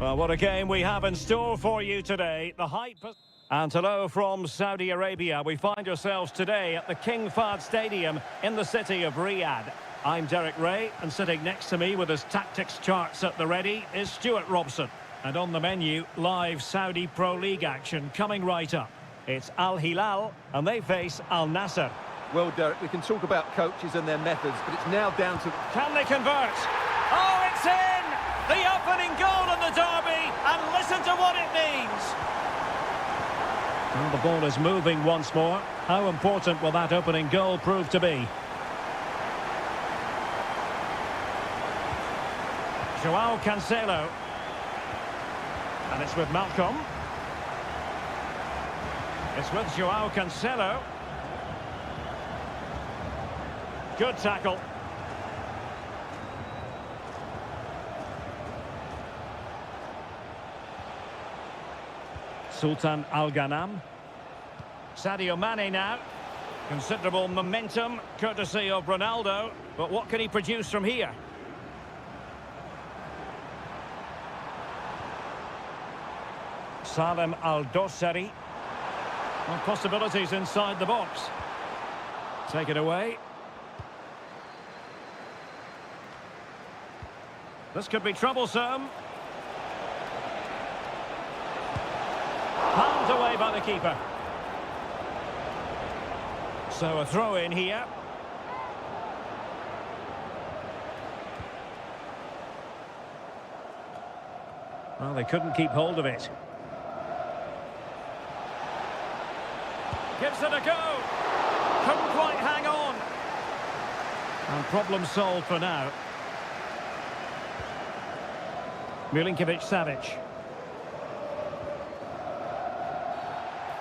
Well, what a game we have in store for you today. The hype... And hello from Saudi Arabia. We find ourselves today at the King Fahd Stadium in the city of Riyadh. I'm Derek Ray, and sitting next to me with his tactics charts at the ready is Stuart Robson. And on the menu, live Saudi Pro League action coming right up. It's Al Hilal, and they face Al Nassr. Well, Derek, we can talk about coaches and their methods, but it's now down to... Can they convert? Oh, it's in! The opening goal in the derby, and listen to what it means. Well, the ball is moving once more. How important will that opening goal prove to be? Joao Cancelo. And it's with Malcolm. It's with Joao Cancelo. Good tackle. Sultan Al Ghanam. Sadio Mane now. Considerable momentum, courtesy of Ronaldo. But what can he produce from here? Salem Al-Dossari. Well, possibilities inside the box. Take it away. This could be troublesome. Palmed away by the keeper. So a throw in here. Well, they couldn't keep hold of it. Gives it a go. Couldn't quite hang on. And problem solved for now. Milinkovic-Savic.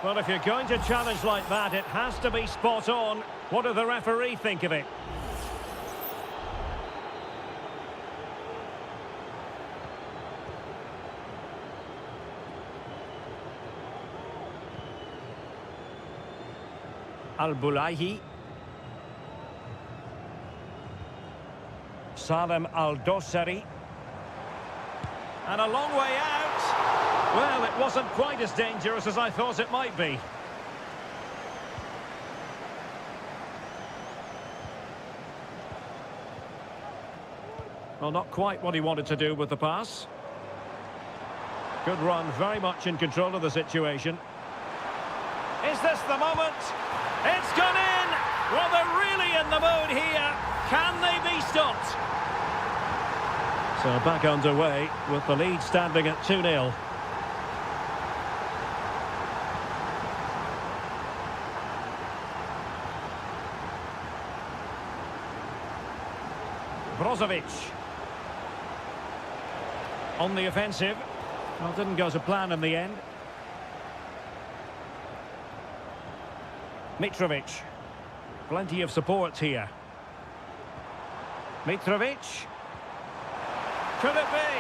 Well, if you're going to challenge like that, it has to be spot on. What do the referee think of it? Al-Bulaihi. Salem Al-Dossari. And a long way out. Well, it wasn't quite as dangerous as I thought it might be. Well, not quite what he wanted to do with the pass. Good run, very much in control of the situation. Is this the moment? It's gone in! Well, they're really in the mood here. Can they be stopped? So back underway with the lead standing at 2-0. Brozovic. On the offensive. Well, didn't go to plan in the end. Mitrovic. Plenty of support here. Mitrovic. Could it be?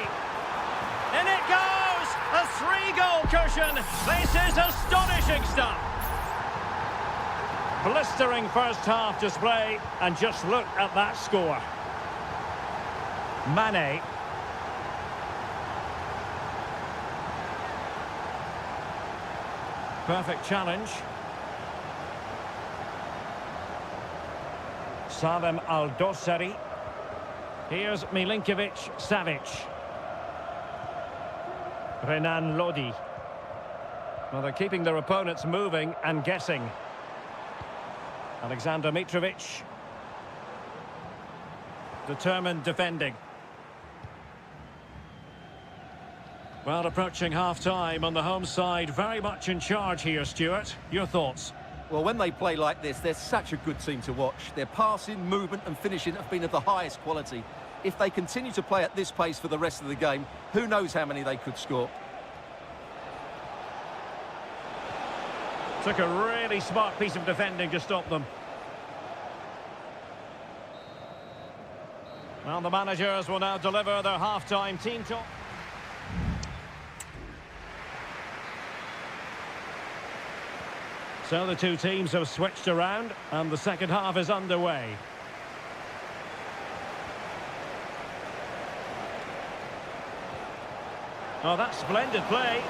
In it goes! A 3-goal cushion! This is astonishing stuff! Blistering first half display, and just look at that score. Mane. Perfect challenge. Salem Al-Dossari. Here's Milinkovic-Savic. Renan Lodi. Well, they're keeping their opponents moving and guessing. Alexander Mitrovic. Determined defending. Well, approaching half-time on the home side, very much in charge here, Stuart. Your thoughts? Well, when they play like this, they're such a good team to watch. Their passing, movement and finishing have been of the highest quality. If they continue to play at this pace for the rest of the game, who knows how many they could score. Took a really smart piece of defending to stop them. Well, the managers will now deliver their half-time team talk. So the two teams have switched around and the second half is underway. Oh, that's splendid play.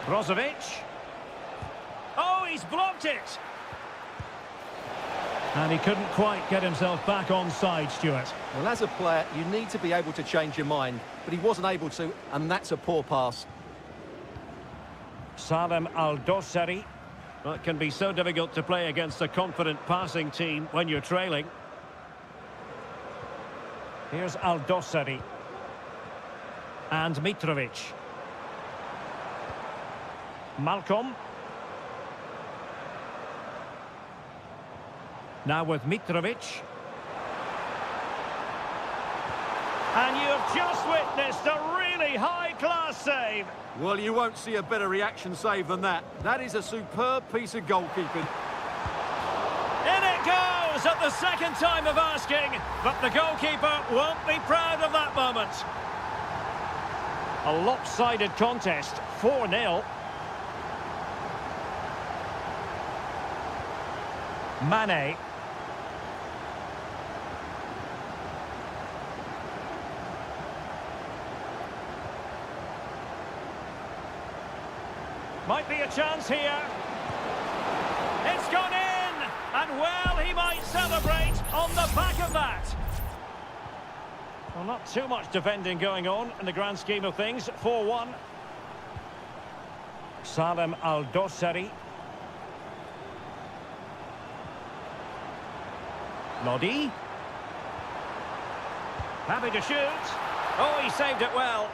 Brozovic. Oh, he's blocked it. And he couldn't quite get himself back on side, Stuart. Well, as a player, you need to be able to change your mind, but he wasn't able to, and that's a poor pass. Salem Al-Dossari. Well, it can be so difficult to play against a confident passing team when you're trailing. Here's Al-Dossari. And Mitrovic. Malcolm. Now with Mitrovic. And you've just witnessed a really high-class save. Well, you won't see a better reaction save than that. That is a superb piece of goalkeeping. In it goes at the second time of asking, but the goalkeeper won't be proud of that moment. A lopsided contest, 4-0. Mane. Might be a chance here. It's gone in! And well, he might celebrate on the back of that. Well, not too much defending going on in the grand scheme of things. 4-1. Salem Al-Dossari. Lodi. Happy to shoot. Oh, he saved it well.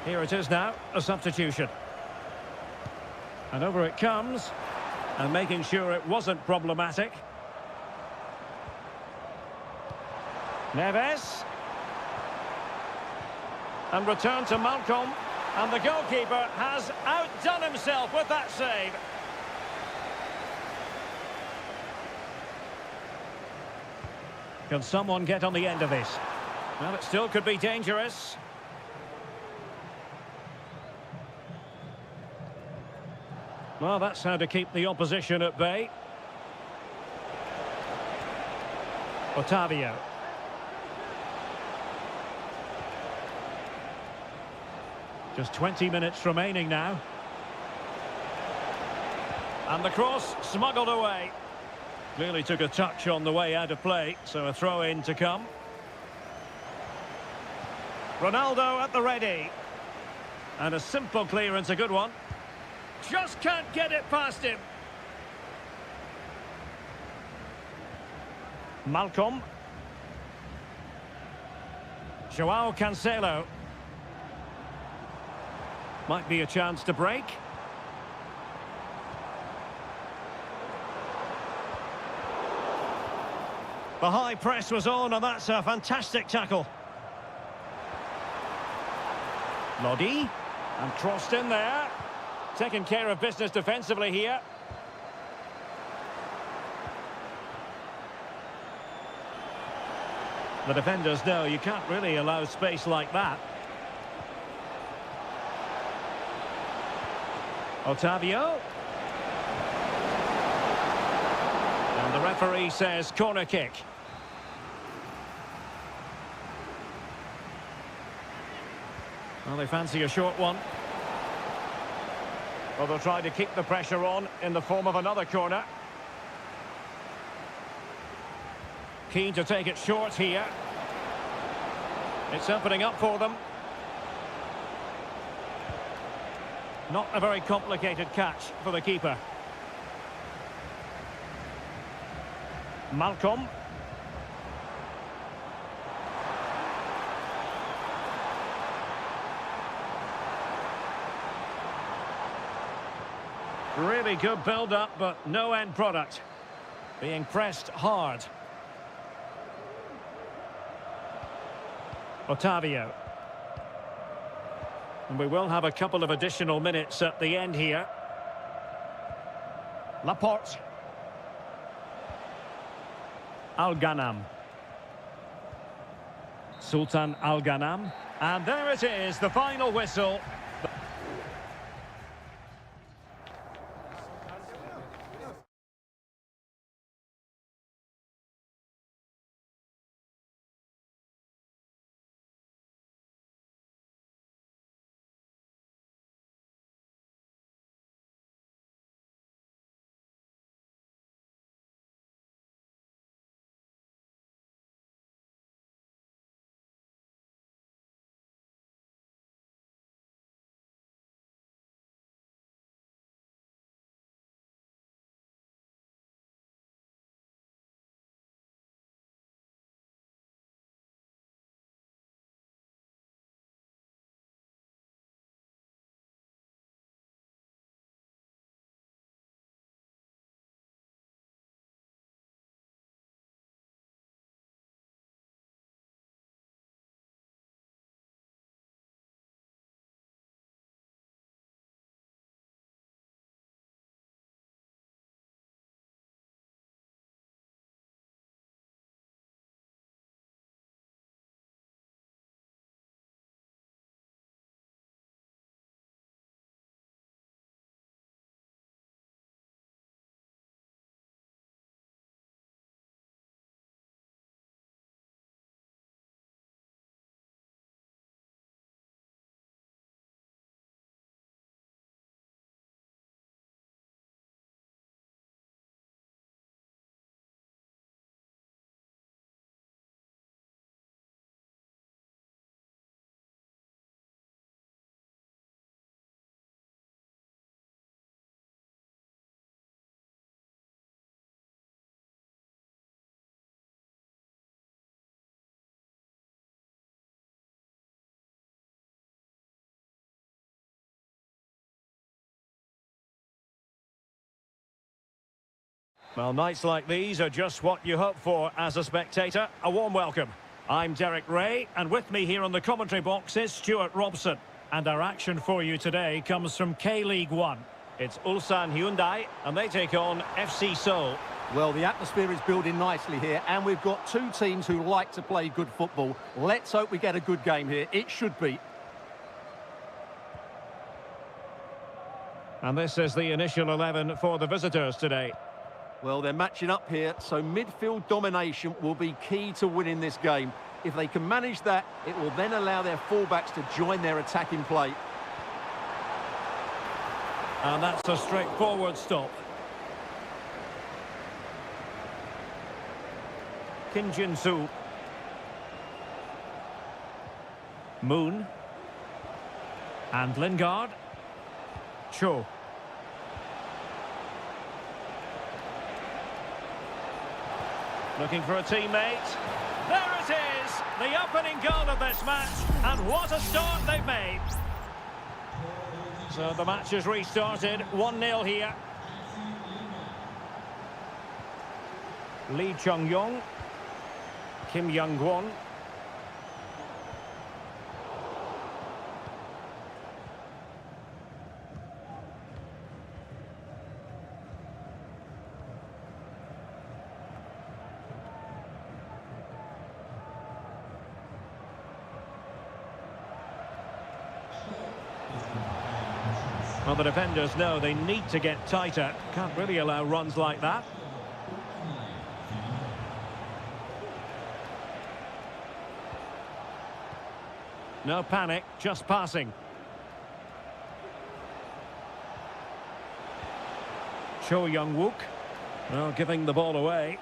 Here it is now, a substitution. And over it comes. And making sure it wasn't problematic. Neves. And return to Malcolm. And the goalkeeper has outdone himself with that save. Can someone get on the end of this? Well, it still could be dangerous. Well, that's how to keep the opposition at bay. Otavio. Just 20 minutes remaining now. And the cross smuggled away. Clearly took a touch on the way out of play, so a throw-in to come. Ronaldo at the ready. And a simple clearance, a good one. Just can't get it past him. Malcolm. Joao Cancelo. Might be a chance to break. The high press was on, and that's a fantastic tackle. Lodi. And crossed in there. Taking care of business defensively here. The defenders know you can't really allow space like that. Otavio. And the referee says corner kick. Well, they fancy a short one. Well, they'll try to keep the pressure on in the form of another corner. Keen to take it short here. It's opening up for them. Not a very complicated catch for the keeper. Malcolm. Really good build-up, but no end product. Being pressed hard. Otavio. And we will have a couple of additional minutes at the end here. Laporte. Al-Ghanam. Sultan Al-Ghanam. And there it is, the final whistle. Well, nights like these are just what you hope for as a spectator. A warm welcome. I'm Derek Ray, and with me here on the commentary box is Stuart Robson. And our action for you today comes from K-League 1. It's Ulsan Hyundai, and they take on FC Seoul. Well, the atmosphere is building nicely here, and we've got two teams who like to play good football. Let's hope we get a good game here. It should be. And this is the initial 11 for the visitors today. Well, they're matching up here, so midfield domination will be key to winning this game. If they can manage that, it will then allow their fullbacks to join their attacking play. And that's a straightforward stop. Kim Jin-soo. Moon. And Lingard. Cho. Looking for a teammate. There it is! The opening goal of this match. And what a start they've made. So the match has restarted. 1-0 here. Lee Chung-yong. Kim Young-won. Well, the defenders know they need to get tighter. Can't really allow runs like that. No panic, just passing. Cho Young-wook. Well, giving the ball away.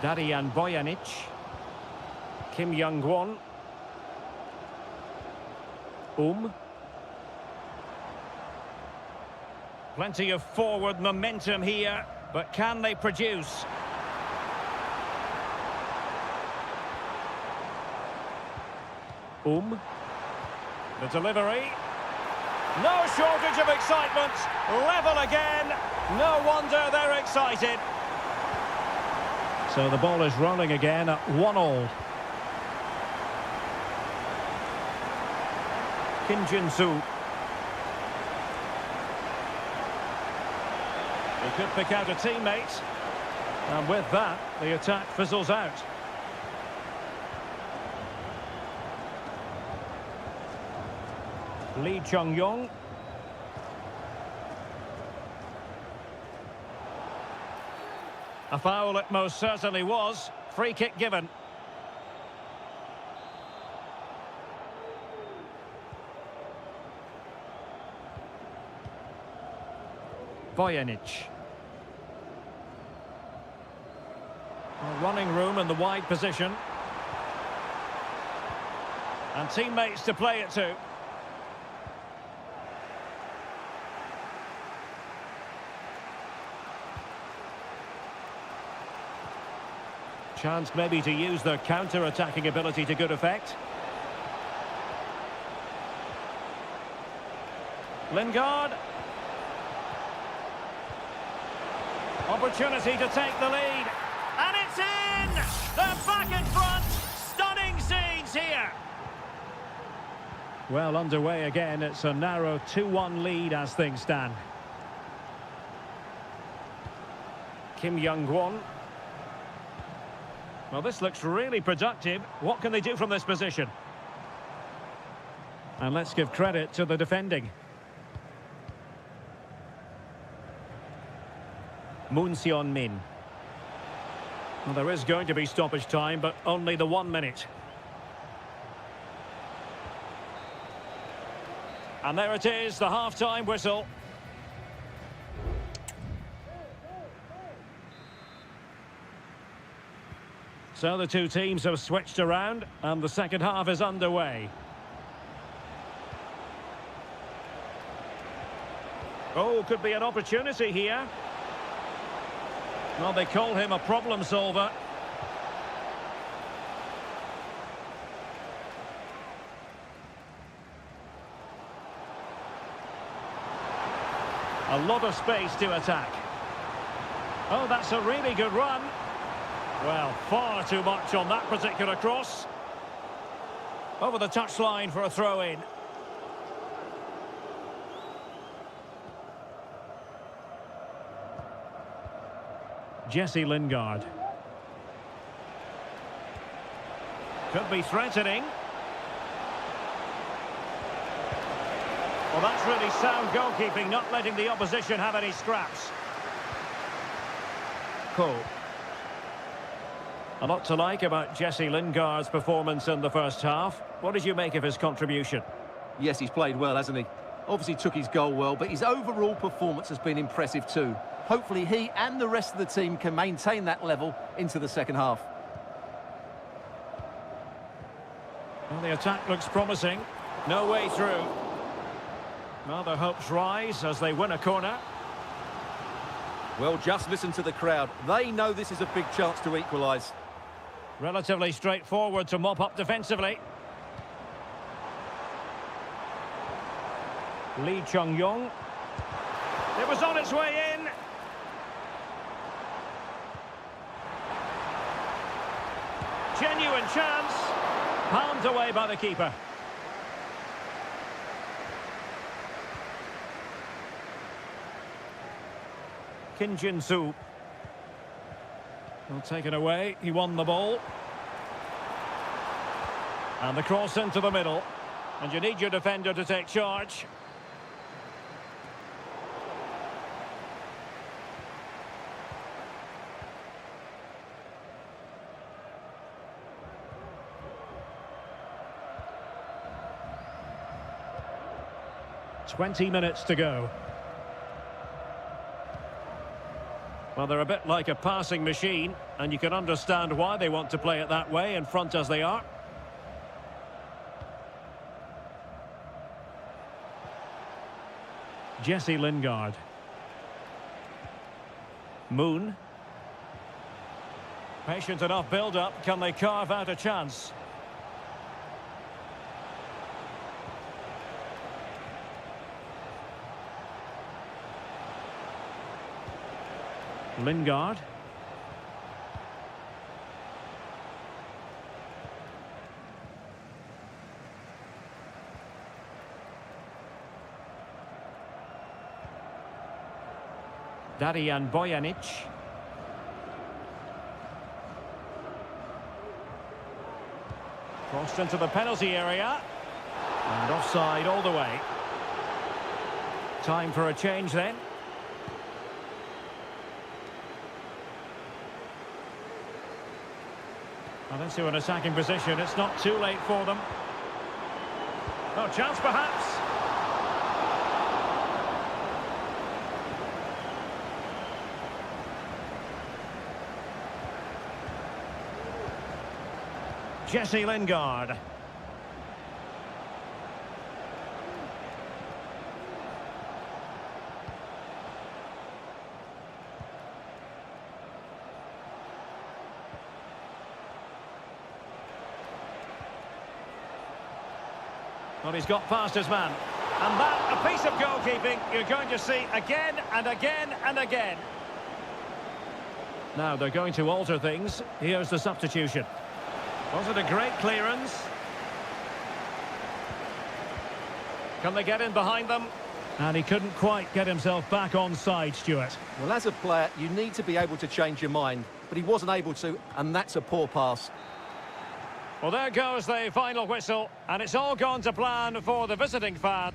Darian Bojanic. Kim Young-won. Plenty of forward momentum here, but can they produce? The delivery. No shortage of excitement. Level again. No wonder they're excited. So the ball is rolling again at 1-1. Kim Jin-soo. He could pick out a teammate. And with that, the attack fizzles out. Lee Chung-yong. A foul it most certainly was. Free kick given. Bojanic. Running room in the wide position. And teammates to play it to. Chance maybe to use their counter-attacking ability to good effect. Lingard. Opportunity to take the lead. And it's in! They're back in front! Stunning scenes here! Well, underway again. It's a narrow 2-1 lead as things stand. Kim Young-won. Well, this looks really productive. What can they do from this position? And let's give credit to the defending. Moon Seon-min. Well, there is going to be stoppage time, but only the 1 minute. And there it is, the half-time whistle. So the two teams have switched around, and the second half is underway. Oh, could be an opportunity here. Well, they call him a problem solver. A lot of space to attack. Oh, that's a really good run. Well, far too much on that particular cross. Over the touchline for a throw-in. Jesse Lingard. Could be threatening. Well, that's really sound goalkeeping, not letting the opposition have any scraps. Cole. A lot to like about Jesse Lingard's performance in the first half. What did you make of his contribution? Yes, he's played well, hasn't he? Obviously took his goal well, but his overall performance has been impressive too. Hopefully he and the rest of the team can maintain that level into the second half. Well, the attack looks promising. No way through. Well, their hopes rise as they win a corner. Well, just listen to the crowd. They know this is a big chance to equalise. Relatively straightforward to mop up defensively. Lee Chung-yong. It was on its way in. Genuine chance. Palmed away by the keeper. Kim Jin-soo. Well, taken away. He won the ball. And the cross into the middle. And you need your defender to take charge. "20 minutes to go." Well, they're a bit like a passing machine, and you can understand why they want to play it that way, in front as they are. Jesse Lingard. Moon. Patient enough build-up. Can they carve out a chance? Lingard. Darijan Bojanic. Crossed into the penalty area. And offside all the way. Time for a change then. Well, into an attacking position. It's not too late for them. Oh, chance perhaps. Jesse Lingard. Well, he's got past his man. And that, a piece of goalkeeping you're going to see again and again and again. Now they're going to alter things. Here's the substitution. Was it a great clearance? Can they get in behind them? And he couldn't quite get himself back on side, Stuart. Well, as a player, you need to be able to change your mind, but he wasn't able to, and that's a poor pass. Well, there goes the final whistle, and it's all gone to plan for the visiting fan.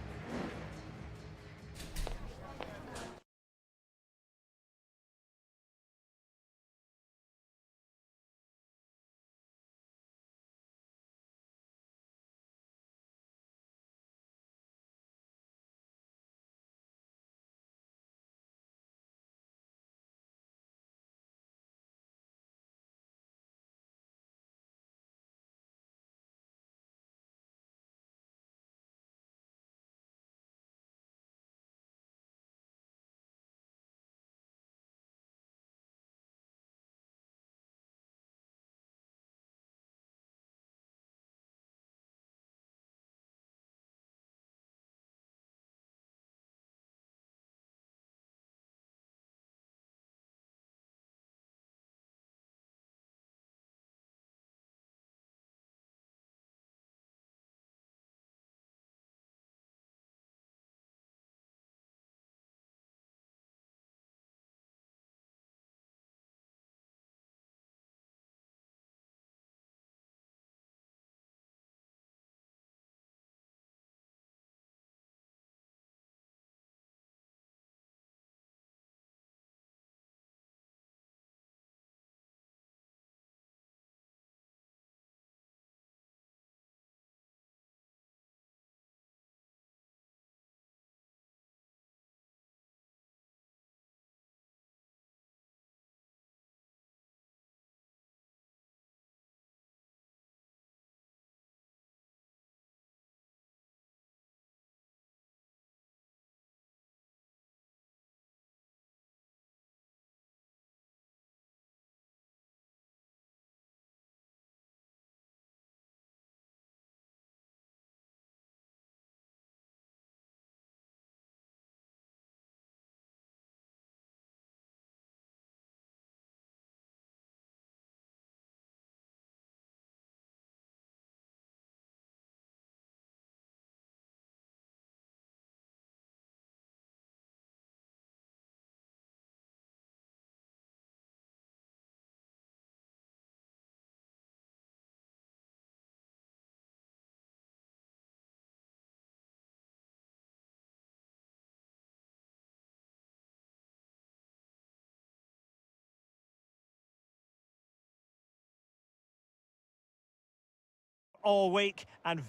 all week and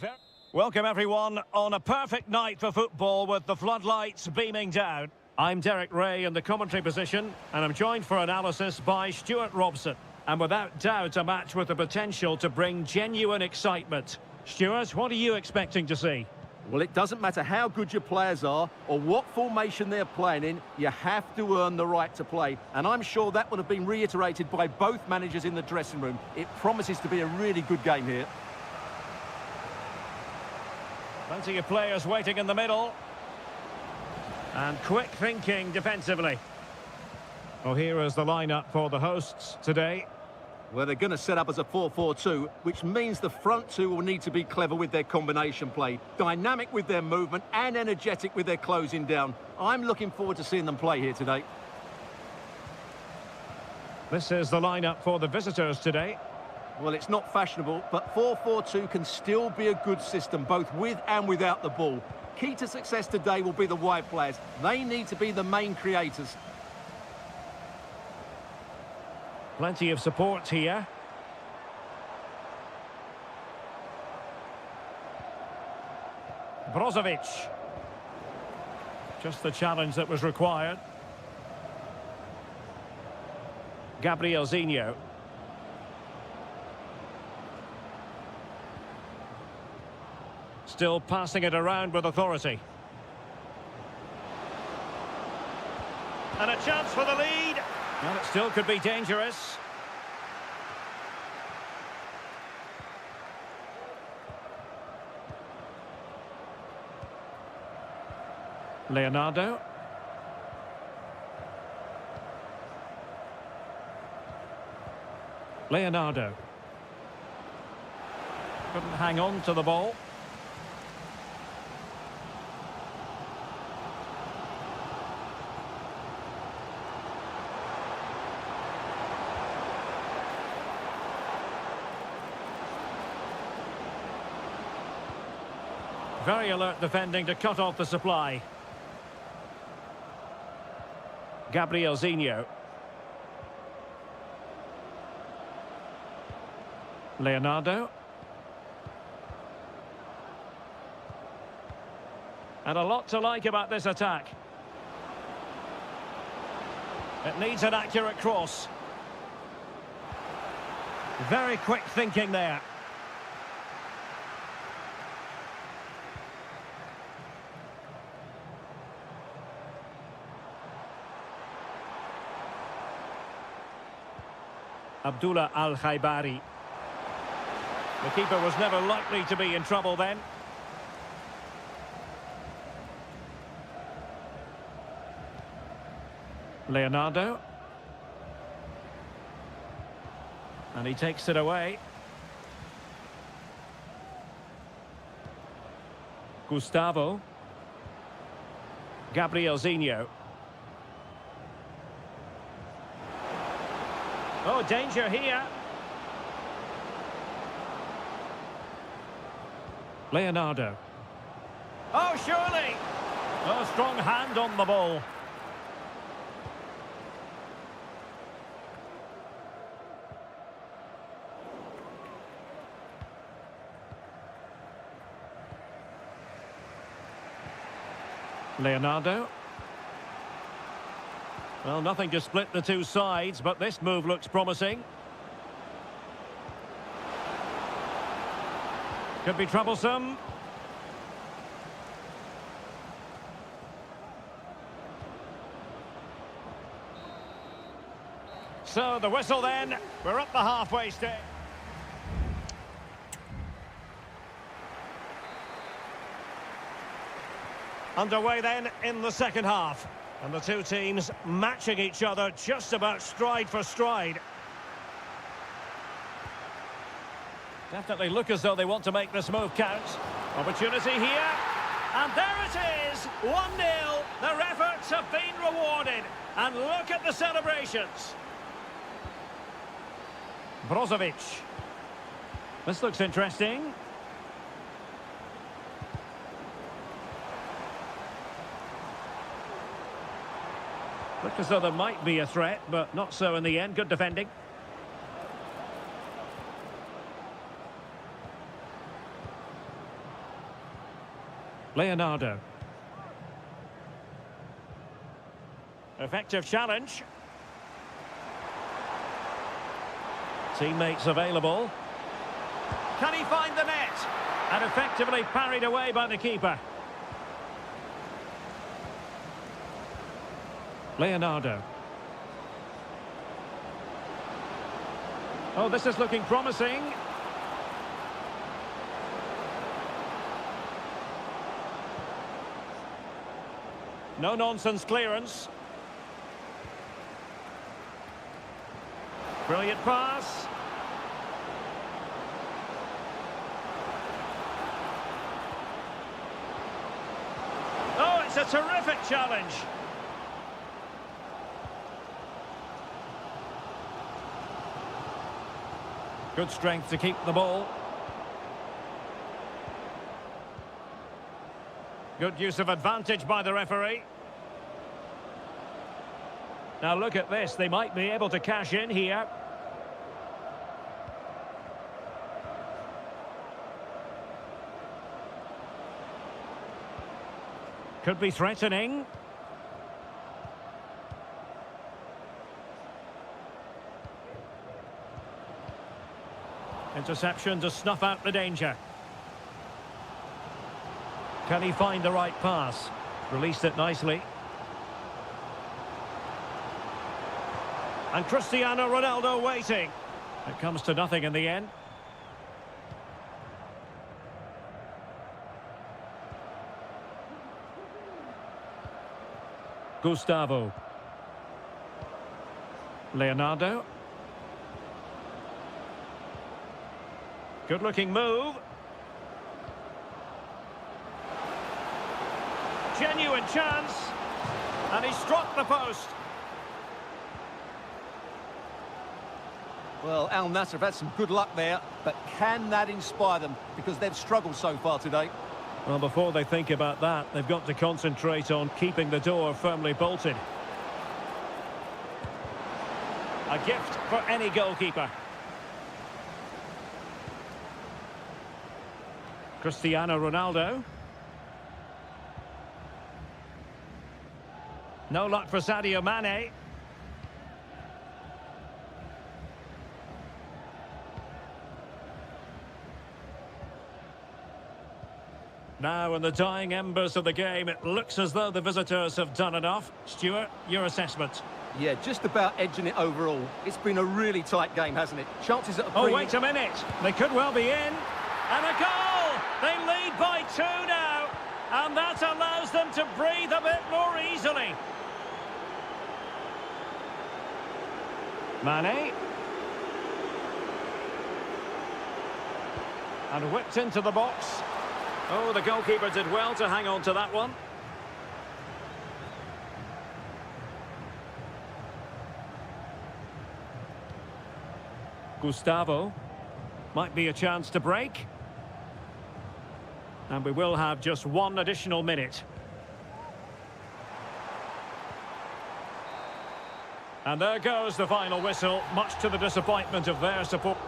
welcome everyone on a perfect night for football with the floodlights beaming down. I'm Derek Ray in the commentary position and I'm joined for analysis by Stuart Robson. And without doubt a match with the potential to bring genuine excitement. Stuart, what are you expecting to see? Well, it doesn't matter how good your players are or what formation they're playing in, you have to earn the right to play. And I'm sure that would have been reiterated by both managers in the dressing room. It promises to be a really good game here. Plenty of players waiting in the middle. And quick thinking defensively. Well, here is the lineup for the hosts today. Well, they're going to set up as a 4-4-2, which means the front two will need to be clever with their combination play, dynamic with their movement and energetic with their closing down. I'm looking forward to seeing them play here today. This is the lineup for the visitors today. Well, it's not fashionable, but 4-4-2 can still be a good system, both with and without the ball. Key to success today will be the wide players. They need to be the main creators. Plenty of support here. Brozovic. Just the challenge that was required. Gabrielzinho. Still passing it around with authority. And a chance for the lead. Well, it still could be dangerous. Leonardo. Leonardo. Couldn't hang on to the ball. Very alert defending to cut off the supply. Gabrielzinho. Leonardo. And a lot to like about this attack. It needs an accurate cross. Very quick thinking there. Abdullah Al-Khaibari. The keeper was never likely to be in trouble then. Leonardo. And he takes it away. Gustavo. Gabrielzinho. Oh, danger here. Leonardo. Oh, surely. Oh, strong hand on the ball. Leonardo. Well, nothing to split the two sides, but this move looks promising. Could be troublesome. So, the whistle then. We're up the halfway stage. Underway then in the second half. And the two teams matching each other just about stride for stride. Definitely look as though they want to make this move count. Opportunity here. And there it is! 1-0. Their efforts have been rewarded. And look at the celebrations. Brozovic. This looks interesting. Look as though there might be a threat, but not so in the end. Good defending. Leonardo. Effective challenge. Teammates available. Can he find the net? And effectively parried away by the keeper. Leonardo. Oh, this is looking promising. No-nonsense clearance. Brilliant pass. Oh, it's a terrific challenge. Good strength to keep the ball. Good use of advantage by the referee. Now look at this, they might be able to cash in here. Could be threatening. Interception to snuff out the danger. Can he find the right pass? Released it nicely. And Cristiano Ronaldo waiting. It comes to nothing in the end. Gustavo. Leonardo. Good-looking move. Genuine chance. And he struck the post. Well, Al Nassr have had some good luck there, but can that inspire them? Because they've struggled so far today. Well, before they think about that, they've got to concentrate on keeping the door firmly bolted. A gift for any goalkeeper. Cristiano Ronaldo. No luck for Sadio Mane. Now, in the dying embers of the game, it looks as though the visitors have done enough. Stuart, your assessment? Yeah, just about edging it overall. It's been a really tight game, hasn't it? Chances at a Oh, wait a minute. They could well be in. And a goal! They lead by 2 now. And that allows them to breathe a bit more easily. Mane. And whipped into the box. Oh, the goalkeeper did well to hang on to that one. Gustavo. Might be a chance to break. And we will have just 1 additional minute. And there goes the final whistle, much to the disappointment of their support.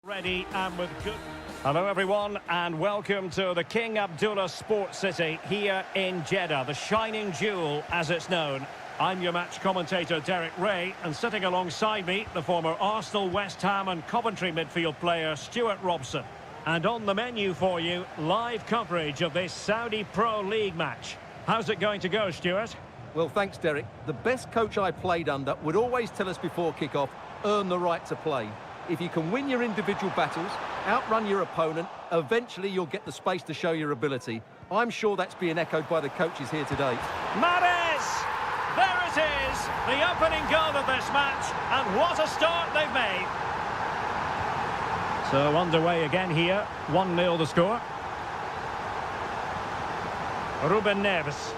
Ready and with good... Hello everyone and welcome to the King Abdullah Sports City here in Jeddah, the shining jewel as it's known. I'm your match commentator Derek Ray, and sitting alongside me, the former Arsenal, West Ham and Coventry midfield player Stuart Robson. And on the menu for you, live coverage of this Saudi Pro League match. How's it going to go, Stuart? Well, thanks, Derek. The best coach I played under would always tell us before kick-off, earn the right to play. If you can win your individual battles, outrun your opponent, eventually you'll get the space to show your ability. I'm sure that's being echoed by the coaches here today. Mahrez! There it is! The opening goal of this match, and what a start they've made! So underway again here, 1-0 the score. Ruben Neves.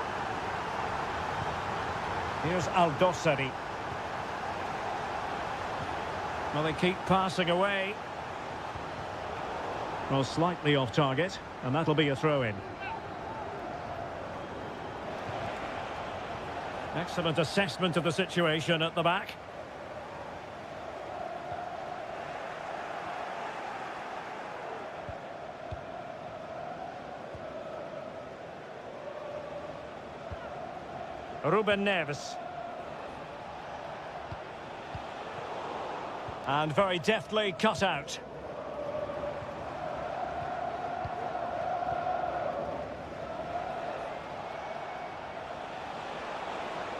Here's Al-Dossari. Well, they keep passing away. Well, slightly off target, and that'll be a throw-in. Excellent assessment of the situation at the back. Ruben Neves. And very deftly cut out.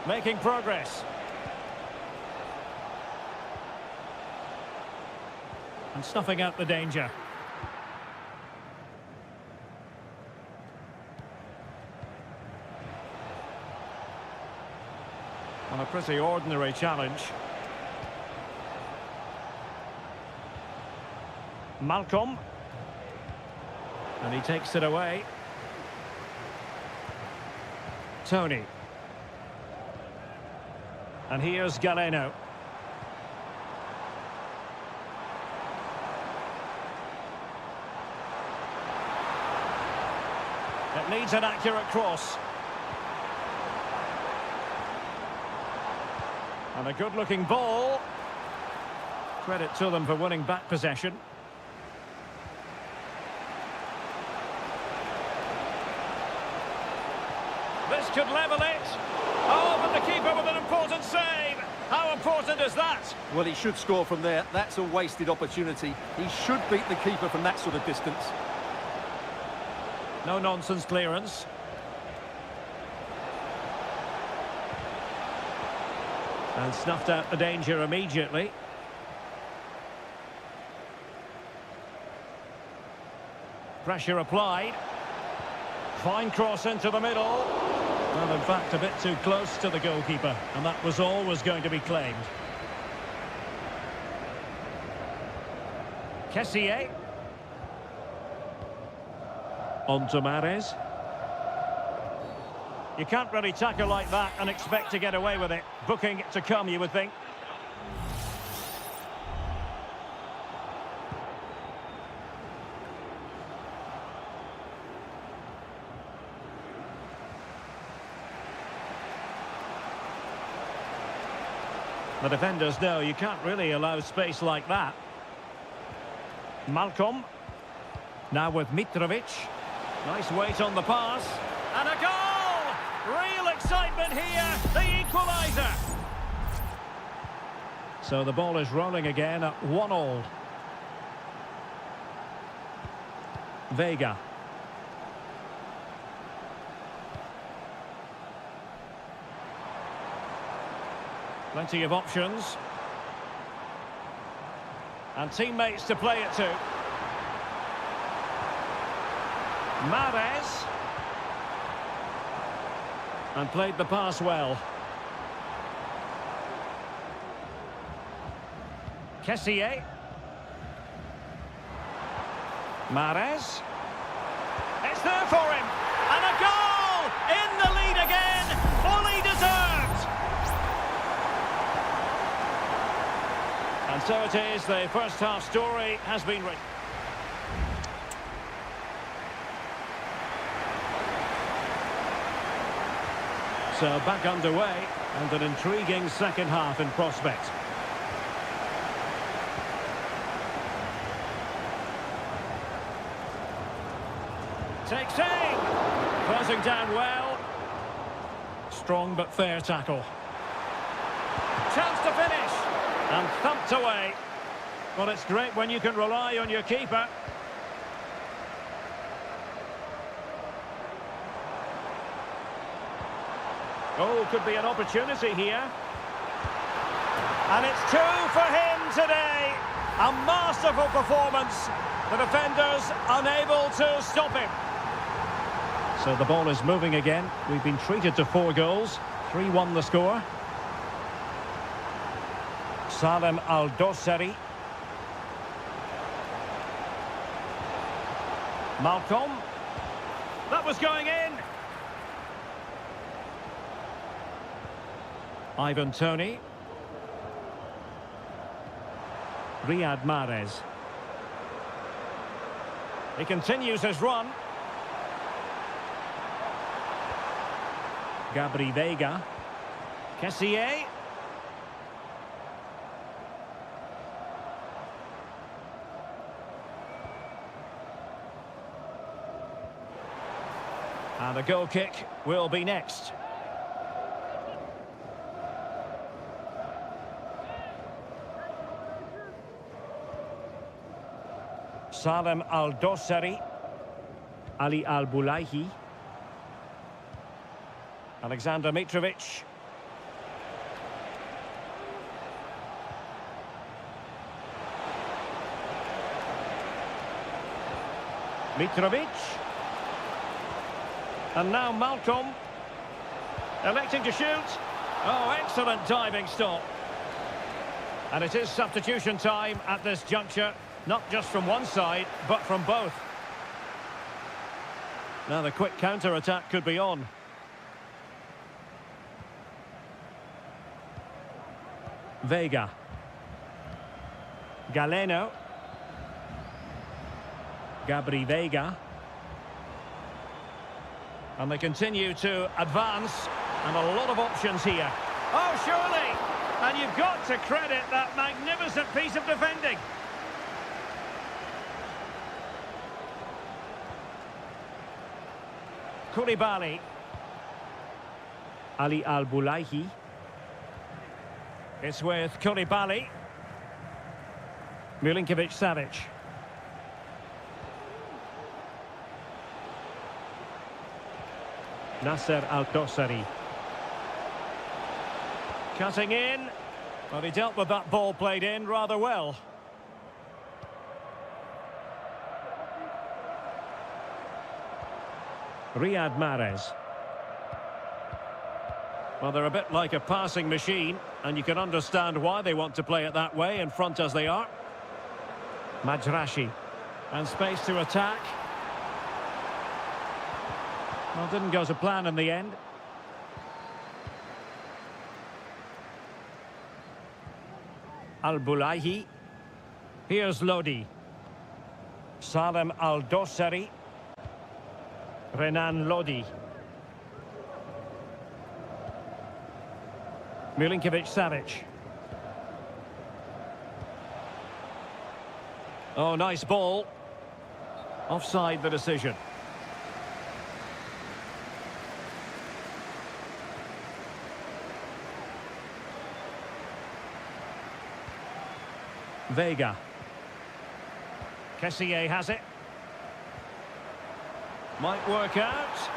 Making progress. And snuffing out the danger. On a pretty ordinary challenge. Malcolm. And he takes it away. Tony. And here's Galeno. It needs an accurate cross. And a good-looking ball. Credit to them for winning back possession. This could level it. Oh, but the keeper with an important save. How important is that? Well, he should score from there. That's a wasted opportunity. He should beat the keeper from that sort of distance. No-nonsense clearance. And snuffed out the danger immediately. Pressure applied. Fine cross into the middle. Well, in fact, a bit too close to the goalkeeper, and that was always going to be claimed. Kessié. On to Mahrez. You can't really tackle like that and expect to get away with it. Booking to come, you would think. The defenders know you can't really allow space like that. Malcolm. Now with Mitrovic. Nice weight on the pass. And a goal! Real excitement here. The equaliser. So the ball is rolling again at 1-1. Vega. Plenty of options. And teammates to play it to. Mahrez. And played the pass well. Kessié. Mahrez. It's there for him. And a goal! In the lead again. Fully deserved. And so it is, the first half story has been written. So back underway, and an intriguing second half in prospect. Takes aim. Closing down well. Strong but fair tackle. Chance to finish. And thumped away. Well, it's great when you can rely on your keeper. Oh, could be an opportunity here. And it's 2 for him today. A masterful performance. The defenders unable to stop him. So the ball is moving again. We've been treated to 4 goals. 3-1 the score. Salem Al-Dossari. Malcolm. That was going in. Ivan Toney. Riyad Mahrez. He continues his run. Gabri Veiga. Kessié. And the goal kick will be next. Salem Al-Dossari. Ali Al-Bulaihi. Alexander Mitrovic. Mitrovic. And now Malcolm. Electing to shoot. Oh, excellent diving stop. And it is substitution time at this juncture. Not just from one side, but from both. Now the quick counter-attack could be on. Veiga. Galeno. Gabri Veiga. And they continue to advance. And a lot of options here. Oh, surely! And you've got to credit that magnificent piece of defending. Koulibaly. Ali Al-Bulaihi. It's with Koulibaly. Milinkovic-Savic. Nasser Al-Dossari. Cutting in. Well, he dealt with that ball played in rather well. Riyad Mahrez. Well, they're a bit like a passing machine, and you can understand why they want to play it that way, in front as they are. Majrashi. And space to attack. Well, didn't go to plan in the end. Al-Bulaihi. Here's Lodi. Salem Al-Dossari. Renan Lodi. Milinkovic-Savic. Oh, nice ball. Offside the decision. Veiga. Kessié has it. Might work out.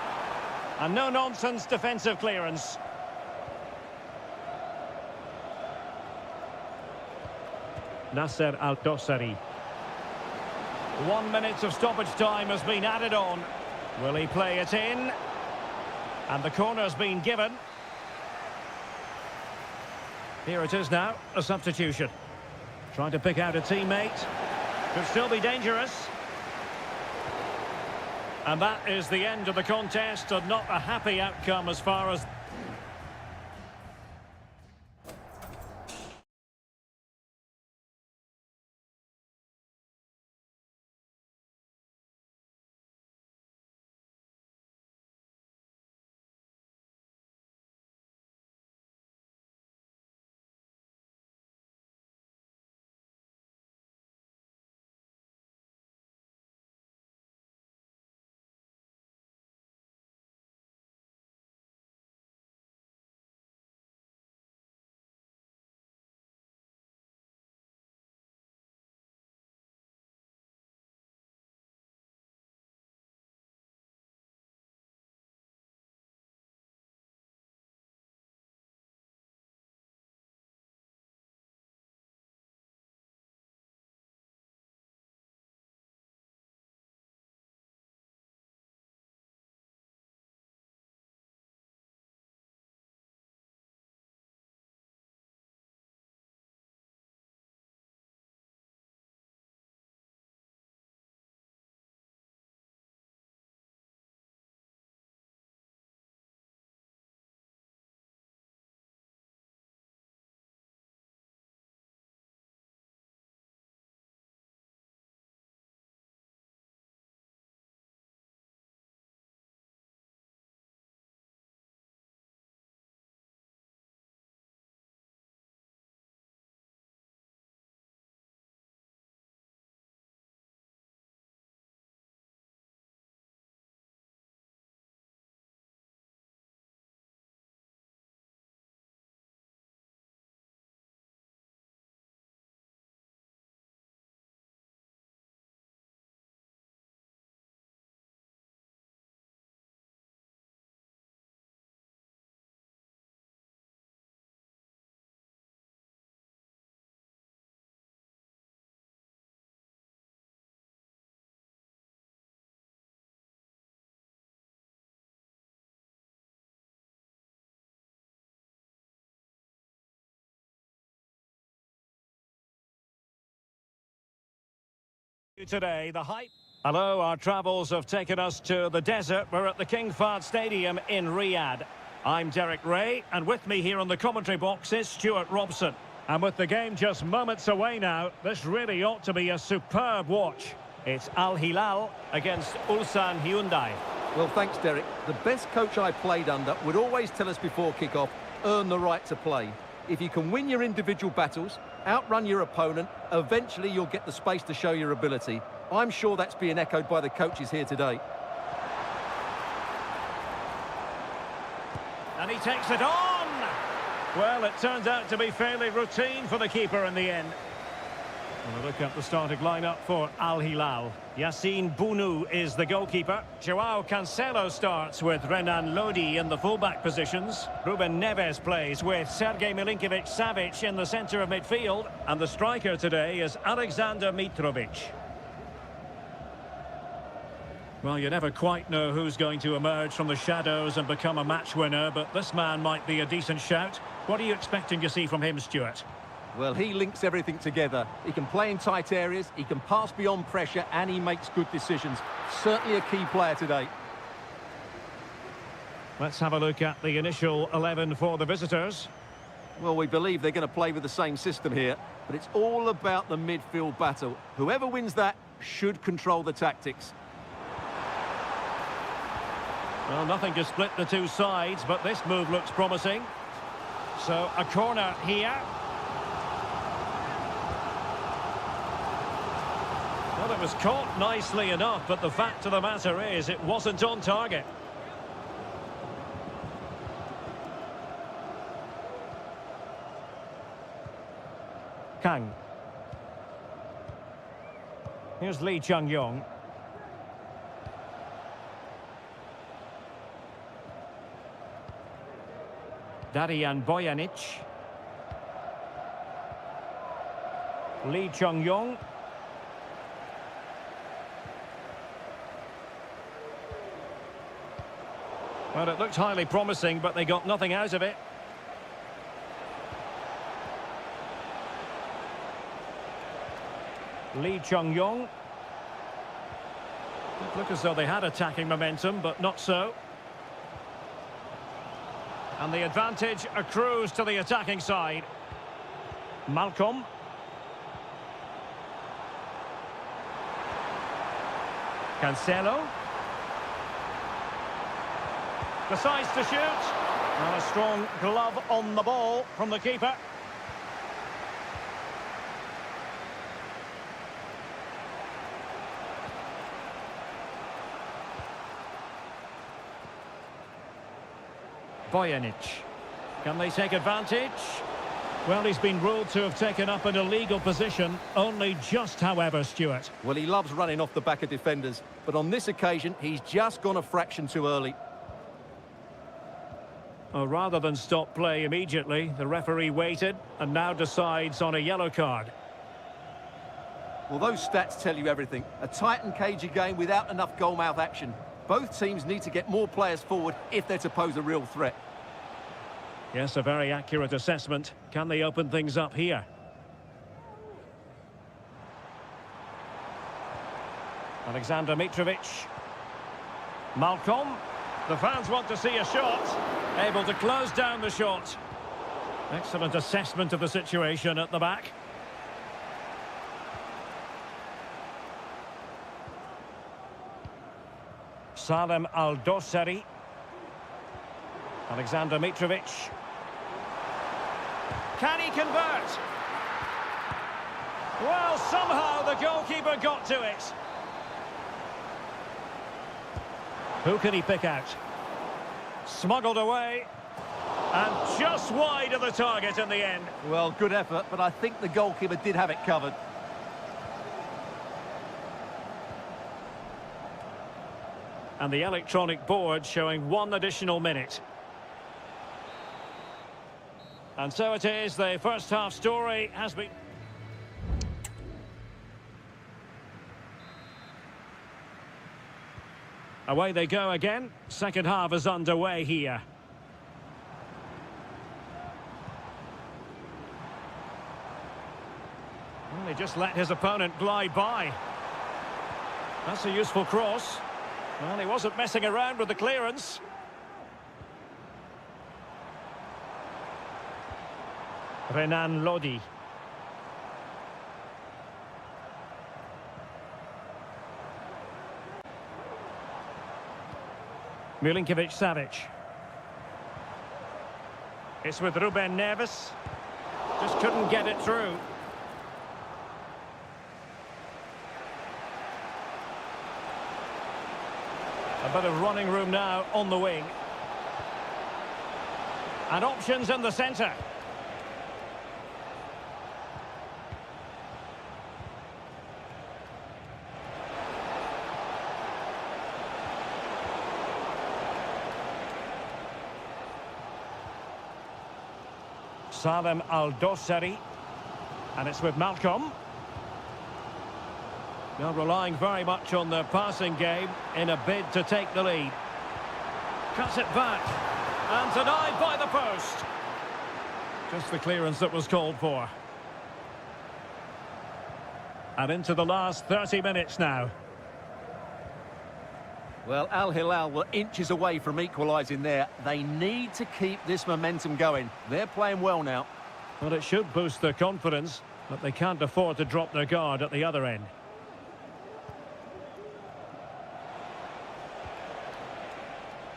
And no-nonsense defensive clearance. Nasser Al-Dossari. 1 minute of stoppage time has been added on. Will he play it in? And the corner's been given. Here it is now, a substitution. Trying to pick out a teammate. Could still be dangerous. And that is the end of the contest, and not a happy outcome as far as Today, the hype. Hello, our travels have taken us to the desert. We're at the King Fahd Stadium in Riyadh. I'm Derek Ray, and with me here on the commentary box is Stuart Robson. And with the game just moments away now, this really ought to be a superb watch. It's Al Hilal against Ulsan Hyundai. Well, thanks, Derek. The best coach I played under would always tell us before kick-off, earn the right to play. If you can win your individual battles, outrun your opponent, eventually you'll get the space to show your ability. I'm sure that's being echoed by the coaches here today. And he takes it on! Well, it turns out to be fairly routine for the keeper in the end. We'll look at the starting lineup for Al Hilal. Yassine Bounou is the goalkeeper. Joao Cancelo starts with Renan Lodi in the fullback positions. Ruben Neves plays with Sergej Milinkovic-Savic in the centre of midfield. And the striker today is Alexander Mitrovic. Well, you never quite know who's going to emerge from the shadows and become a match winner, but this man might be a decent shout. What are you expecting to see from him, Stuart? Well, he links everything together. He can play in tight areas, he can pass beyond pressure, and he makes good decisions. Certainly a key player today. Let's have a look at the initial 11 for the visitors. Well, we believe they're going to play with the same system here, but it's all about the midfield battle. Whoever wins that should control the tactics. Well, nothing to split the two sides, but this move looks promising. So, a corner here. Well, it was caught nicely enough, but the fact of the matter is it wasn't on target. Kang. Here's Lee Chung-yong. Darian Bojanic. Lee Chung-yong. Well, it looked highly promising, but they got nothing out of it. Lee Chung-yong. It looked as though they had attacking momentum, but not so. And the advantage accrues to the attacking side. Malcolm. Cancelo. Decides to shoot. And a strong glove on the ball from the keeper. Bojanic. Can they take advantage? Well, he's been ruled to have taken up an illegal position. Only just, however, Stuart. Well, he loves running off the back of defenders, but on this occasion, he's just gone a fraction too early. Oh, rather than stop play immediately, the referee waited and now decides on a yellow card. Well, those stats tell you everything. A tight and cagey game without enough goal-mouth action. Both teams need to get more players forward if they're to pose a real threat. Yes, a very accurate assessment. Can they open things up here? Alexander Mitrovic. Malcolm. The fans want to see a shot. Able to close down the shot. Excellent assessment of the situation at the back. Salem Al-Dosari. Alexander Mitrovic. Can he convert? Well, somehow the goalkeeper got to it. Who can he pick out? Smuggled away. And just wide of the target in the end. Well, good effort, but I think the goalkeeper did have it covered. And the electronic board showing 1 additional minute. And so it is, the first half story has been... Away they go again. Second half is underway here. Well, he just let his opponent glide by. That's a useful cross. Well, he wasn't messing around with the clearance. Renan Lodi. Milinkovic-Savic. It's with Ruben Neves. Just couldn't get it through. A bit of running room now on the wing. And options in the centre. Salem Al-Dossari. And it's with Malcolm. Now relying very much on the passing game in a bid to take the lead. Cuts it back. And denied by the post. Just the clearance that was called for. And into the last 30 minutes now. Well, Al Hilal were inches away from equalising there. They need to keep this momentum going. They're playing well now. Well, it should boost their confidence, but they can't afford to drop their guard at the other end.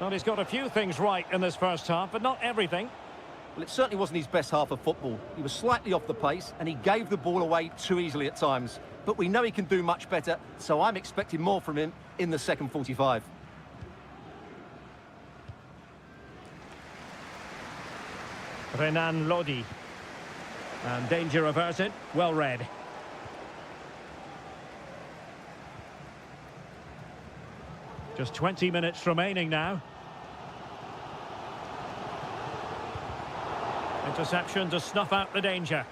Well, he's got a few things right in this first half, but not everything. Well, it certainly wasn't his best half of football. He was slightly off the pace, and he gave the ball away too easily at times. But we know he can do much better, so I'm expecting more from him in the second 45. Renan Lodi. And danger averted. Well read. Just 20 minutes remaining now. Interception to snuff out the danger.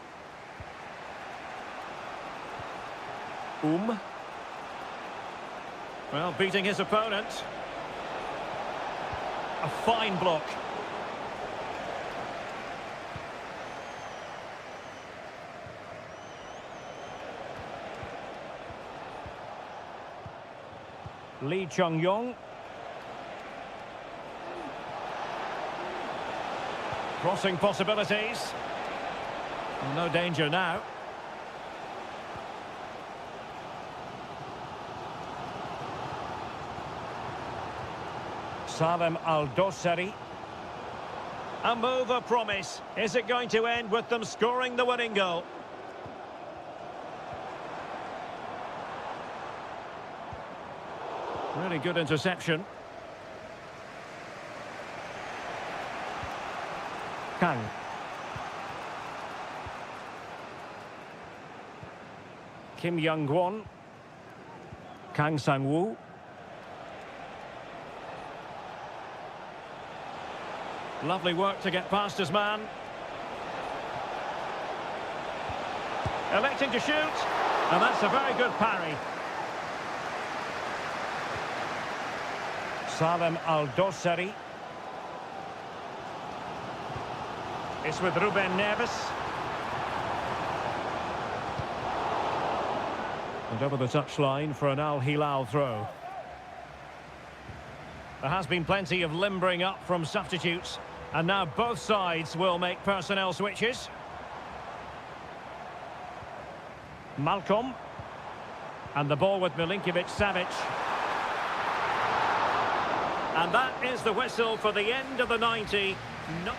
Well, beating his opponent. A fine block. Lee Chung-yong. Crossing possibilities. Well, no danger now. Salem Al-Dossari. A move of promise. Is it going to end with them scoring the winning goal? Really good interception. Kang. Kim Young-won. Kang Sang-woo. Lovely work to get past his man. Electing to shoot. And that's a very good parry. Salem Al-Dossari. It's with Ruben Neves. And over the touchline for an Al Hilal throw. There has been plenty of limbering up from substitutes. And now both sides will make personnel switches. Malcolm. And the ball with Milinkovic-Savic. And that is the whistle for the end of the 90. No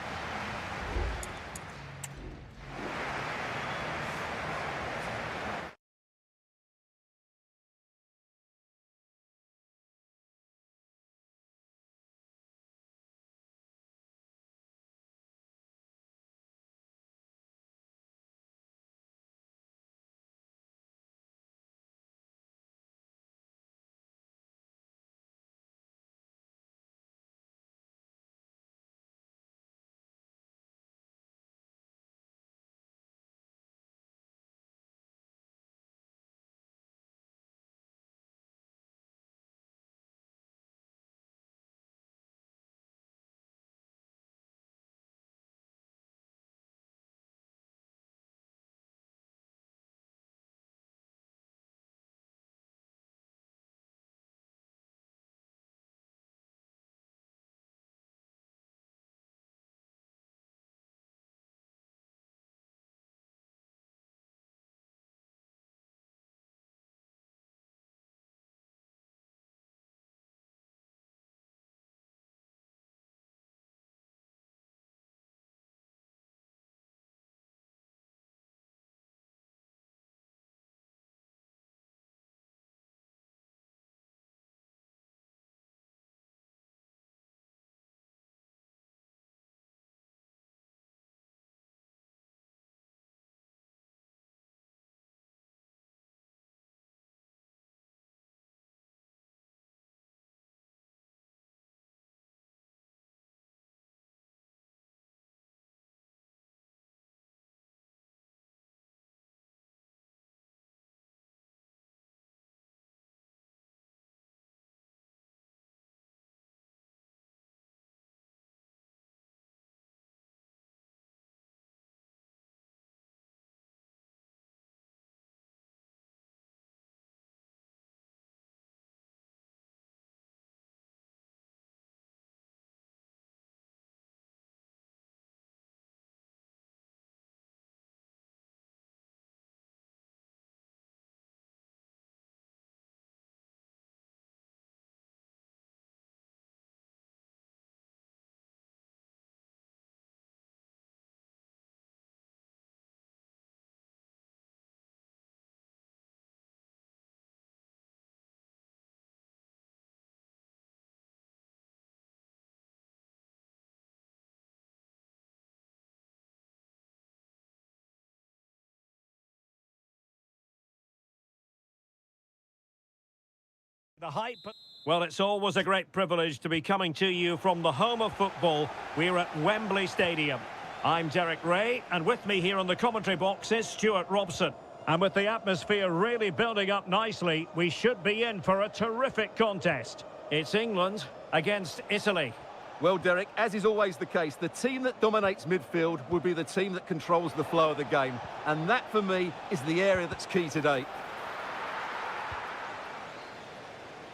The hype. Well, it's always a great privilege to be coming to you from the home of football. We're at Wembley Stadium. I'm Derek Ray, and with me here on the commentary box is Stuart Robson. And with the atmosphere really building up nicely, we should be in for a terrific contest. It's England against Italy. Well, Derek, as is always the case, the team that dominates midfield will be the team that controls the flow of the game. And that, for me, is the area that's key today.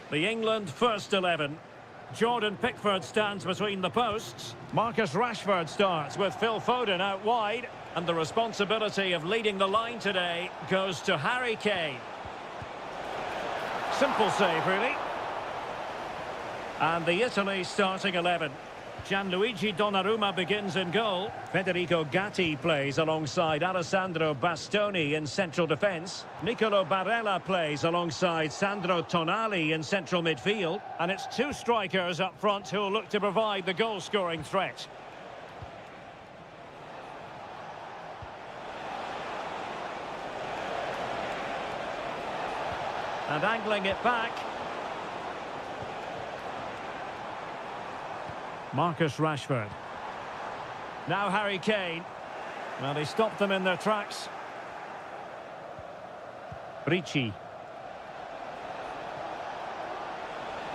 The England first 11. Jordan Pickford stands between the posts. Marcus Rashford starts with Phil Foden out wide. And the responsibility of leading the line today goes to Harry Kane. Simple save, really. And the Italy starting 11. Gianluigi Donnarumma begins in goal. Federico Gatti plays alongside Alessandro Bastoni in central defence. Nicolo Barella plays alongside Sandro Tonali in central midfield. And it's two strikers up front who will look to provide the goal-scoring threat. And angling it back. Marcus Rashford. Now Harry Kane. Well, he stopped them in their tracks. Ricci.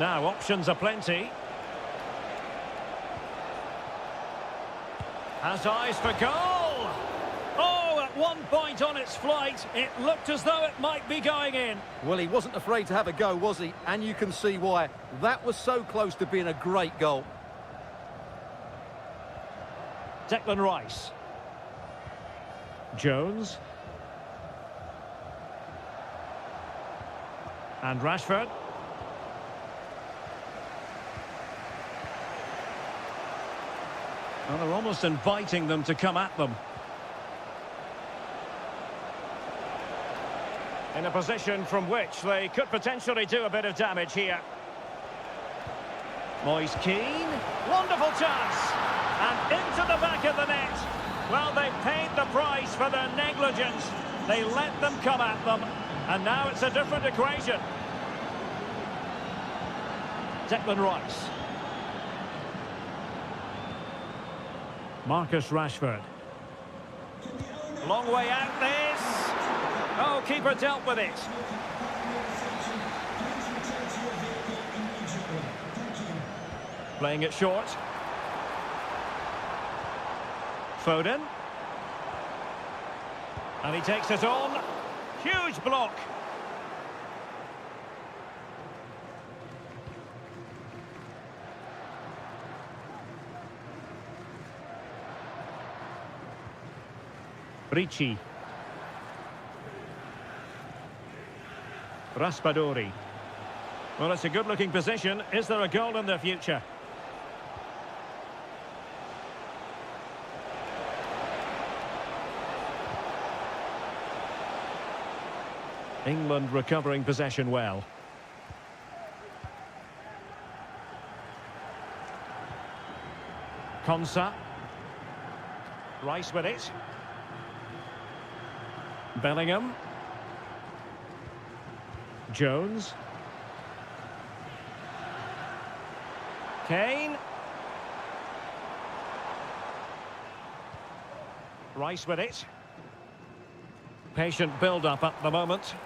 Now, options aplenty. Has eyes for goal! Oh, at one point on its flight, it looked as though it might be going in. Well, he wasn't afraid to have a go, was he? And you can see why. That was so close to being a great goal. Declan Rice. Jones. And Rashford. Well, they're almost inviting them to come at them. In a position from which they could potentially do a bit of damage here. Moise Keane. Wonderful chance. And into the back of the net. Well, they paid the price for their negligence. They let them come at them. And now it's a different equation. Declan Rice. Marcus Rashford. Long way out this. Oh, keeper dealt with it. Playing it short. Foden. And he takes it on. Huge block. Ricci. Raspadori. Well, it's a good-looking position. Is there a goal in their future? England recovering possession well. Konsa. Rice with it. Bellingham. Jones. Kane. Rice with it. Patient build-up at the moment.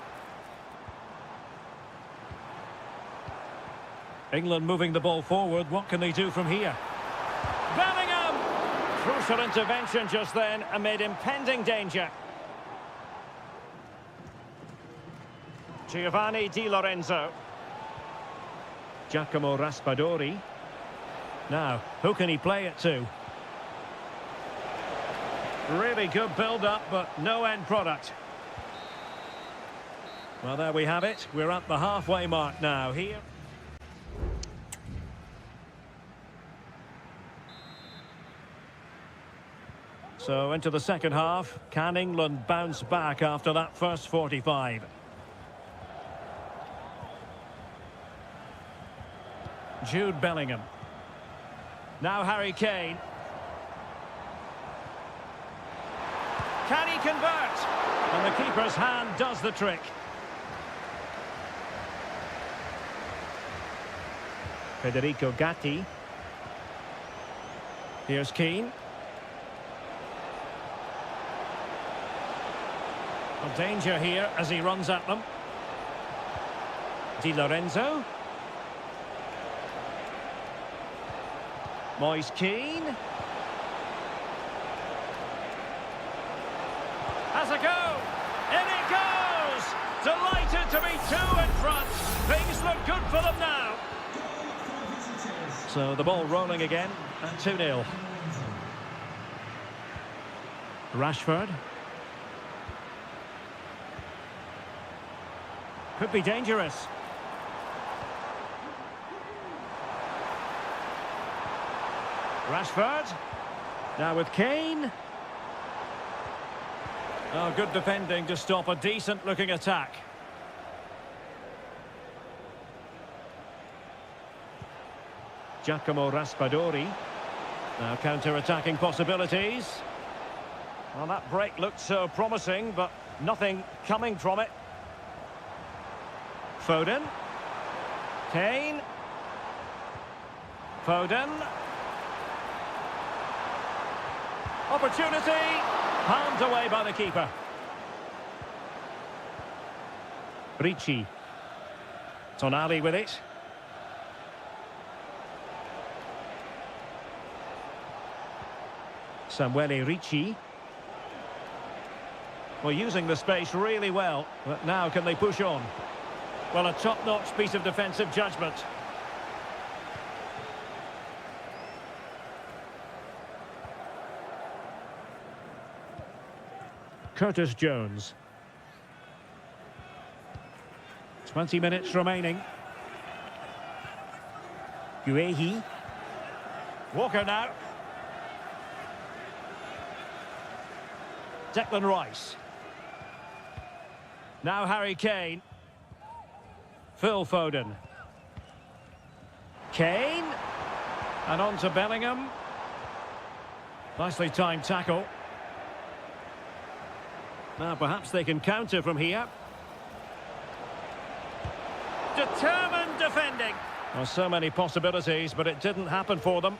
England moving the ball forward. What can they do from here? Bellingham! Crucial intervention just then amid impending danger. Giovanni Di Lorenzo. Giacomo Raspadori. Now, who can he play it to? Really good build-up, but no end product. Well, there we have it. We're at the halfway mark now here. So into the second half. Can England bounce back after that first 45? Jude Bellingham. Now Harry Kane. Can he convert? And the keeper's hand does the trick. Federico Gatti. Here's Keane. A danger here as he runs at them. Di Lorenzo. Moise Keane. Has a go. In it goes. Delighted to be two in front. Things look good for them now. So the ball rolling again at 2-0. Rashford. Could be dangerous. Rashford. Now with Kane. Oh, good defending to stop a decent-looking attack. Giacomo Raspadori. Now counter-attacking possibilities. Well, that break looked so promising, but nothing coming from it. Foden. Kane. Foden. Opportunity. Palmed away by the keeper. Ricci. Tonali with it. Samuele Ricci. Well, using the space really well, but now can they push on? Well, a top-notch piece of defensive judgment. Curtis Jones. 20 minutes remaining. Guehi. Walker now. Declan Rice. Now Harry Kane. Phil Foden. Kane. And on to Bellingham. Nicely timed tackle. Now perhaps they can counter from here. Determined defending. Well, so many possibilities, but it didn't happen for them.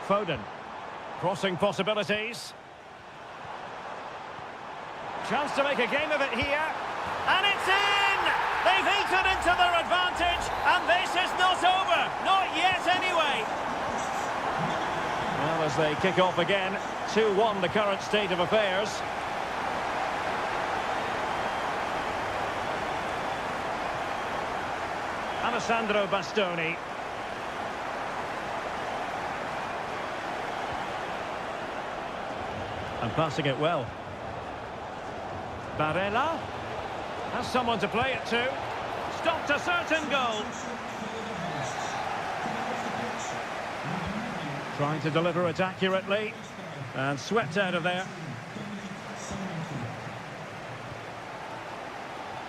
Foden. Crossing possibilities. Chance to make a game of it here. And it's in! They've eaten into their advantage, and this is not over. Not yet, anyway. Well, as they kick off again, 2-1 the current state of affairs. Alessandro Bastoni. And passing it well. Barella has someone to play it to. Stopped a certain goal. Trying to deliver it accurately. And swept out of there.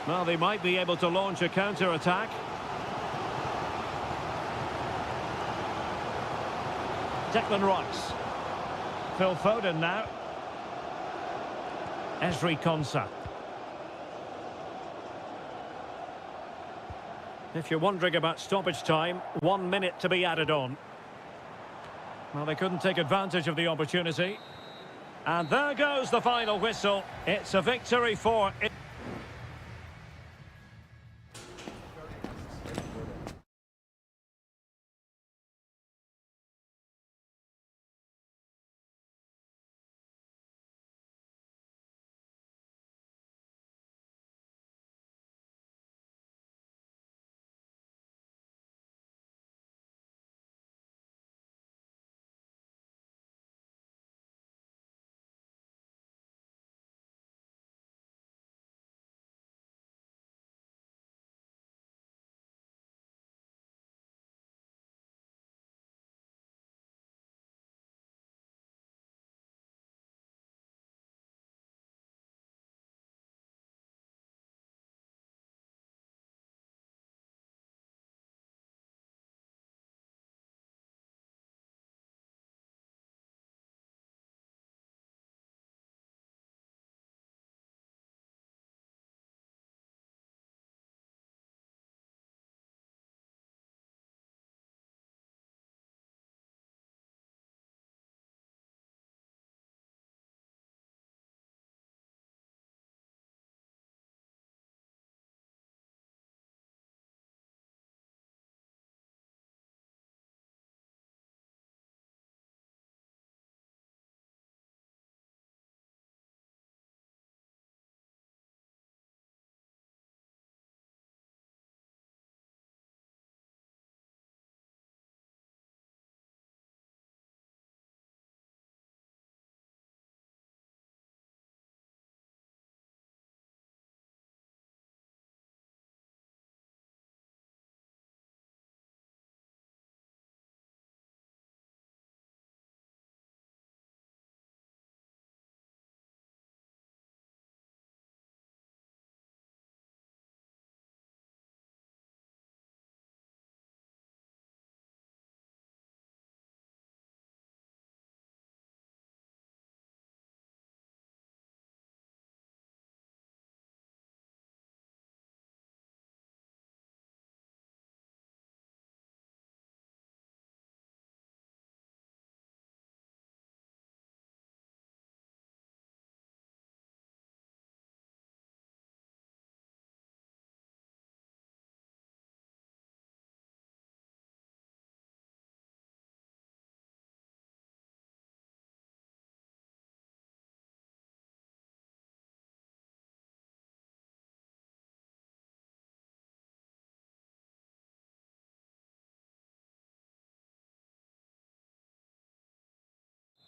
Well, they might be able to launch a counter-attack. Declan Rice. Phil Foden now. Ezri Konsa. If you're wondering about stoppage time, 1 minute to be added on. Well, they couldn't take advantage of the opportunity. And there goes the final whistle. It's a victory for...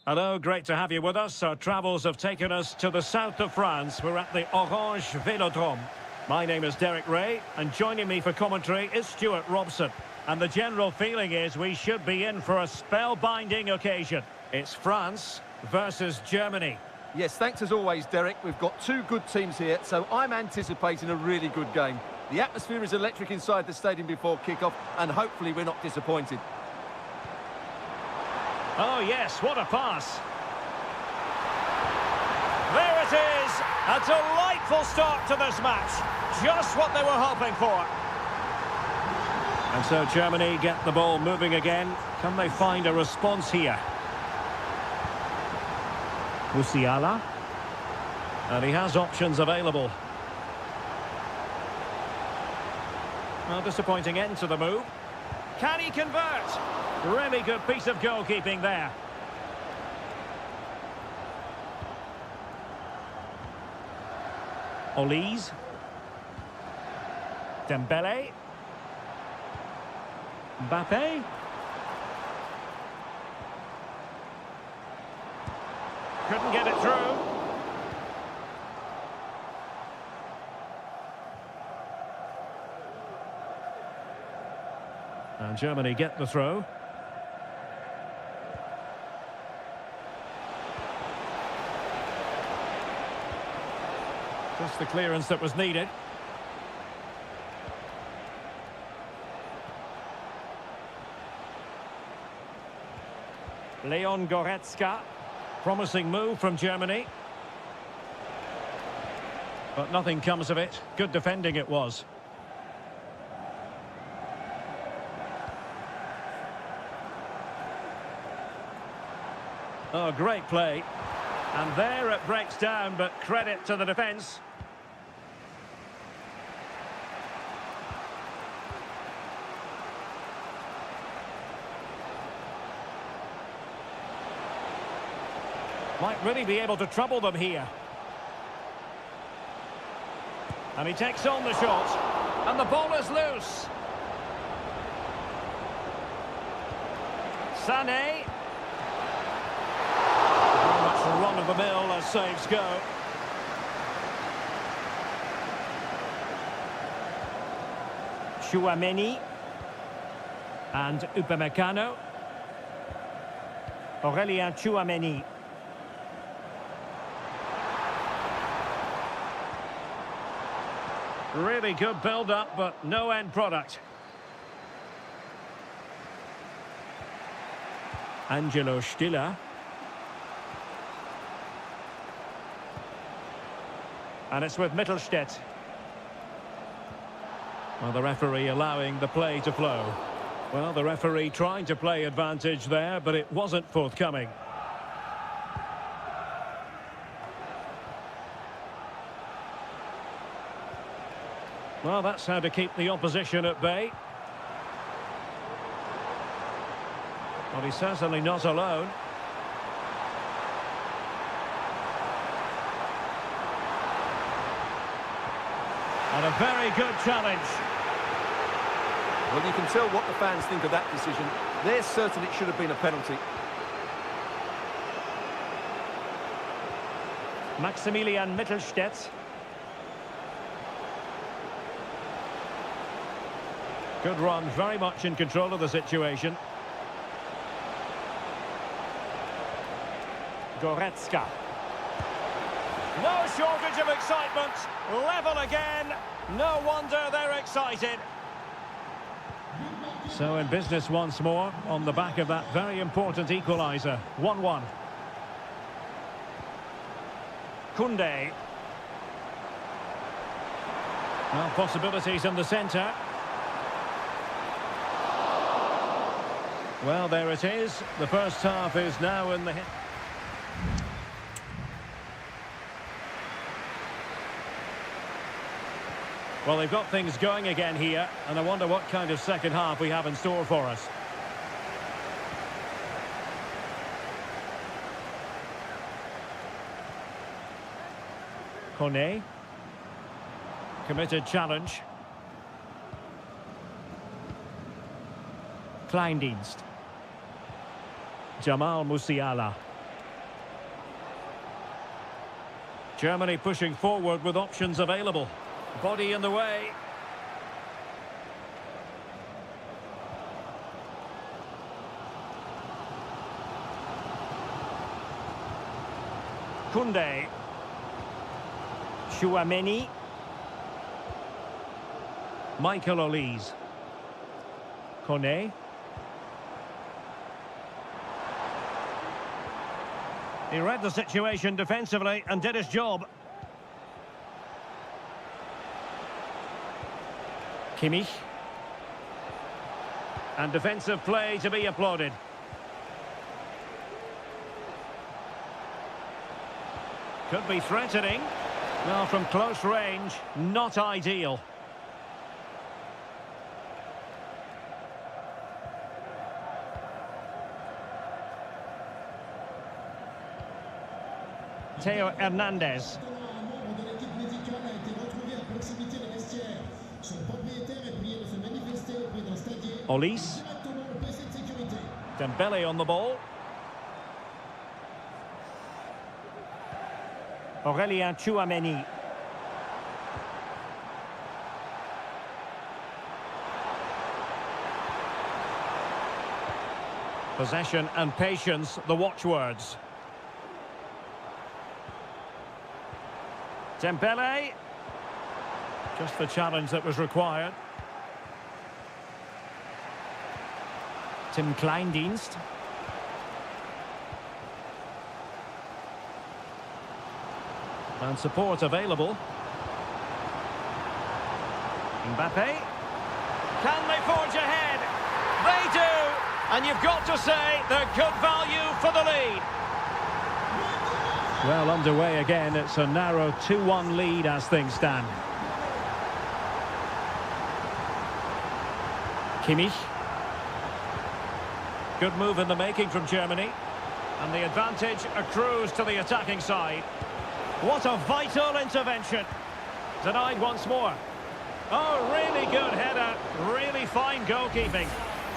Hello, great to have you with us. Our travels have taken us to the south of France. We're at the Orange Velodrome. My name is Derek Ray, and joining me for commentary is Stuart Robson. And the general feeling is we should be in for a spellbinding occasion. It's France versus Germany. Yes, thanks as always, Derek. We've got two good teams here, so I'm anticipating a really good game. The atmosphere is electric inside the stadium before kick-off, and hopefully we're not disappointed. Oh, yes, what a pass. There it is. A delightful start to this match. Just what they were hoping for. And so Germany get the ball moving again. Can they find a response here? Musiala. And he has options available. Well, disappointing end to the move. Can he convert? Really good piece of goalkeeping there. Olise. Dembele. Mbappe. Couldn't get it through. And Germany get the throw. Just the clearance that was needed. Leon Goretzka. Promising move from Germany. But nothing comes of it. Good defending it was. Oh, great play. And there it breaks down, but credit to the defence. Might really be able to trouble them here. And he takes on the shot. And the ball is loose. Sané. Very much the run of the mill as saves go. Chouameni. And Upamecano. Aurélien Chouameni. Really good build-up, but no end product. Angelo Stiller. And it's with Mittelstädt. Well, the referee allowing the play to flow. Well, the referee trying to play advantage there, but it wasn't forthcoming. Well, that's how to keep the opposition at bay. Well, he's certainly not alone. And a very good challenge. Well, you can tell what the fans think of that decision. They're certain it should have been a penalty. Maximilian Mittelstädt. Good run, very much in control of the situation. Goretzka. No shortage of excitement. Level again. No wonder they're excited. So in business once more on the back of that very important equaliser. 1-1. Koundé. Well, possibilities in the centre. Well, there it is. The first half is now in the... Well, they've got things going again here, and I wonder what kind of second half we have in store for us. Kone. Committed challenge. Kleindienst. Jamal Musiala. Germany pushing forward with options available. Body in the way. Kunde. Chouameni. Michael Olise. Kone. He read the situation defensively and did his job. Kimmich. And defensive play to be applauded. Could be threatening. Well, from close range, not ideal. Theo Hernandez. Olise. Dembele on the ball. Aurélien Chouameni. Possession and patience, the watchwords. Dembele. Just the challenge that was required. Tim Kleindienst. And support available. Mbappe. Can they forge ahead? They do! And you've got to say they're good value for the lead. Well, underway again. It's a narrow 2-1 lead as things stand. Kimmich. Good move in the making from Germany. And the advantage accrues to the attacking side. What a vital intervention. Denied once more. Oh, really good header. Really fine goalkeeping.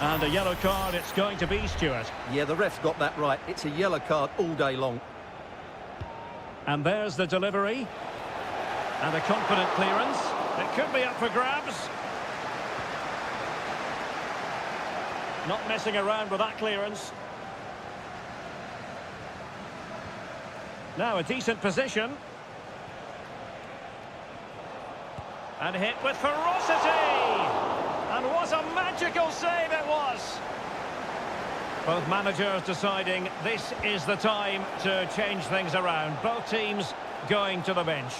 And a yellow card it's going to be, Stuart. Yeah, the ref's got that right. It's a yellow card all day long. And there's the delivery. And a confident clearance. It could be up for grabs. Not messing around with that clearance. Now a decent position. And hit with ferocity! And what a magical save it was! Both managers deciding this is the time to change things around. Both teams going to the bench.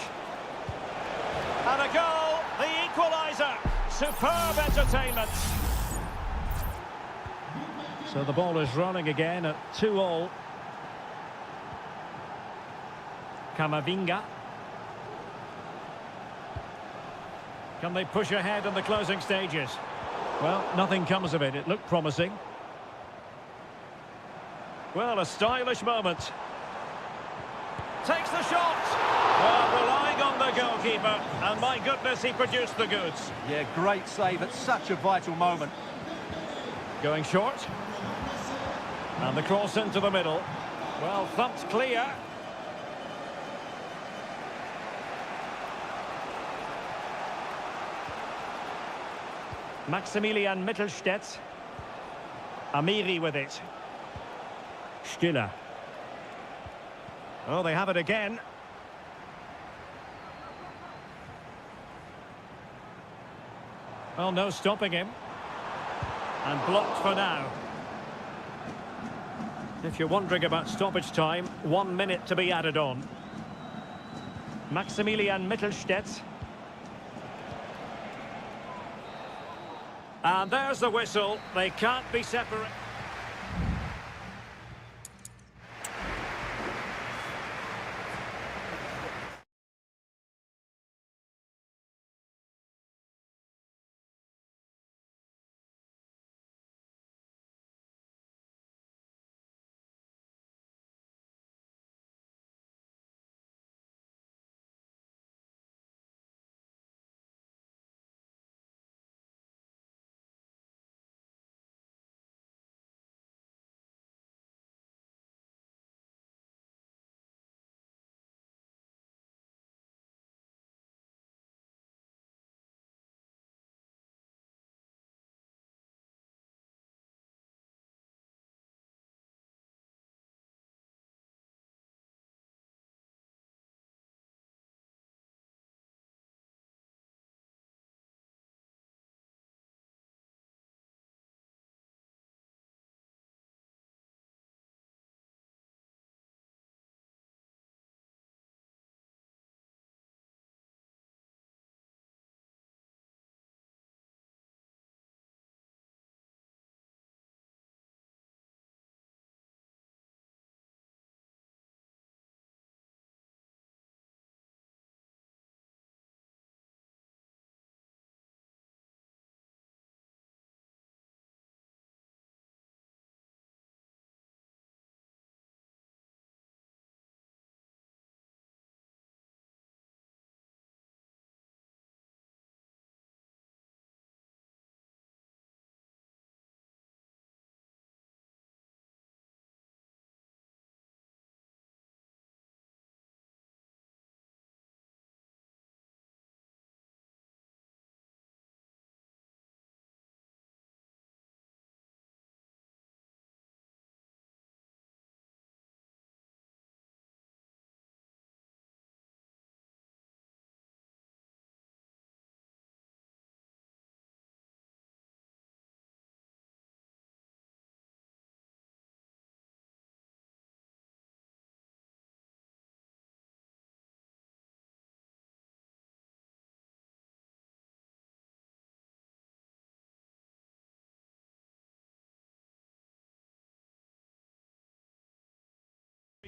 And a goal, the equaliser. Superb entertainment. So the ball is running again at 2-2. Camavinga. Can they push ahead in the closing stages? Well, nothing comes of it. It looked promising. Well, a stylish moment. Takes the shot. Well, relying on the goalkeeper. And my goodness, he produced the goods. Yeah, great save at such a vital moment. Going short. And the cross into the middle. Well, thumped clear. Maximilian Mittelstädt. Amiri with it. Stiller. Oh, they have it again. Well, no stopping him. And blocked for now. If you're wondering about stoppage time, 1 minute to be added on. Maximilian Mittelstädt. And there's the whistle. They can't be separated.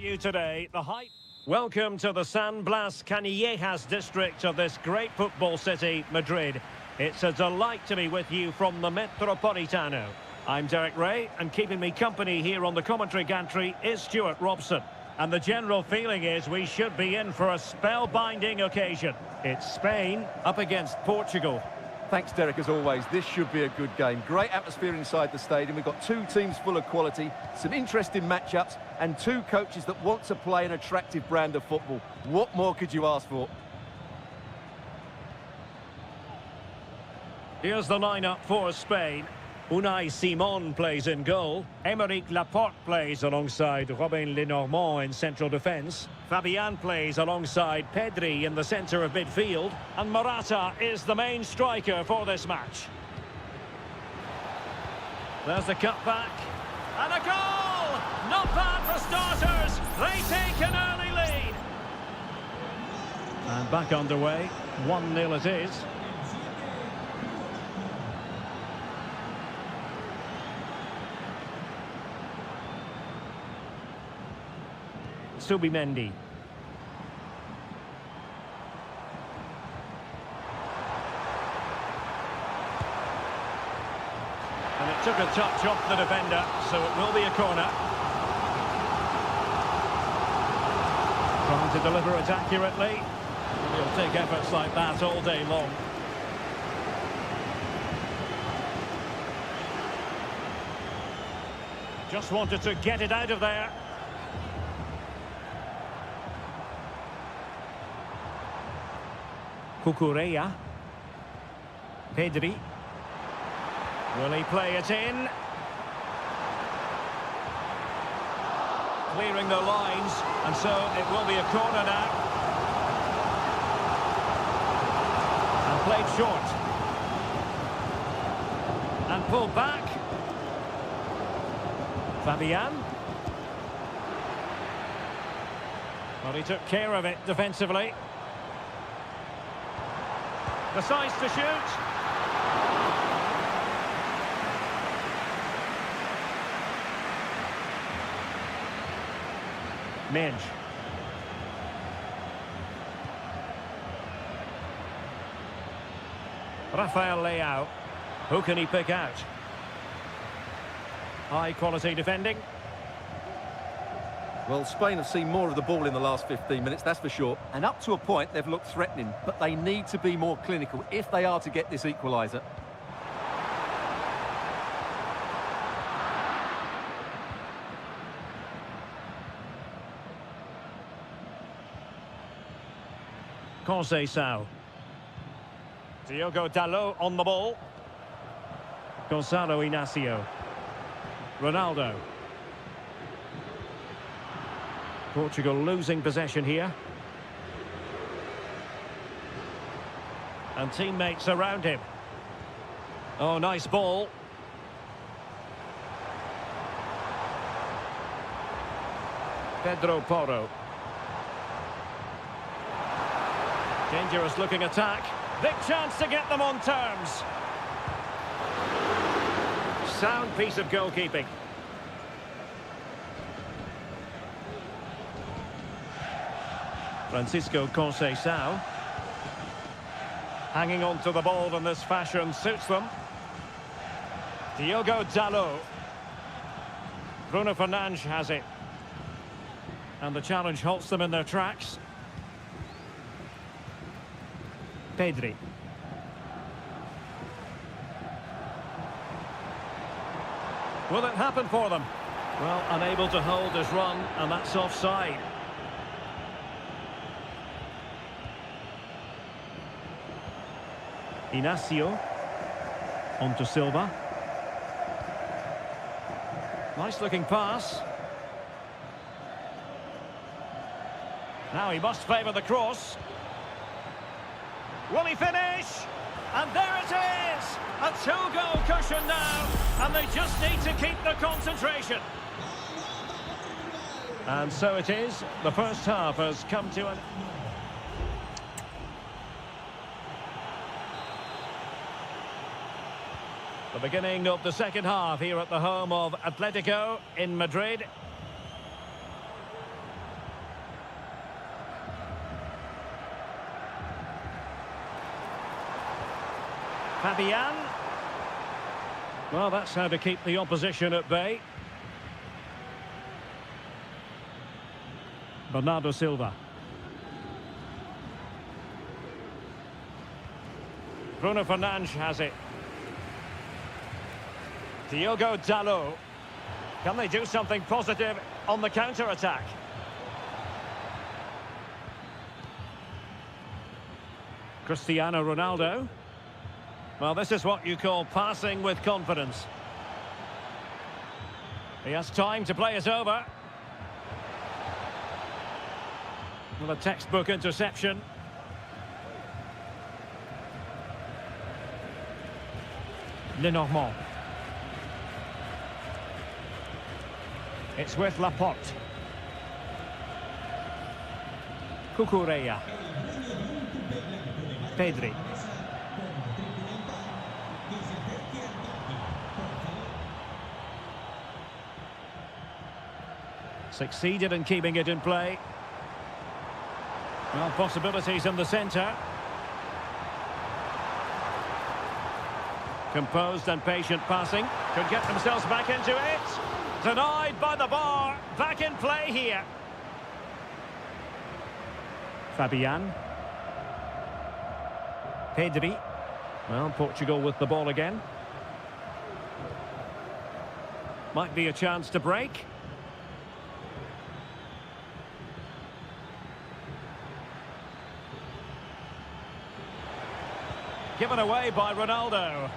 You today, the hype. Welcome to the San Blas Canillejas district of this great football city, Madrid. It's a delight to be with you from the Metropolitano. I'm Derek Ray, and keeping me company here on the commentary gantry is Stuart Robson. And the general feeling is we should be in for a spellbinding occasion. It's Spain up against Portugal. Thanks, Derek, as always. This should be a good game. Great atmosphere inside the stadium. We've got two teams full of quality, some interesting matchups, and two coaches that want to play an attractive brand of football. What more could you ask for? Here's the lineup for Spain. Unai Simon plays in goal. Aymeric Laporte plays alongside Robin Lenormand in central defence. Fabian plays alongside Pedri in the centre of midfield. And Morata is the main striker for this match. There's the cutback. And a goal! Not bad for starters. They take an early lead. And back underway. 1-0 it is. Subimendi. And it took a touch off the defender, so it will be a corner. Trying to deliver it accurately. He'll take efforts like that all day long. Just wanted to get it out of there. Cucurella. Pedri. Will he play it in? Clearing the lines, and so it will be a corner now. And played short. And pulled back. Fabian. Well, he took care of it defensively. Decides to shoot. Midge. Rafael Leao. Who can he pick out? High quality defending. Well, Spain have seen more of the ball in the last 15 minutes, that's for sure. And up to a point, they've looked threatening. But they need to be more clinical if they are to get this equaliser. Conceição. Diogo Dalot on the ball. Gonzalo Inacio. Ronaldo. Portugal losing possession here. And teammates around him. Oh, nice ball. Pedro Porro. Dangerous looking attack. Big chance to get them on terms. Sound piece of goalkeeping. Francisco Conceição. Hanging on to the ball in this fashion suits them. Diogo Dalot. Bruno Fernandes has it. And the challenge halts them in their tracks. Pedri. Will it happen for them? Well, unable to hold his run, and that's offside. Inacio. On to Silva. Nice looking pass. Now he must favour the cross. Will he finish? And there it is! A two-goal cushion now, and they just need to keep the concentration. And so it is. The first half has come to an... The beginning of the second half here at the home of Atletico in Madrid. Fabian. Well, that's how to keep the opposition at bay. Bernardo Silva. Bruno Fernandes has it. Diogo Dalot. Can they do something positive on the counter-attack? Cristiano Ronaldo. Well, this is what you call passing with confidence. He has time to play it over. Well, a textbook interception. Lenormand. It's with Laporte. Cucurella. Pedri. Succeeded in keeping it in play. Well, possibilities in the centre. Composed and patient passing. Could get themselves back into it. Denied by the bar. Back in play here. Fabian. Pedri. Well, Portugal with the ball again. Might be a chance to break. Given away by Ronaldo.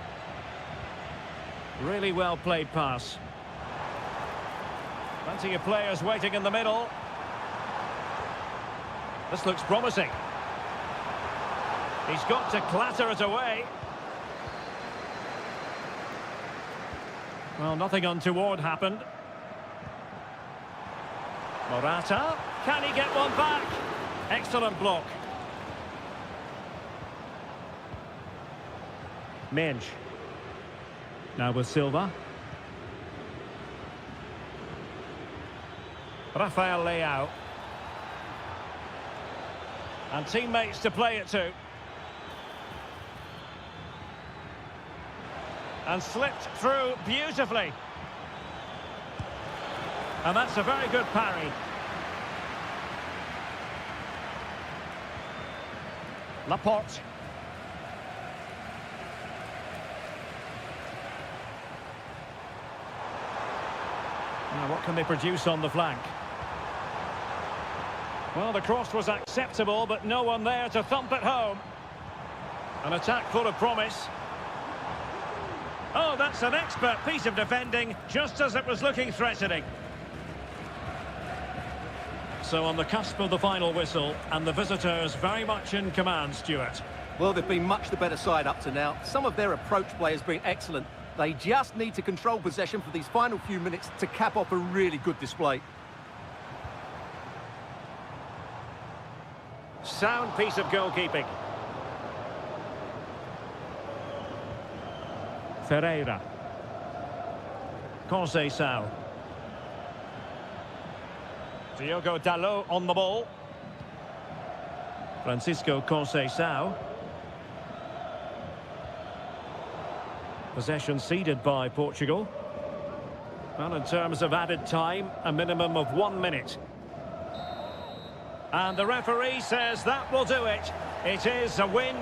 Really well played pass. Plenty of players waiting in the middle. This looks promising. He's got to clatter it away. Well, nothing untoward happened. Morata. Can he get one back? Excellent block. Menj. Now with Silva. Rafael Leao. And teammates to play it to. And slipped through beautifully. And that's a very good parry. Laporte. Now, what can they produce on the flank? Well, the cross was acceptable, but no one there to thump it home. An attack full of promise. Oh, that's an expert piece of defending, just as it was looking threatening. So on the cusp of the final whistle, and the visitors very much in command, Stuart. Well, they've been much the better side up to now. Some of their approach play has been excellent. They just need to control possession for these final few minutes to cap off a really good display. Sound piece of goalkeeping. Ferreira. Conceição. Diogo Dalot on the ball. Francisco Conceição. Possession ceded by Portugal. Well, in terms of added time, a minimum of 1 minute. And the referee says that will do it. It is a win.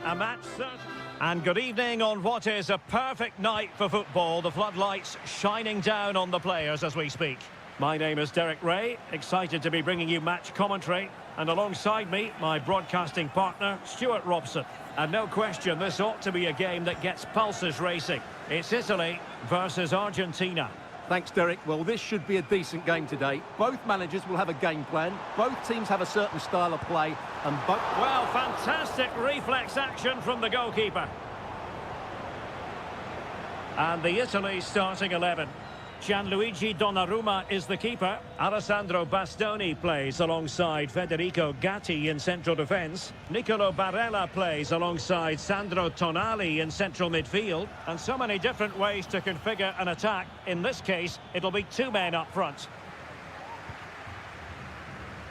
A match certain. And good evening on what is a perfect night for football. The floodlights shining down on the players as we speak. My name is Derek Ray, excited to be bringing you match commentary. And alongside me, my broadcasting partner, Stuart Robson. And no question, this ought to be a game that gets pulses racing. It's Italy versus Argentina. Thanks, Derek. Well, this should be a decent game today. Both managers will have a game plan. Both teams have a certain style of play. And both... Well, fantastic reflex action from the goalkeeper. And the Italy starting 11. Gianluigi Donnarumma is the keeper. Alessandro Bastoni plays alongside Federico Gatti in central defence. Nicolo Barella plays alongside Sandro Tonali in central midfield. And so many different ways to configure an attack. In this case, it'll be two men up front.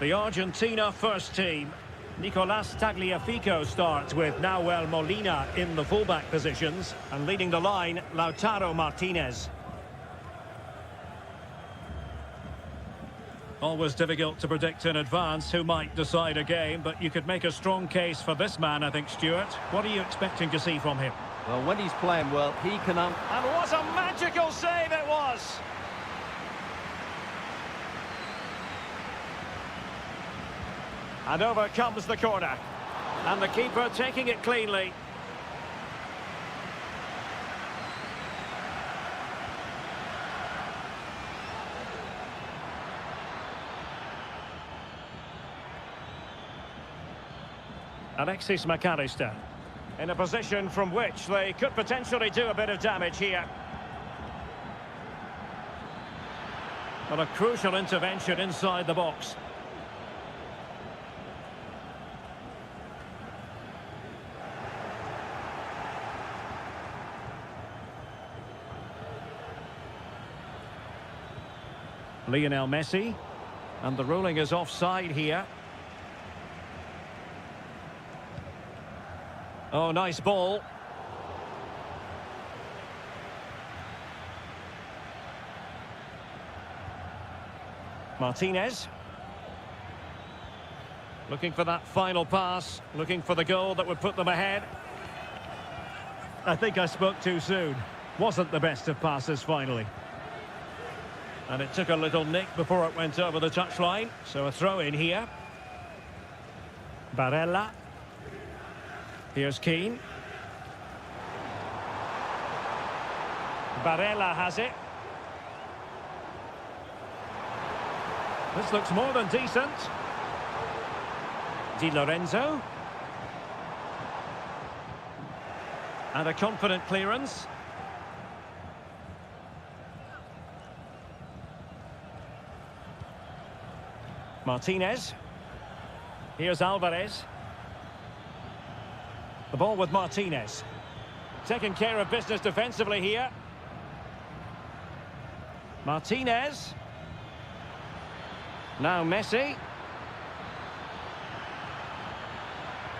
The Argentina first team. Nicolas Tagliafico starts with Nahuel Molina in the fullback positions. And leading the line, Lautaro Martinez. Always difficult to predict in advance who might decide a game, but you could make a strong case for this man, I think, Stuart. What are you expecting to see from him? Well, when he's playing well, he can... And what a magical save it was! And over comes the corner. And the keeper taking it cleanly. Alexis McAllister in a position from which they could potentially do a bit of damage here. But a crucial intervention inside the box. Lionel Messi, and the ruling is offside here. Oh, nice ball. Martinez. Looking for that final pass, looking for the goal that would put them ahead. I think I spoke too soon. Wasn't the best of passes finally. And it took a little nick before it went over the touchline. So a throw in here. Barella. Here's Keane. Barella has it. This looks more than decent. Di Lorenzo. And a confident clearance. Martinez. Here's Alvarez. The ball with Martinez. Taking care of business defensively here. Martinez. Now Messi.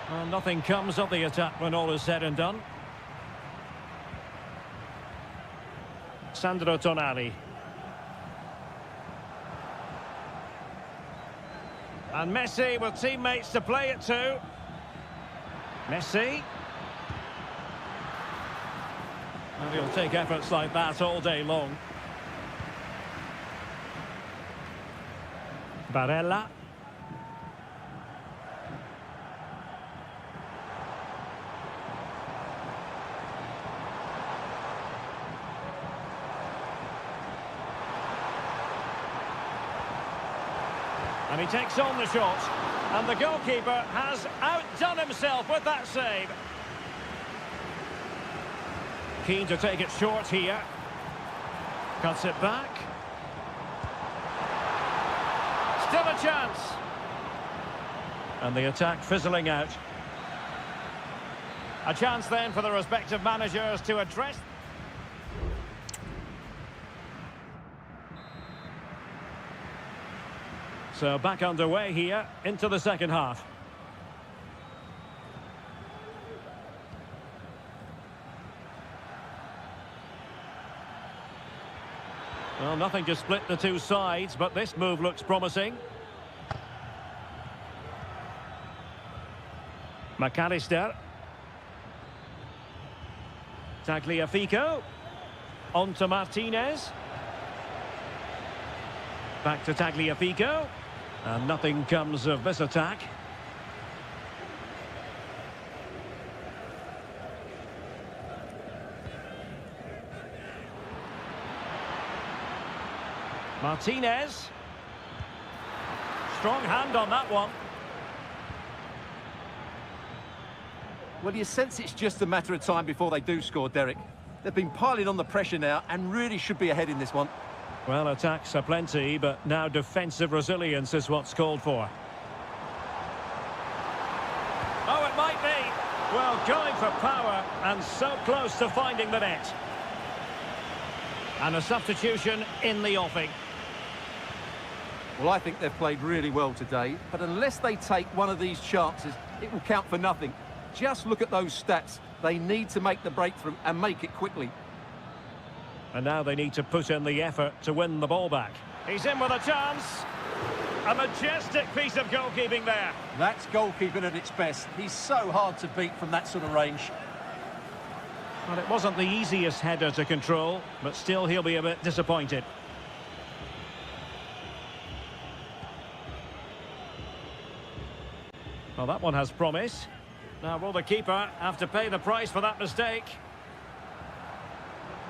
Well, nothing comes of the attack when all is said and done. Sandro Tonali. And Messi with teammates to play it to. Messi. And he'll take efforts like that all day long. Barella. And he takes on the shot. And the goalkeeper has outdone himself with that save. Keen to take it short here. Cuts it back. Still a chance. And the attack fizzling out. A chance then for the respective managers to address... So back underway here into the second half. Well, nothing to split the two sides, but this move looks promising. McAllister. Tagliafico. On to Martinez. Back to Tagliafico. And nothing comes of this attack. Martinez. Strong hand on that one. Well, you sense it's just a matter of time before they do score, Derek. They've been piling on the pressure now and really should be ahead in this one. Well, attacks are plenty, but now defensive resilience is what's called for. Oh, it might be. Well, going for power and so close to finding the net. And a substitution in the offing. Well, I think they've played really well today, but unless they take one of these chances, it will count for nothing. Just look at those stats. They need to make the breakthrough and make it quickly. And now they need to put in the effort to win the ball back. He's in with a chance. A majestic piece of goalkeeping there. That's goalkeeping at its best. He's so hard to beat from that sort of range. Well, it wasn't the easiest header to control, but still he'll be a bit disappointed. Well, that one has promise. Now, will the keeper have to pay the price for that mistake?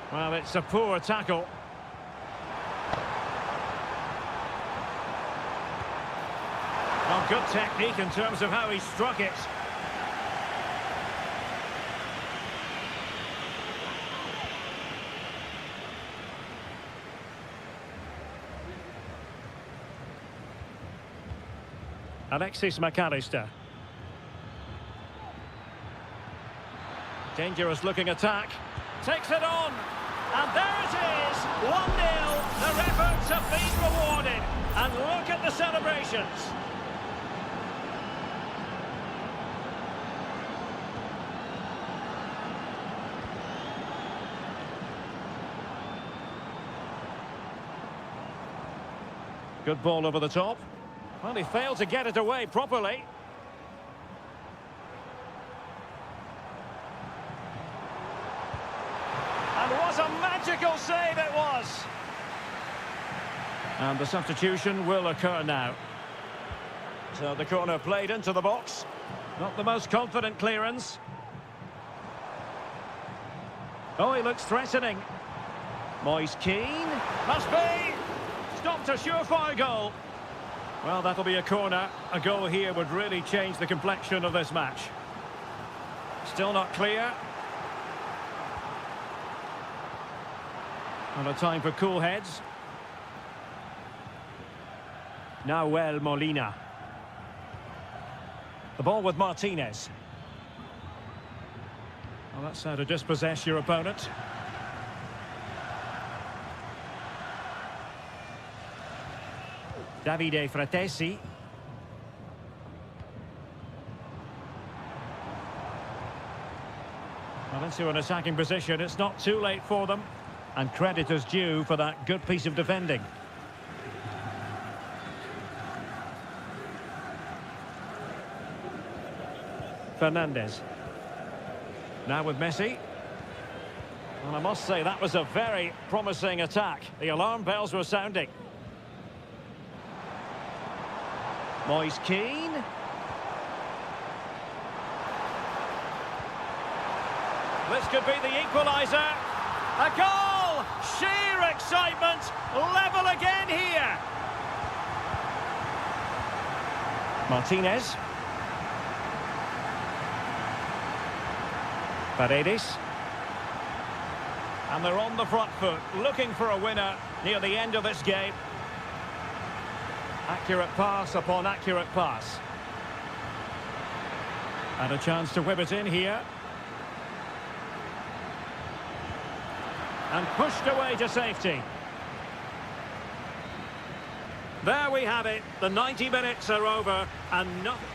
Well, it's a poor tackle. Well, good technique in terms of how he struck it. Alexis McAllister. Dangerous looking attack. Takes it on. And there it is. 1-0. Their efforts have been rewarded. And look at the celebrations. Good ball over the top. Well, he failed to get it away properly. And what a magical save it was! And the substitution will occur now. So the corner played into the box. Not the most confident clearance. Oh, he looks threatening. Moise Keane. Must be! Stopped a surefire goal. Well, that'll be a corner. A goal here would really change the complexion of this match. Still not clear. And a time for cool heads. Nahuel Molina. The ball with Martinez. Well, that's how to dispossess your opponent. Davide Fratesi. Well, into an attacking position. It's not too late for them. And credit is due for that good piece of defending. Fernandez. Now with Messi. And I must say that was a very promising attack. The alarm bells were sounding. Moise Keane. This could be the equaliser. A goal! Sheer excitement. Level again here. Martinez. Paredes. And they're on the front foot, looking for a winner near the end of this game. Accurate pass upon accurate pass. And a chance to whip it in here. And pushed away to safety. There we have it. The 90 minutes are over and nothing.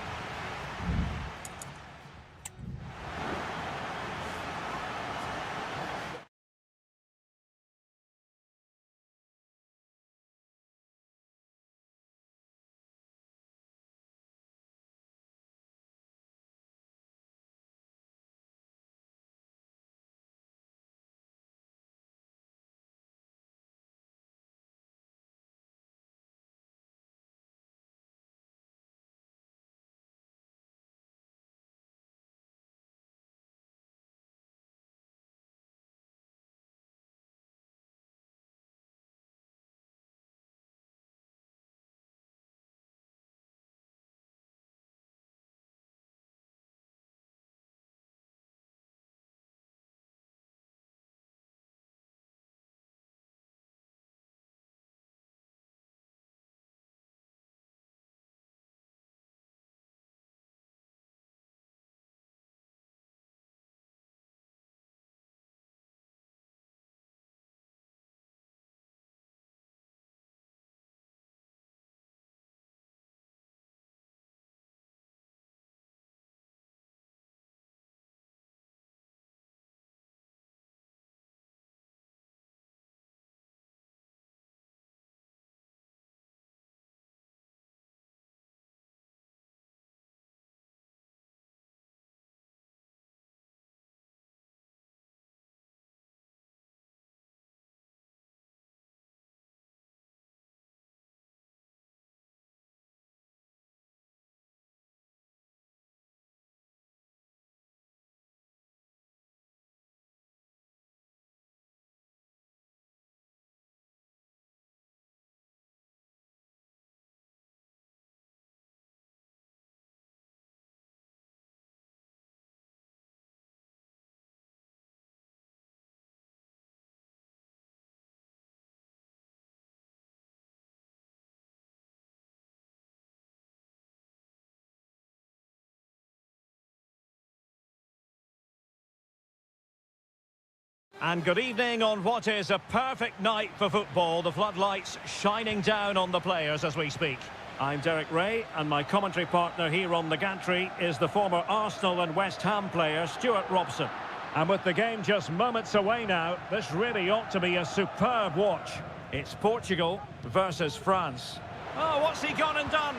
And good evening on what is a perfect night for football. The floodlights shining down on the players as we speak. I'm Derek Ray, and my commentary partner here on the gantry is the former Arsenal and West Ham player Stuart Robson. And with the game just moments away now, this really ought to be a superb watch. It's Portugal versus France. Oh, what's he gone and done?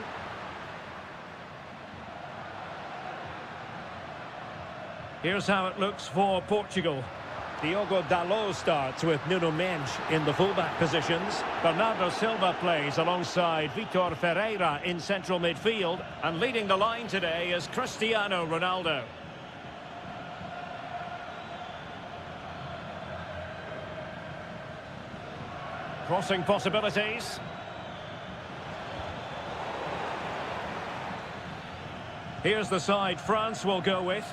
Here's how it looks for Portugal. Diogo Dalot starts with Nuno Mendes in the fullback positions. Bernardo Silva plays alongside Vitor Ferreira in central midfield. And leading the line today is Cristiano Ronaldo. Crossing possibilities. Here's the side France will go with.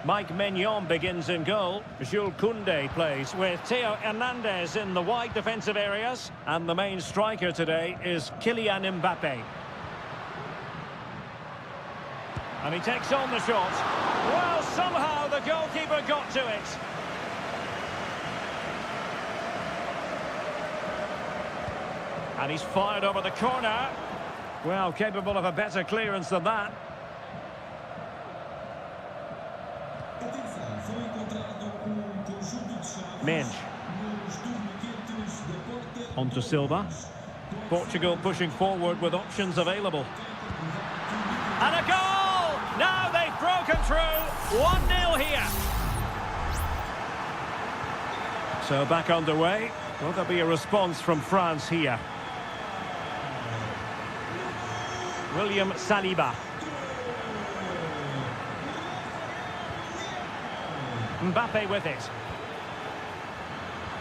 Mike Maignan begins in goal. Jules Koundé plays with Theo Hernandez in the wide defensive areas. And the main striker today is Kylian Mbappe. And he takes on the shot. Well, somehow the goalkeeper got to it. And he's fired over the corner. Well, capable of a better clearance than that. Mendes. On to Silva. Portugal pushing forward with options available. And a goal! Now they've broken through. 1-0 here. So back underway. Will there be a response from France here? William Saliba. Mbappe with it.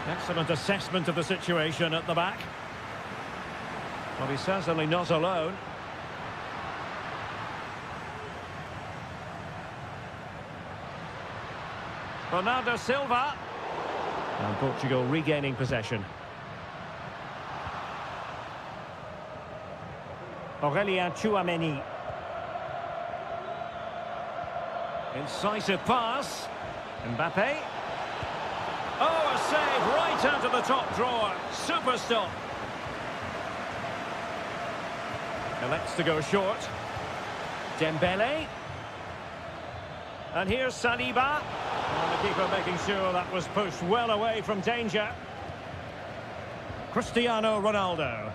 Excellent assessment of the situation at the back. Well, he's certainly not alone. Bernardo Silva. And Portugal regaining possession. Aurélien Tchouameni. Incisive pass. Mbappe. Oh, a save right out of the top drawer. Super stop. Elects to go short. Dembele. And here's Saliba. And the keeper making sure that was pushed well away from danger. Cristiano Ronaldo.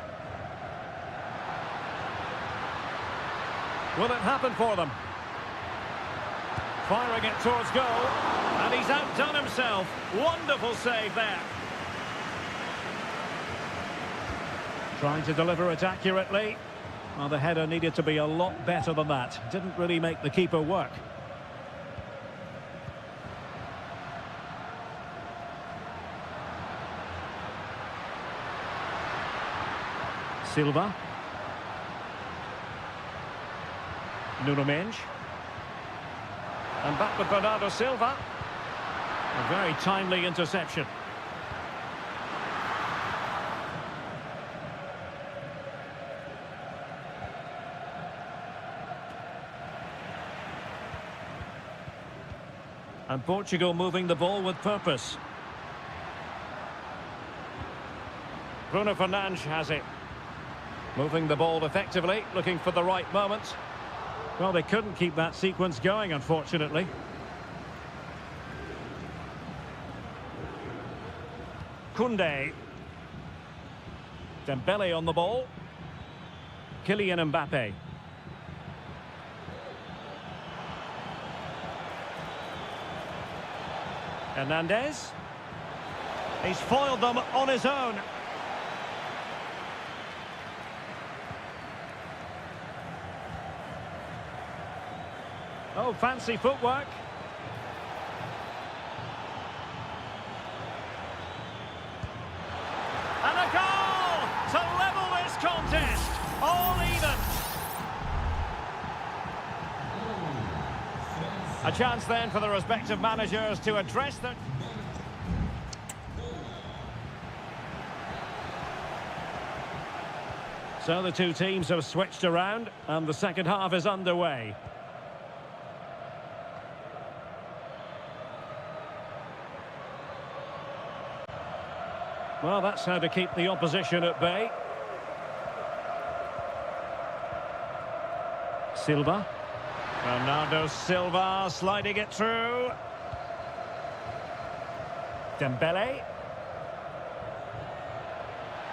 Will it happen for them? Firing it towards goal. And he's outdone himself. Wonderful save there. Trying to deliver it accurately. Well, the header needed to be a lot better than that. Didn't really make the keeper work. Silva. Nuno Mendes. And back with Bernardo Silva. A very timely interception. And Portugal moving the ball with purpose. Bruno Fernandes has it. Moving the ball effectively, looking for the right moment. Well, they couldn't keep that sequence going, unfortunately. Koundé. Dembele on the ball. Kylian Mbappe. Hernandez. He's foiled them on his own. Oh, fancy footwork. And a goal to level this contest. All even. A chance then for the respective managers to address the... So the two teams have switched around and the second half is underway. Well, that's how to keep the opposition at bay. Silva. Bernardo Silva sliding it through. Dembele.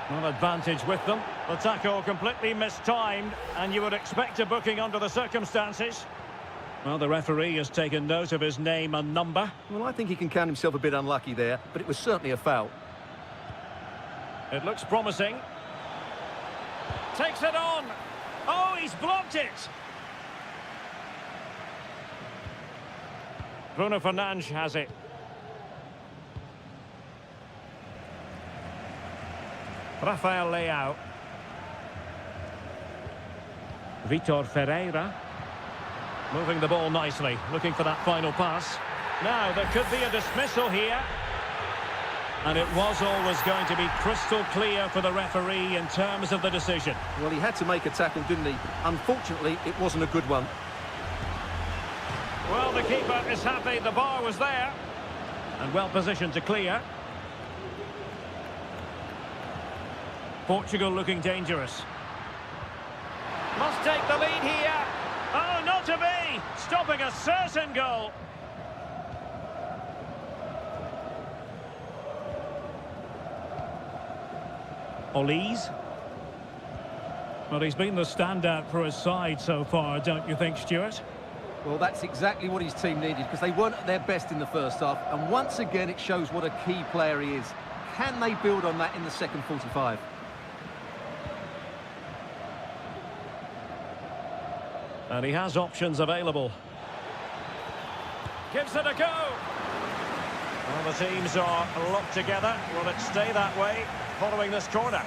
Well, advantage with them. The tackle completely mistimed, and you would expect a booking under the circumstances. Well, the referee has taken note of his name and number. Well, I think he can count himself a bit unlucky there, but it was certainly a foul. It looks promising. Takes it on. Oh, he's blocked it. Bruno Fernandes has it. Rafael Leao. Vitor Ferreira. Moving the ball nicely, looking for that final pass. Now, there could be a dismissal here. And it was always going to be crystal clear for the referee in terms of the decision. Well, he had to make a tackle, didn't he? Unfortunately, it wasn't a good one. Well, the keeper is happy the bar was there. And well positioned to clear. Portugal looking dangerous. Must take the lead here. Oh, not to be! Stopping a certain goal. Olise. Well, he's been the standout for his side so far, don't you think, Stuart? Well, that's exactly what his team needed, because they weren't at their best in the first half. And once again, it shows what a key player he is. Can they build on that in the second 45? And he has options available. Gives it a go. Well, the teams are locked together. Will it stay that way following this corner?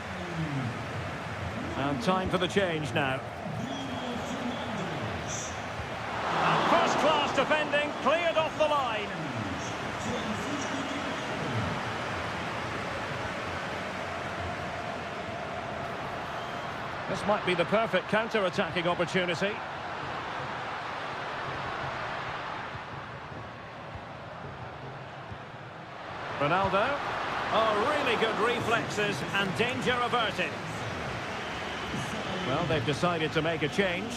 And time for the change now. And first-class defending, cleared off the line. This might be the perfect counter-attacking opportunity. Ronaldo. Oh, really good reflexes and danger averted. Well, they've decided to make a change.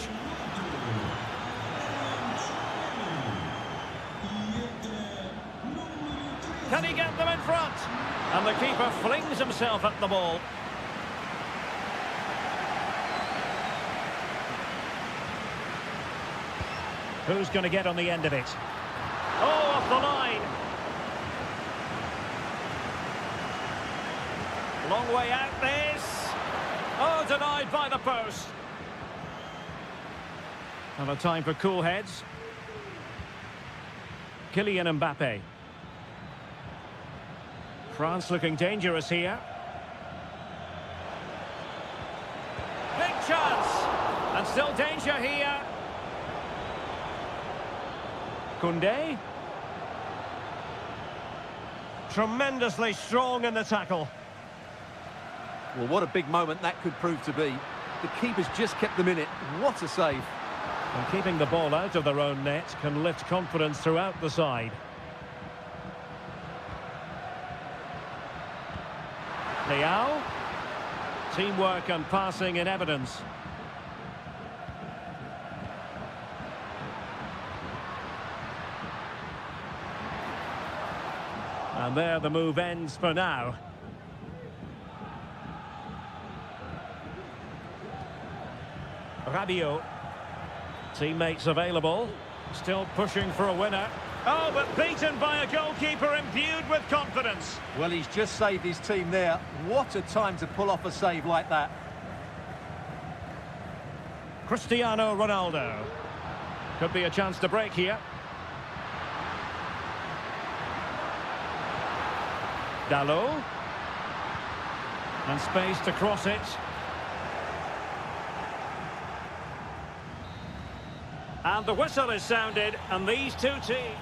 Can he get them in front? And the keeper flings himself at the ball. Who's going to get on the end of it? Oh, off the line. Long way out this. Oh, denied by the post. And a time for cool heads. Kylian Mbappe. France looking dangerous here. Big chance. And still danger here. Koundé. Tremendously strong in the tackle. Well, what a big moment that could prove to be. The keeper's just kept them in it. What a save. And keeping the ball out of their own net can lift confidence throughout the side. Leao. Teamwork and passing in evidence. And there the move ends for now. Rabiot. Teammates available. Still pushing for a winner. Oh, but beaten by a goalkeeper imbued with confidence. Well, he's just saved his team there. What a time to pull off a save like that. Cristiano Ronaldo. Could be a chance to break here. Dalot. And space to cross it. And the whistle is sounded, and these two teams...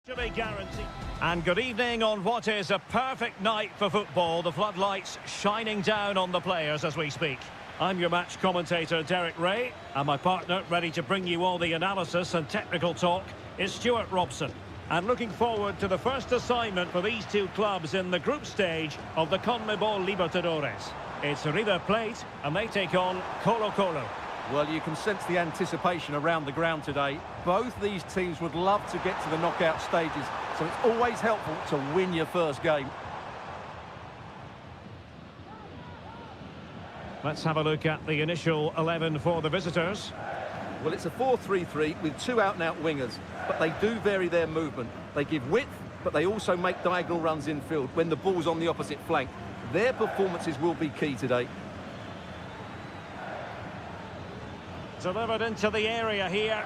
To be guaranteed. And good evening on what is a perfect night for football. The floodlights shining down on the players as we speak. I'm your match commentator, Derek Ray, and my partner, ready to bring you all the analysis and technical talk, is Stuart Robson. And looking forward to the first assignment for these two clubs in the group stage of the CONMEBOL Libertadores. It's River Plate, and they take on Colo-Colo. Well, you can sense the anticipation around the ground today. Both these teams would love to get to the knockout stages, so it's always helpful to win your first game. Let's have a look at the initial 11 for the visitors. Well, it's a 4-3-3 with two out-and-out wingers, but they do vary their movement. They give width, but they also make diagonal runs infield when the ball's on the opposite flank. Their performances will be key today. Delivered into the area here.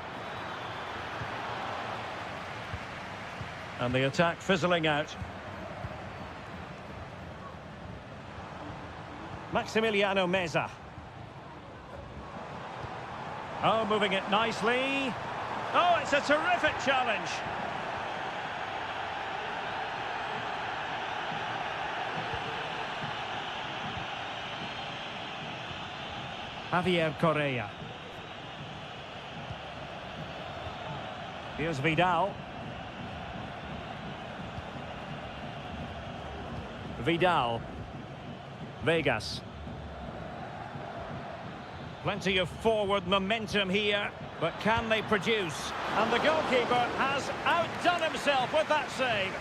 And the attack fizzling out. Maximiliano Meza. Oh, moving it nicely. Oh, it's a terrific challenge. Javier Correa. Here's Vidal. Vidal. Vegas. Plenty of forward momentum here, but can they produce? And the goalkeeper has outdone himself with that save.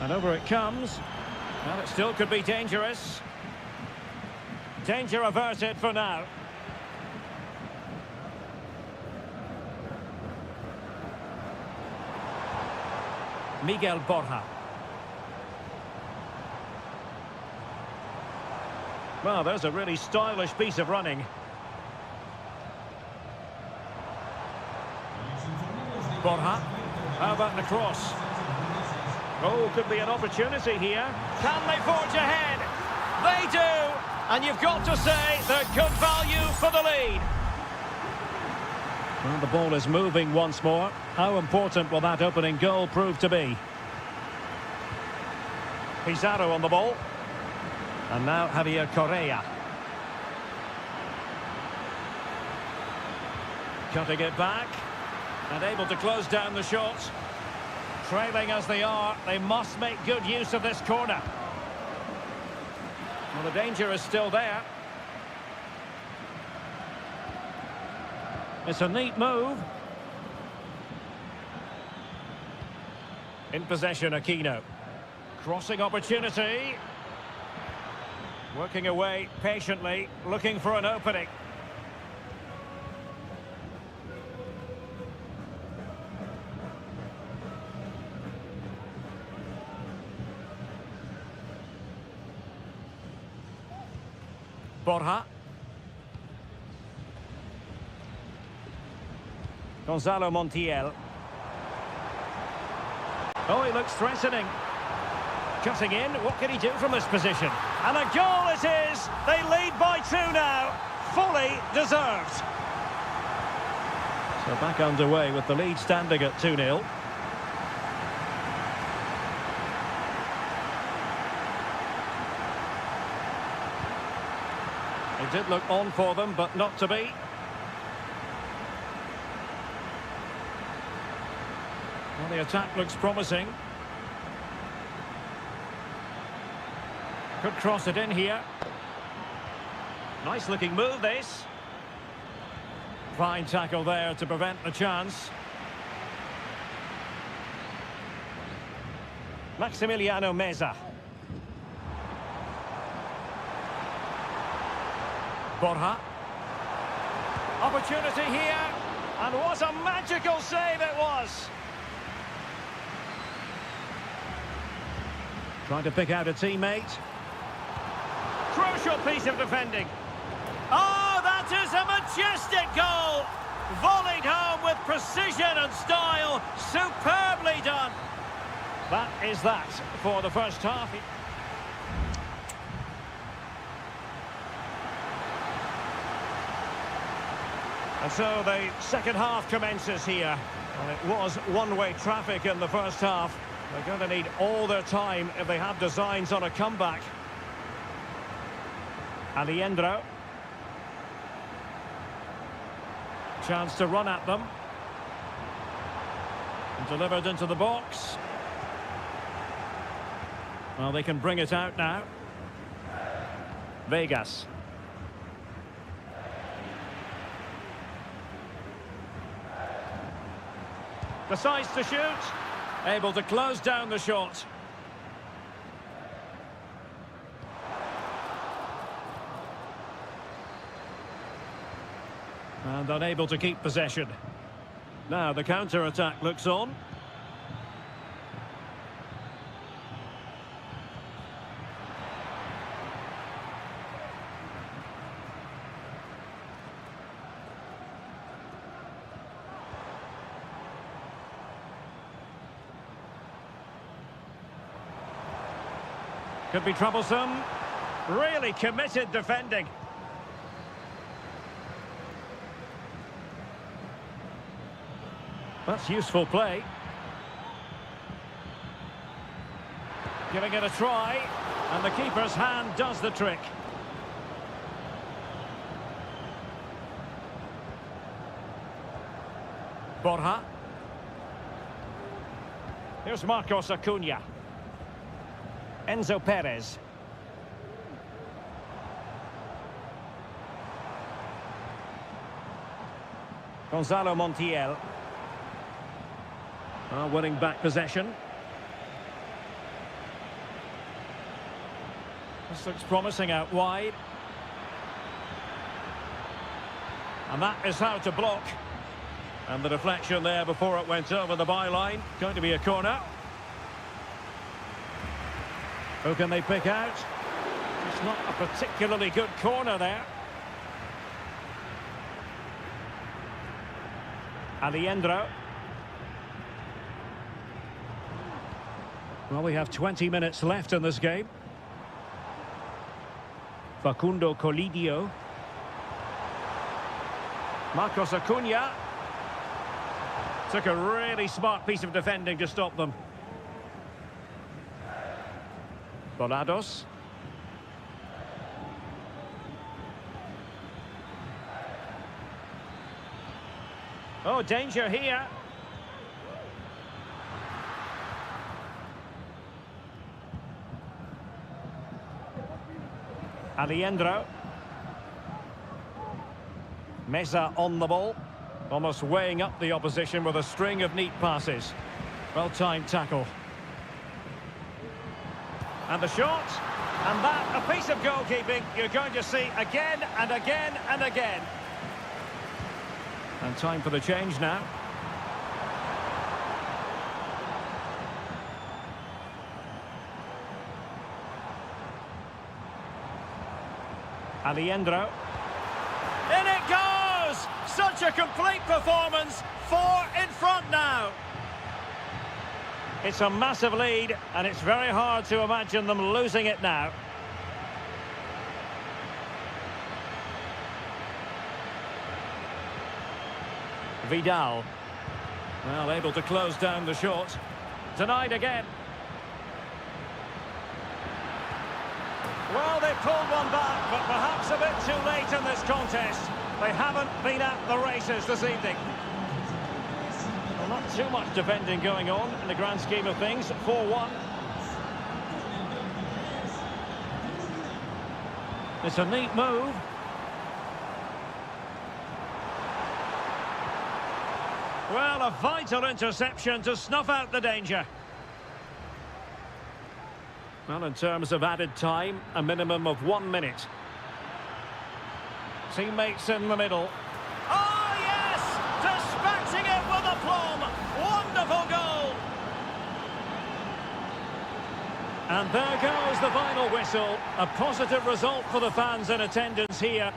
And over it comes. Well, it still could be dangerous. Danger averted for now. Miguel Borja. Well, there's a really stylish piece of running. Borja. How about the cross? Oh, could be an opportunity here. Can they forge ahead? They do! And you've got to say they're good value for the lead. Well, the ball is moving once more. How important will that opening goal prove to be? Pizarro on the ball. And now Javier Correa. Cutting it back. And able to close down the shot. Trailing as they are, they must make good use of this corner. Well, the danger is still there. It's a neat move. In possession, Aquino. Crossing opportunity. Working away patiently, looking for an opening. Borja. Gonzalo Montiel. Oh, he looks threatening. Cutting in, what can he do from this position? And a goal it is! They lead by 2 now. Fully deserved. So back underway with the lead standing at 2-0. It did look on for them, but not to be. Well, the attack looks promising. Could cross it in here. Nice looking move, this. Fine tackle there to prevent the chance. Maximiliano Meza. Borja. Opportunity here. And what a magical save it was. Trying to pick out a teammate. Crucial piece of defending. Oh, that is a majestic goal. Volleyed home with precision and style. Superbly done. That is that for the first half. And so the second half commences here. Well, it was one-way traffic in the first half. They're going to need all their time if they have designs on a comeback. Alejandro. Chance to run at them. And delivered into the box. Well, they can bring it out now. Vegas. Decides to shoot. Able to close down the shot. And unable to keep possession. Now the counter-attack looks on. Could be troublesome. Really committed defending. That's useful play. Giving it a try. And the keeper's hand does the trick. Borja. Here's Marcos Acuna. Enzo Perez. Gonzalo Montiel. Winning back possession. This looks promising out wide. And that is how to block. And the deflection there before it went over the byline. Going to be a corner. Who can they pick out? It's not a particularly good corner there. Alejandro. Well, we have 20 minutes left in this game. Facundo Colidio. Marcos Acuna. Took a really smart piece of defending to stop them. Volados. Oh, danger here. Alejandro. Meza on the ball. Almost weighing up the opposition with a string of neat passes. Well-timed tackle. And the shot. And that, a piece of goalkeeping you're going to see again and again and again. And time for the change now. Alejandro. In it goes! Such a complete performance. 4 in front now. It's a massive lead, and it's very hard to imagine them losing it now. Vidal. Well, able to close down the shot. Denied again. Well, they pulled one back, but perhaps a bit too late in this contest. They haven't been at the races this evening. Well, not too much defending going on in the grand scheme of things. 4-1. It's a neat move. Well, a vital interception to snuff out the danger. Well, in terms of added time, a minimum of 1 minute. Teammates in the middle. Oh, yes! Dispatching it with aplomb. Wonderful goal! And there goes the final whistle. A positive result for the fans in attendance here.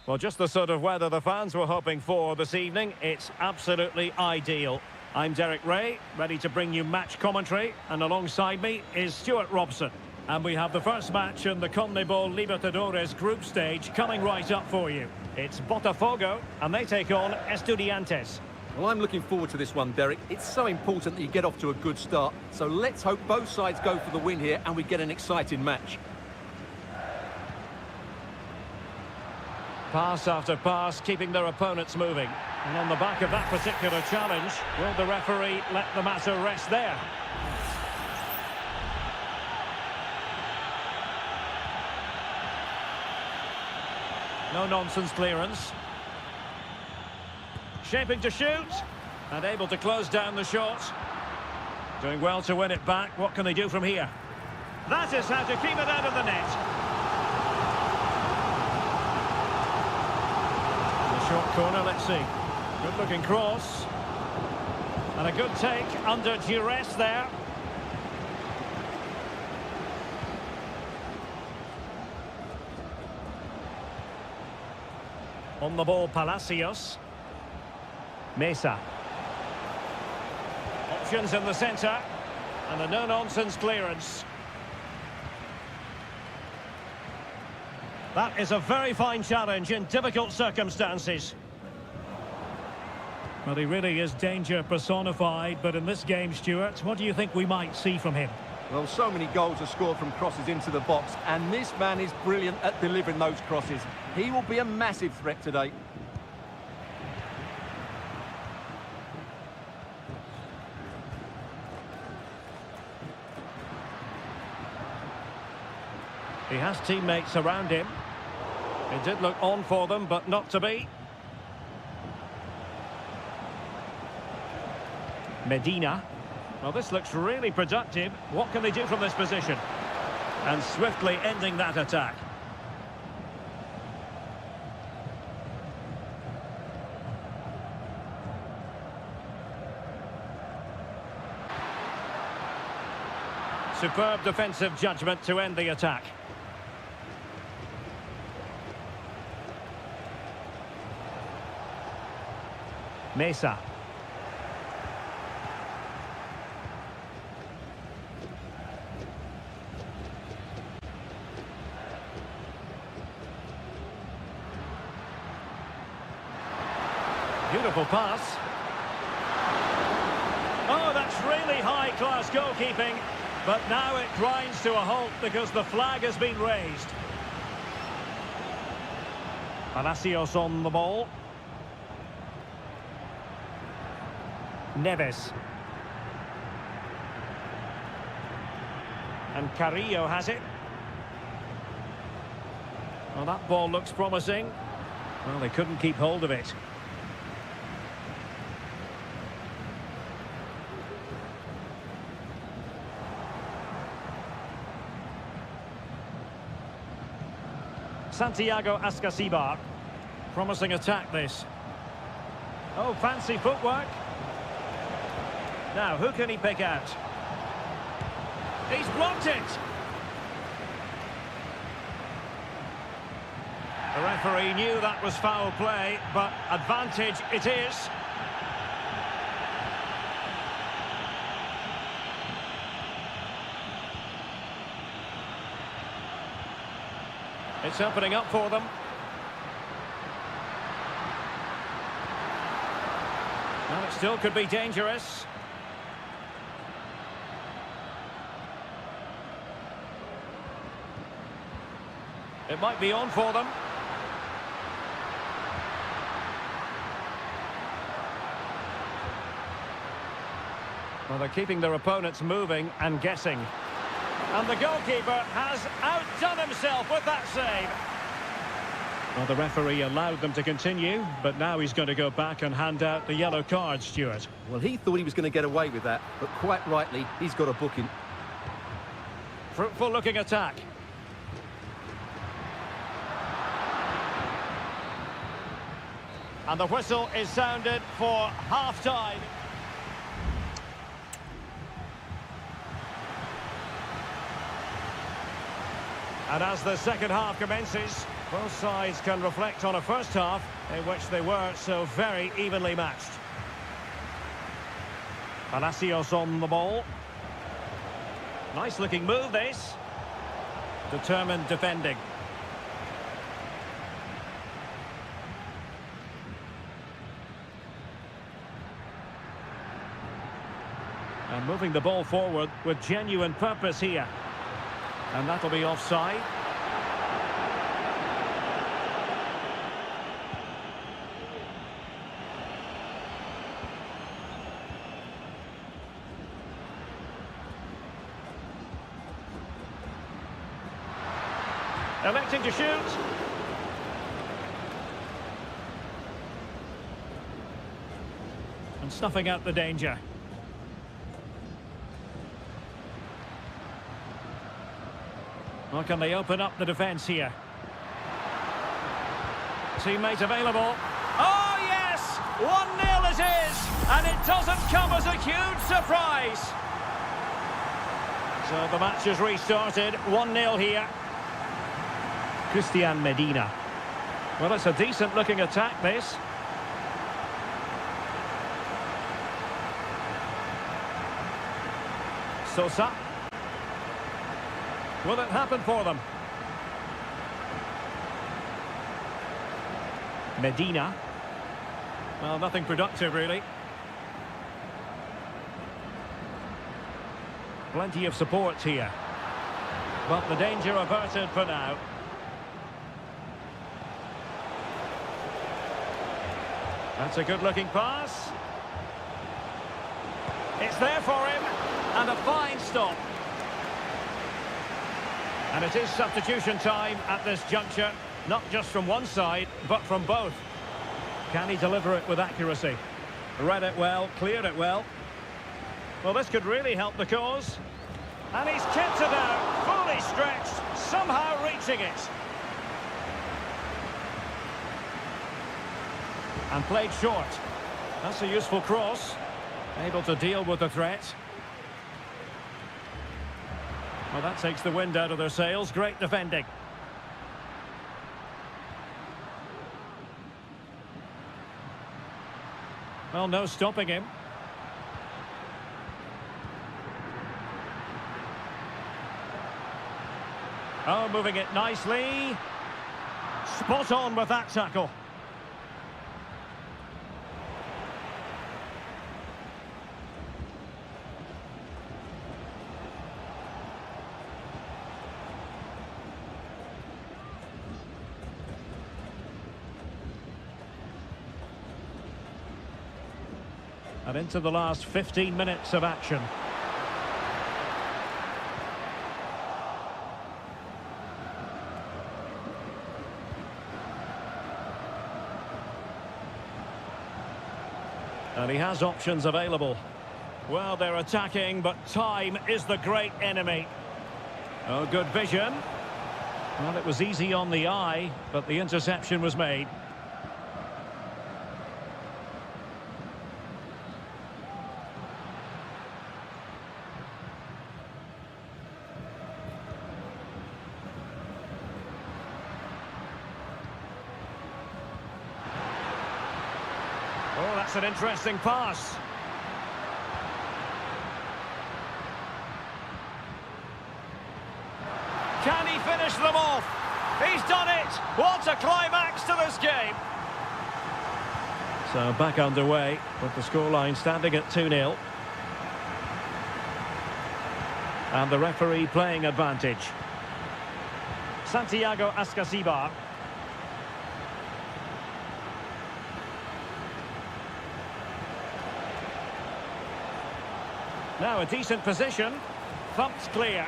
Well, just the sort of weather the fans were hoping for this evening. It's absolutely ideal. I'm Derek Ray, ready to bring you match commentary, and alongside me is Stuart Robson. And we have the first match in the CONMEBOL Libertadores group stage coming right up for you. It's Botafogo, and they take on Estudiantes. Well, I'm looking forward to this one, Derek. It's so important that you get off to a good start. So let's hope both sides go for the win here and we get an exciting match. Pass after pass, keeping their opponents moving. And on the back of that particular challenge, will the referee let the matter rest there? No-nonsense clearance. Shaping to shoot. And able to close down the shot. Doing well to win it back. What can they do from here? That is how to keep it out of the net. Short corner, let's see. Good looking cross. And a good take under duress there. On the ball, Palacios. Mesa. Options in the centre. And a no-nonsense clearance. That is a very fine challenge in difficult circumstances. Well, he really is danger personified, but in this game, Stuart, what do you think we might see from him? Well, so many goals are scored from crosses into the box, and this man is brilliant at delivering those crosses. He will be a massive threat today. He has teammates around him. It did look on for them, but not to be. Medina. Well, this looks really productive. What can they do from this position? And swiftly ending that attack. Superb defensive judgment to end the attack. Mesa. Beautiful pass. Oh, that's really high-class goalkeeping. But now it grinds to a halt because the flag has been raised. Palacios on the ball. Neves. And Carrillo has it. Well, that ball looks promising. Well, they couldn't keep hold of it. Santiago Ascasibar. Promising attack, this. Oh, fancy footwork. Now, who can he pick out? He's blocked it! The referee knew that was foul play, but advantage it is. It's opening up for them. Well, it still could be dangerous. It might be on for them. Well, they're keeping their opponents moving and guessing. And the goalkeeper has outdone himself with that save. Well, the referee allowed them to continue, but now he's going to go back and hand out the yellow card, Stuart. Well, he thought he was going to get away with that, but quite rightly, he's got a booking. Fruitful looking attack. And the whistle is sounded for half-time. And as the second half commences, both sides can reflect on a first half in which they were so very evenly matched. Palacios on the ball. Nice looking move, this. Determined defending. And moving the ball forward with genuine purpose here. And that'll be offside. Electing to shoot. And snuffing out the danger. Well, can they open up the defence here? Teammate available. Oh, yes! 1-0 it is! And it doesn't come as a huge surprise. So the match has restarted. 1-0 here. Christian Medina. Well, it's a decent-looking attack, this. Sosa. Will it happen for them? Medina. Well, nothing productive, really. Plenty of support here. But the danger averted for now. That's a good-looking pass. It's there for him. And a fine stop. And it is substitution time at this juncture. Not just from one side, but from both. Can he deliver it with accuracy? Read it well, cleared it well. Well, this could really help the cause. And he's kept it out, fully stretched, somehow reaching it. And played short. That's a useful cross. Able to deal with the threat. Well, that takes the wind out of their sails. Great defending. Well, no stopping him. Oh, moving it nicely. Spot on with that tackle. And into the last 15 minutes of action. And he has options available. Well, they're attacking, but time is the great enemy. Oh, good vision. Well, it was easy on the eye, but the interception was made. Oh, that's an interesting pass. Can he finish them off? He's done it! What a climax to this game! So back underway with the scoreline standing at 2-0. And the referee playing advantage. Santiago Ascasibar. Now a decent position. Thumped clear.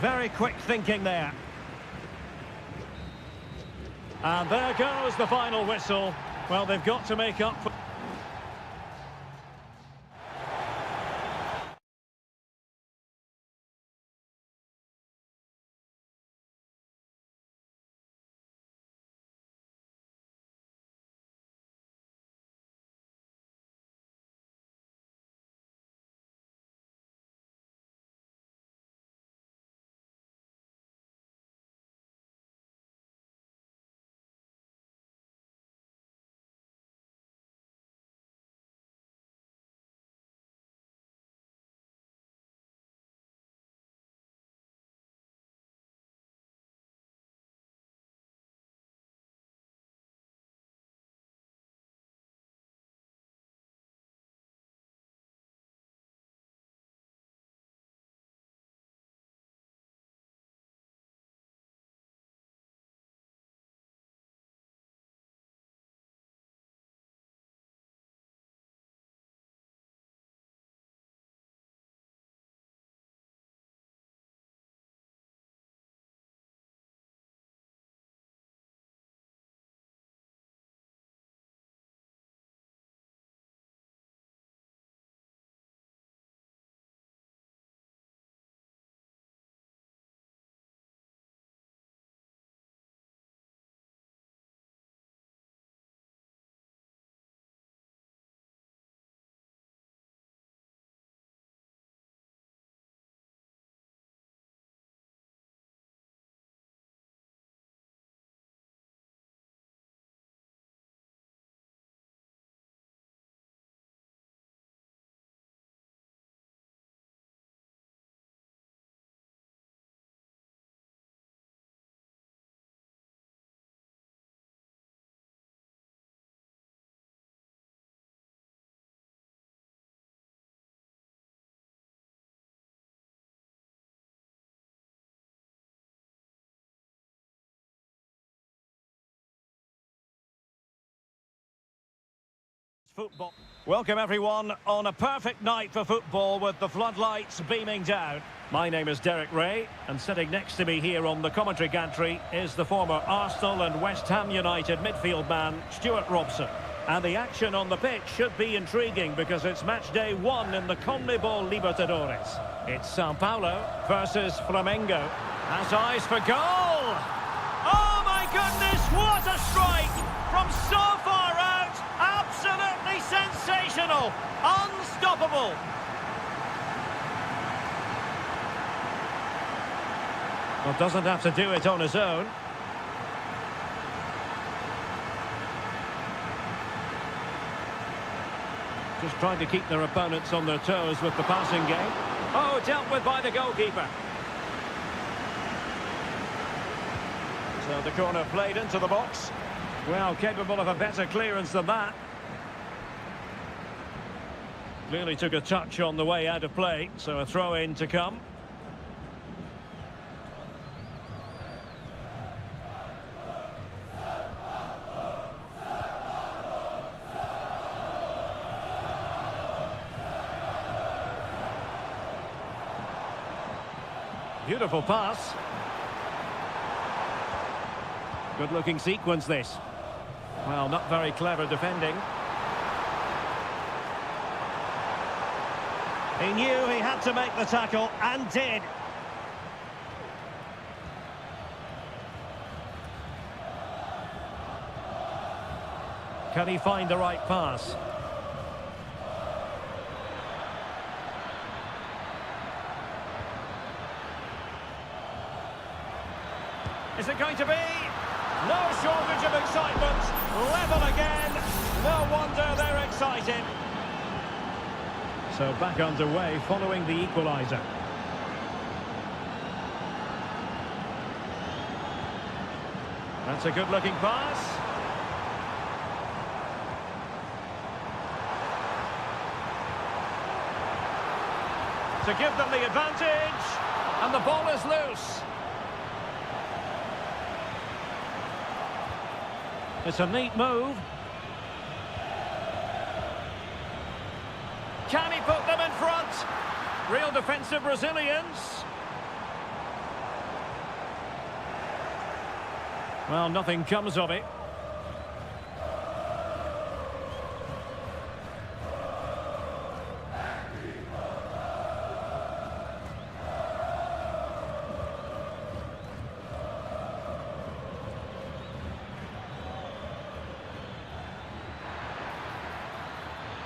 Very quick thinking there. And there goes the final whistle. Well, they've got to make up for... football. Welcome everyone on a perfect night for football with the floodlights beaming down. My name is Derek Ray, and sitting next to me here on the commentary gantry is the former Arsenal and West Ham United midfield man, Stuart Robson. And the action on the pitch should be intriguing because it's match day 1 in the CONMEBOL Libertadores. It's Sao Paulo versus Flamengo. Has eyes for goal! Oh my goodness, what a strike! From so far out, absolutely sensational! Unstoppable! Well, doesn't have to do it on his own. Just trying to keep their opponents on their toes with the passing game. Oh, dealt with by the goalkeeper. So the corner played into the box. Well, capable of a better clearance than that. Clearly took a touch on the way out of play, so a throw-in to come. Beautiful pass. Good-looking sequence, this. Well, not very clever defending. He knew he had to make the tackle, and did. Can he find the right pass? Is it going to be? No shortage of excitement. Level again. No wonder they're excited. So back underway following the equaliser. That's a good-looking pass. To give them the advantage. And the ball is loose. It's a neat move. Can he put them in front? Real defensive resilience. Well, nothing comes of it.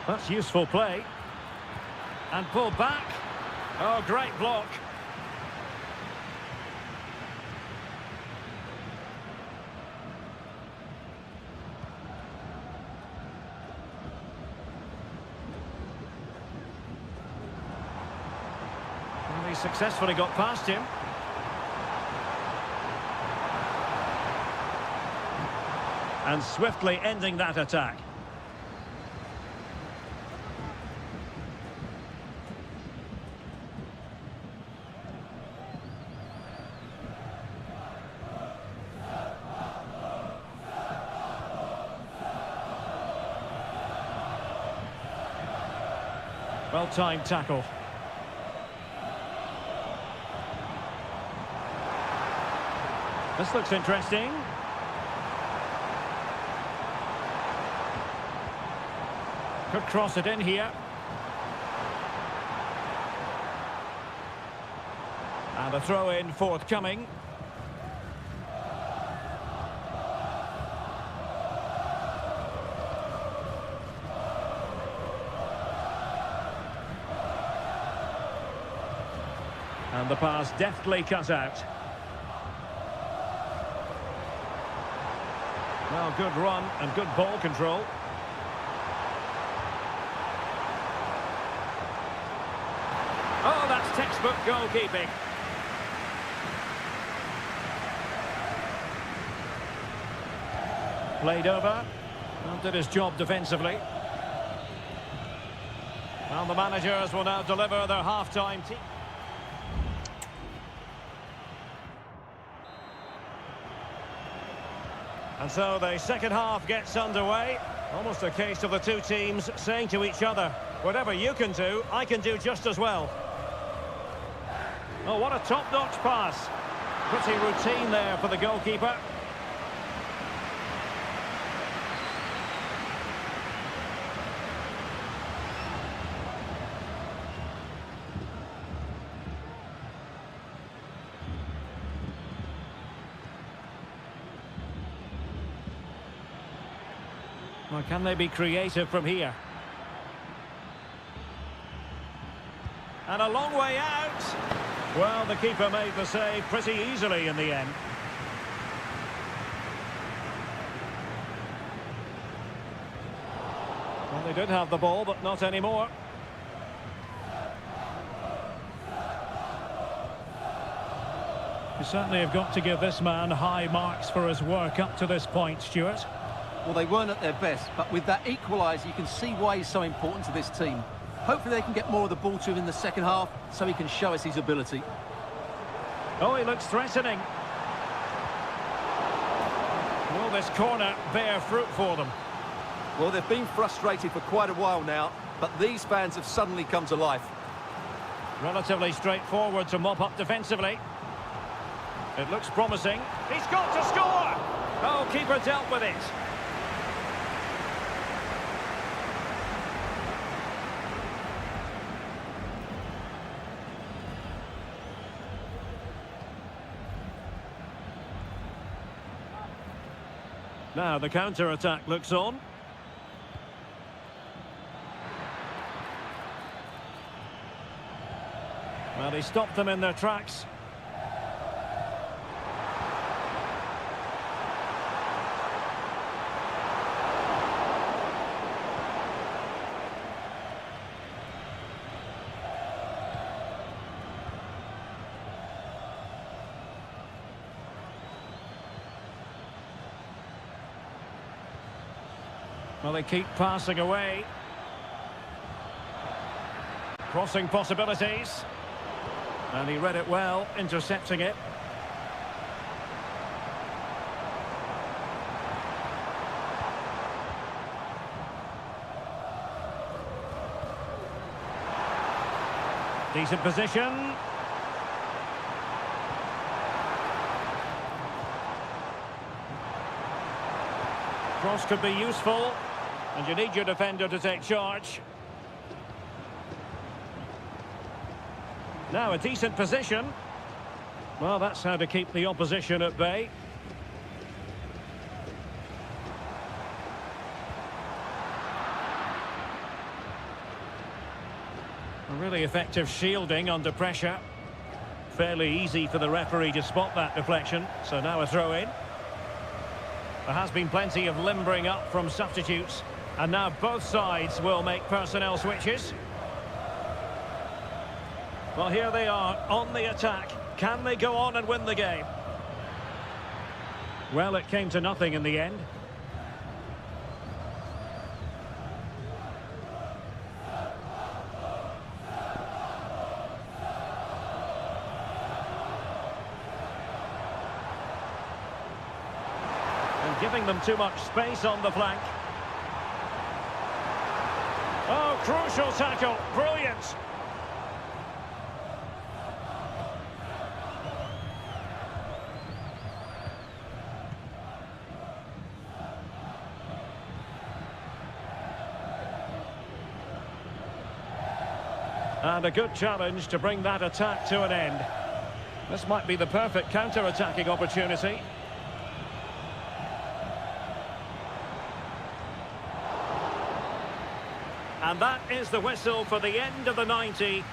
That's useful play. And pulled back. Oh, great block. And he successfully got past him. And swiftly ending that attack. Well-timed tackle. This looks interesting. Could cross it in here. And a throw-in forthcoming. And the pass deftly cut out. Well, good run and good ball control. Oh, that's textbook goalkeeping. Played over. And did his job defensively. Well, the managers will now deliver their half-time team. And so the second half gets underway. Almost a case of the two teams saying to each other, whatever you can do, I can do just as well. Oh, what a top-notch pass. Pretty routine there for the goalkeeper. Well, can they be creative from here? And a long way out. Well, the keeper made the save pretty easily in the end. Well, they did have the ball, but not anymore. You certainly have got to give this man high marks for his work up to this point, Stuart. Well, they weren't at their best, but with that equaliser, you can see why he's so important to this team. Hopefully they can get more of the ball to him in the second half so he can show us his ability. Oh, he looks threatening. Will this corner bear fruit for them? Well, they've been frustrated for quite a while now, but these fans have suddenly come to life. Relatively straightforward to mop up defensively. It looks promising. He's got to score! Oh, keeper dealt with it. Now the counter-attack looks on. Well, he stopped them in their tracks. Well, they keep passing away. Crossing possibilities. And he read it well, intercepting it. Decent position. Cross could be useful. And you need your defender to take charge. Now a decent position. Well, that's how to keep the opposition at bay. A really effective shielding under pressure. Fairly easy for the referee to spot that deflection. So now a throw in. There has been plenty of limbering up from substitutes. And now both sides will make personnel switches. Well, here they are on the attack. Can they go on and win the game? Well, it came to nothing in the end. And giving them too much space on the flank. Oh, crucial tackle. Brilliant. And a good challenge to bring that attack to an end. This might be the perfect counter-attacking opportunity. And that is the whistle for the end of the 90.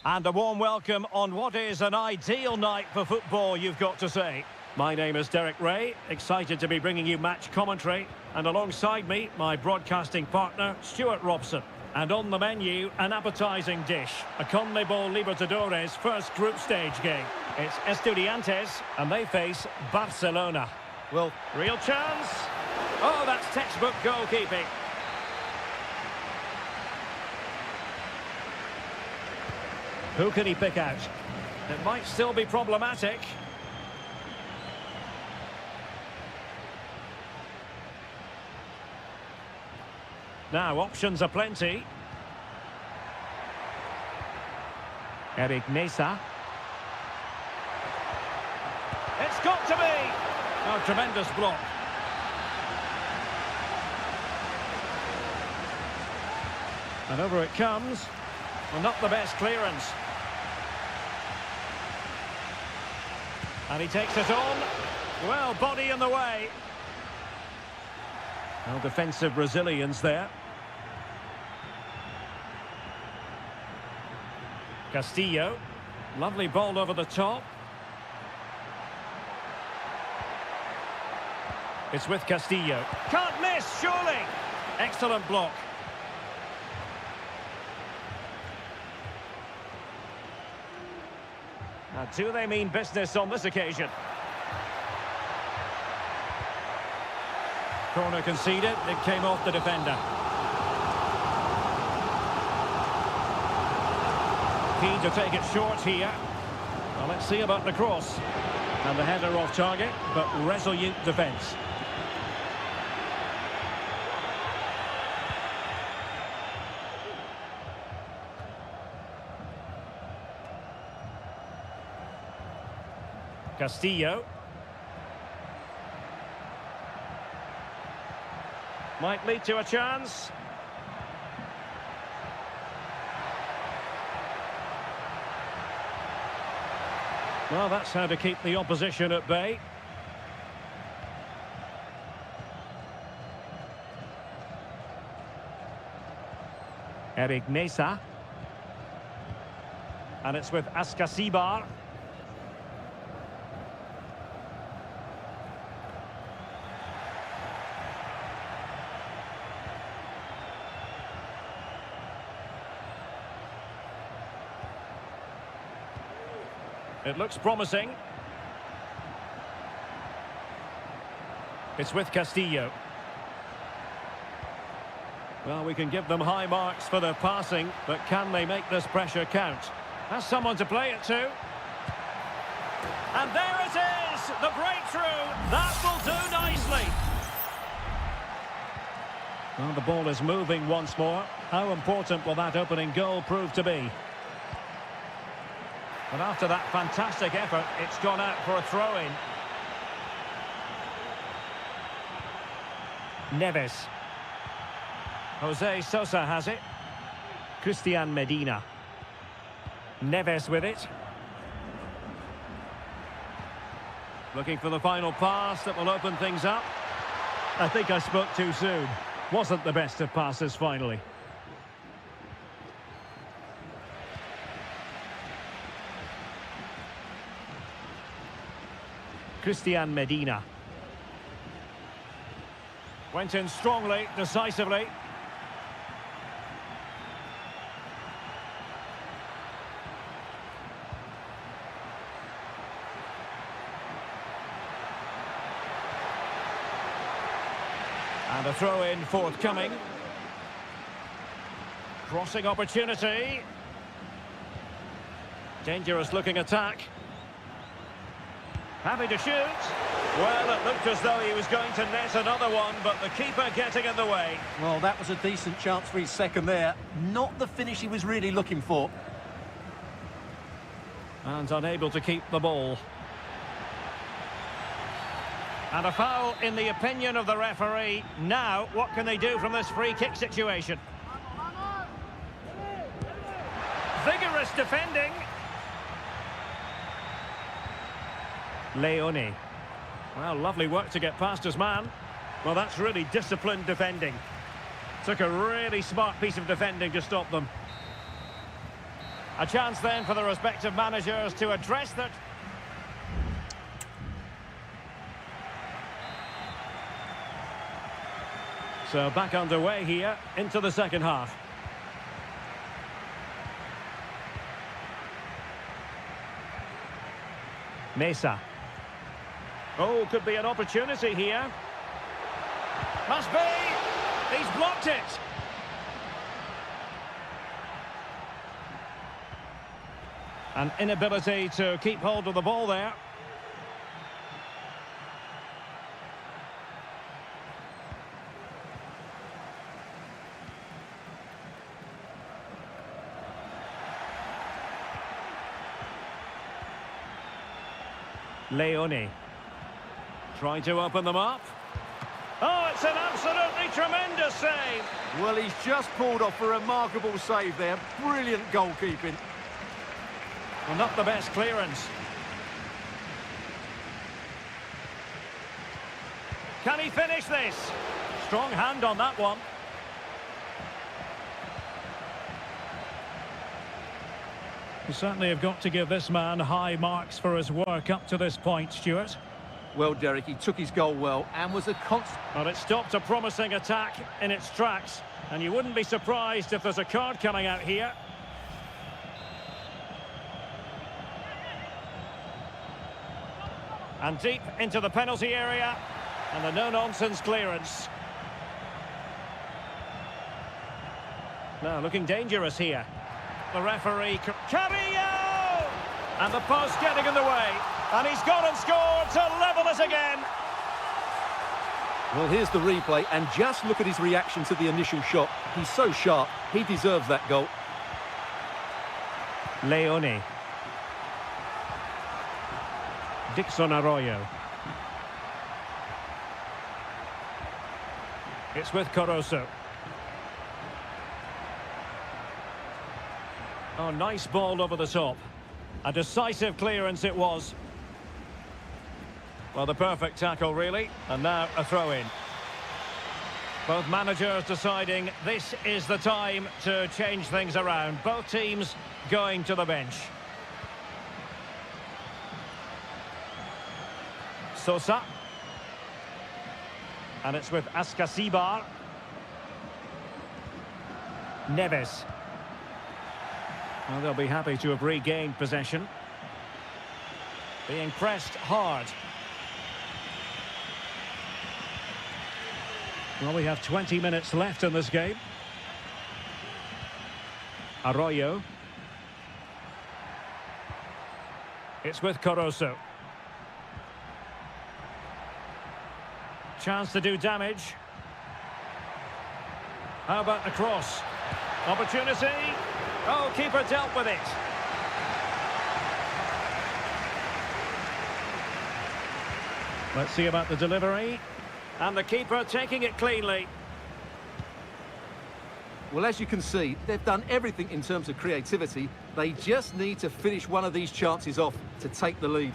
And a warm welcome on what is an ideal night for football, you've got to say. My name is Derek Ray, excited to be bringing you match commentary. And alongside me, my broadcasting partner, Stuart Robson. And on the menu, an appetising dish, a CONMEBOL Libertadores first group stage game. It's Estudiantes, and they face Barcelona. Well, Real chance. Oh, that's textbook goalkeeping. Who can he pick out? It might still be problematic. Now, options are plenty. Eric Mesa. It's got to be! Oh, tremendous block. And over it comes. Well, not the best clearance. And he takes it on. Well, body in the way. No defensive resilience there. Castillo. Lovely ball over the top. It's with Castillo. Can't miss, surely. Excellent block. Now, do they mean business on this occasion? Corner conceded. It came off the defender. Keen to take it short here. Well, let's see about the cross. And the header off target, but resolute defence. Castillo. Might lead to a chance. Well, that's how to keep the opposition at bay. Eric Mesa. And it's with Askasibar. It looks promising. It's with Castillo. Well, we can give them high marks for their passing, but can they make this pressure count? Has someone to play it to. And there it is! The breakthrough! That will do nicely! Well, the ball is moving once more. How important will that opening goal prove to be? But after that fantastic effort, it's gone out for a throw-in. Neves. Jose Sosa has it. Christian Medina. Neves with it. Looking for the final pass that will open things up. I think I spoke too soon. Wasn't the best of passes finally. Christian Medina. Went in strongly, decisively. And a throw-in forthcoming. Crossing opportunity. Dangerous looking attack. Happy to shoot. Well, it looked as though he was going to net another one, but the keeper getting in the way. well, that was a decent chance for his second there. Not the finish he was really looking for. And unable to keep the ball. And a foul in the opinion of the referee. Now, what can they do from this free kick situation? Vigorous defending. Leone. Well, lovely work to get past his man. Well, that's really disciplined defending. Took a really smart piece of defending to stop them. A chance then for the respective managers to address that. So back underway here into the second half. Mesa. Oh, could be an opportunity here. Must be! He's blocked it! An inability to keep hold of the ball there. Leone. Trying to open them up. Oh, it's an absolutely tremendous save. Well, he's just pulled off a remarkable save there. Brilliant goalkeeping. Well, not the best clearance. Can he finish this? Strong hand on that one. You certainly have got to give this man high marks for his work up to this point, Stuart. Well, Derek, he took his goal well and was a constant. Well, it stopped a promising attack in its tracks, and you wouldn't be surprised if there's a card coming out here. And deep into the penalty area, and the no-nonsense clearance. Now, looking dangerous here. The referee, Carrillo! And the post getting in the way. And he's gone and scored to level it again. Well, here's the replay, and just look at his reaction to the initial shot. He's so sharp, he deserves that goal. Leone. Dixon Arroyo. It's with Caruso. Oh, nice ball over the top. A decisive clearance it was. Well, the perfect tackle, really. And now a throw-in. Both managers deciding this is the time to change things around. Both teams going to the bench. Sosa. And it's with Ascasibar. Neves. Well, they'll be happy to have regained possession. Being pressed hard. Well, we have 20 minutes left in this game. Arroyo. It's with Caruso. Chance to do damage. How about the cross? Opportunity. Oh, keeper dealt with it. Let's see about the delivery. And the keeper taking it cleanly. Well, as you can see, they've done everything in terms of creativity. They just need to finish one of these chances off to take the lead.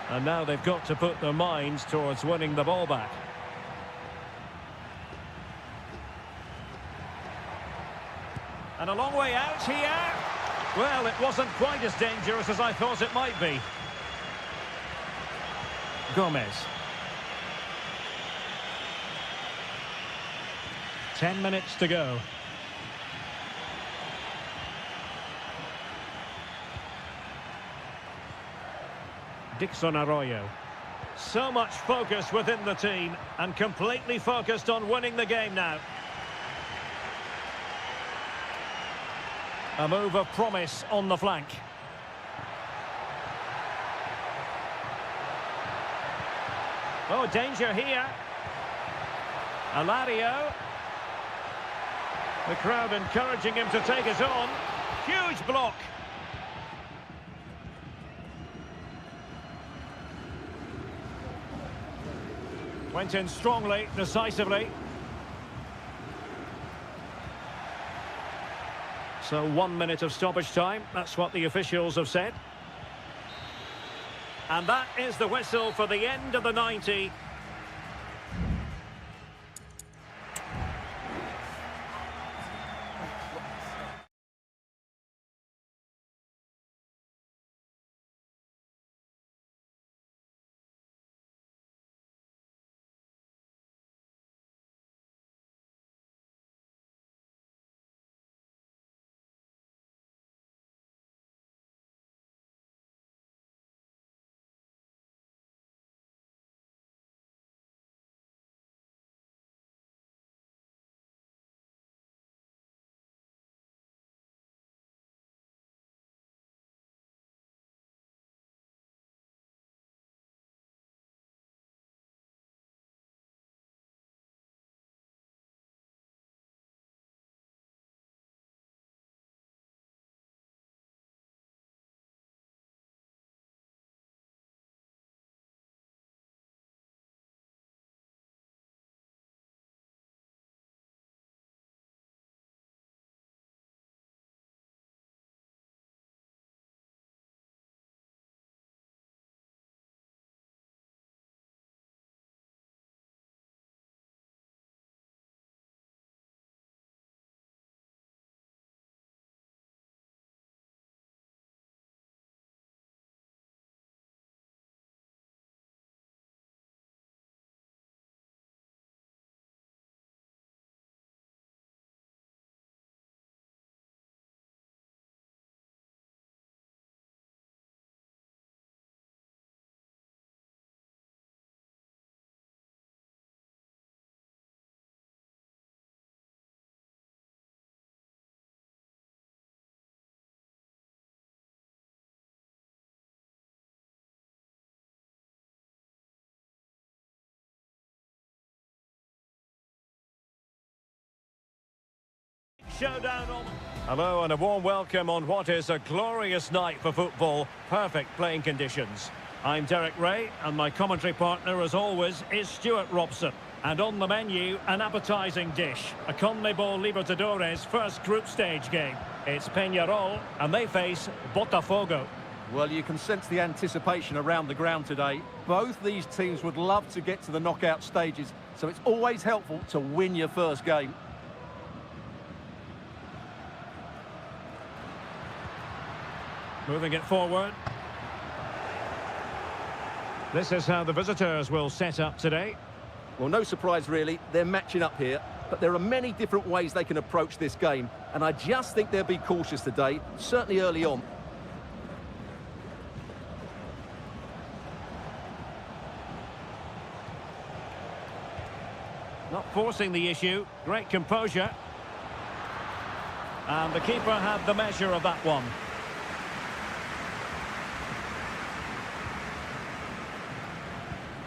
And now they've got to put their minds towards winning the ball back. And a long way out here. Well, it wasn't quite as dangerous as I thought it might be. Gomez. 10 minutes to go. Dixon Arroyo. So much focus within the team and completely focused on winning the game now. A move of promise on the flank. Oh, danger here. Alario. The crowd encouraging him to take it on. Huge block. Went in strongly, decisively. So 1 minute of stoppage time. That's what the officials have said. And that is the whistle for the end of the 90. showdown on... Hello and a warm welcome on what is a glorious night for football. Perfect playing conditions. I'm Derek Ray, and my commentary partner, as always, is Stuart Robson. And on the menu, an appetising dish. A CONMEBOL Libertadores first group stage game. It's Peñarol, and they face Botafogo. Well, you can sense the anticipation around the ground today. Both these teams would love to get to the knockout stages, so it's always helpful to win your first game. Moving it forward. This is how the visitors will set up today. Well, no surprise really, they're matching up here, but there are many different ways they can approach this game, and I just think they'll be cautious today, certainly early on. Not forcing the issue, great composure. And the keeper had the measure of that one.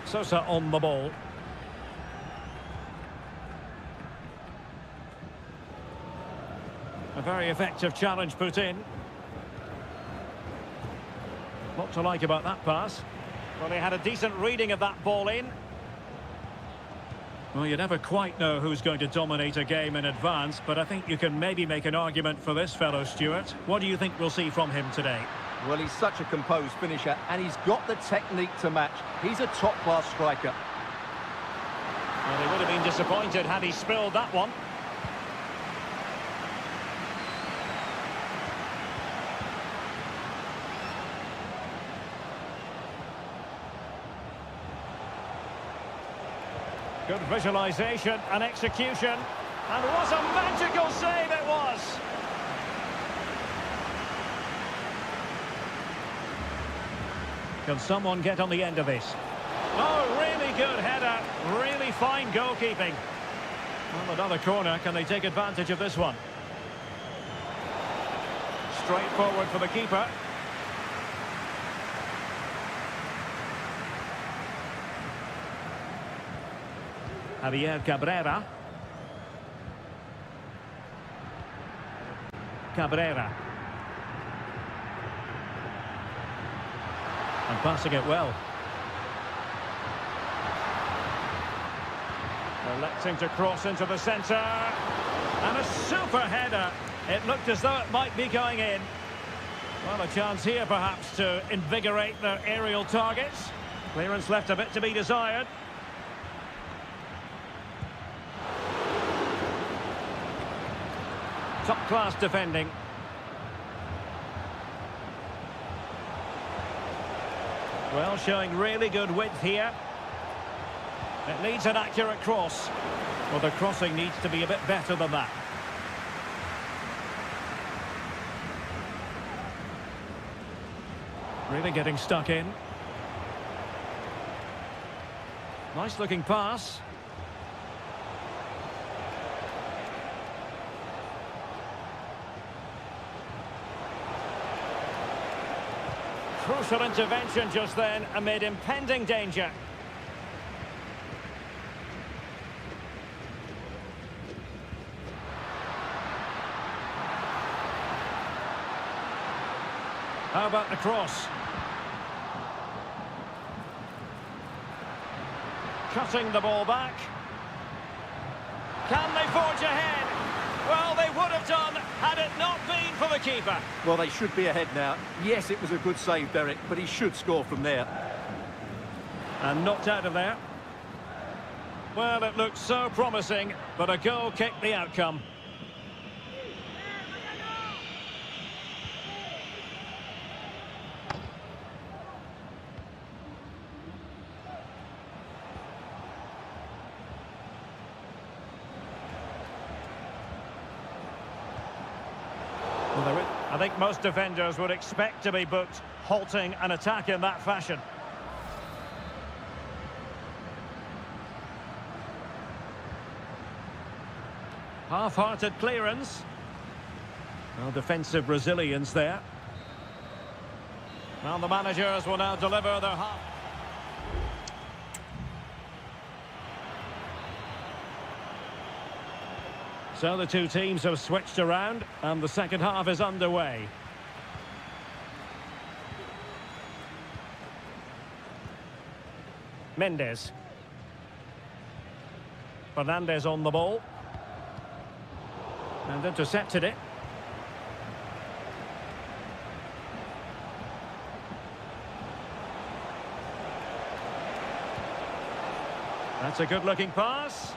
Sosa on the ball. A very effective challenge put in. What to like about that pass? Well, he had a decent reading of that ball in. Well, you never quite know who's going to dominate a game in advance, but I think you can maybe make an argument for this fellow, Stuart. What do you think we'll see from him today? Well, he's such a composed finisher, and he's got the technique to match. He's a top-class striker. Well, he would have been disappointed had he spilled that one. Good visualisation and execution. And what a magical save it was! Can someone get on the end of this? Oh, really good header. Really fine goalkeeping. Well, another corner. Can they take advantage of this one? Straight forward for the keeper. Javier Cabrera. And passing it well. Electing to cross into the centre. And a super header. It looked as though it might be going in. Well, a chance here perhaps to invigorate their aerial targets. Clearance left a bit to be desired. Top-class defending. Well, showing really good width here. It needs an accurate cross. Well, the crossing needs to be a bit better than that. Really getting stuck in. Nice-looking pass. Crucial intervention just then amid impending danger. How about the cross? Cutting the ball back. Can they forge ahead? Well, they would have done had it not been for the keeper. Well, they should be ahead now. Yes, it was a good save, Derek, but he should score from there. And knocked out of there. Well, it looked so promising, but a goal kicked the outcome. I think most defenders would expect to be booked, halting an attack in that fashion. Half-hearted clearance. Well, defensive resilience there. Well, the managers will now deliver their half. So the two teams have switched around and the second half is underway. Mendes. Fernandez on the ball. And intercepted it. That's a good-looking pass.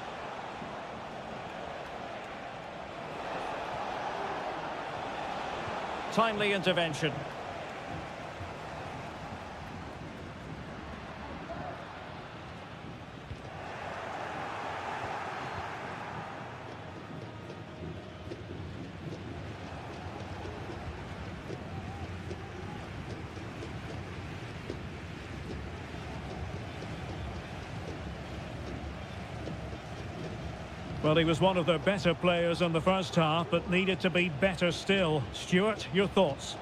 Timely intervention. Well, he was one of the better players in the first half, but needed to be better still. Stuart, your thoughts?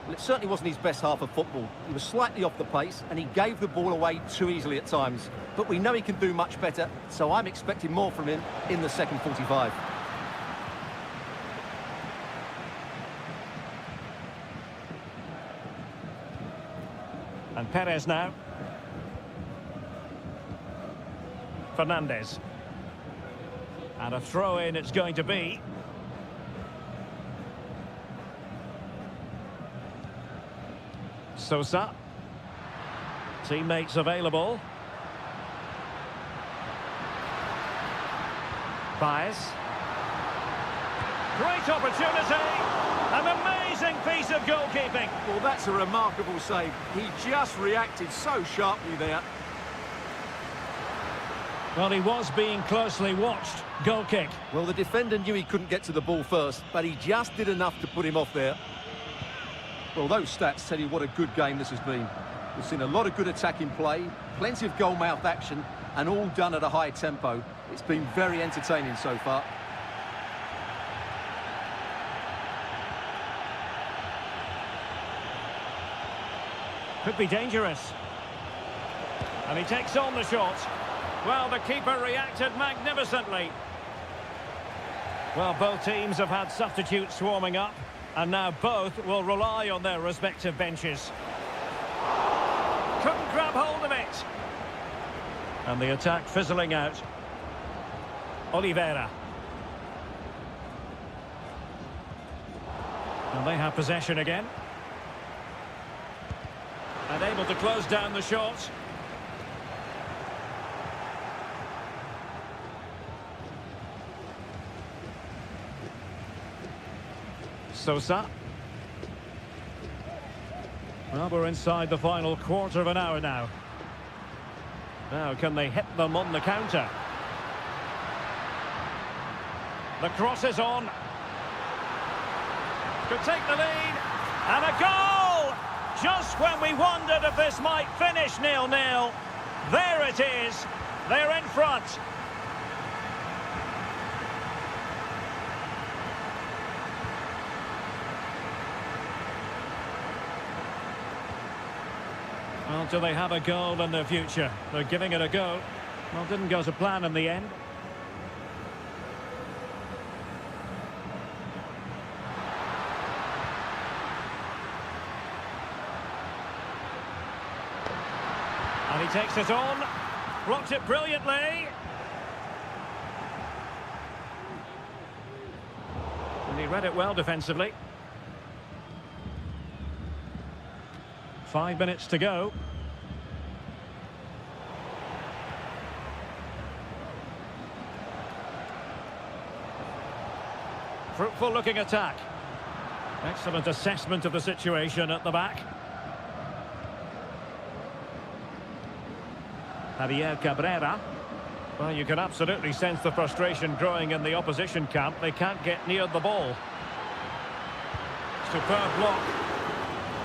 Well, it certainly wasn't his best half of football. He was slightly off the pace, and he gave the ball away too easily at times. But we know he can do much better, so I'm expecting more from him in the second 45. And Perez now. Fernandez. And a throw-in it's going to be. Sosa. Teammates available. Baez. Great opportunity. An amazing piece of goalkeeping. Well, that's a remarkable save. He just reacted so sharply there. Well, he was being closely watched. Goal kick. Well, the defender knew he couldn't get to the ball first, but he just did enough to put him off there. Well, those stats tell you what a good game this has been. We've seen a lot of good attacking play, plenty of goal-mouth action, and all done at a high tempo. It's been very entertaining so far. Could be dangerous. And he takes on the shot. Well, the keeper reacted magnificently. Well, both teams have had substitutes swarming up, and now both will rely on their respective benches. Couldn't grab hold of it. And the attack fizzling out. Oliveira. And they have possession again. And able to close down the shot. Sosa. Well, we're inside the final quarter of an hour now. Now, can they hit them on the counter? The cross is on. Could take the lead. And a goal! Just when we wondered if this might finish 0-0. There it is. They're in front. Well, do they have a goal in their future? They're giving it a go. Well, didn't go to plan in the end. And he takes it on. Blocked it brilliantly. And he read it well defensively. 5 minutes to go. Fruitful looking attack. Excellent assessment of the situation at the back. Javier Cabrera. Well, you can absolutely sense the frustration growing in the opposition camp. They can't get near the ball. Superb block.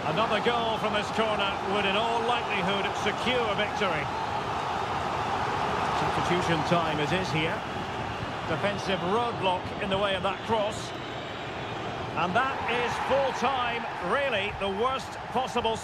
Another goal from this corner would in all likelihood secure victory. Substitution time it is here. Defensive roadblock in the way of that cross. And that is full time, really the worst possible...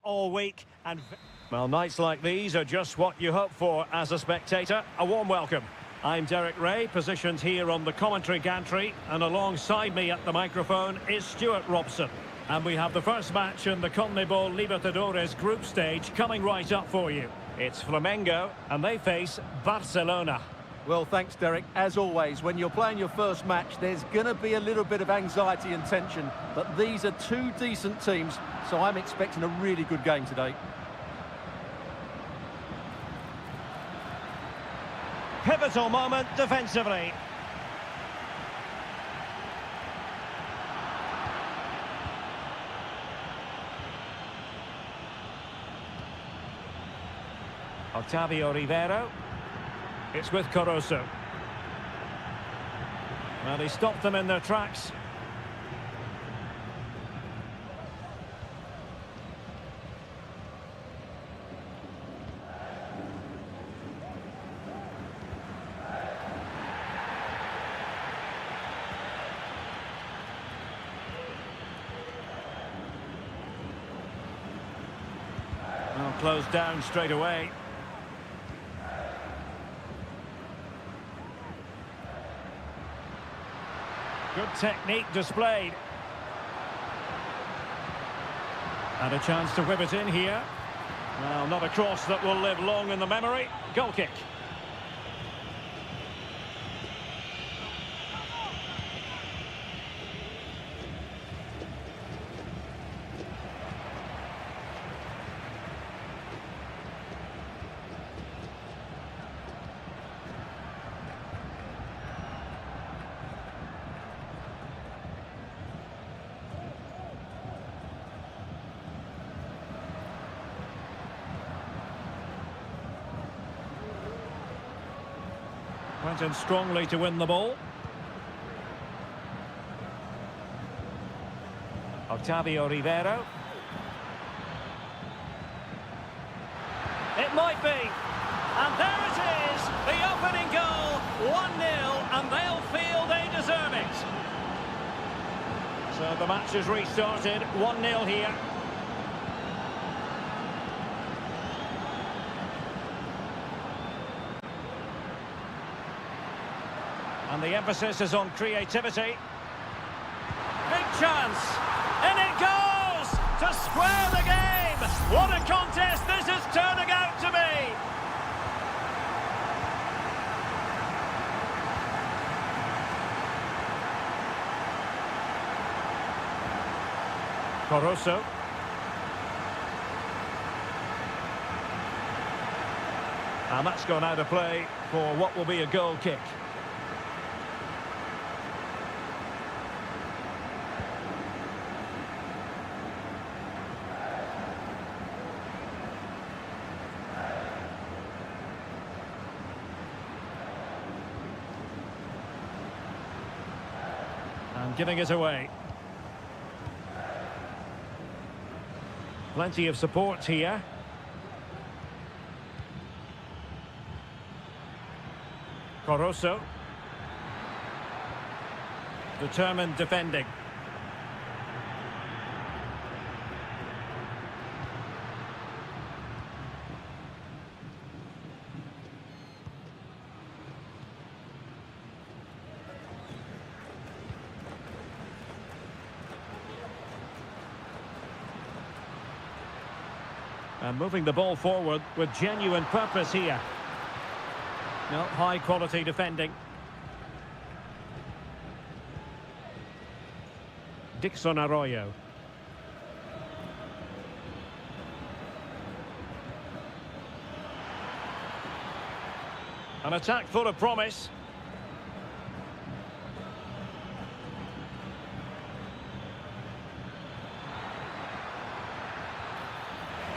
all week. And well, nights like these are just what you hope for as a spectator. A warm welcome. I'm Derek Ray, positioned here on the commentary gantry, and alongside me at the microphone is Stuart Robson. And we have the first match in the CONMEBOL Libertadores group stage coming right up for you. It's Flamengo, and they face Barcelona. Well, thanks, Derek. As always, when you're playing your first match, there's going to be a little bit of anxiety and tension. But these are two decent teams, so I'm expecting a really good game today. Pivotal moment defensively. Octavio Rivero. It's with Caruso. Well, he stopped them in their tracks. Well, closed down straight away. Good technique displayed. And a chance to whip it in here. Well, not a cross that will live long in the memory. Goal kick. Went in strongly to win the ball. Octavio Rivero. It might be. And there it is, the opening goal, 1-0, and they'll feel they deserve it. So the match has restarted, 1-0 here. And the emphasis is on creativity. Big chance. And it goes to square the game. What a contest this is turning out to be. Caruso. And that's gone out of play for what will be a goal kick. And giving it away. Plenty of support here. Caruso. Determined defending. And moving the ball forward with genuine purpose here. No, high quality defending. Dixon Arroyo. An attack full of promise.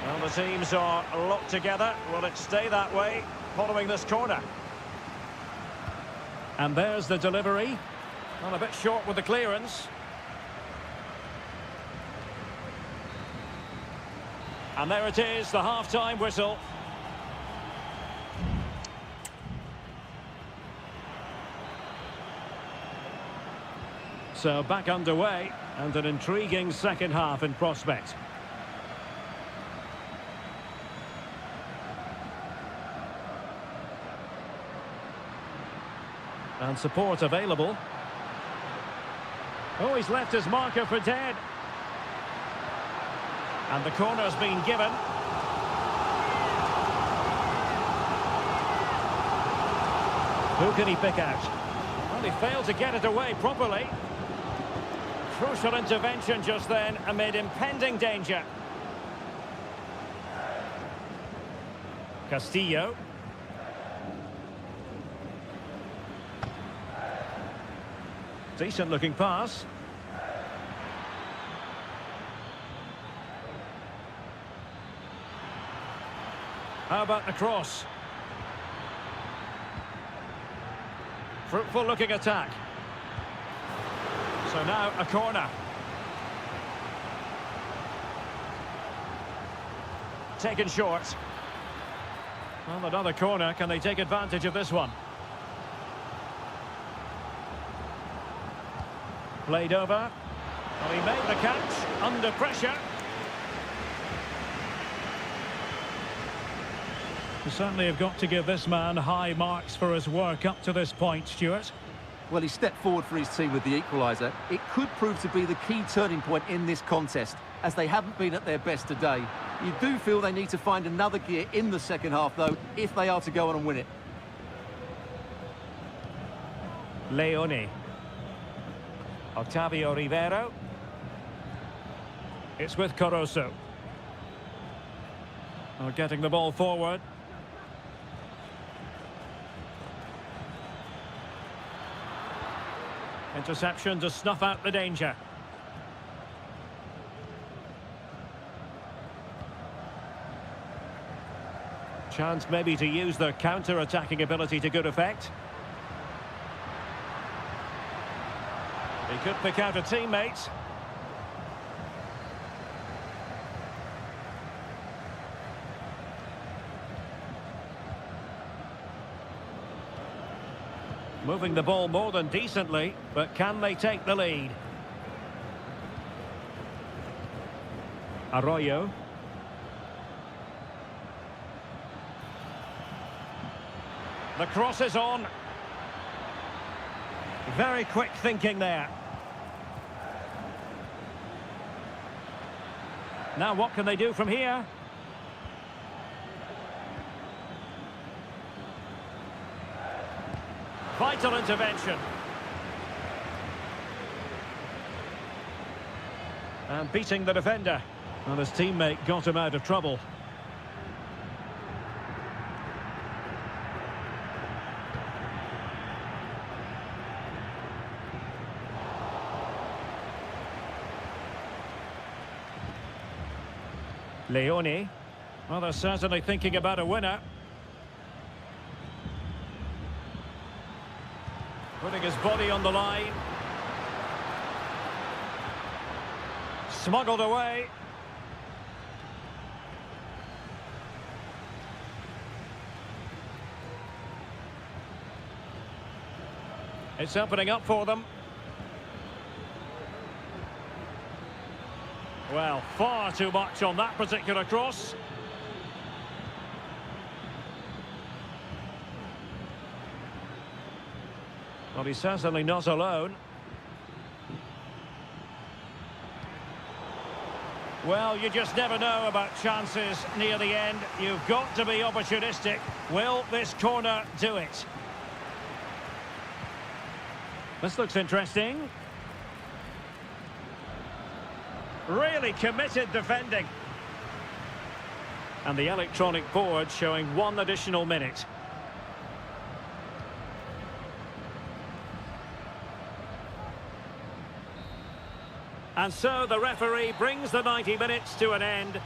Well, the teams are locked together. Will it stay that way following this corner? And there's the delivery. Well, a bit short with the clearance. And there it is, the half-time whistle. So back underway, and an intriguing second half in prospect. And support available. Oh, he's left his marker for dead. And the corner's been given. Who can he pick out? Well, he failed to get it away properly. Crucial intervention just then amid impending danger. Castillo. Decent looking pass. How about the cross? Fruitful looking attack. So now a corner. Taken short. Well, another corner. Can they take advantage of this one? Played over. Well, he made the catch under pressure. You certainly have got to give this man high marks for his work up to this point, Stuart. Well, he stepped forward for his team with the equaliser. It could prove to be the key turning point in this contest, as they haven't been at their best today. You do feel they need to find another gear in the second half, though, if they are to go on and win it. Leone. Octavio Rivero. It's with Caruso. Oh, getting the ball forward. Interception to snuff out the danger. Chance maybe to use their counter-attacking ability to good effect. He could pick out a teammate. Moving the ball more than decently, but can they take the lead? Arroyo. The cross is on. Very quick thinking there. Now what can they do from here? Vital intervention. And beating the defender. Well, his teammate got him out of trouble. Leone. Well, they're certainly thinking about a winner. Putting his body on the line. Smuggled away. It's opening up for them. Well, far too much on that particular cross. Well, he's certainly not alone. Well, you just never know about chances near the end. You've got to be opportunistic. Will this corner do it? This looks interesting. Really committed defending. And the electronic board showing 1 additional minute. And so the referee brings the 90 minutes to an end.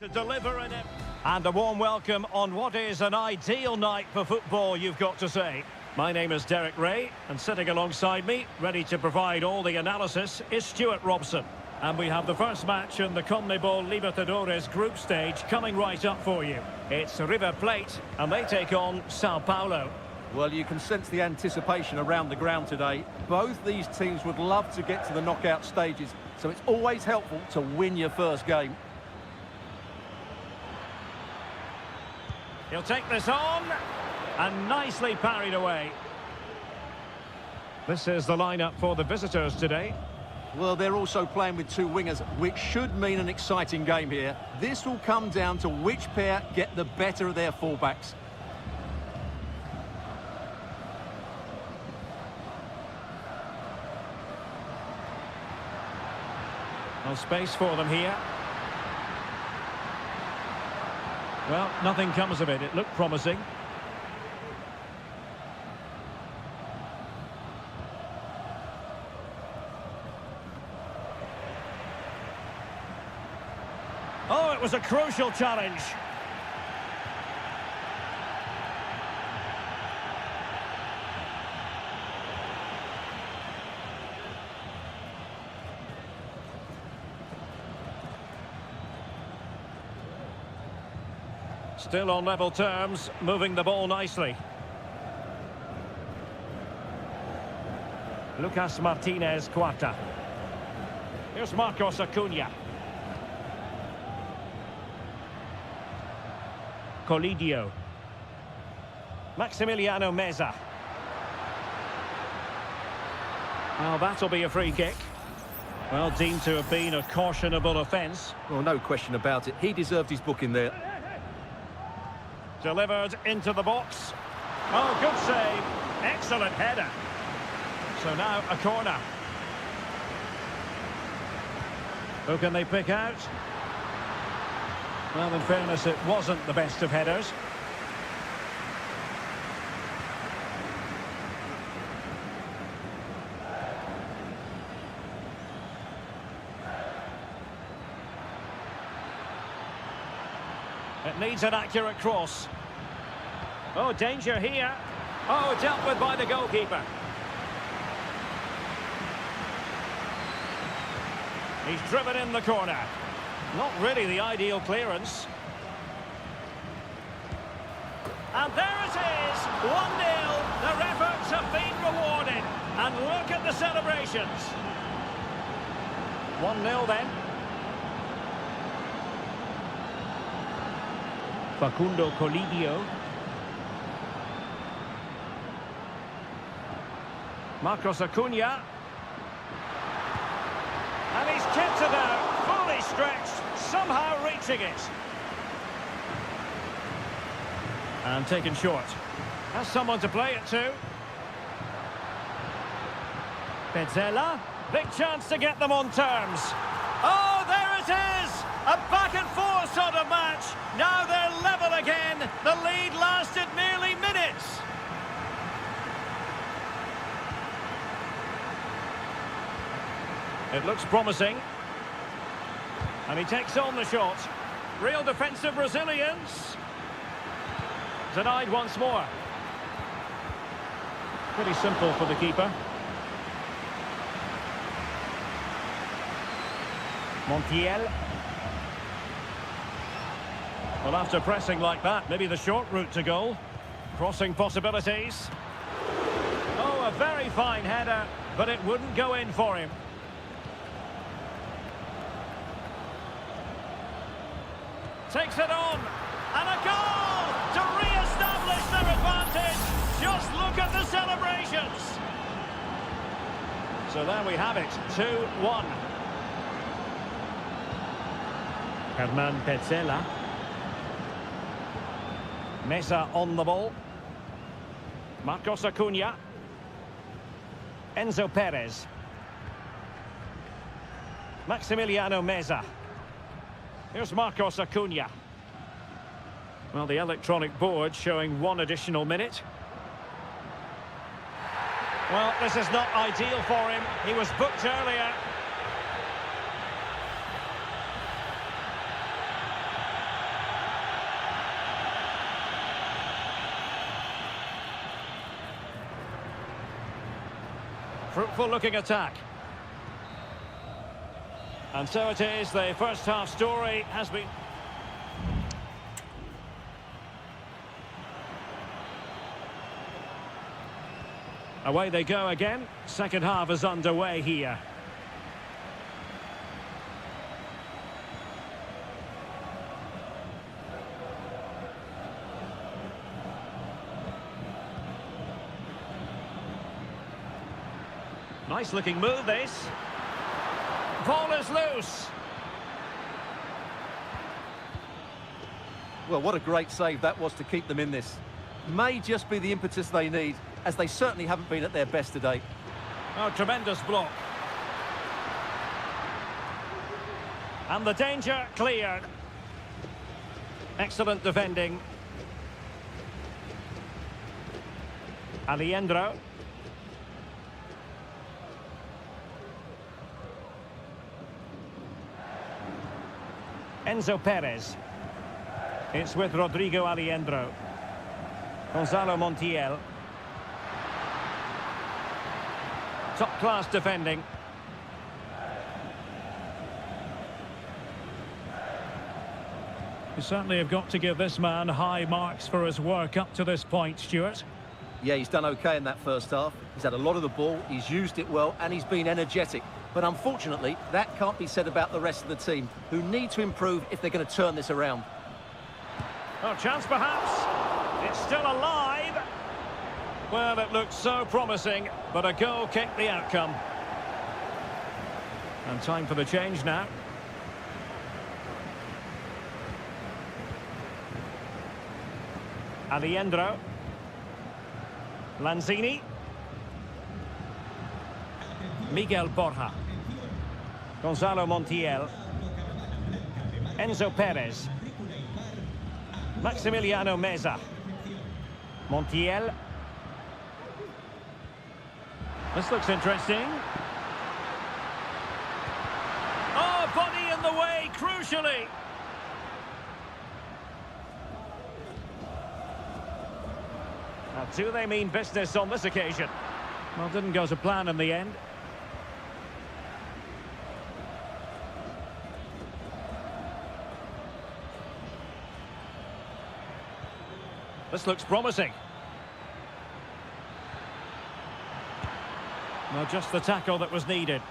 To deliver an... And a warm welcome on what is an ideal night for football, you've got to say. My name is Derek Ray, and sitting alongside me, ready to provide all the analysis, is Stuart Robson. And we have the first match in the CONMEBOL Libertadores group stage coming right up for you. It's River Plate, and they take on Sao Paulo. Well, you can sense the anticipation around the ground today. Both these teams would love to get to the knockout stages, so it's always helpful to win your first game. He'll take this on, and nicely parried away. This is the lineup for the visitors today. Well, they're also playing with two wingers, which should mean an exciting game here. This will come down to which pair get the better of their fullbacks. No space for them here. Well, nothing comes of it. It looked promising. Oh, it was a crucial challenge. Still on level terms, moving the ball nicely. Lucas Martinez Cuarta. Here's Marcos Acuna. Colidio. Maximiliano Meza. Well, that'll be a free kick. Well, deemed to have been a cautionable offence. Well, no question about it. He deserved his booking there. Delivered into the box. Oh, good save. Excellent header. So now a corner. Who can they pick out? Well, in fairness, it wasn't the best of headers. It needs an accurate cross. Oh, danger here. Oh, dealt with by the goalkeeper. He's driven in the corner. Not really the ideal clearance. And there it is, 1-0. Their efforts have been rewarded. And look at the celebrations. 1-0 then. Facundo Colidio. Marcos Acuna. And he's kicked it out, fully stretched, somehow reaching it. And taken short. Has someone to play it to. Petzela. Big chance to get them on terms. Oh, there it is! A back-and-forth sort of match. Now they're level again. The lead lasted merely minutes. It looks promising. And he takes on the shot. Real defensive resilience. Denied once more. Pretty simple for the keeper. Montiel. Well, after pressing like that, maybe the short route to goal. Crossing possibilities. Oh, a very fine header, but it wouldn't go in for him. Takes it on, and a goal to re-establish their advantage. Just look at the celebrations. So there we have it, 2-1. Hernan Petzela. Meza on the ball. Marcos Acuna. Enzo Perez. Maximiliano Meza. Here's Marcos Acuna. Well, the electronic board showing one additional minute. Well, this is not ideal for him. He was booked earlier. Fruitful looking attack. And so it is, the first half story has been... Away they go again. Second half is underway here. Nice looking move, this. Ball is loose. Well, what a great save that was to keep them in this. May just be the impetus they need, as they certainly haven't been at their best today. Oh, tremendous block. And the danger cleared. Excellent defending. Alejandro. Enzo Perez. It's with Rodrigo Alejandro. Gonzalo Montiel. Top-class defending. You certainly have got to give this man high marks for his work up to this point, Stuart. Yeah, he's done okay in that first half. He's had a lot of the ball, he's used it well, and he's been energetic. But unfortunately, that can't be said about the rest of the team, who need to improve if they're going to turn this around. Oh, chance perhaps. It's still alive. Well, it looked so promising, but a goal kicked the outcome. And time for the change now. Alejandro. Lanzini. Miguel Borja. Gonzalo Montiel. Enzo Perez. Maximiliano Meza. Montiel. This looks interesting. Oh, body in the way, crucially. Now, do they mean business on this occasion? Well, didn't go to plan in the end. This looks promising. Well, just the tackle that was needed.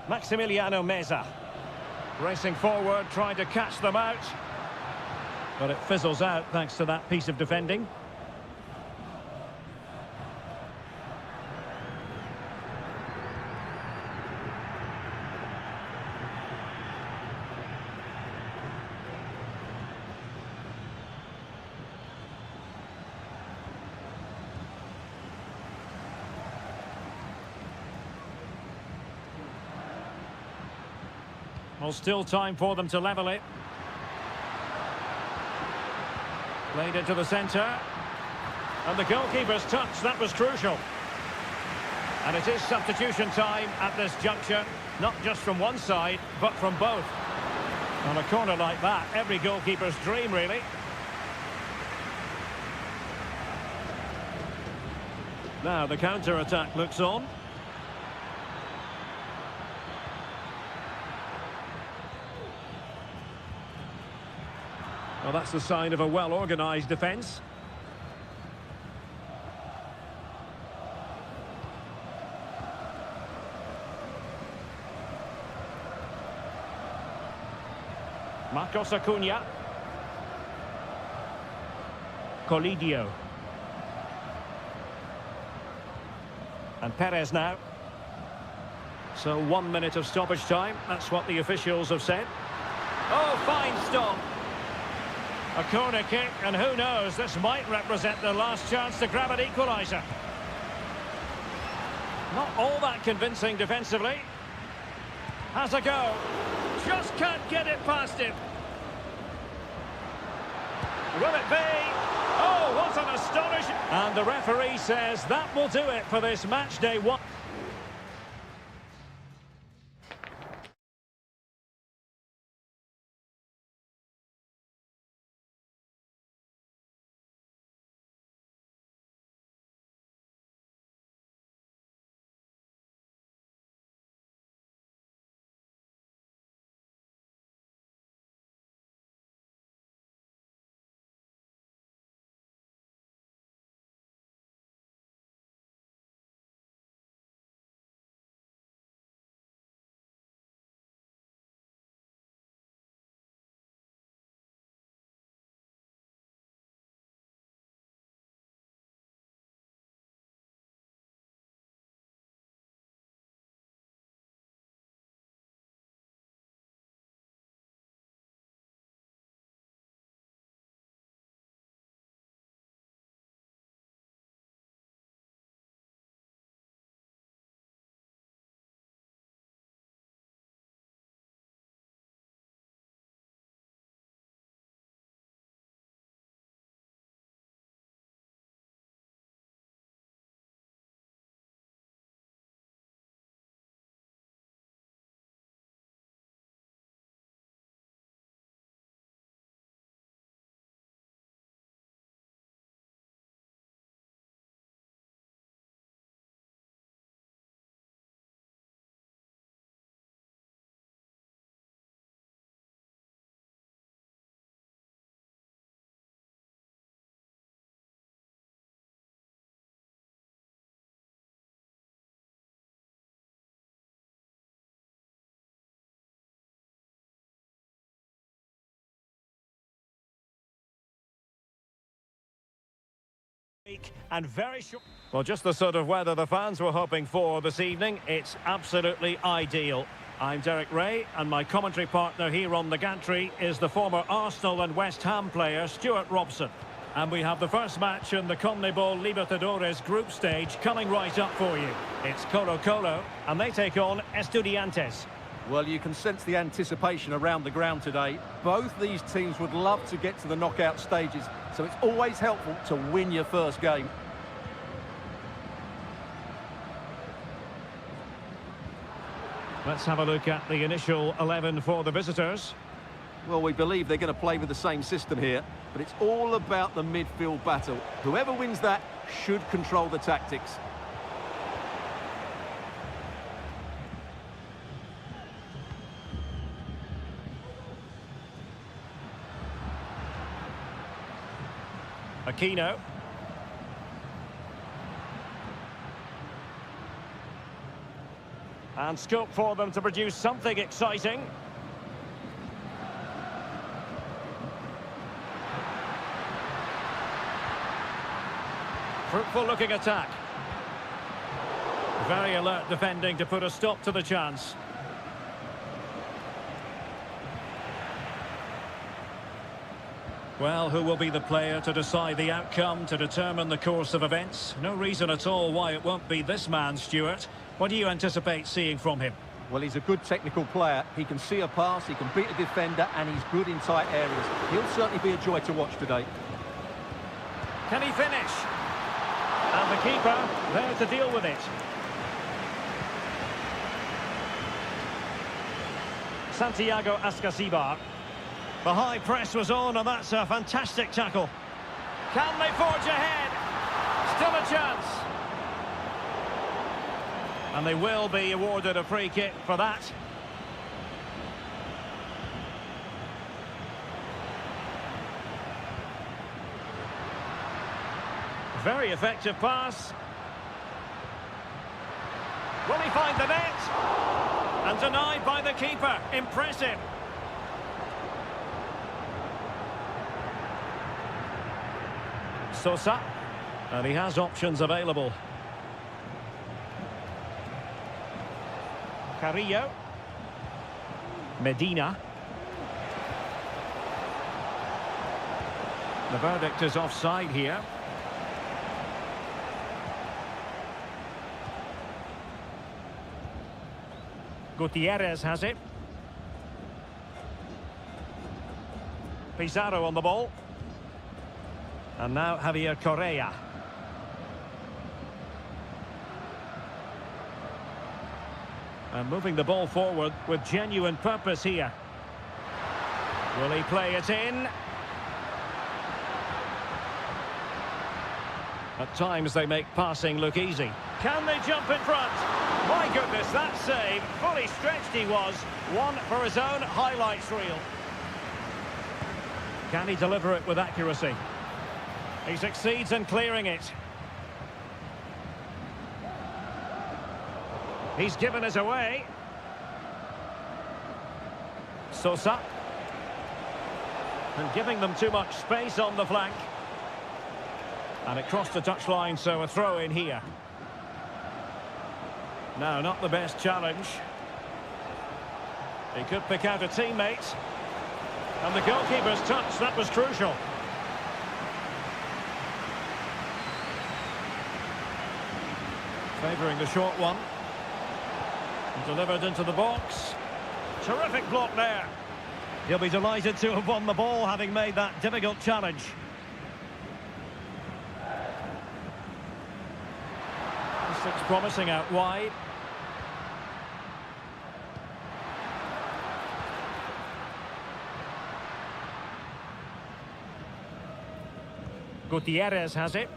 Maximiliano Meza. Racing forward, trying to catch them out. But it fizzles out thanks to that piece of defending. Well, still time for them to level it. Played into the centre. And the goalkeeper's touch, that was crucial. And it is substitution time at this juncture. Not just from one side, but from both. On a corner like that, every goalkeeper's dream, really. Now the counter-attack looks on. Well, that's the sign of a well-organised defence. Marcos Acuna. Colidio. And Perez now. So 1 minute of stoppage time. That's what the officials have said. Oh, fine stop. A corner kick, and who knows, this might represent their last chance to grab an equaliser. Not all that convincing defensively. Has a go. Just can't get it past him. Will it be? Oh, what an astonishing... And the referee says that will do it for this match day one. And very short. Well, just the sort of weather the fans were hoping for this evening. It's absolutely ideal. I'm Derek Ray, and my commentary partner here on the gantry is the former Arsenal and West Ham player Stuart Robson. And we have the first match in the CONMEBOL Libertadores group stage coming right up for you. It's Colo-Colo, and they take on Estudiantes. Well, you can sense the anticipation around the ground today. Both these teams would love to get to the knockout stages, so it's always helpful to win your first game. Let's have a look at the initial 11 for the visitors. Well, we believe they're going to play with the same system here, but it's all about the midfield battle. Whoever wins that should control the tactics. Aquino. And scope for them to produce something exciting. Fruitful looking attack. Very alert defending to put a stop to the chance. Well, who will be the player to decide the outcome, to determine the course of events? No reason at all why it won't be this man, Stuart. What do you anticipate seeing from him? Well, he's a good technical player. He can see a pass, he can beat a defender, and he's good in tight areas. He'll certainly be a joy to watch today. Can he finish? And the keeper there to deal with it. Santiago Ascasibar. The high press was on, and that's a fantastic tackle. Can they forge ahead? Still a chance. And they will be awarded a free kick for that. Very effective pass. Will he find the net? And denied by the keeper. Impressive. Sosa, and he has options available. Carrillo. Medina. The verdict is offside here. Gutierrez has it. Pizarro on the ball. And now Javier Correa. And moving the ball forward with genuine purpose here. Will he play it in? At times they make passing look easy. Can they jump in front? My goodness, that save. Fully stretched he was. One for his own highlights reel. Can he deliver it with accuracy? He succeeds in clearing it. He's given us away. Sosa. And giving them too much space on the flank. And it crossed the touchline, so a throw in here. No, not the best challenge. He could pick out a teammate. And the goalkeeper's touch, that was crucial. Favouring the short one. Delivered into the box. Terrific block there. He'll be delighted to have won the ball, having made that difficult challenge. This looks promising out wide. Gutierrez has it.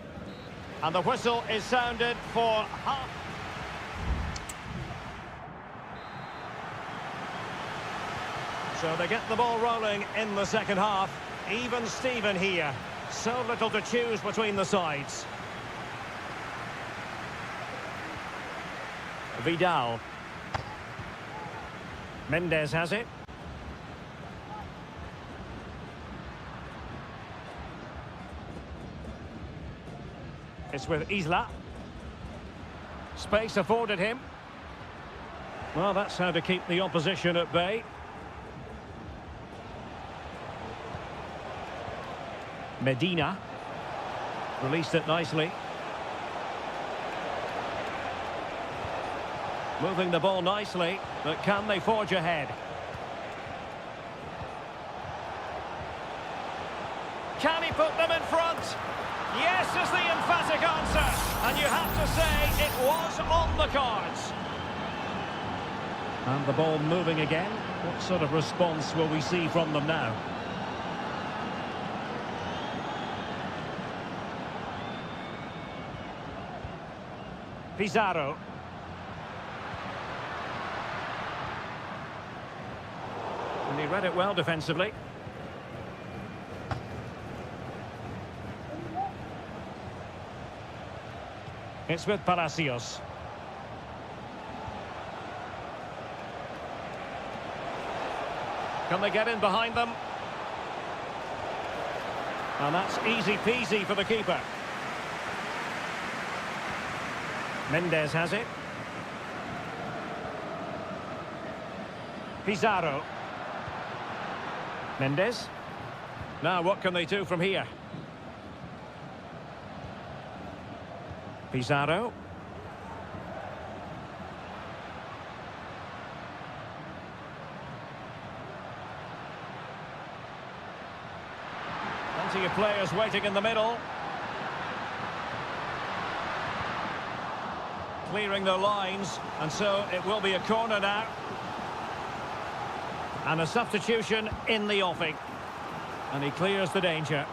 And the whistle is sounded for half. So they get the ball rolling in the second half. Even Steven here. So little to choose between the sides. Vidal. Mendes has it. It's with Isla. Space afforded him. Well, that's how to keep the opposition at bay. Medina. Released it nicely. Moving the ball nicely, but can they forge ahead? Can he put them in front? Yes is the emphatic answer. And you have to say it was on the cards. And the ball moving again. What sort of response will we see from them now? Pizarro. And he read it well defensively. It's with Palacios. Can they get in behind them? And that's easy peasy for the keeper. Mendes has it. Pizarro. Mendes. Now what can they do from here? Pizarro. Plenty of players waiting in the middle. Clearing their lines, and so it will be a corner now. And a substitution in the offing. And he clears the danger.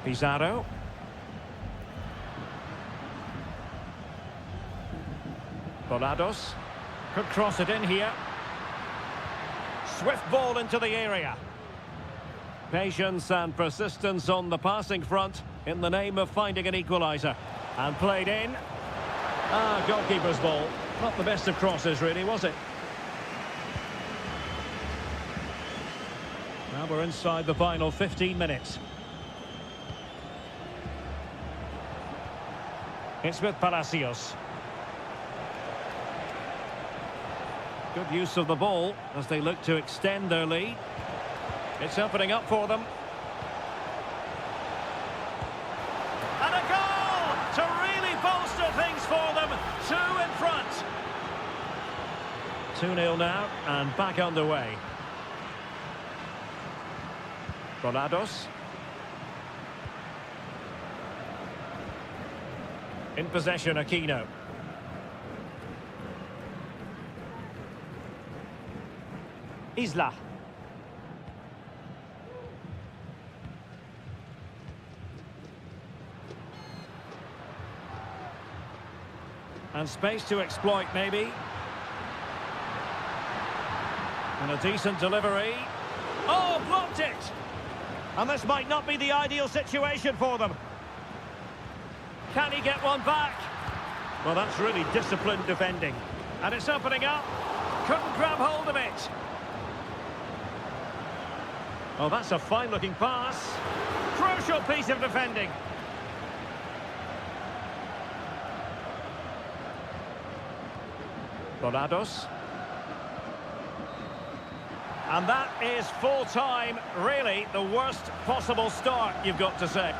Pizarro. Volados. Could cross it in here. Swift ball into the area. Patience and persistence on the passing front in the name of finding an equaliser. And played in. Goalkeeper's ball. Not the best of crosses, really, was it? Now we're inside the final 15 minutes. It's with Palacios. Good use of the ball as they look to extend their lead. It's opening up for them. And a goal to really bolster things for them. 2 in front. 2-0 now and back underway. Volados. In possession, Aquino. Isla. And space to exploit, maybe. And a decent delivery. Oh, blocked it! And this might not be the ideal situation for them. Can he get one back? Well, that's really disciplined defending. And it's opening up. Couldn't grab hold of it. Oh, that's a fine-looking pass. Crucial piece of defending. Volados. And that is full time. Really, the worst possible start, you've got to say.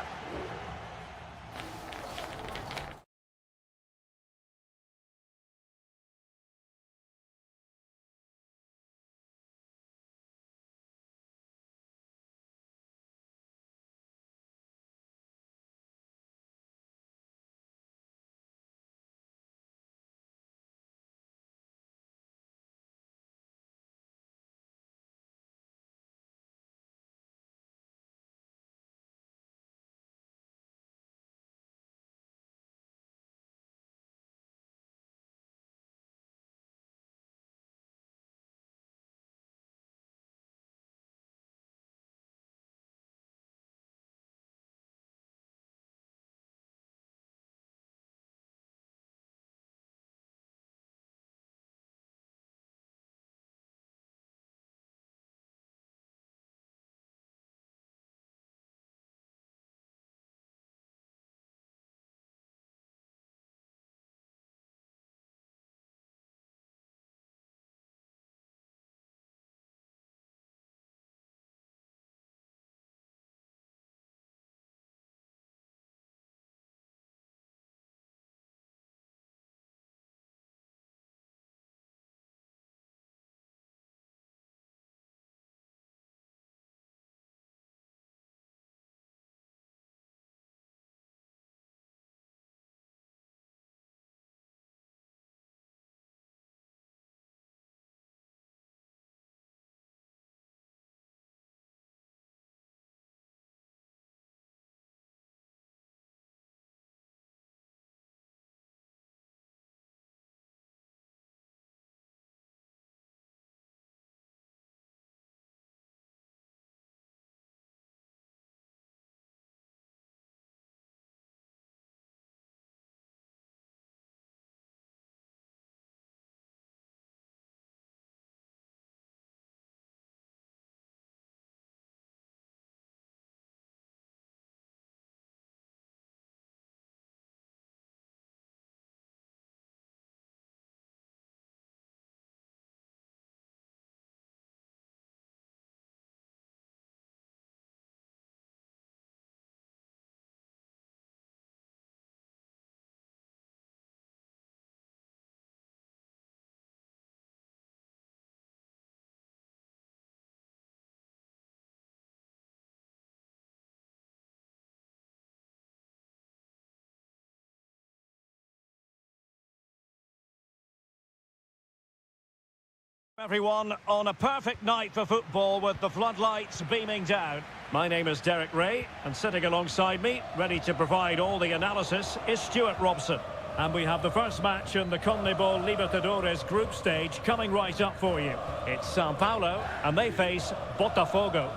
Everyone, on a perfect night for football with the floodlights beaming down. My name is Derek Ray, and sitting alongside me, ready to provide all the analysis, is Stuart Robson. And we have the first match in the CONMEBOL Libertadores group stage coming right up for you. It's Sao Paulo, and they face Botafogo.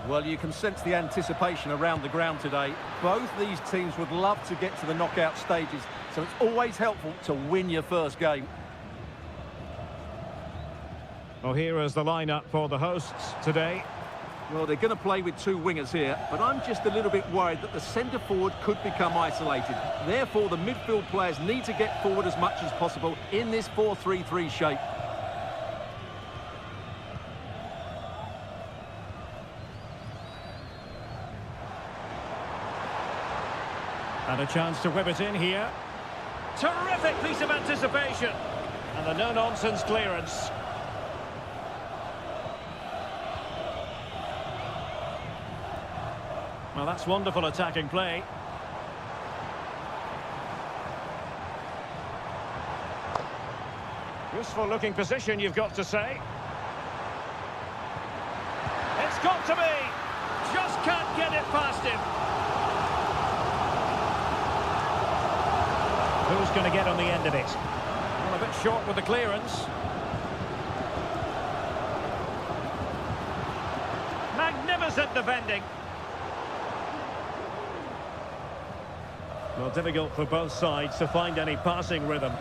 Well, you can sense the anticipation around the ground today. Both these teams would love to get to the knockout stages, so it's always helpful to win your first game. Well, here is the lineup for the hosts today. Well, they're going to play with two wingers here, but I'm just a little bit worried that the centre-forward could become isolated. Therefore, the midfield players need to get forward as much as possible in this 4-3-3 shape. And a chance to whip it in here. Terrific piece of anticipation. And the no-nonsense clearance. Well, that's wonderful attacking play. Useful looking position, you've got to say. It's got to be. Just can't get it past him. Who's going to get on the end of it? Well, a bit short with the clearance. Magnificent defending. Well, difficult for both sides to find any passing rhythm.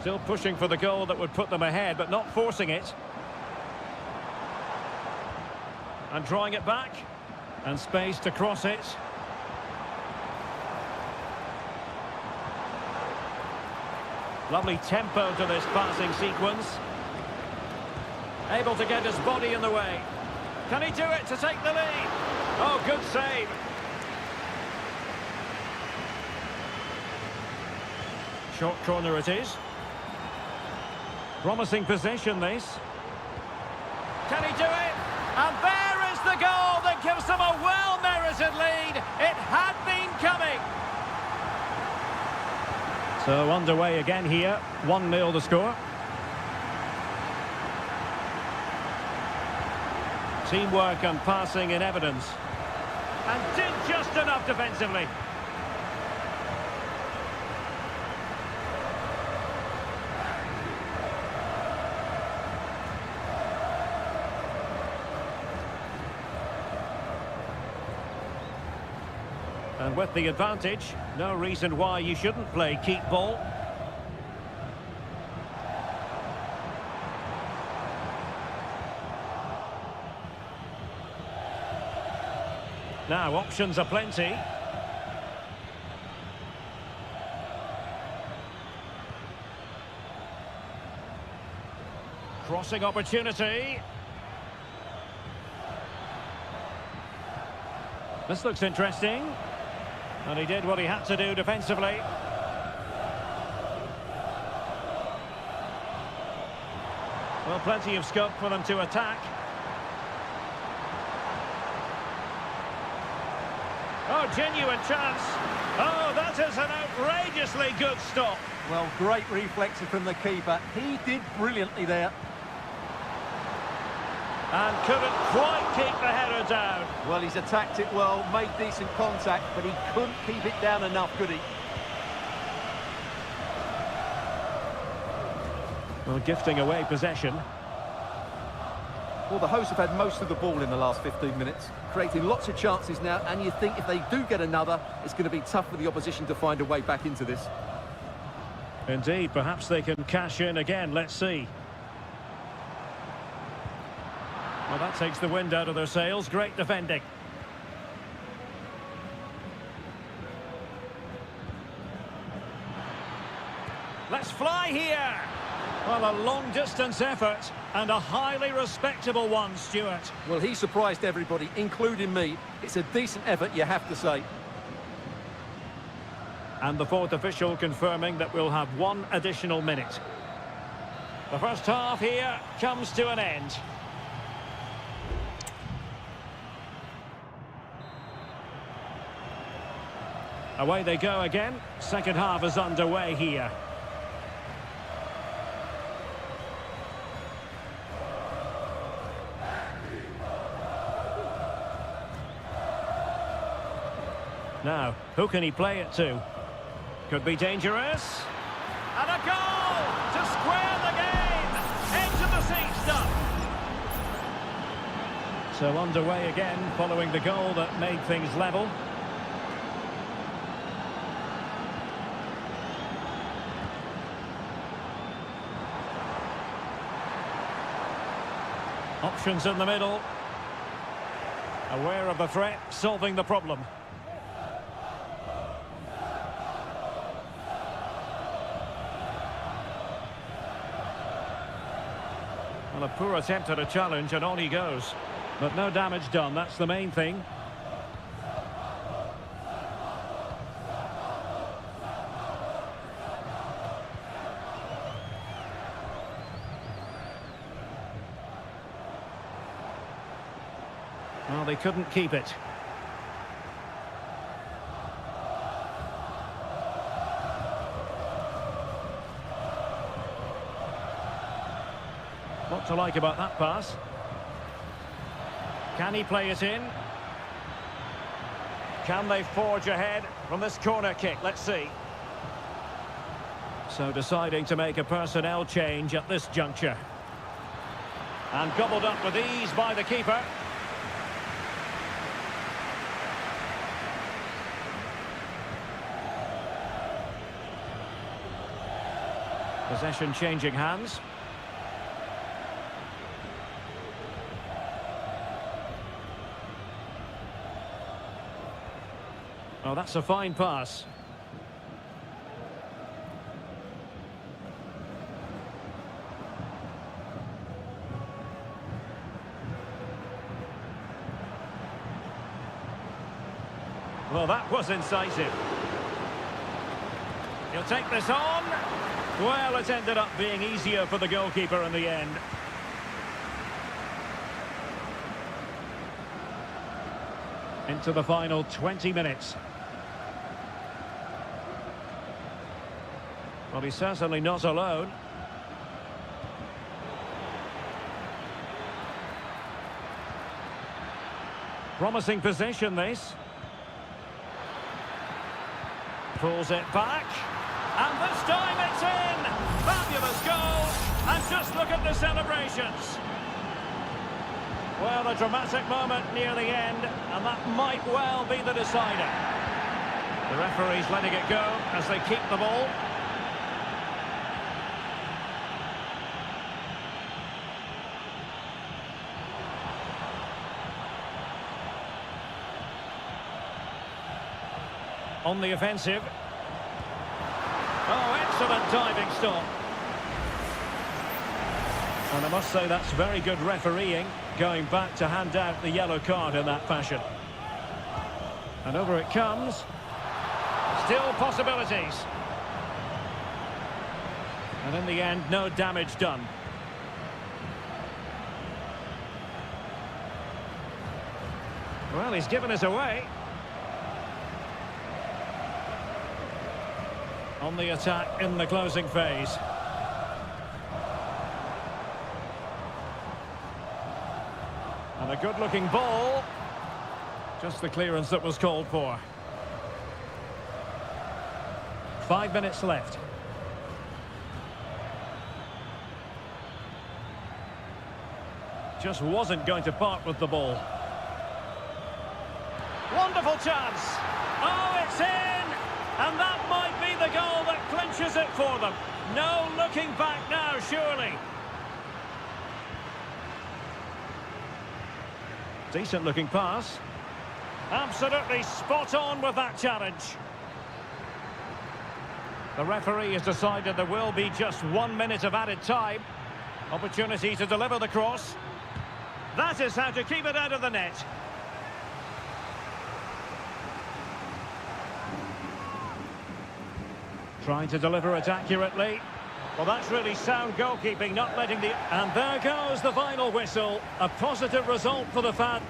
Still pushing for the goal that would put them ahead, but not forcing it. And drawing it back. And space to cross it. Lovely tempo to this passing sequence. Able to get his body in the way. Can he do it to take the lead? Oh, good save. Short corner it is. Promising possession, this. Can he do it? And there is the goal that gives them a well-merited lead. It had been coming. So underway again here. 1-0 the score. Teamwork and passing in evidence. And did just enough defensively. And with the advantage, no reason why you shouldn't play keep ball. Now, options are plenty. Crossing opportunity. This looks interesting. And he did what he had to do defensively. Well, plenty of scope for them to attack. Oh, genuine chance. Oh, that is an outrageously good stop. Well, great reflexes from the keeper. He did brilliantly there. And couldn't quite keep the header down. Well, he's attacked it well, made decent contact, but he couldn't keep it down enough, could he? Well, gifting away possession. Well, the hosts have had most of the ball in the last 15 minutes, creating lots of chances now, and you think if they do get another, it's going to be tough for the opposition to find a way back into this. Indeed, perhaps they can cash in again. Let's see. Well, that takes the wind out of their sails. Great defending. Let's fly here. Well, a long-distance effort and a highly respectable one, Stuart. Well, he surprised everybody, including me. It's a decent effort, you have to say. And the fourth official confirming that we'll have one additional minute. The first half here comes to an end. Away they go again. Second half is underway here. Now, who can he play it to? Could be dangerous. And a goal to square the game. Into the seat stuff. So underway again following the goal that made things level. Options in the middle. Aware of the threat, solving the problem. Well, a poor attempt at a challenge and on he goes. But no damage done, that's the main thing. Well, they couldn't keep it. What to like about that pass? Can he play it in? Can they forge ahead from this corner kick? Let's see. So deciding to make a personnel change at this juncture. And gobbled up with ease by the keeper. Possession changing hands. Oh, that's a fine pass. Well, that was incisive. He'll take this on. Well, it ended up being easier for the goalkeeper in the end. Into the final 20 minutes. Well, he's certainly not alone. Promising position, this. Pulls it back. And this time it's in! Fabulous goal! And just look at the celebrations. Well, a dramatic moment near the end, and that might well be the decider. The referee's letting it go as they keep the ball. On the offensive. Oh, excellent diving stop. And I must say that's very good refereeing, going back to hand out the yellow card in that fashion. And over it comes. Still possibilities. And in the end, no damage done. Well, he's given us away. On the attack in the closing phase. And a good-looking ball. Just the clearance that was called for. 5 minutes left. Just wasn't going to part with the ball. Wonderful chance. Oh, it's in! And that might be the goal that clinches it for them. No looking back now, surely. Decent looking pass. Absolutely spot on with that challenge. The referee has decided there will be just 1 minute of added time. Opportunity to deliver the cross. That is how to keep it out of the net. Trying to deliver it accurately. Well, that's really sound goalkeeping, not letting the... And there goes the final whistle. A positive result for the fan.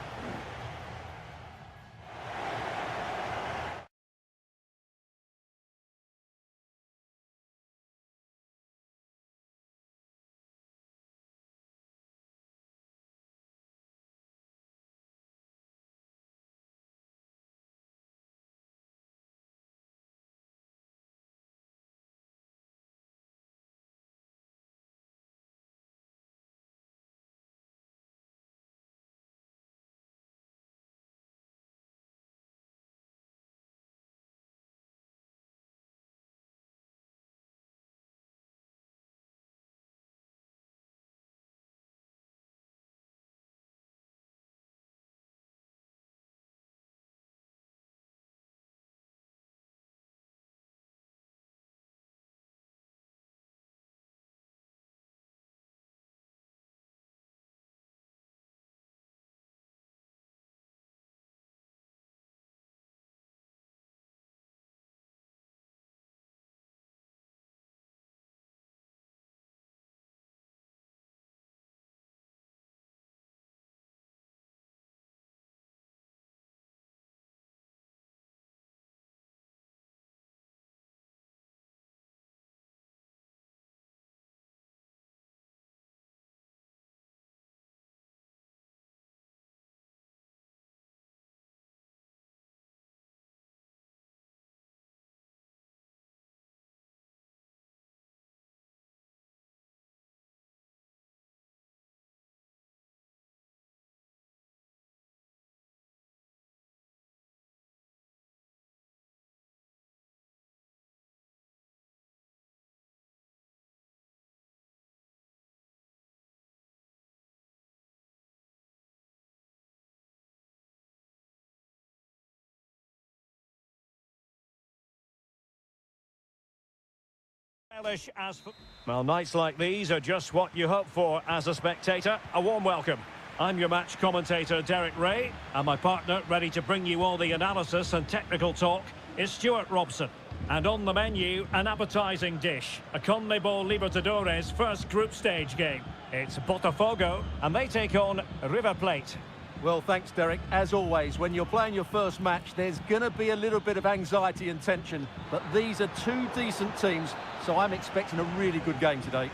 Well, nights like these are just what you hope for as a spectator. A warm welcome. I'm your match commentator, Derek Ray, and my partner, ready to bring you all the analysis and technical talk, is Stuart Robson. And on the menu, an appetising dish, a CONMEBOL Libertadores first group stage game. It's Botafogo, and they take on River Plate. Well, thanks, Derek. As always, when you're playing your first match, there's going to be a little bit of anxiety and tension, but these are two decent teams, so I'm expecting a really good game today.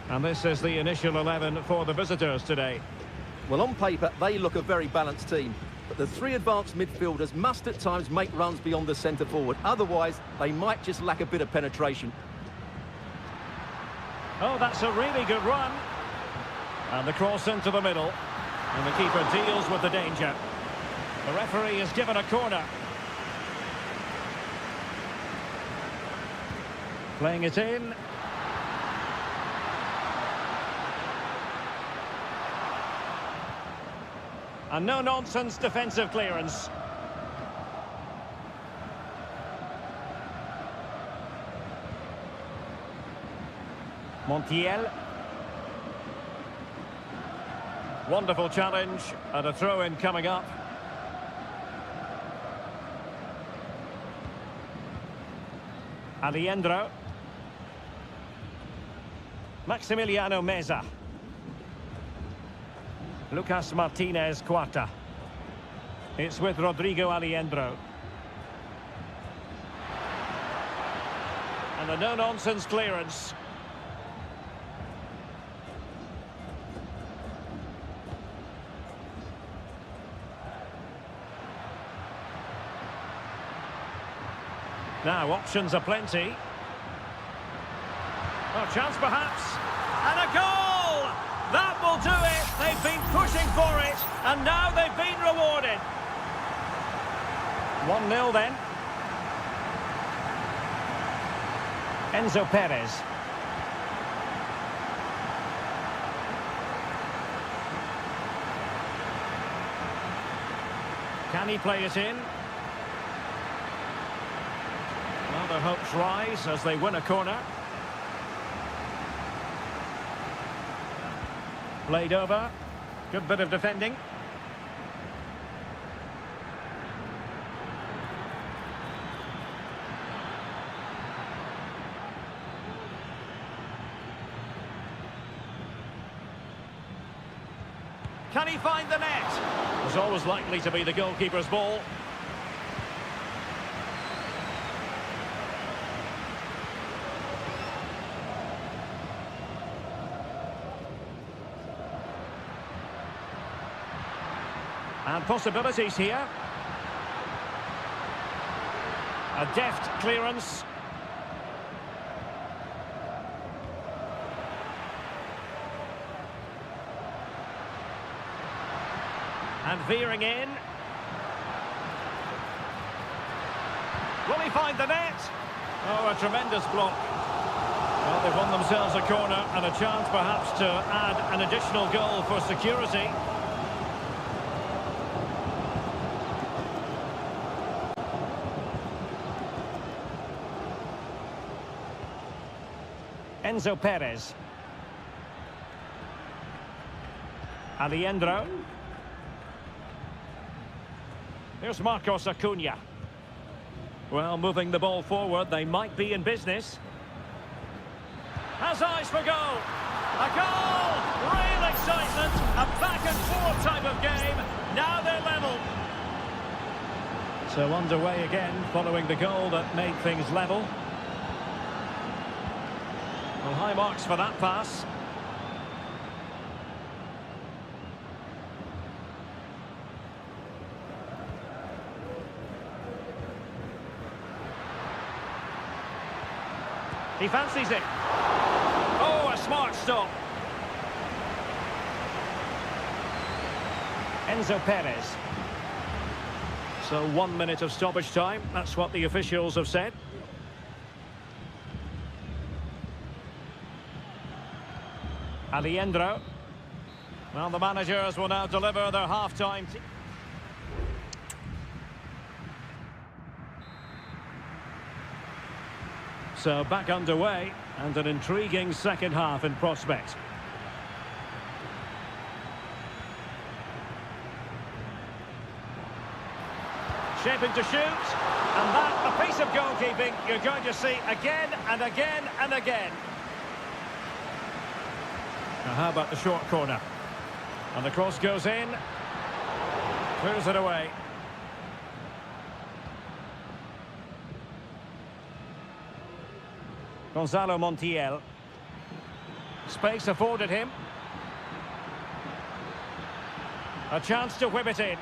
And this is the initial 11 for the visitors today. Well, on paper, they look a very balanced team, but the three advanced midfielders must at times make runs beyond the centre forward. Otherwise, they might just lack a bit of penetration. Oh, that's a really good run. And the cross into the middle. And the keeper deals with the danger. The referee is given a corner. Playing it in. A no-nonsense defensive clearance. Montiel. Wonderful challenge and a throw-in coming up. Aliendro. Maximiliano Meza. Lucas Martinez Cuarta. It's with Rodrigo Aliendro. And a no-nonsense clearance. Now, options are plenty. Oh, chance perhaps. And a goal! That will do it! They've been pushing for it, and now they've been rewarded. 1-0 then. Enzo Perez. Can he play it in? Well, their hopes rise as they win a corner. Played over. Good bit of defending. Can he find the net? It's always likely to be the goalkeeper's ball. And possibilities here. A deft clearance. And veering in. Will he find the net? Oh, a tremendous block. Well, they've won themselves a corner and a chance perhaps to add an additional goal for security. Enzo Perez. Aliendro. Here's Marcos Acuna. Well, moving the ball forward, they might be in business. Has eyes for goal. A goal! Real excitement. A back-and-forth type of game. Now they're level. So underway again, following the goal that made things level. Well, high marks for that pass. He fancies it. Oh, a smart stop. Enzo Perez. So 1 minute of stoppage time. That's what the officials have said. Aliendro. Well, the managers will now deliver their half-time. So back underway, and an intriguing second half in prospect. Shaping to shoot, and that, a piece of goalkeeping you're going to see again and again and again. Now how about the short corner? And the cross goes in, clears it away. Gonzalo Montiel. Space afforded him. A chance to whip it in.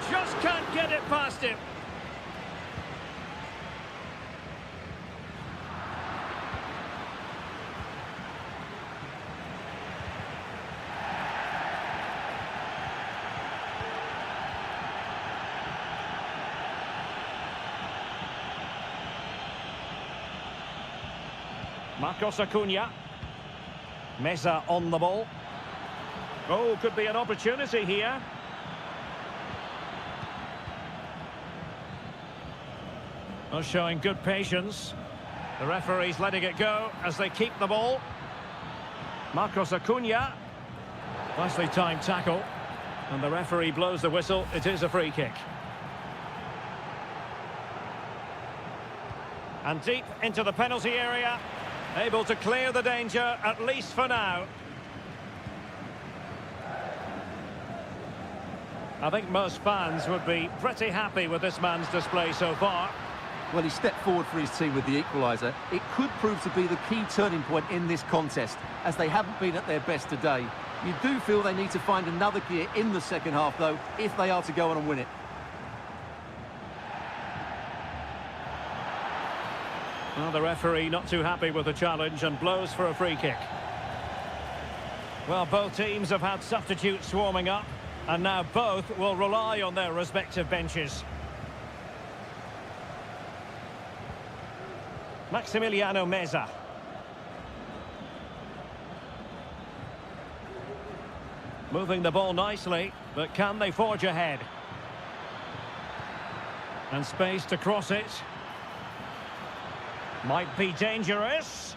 Just can't get it past him. Marcos Acuna. Meza on the ball. Oh, could be an opportunity here. Oh, showing good patience. The referee's letting it go as they keep the ball. Marcos Acuna. Nicely timed tackle. And the referee blows the whistle. It is a free kick. And deep into the penalty area. Able to clear the danger, at least for now. I think most fans would be pretty happy with this man's display so far. Well, he stepped forward for his team with the equaliser. It could prove to be the key turning point in this contest, as they haven't been at their best today. You do feel they need to find another gear in the second half, though, if they are to go on and win it. Well, the referee not too happy with the challenge and blows for a free kick. Well, both teams have had substitutes swarming up, and now both will rely on their respective benches. Maximiliano Meza. Moving the ball nicely, but can they forge ahead? And space to cross it. Might be dangerous.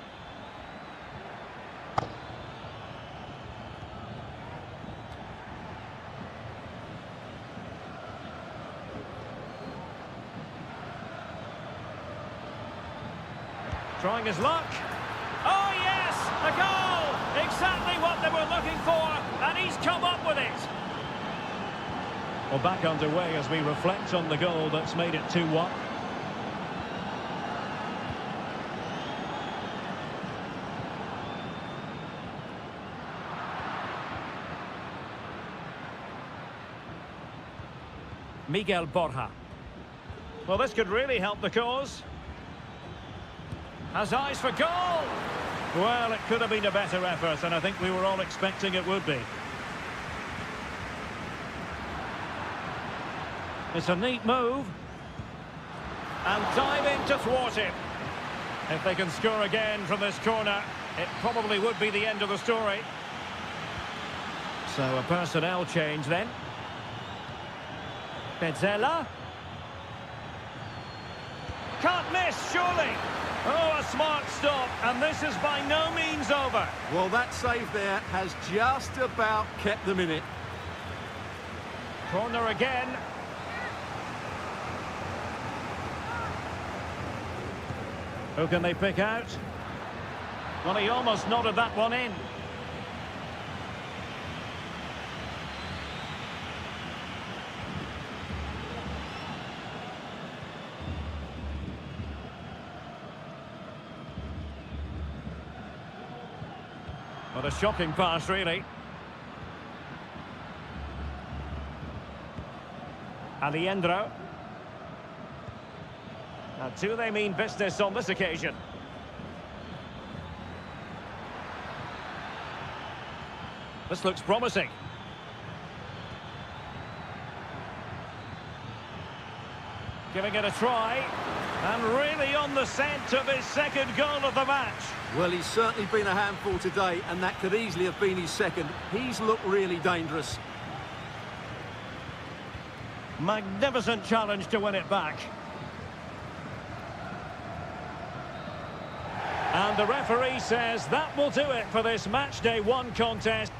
Trying his luck. Oh yes, a goal! Exactly what they were looking for, and he's come up with it. Well, back underway as we reflect on the goal that's made it 2-1. Miguel Borja. Well, this could really help the cause. Has eyes for goal! Well, it could have been a better effort, and I think we were all expecting it would be. It's a neat move. And diving to thwart him. If they can score again from this corner, it probably would be the end of the story. So a personnel change then. Petzela. Can't miss, surely. Oh, a smart stop, and this is by no means over. Well, that save there has just about kept them in it. Corner again. Who can they pick out? Well, he almost nodded that one in. What a shocking pass, really. Alejandro. Now, do they mean business on this occasion? This looks promising. Giving it a try. And really on the scent of his second goal of the match. Well, he's certainly been a handful today, and that could easily have been his second. He's looked really dangerous. Magnificent challenge to win it back. And the referee says that will do it for this match day 1 contest.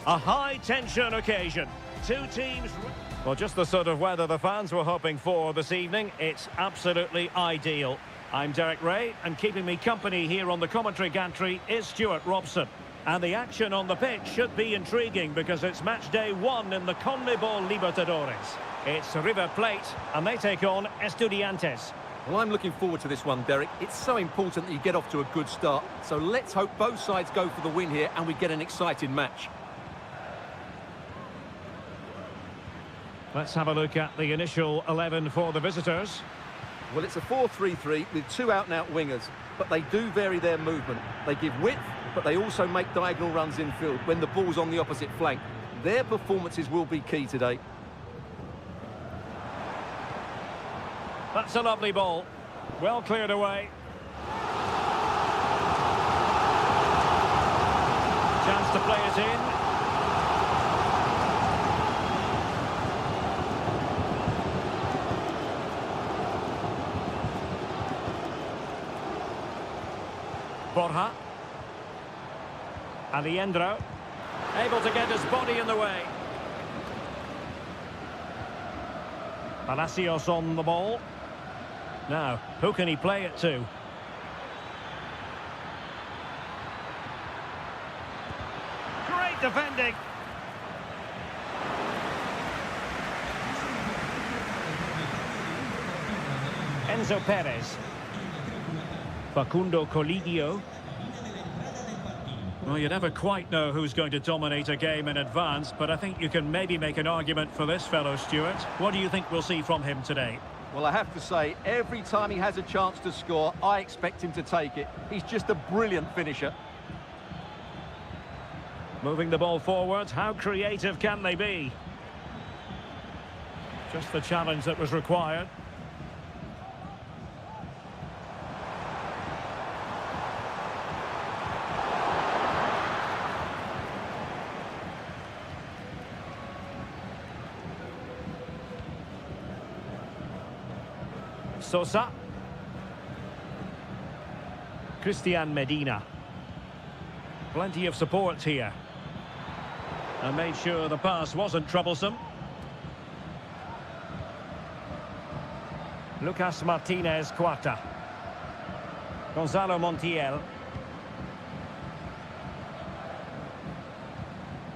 A high-tension occasion. Two teams... Well, just the sort of weather the fans were hoping for this evening. It's absolutely ideal. I'm Derek Ray, and keeping me company here on the commentary gantry is Stuart Robson. And the action on the pitch should be intriguing because it's match day 1 in the CONMEBOL Libertadores. It's River Plate, and they take on Estudiantes. Well, I'm looking forward to this one, Derek. It's so important that you get off to a good start. So let's hope both sides go for the win here and we get an exciting match. Let's have a look at the initial 11 for the visitors. Well, it's a 4-3-3 with two out-and-out wingers, but they do vary their movement. They give width, but they also make diagonal runs infield when the ball's on the opposite flank. Their performances will be key today. That's a lovely ball. Well cleared away. Chance to play it in. Borja. Alejandro. Able to get his body in the way. Palacios on the ball. Now, who can he play it to? Great defending. Enzo Perez. Facundo Colidio. Well, you never quite know who's going to dominate a game in advance, but I think you can maybe make an argument for this fellow, Stuart. What do you think we'll see from him today? Well, I have to say, every time he has a chance to score, I expect him to take it. He's just a brilliant finisher. Moving the ball forward, how creative can they be? Just the challenge that was required. Sosa. Christian Medina. Plenty of support here. And made sure the pass wasn't troublesome. Lucas Martinez Cuarta. Gonzalo Montiel.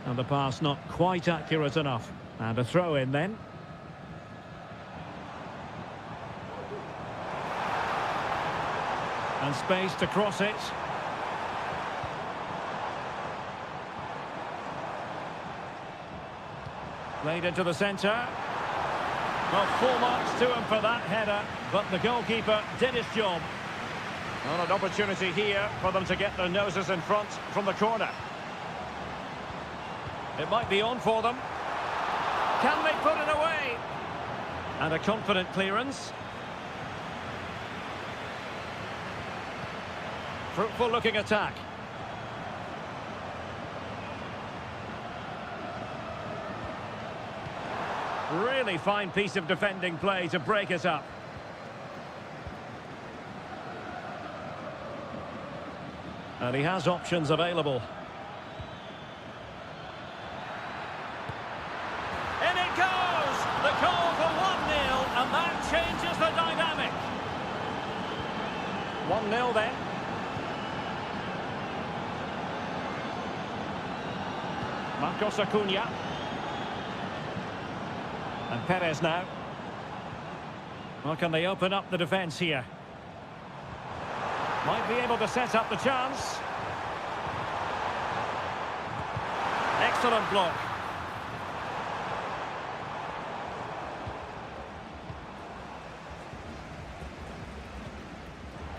And the pass not quite accurate enough. And a throw in then. And space to cross it. Played into the centre. Well, full marks to him for that header, but the goalkeeper did his job. Well, an opportunity here for them to get their noses in front from the corner. It might be on for them. Can they put it away? And a confident clearance. Fruitful looking attack. Really fine piece of defending play to break it up. And he has options available. In it goes! The goal for 1-0, and that changes the dynamic. 1-0 then. Marcos Acuna. And Perez now. Well, can they open up the defence here? Might be able to set up the chance. Excellent block.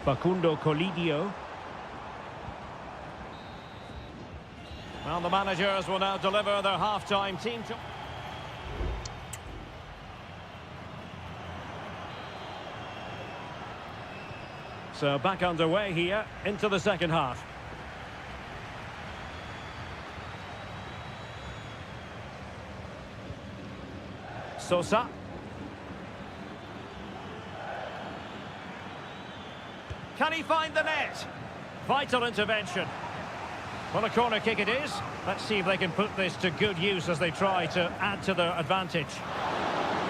Facundo Colidio. Well, the managers will now deliver their half-time team to... So back underway here into the second half. Sosa. Can he find the net? Vital intervention. Well, a corner kick it is. Let's see if they can put this to good use as they try to add to their advantage.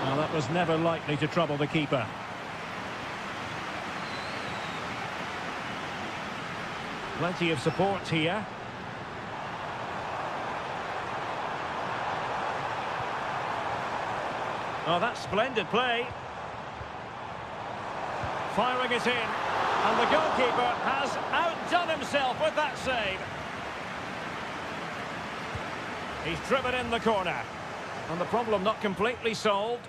Well, that was never likely to trouble the keeper. Plenty of support here. Oh, that's splendid play. Firing it in. And the goalkeeper has outdone himself with that save. He's driven in the corner. And the problem not completely solved.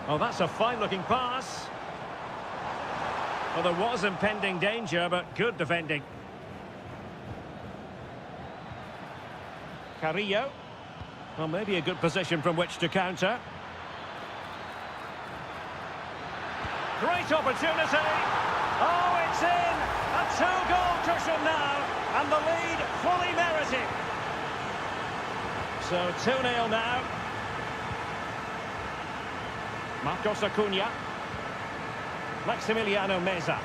Oh, that's a fine-looking pass. Well, there was impending danger, but good defending. Carrillo. Well, maybe a good position from which to counter. Great opportunity. Oh, it's in. A two-goal cushion now. And the lead fully merited. So 2-0 now. Marcos Acuna. Maximiliano Meza.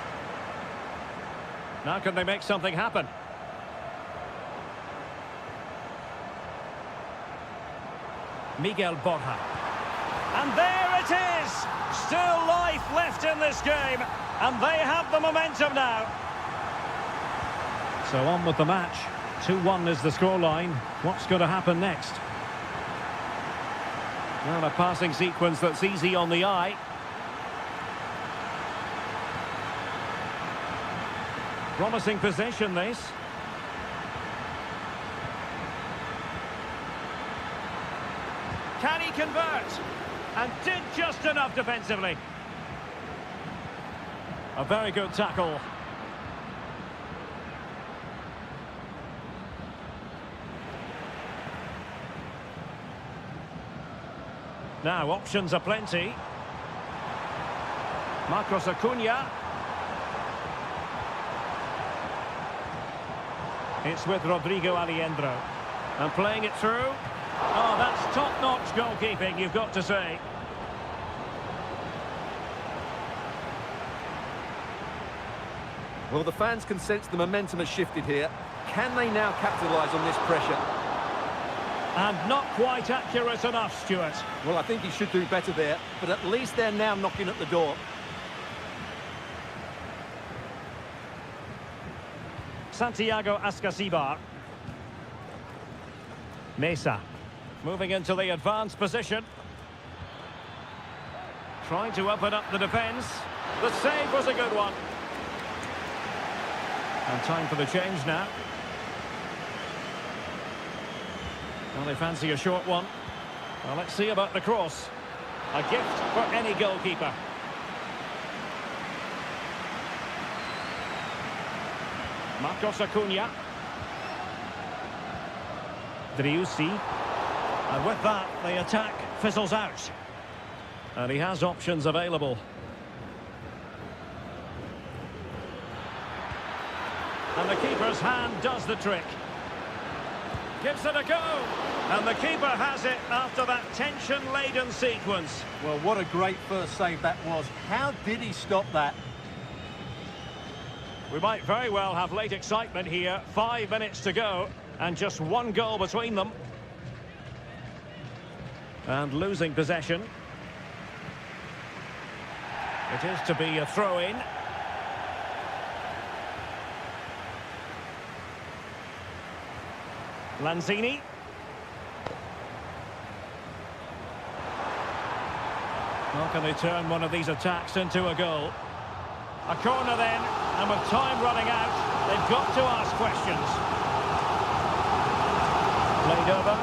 Now can they make something happen? Miguel Borja. And there it is! Still life left in this game. And they have the momentum now. So on with the match. 2-1 is the scoreline. What's going to happen next? Well, a passing sequence that's easy on the eye. Promising possession, this. Can he convert? And did just enough defensively. A very good tackle. Now, options are plenty. Marcos Acuna. It's with Rodrigo Aliendro. And playing it through. Oh, that's top-notch goalkeeping, you've got to say. Well, the fans can sense the momentum has shifted here. Can they now capitalise on this pressure? And not quite accurate enough, Stuart. Well, I think he should do better there, but at least they're now knocking at the door. Santiago Ascasibar. Mesa. Moving into the advanced position. Trying to open up the defence. The save was a good one. And time for the change now. Well, they fancy a short one. Well, let's see about the cross. A gift for any goalkeeper. Marcos Acuna. Driussi. And with that, the attack fizzles out. And he has options available. And the keeper's hand does the trick. Gives it a go. And the keeper has it after that tension-laden sequence. Well, what a great first save that was. How did he stop that? We might very well have late excitement here. 5 minutes to go. And just one goal between them. And losing possession. It is to be a throw-in. Lanzini. How can they turn one of these attacks into a goal? A corner then, and with time running out, they've got to ask questions. Played over.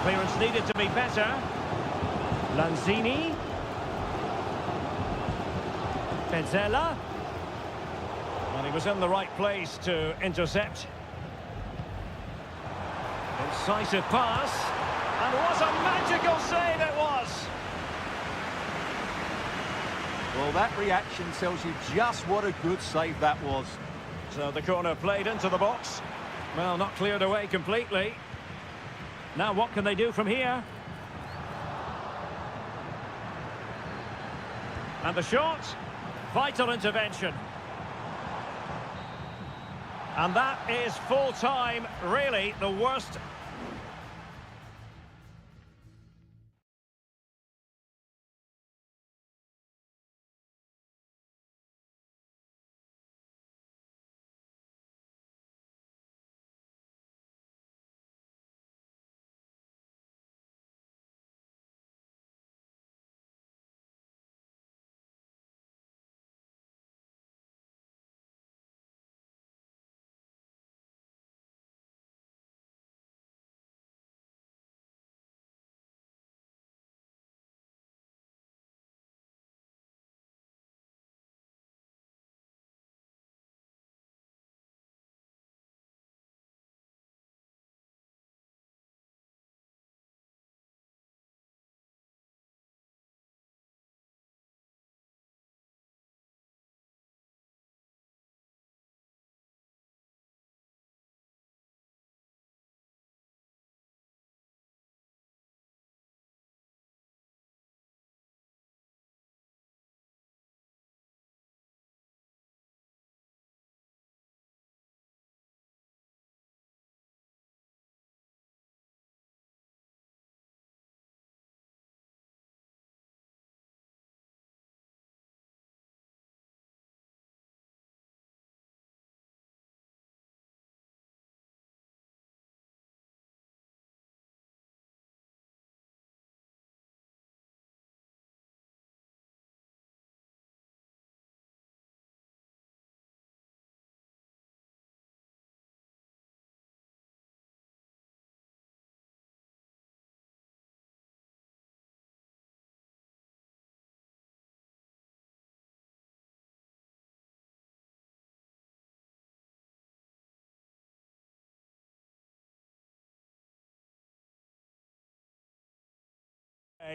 Clearance needed to be better. Lanzini. Pezzella. And he was in the right place to intercept. Incisive pass. And what a magical save it was! Well, that reaction tells you just what a good save that was. So the corner played into the box. Well, not cleared away completely. Now what can they do from here? And the shot. Vital intervention. And that is full time, really the worst.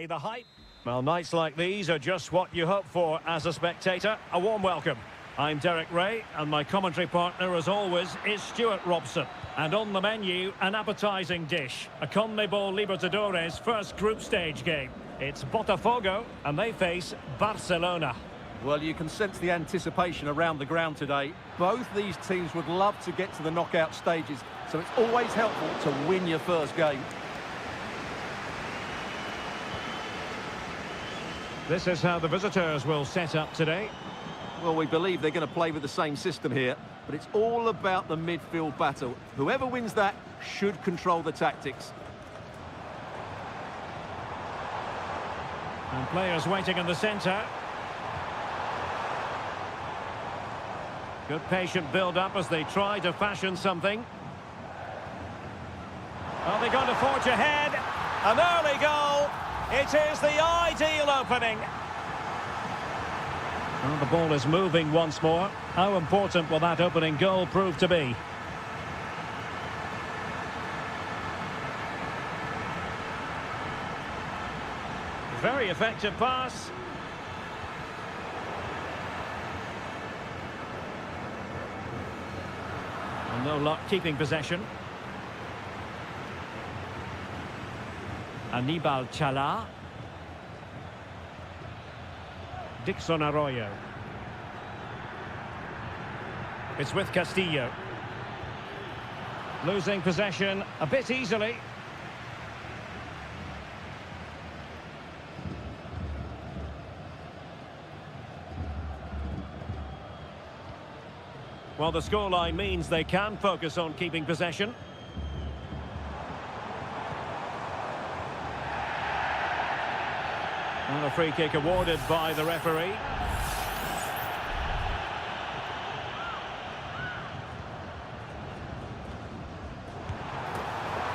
The hype. Well, nights like these are just what you hope for as a spectator. A warm welcome. I'm Derek Ray, and my commentary partner, as always, is Stuart Robson. And on the menu, an appetising dish. A CONMEBOL Libertadores first group stage game. It's Botafogo, and they face Barcelona. Well, you can sense the anticipation around the ground today. Both these teams would love to get to the knockout stages, so it's always helpful to win your first game. This is how the visitors will set up today. Well, we believe they're going to play with the same system here, but it's all about the midfield battle. Whoever wins that should control the tactics. And players waiting in the centre. Good patient build-up as they try to fashion something. Are they going to forge ahead? An early goal. It is the ideal opening. Well, the ball is moving once more. How important will that opening goal prove to be? Very effective pass. And no luck keeping possession. Aníbal Chala. Dixon Arroyo. It's with Castillo. Losing possession a bit easily. Well, the scoreline means they can focus on keeping possession. And a free kick awarded by the referee.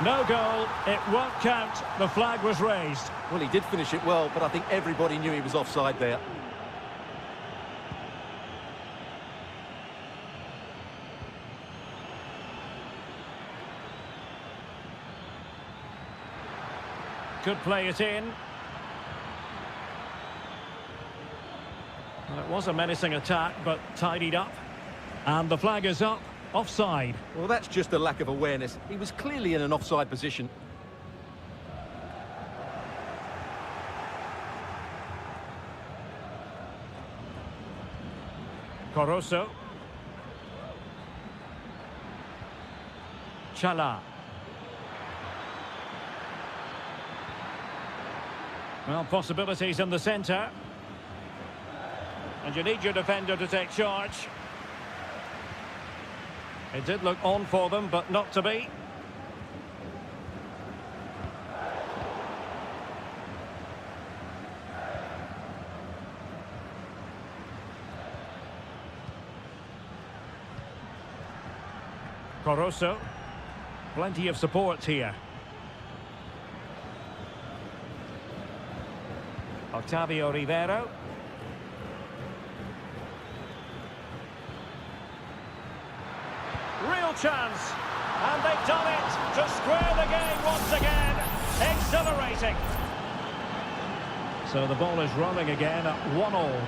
No goal, it won't count. The flag was raised. Well, he did finish it well, but I think everybody knew he was offside there. Could play it in. Well, it was a menacing attack, but tidied up. And the flag is up. Offside. Well, that's just a lack of awareness. He was clearly in an offside position. Coroso. Chala. Well, possibilities in the centre. And you need your defender to take charge. It did look on for them, but not to be. Coroso. Plenty of support here. Octavio Rivero. Real chance. And they've done it to square the game once again. Exhilarating. So the ball is rolling again at 1-1.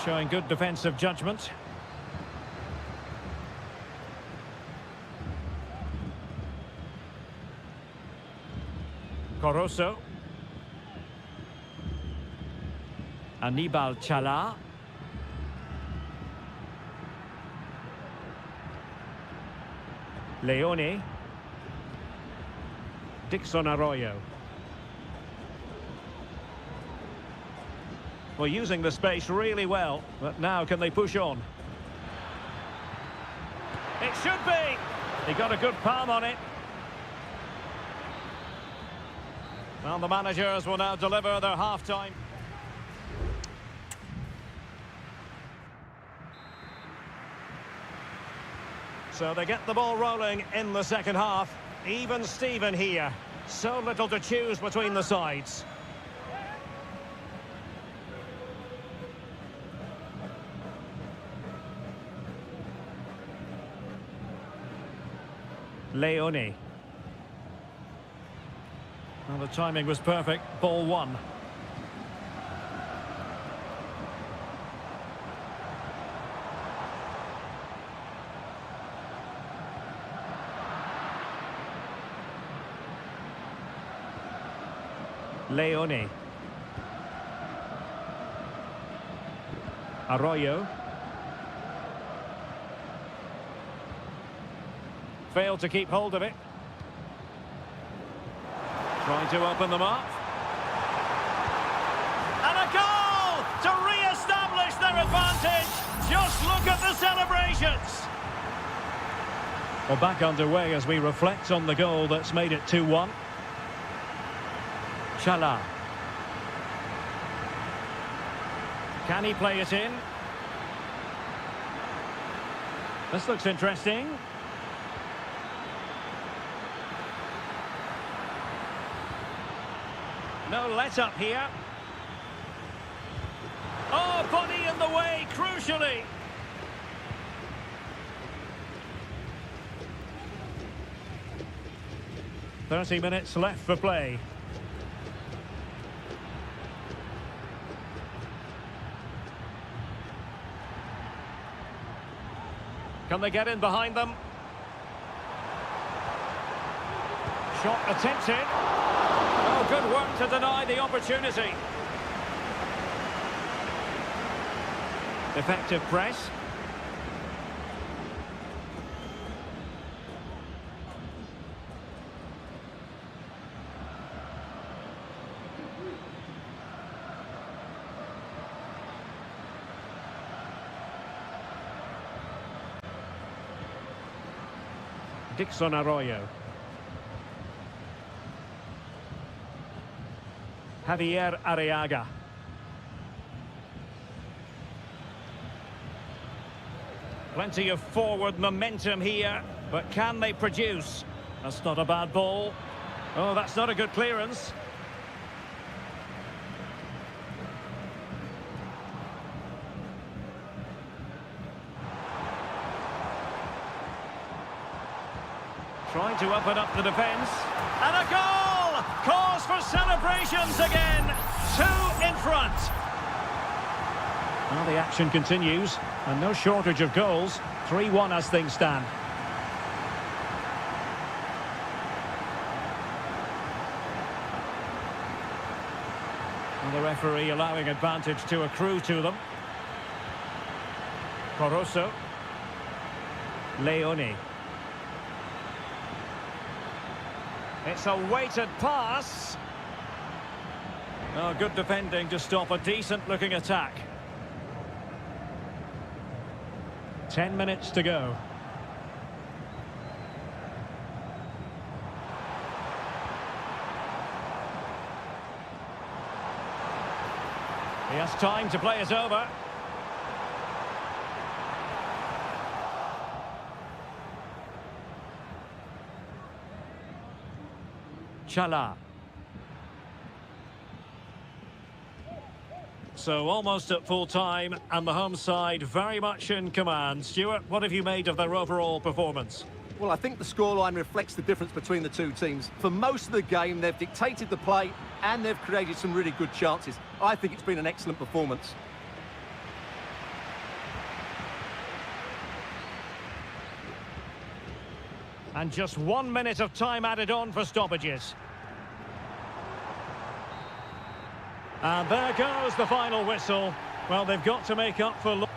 Showing good defensive judgment. Coroso. Anibal Chala. Leone. Dixon Arroyo. Well, using the space really well, but now can they push on? It should be! He got a good palm on it. Well, the managers will now deliver their half-time. So they get the ball rolling in the second half. Even Steven here. So little to choose between the sides. Leone. Well, the timing was perfect. Ball one. Leone. Arroyo. Failed to keep hold of it. Trying to open them up. And a goal to re-establish their advantage. Just look at the celebrations. Well, back underway as we reflect on the goal that's made it 2-1. Chala. Can he play it in? This looks interesting. No let-up here. Oh, body in the way, crucially. "30 minutes left for play. Can they get in behind them? Shot attempted. Oh, good work to deny the opportunity. Effective press. Dixon Arroyo. Javier Arriaga. Plenty of forward momentum here, but can they produce? That's not a bad ball. Oh, that's not a good clearance. Trying to open up the defence. And a goal! Cause for celebrations again. 2 in front. Well, the action continues. And no shortage of goals. 3-1 as things stand. And the referee allowing advantage to accrue to them. Corosso. Leone. It's a weighted pass. Oh, good defending to stop a decent-looking attack. 10 minutes to go. He has time to play it over. Chala. So almost at full time, and the home side very much in command. Stuart, what have you made of their overall performance? Well, I think the scoreline reflects the difference between the two teams. For most of the game, they've dictated the play and they've created some really good chances. I think it's been an excellent performance. And just 1 minute of time added on for stoppages. And there goes the final whistle. Well, they've got to make up for...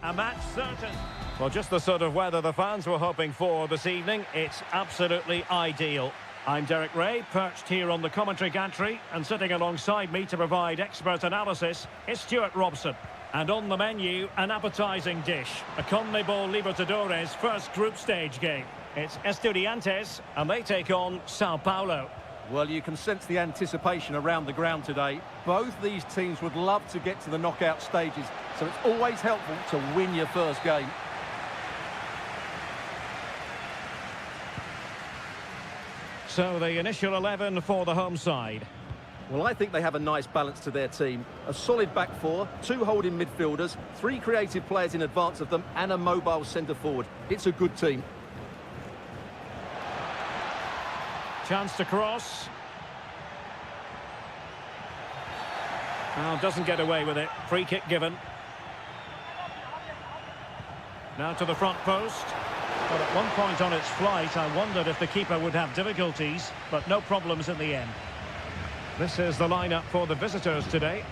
A match certain. Well, just the sort of weather the fans were hoping for this evening. It's absolutely ideal. I'm Derek Ray, perched here on the commentary gantry, and sitting alongside me to provide expert analysis is Stuart Robson. And on the menu, an appetising dish, a CONMEBOL Libertadores first group stage game. It's Estudiantes, and they take on Sao Paulo. Well, you can sense the anticipation around the ground today. Both these teams would love to get to the knockout stages, so it's always helpful to win your first game. So the initial 11 for the home side. Well, I think they have a nice balance to their team. A solid back four, two holding midfielders, three creative players in advance of them, and a mobile centre-forward. It's a good team. Chance to cross. Well, doesn't get away with it. Free kick given. Now to the front post. But at one point on its flight, I wondered if the keeper would have difficulties, but no problems in the end. This is the lineup for the visitors today.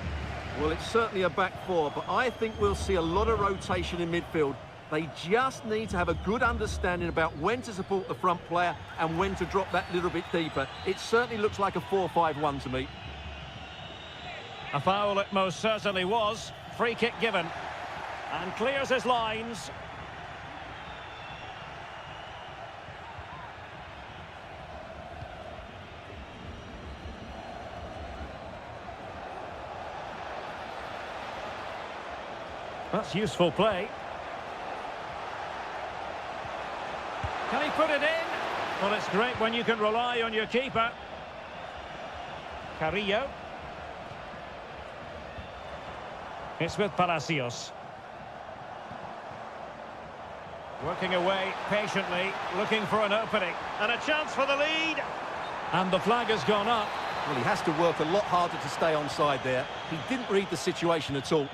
Well, it's certainly a back four, but I think we'll see a lot of rotation in midfield. They just need to have a good understanding about when to support the front player and when to drop that little bit deeper. It certainly looks like a 4-5-1 to me. A foul it most certainly was. Free kick given. And clears his lines. That's useful play. Can he put it in? Well, it's great when you can rely on your keeper. Carrillo. It's with Palacios. Working away patiently, looking for an opening. And a chance for the lead. And the flag has gone up. Well, he has to work a lot harder to stay onside there. He didn't read the situation at all.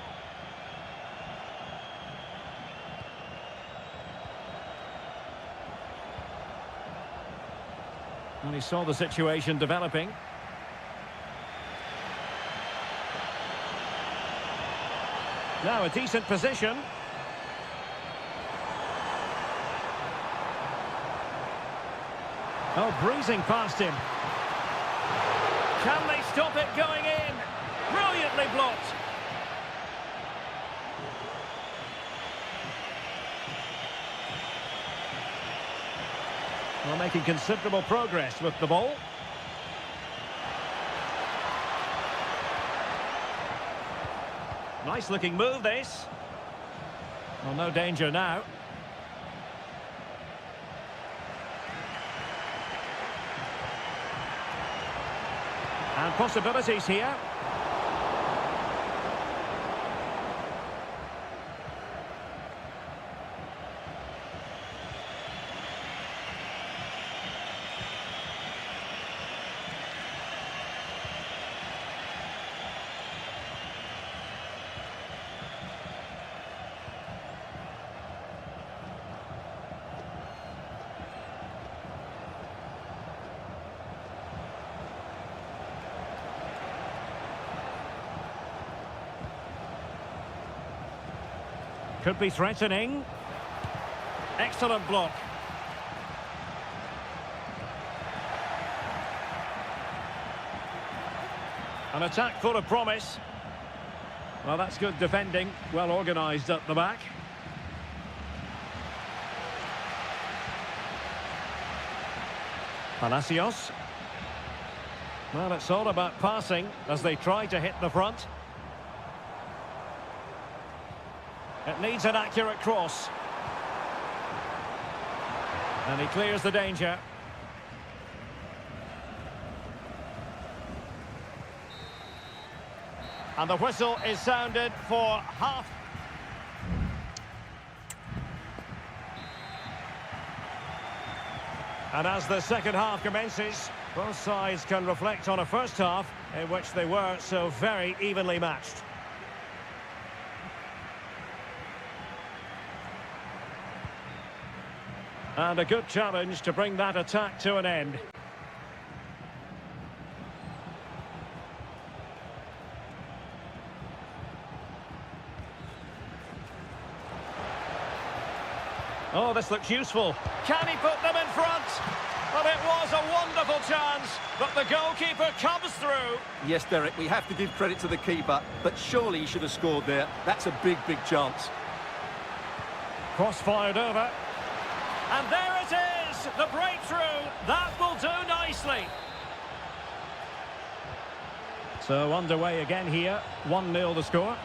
And he saw the situation developing. Now a decent position. Oh, breezing past him. Can they stop it going in? Brilliantly blocked. Well, making considerable progress with the ball. Nice looking move, this. Well, no danger now. And possibilities here. Could be threatening. Excellent block. An attack full of promise. Well, that's good defending. Well organised at the back. Palacios. Well, it's all about passing as they try to hit the front. It needs an accurate cross. And he clears the danger. And the whistle is sounded for half. And as the second half commences, both sides can reflect on a first half in which they were so very evenly matched. And a good challenge to bring that attack to an end. Oh, this looks useful. Can he put them in front? Well, it was a wonderful chance, but the goalkeeper comes through. Yes, Derek, we have to give credit to the keeper, but surely he should have scored there. That's a big, big chance. Cross fired over. And there it is, the breakthrough. That will do nicely. So underway again here, 1-0 the score.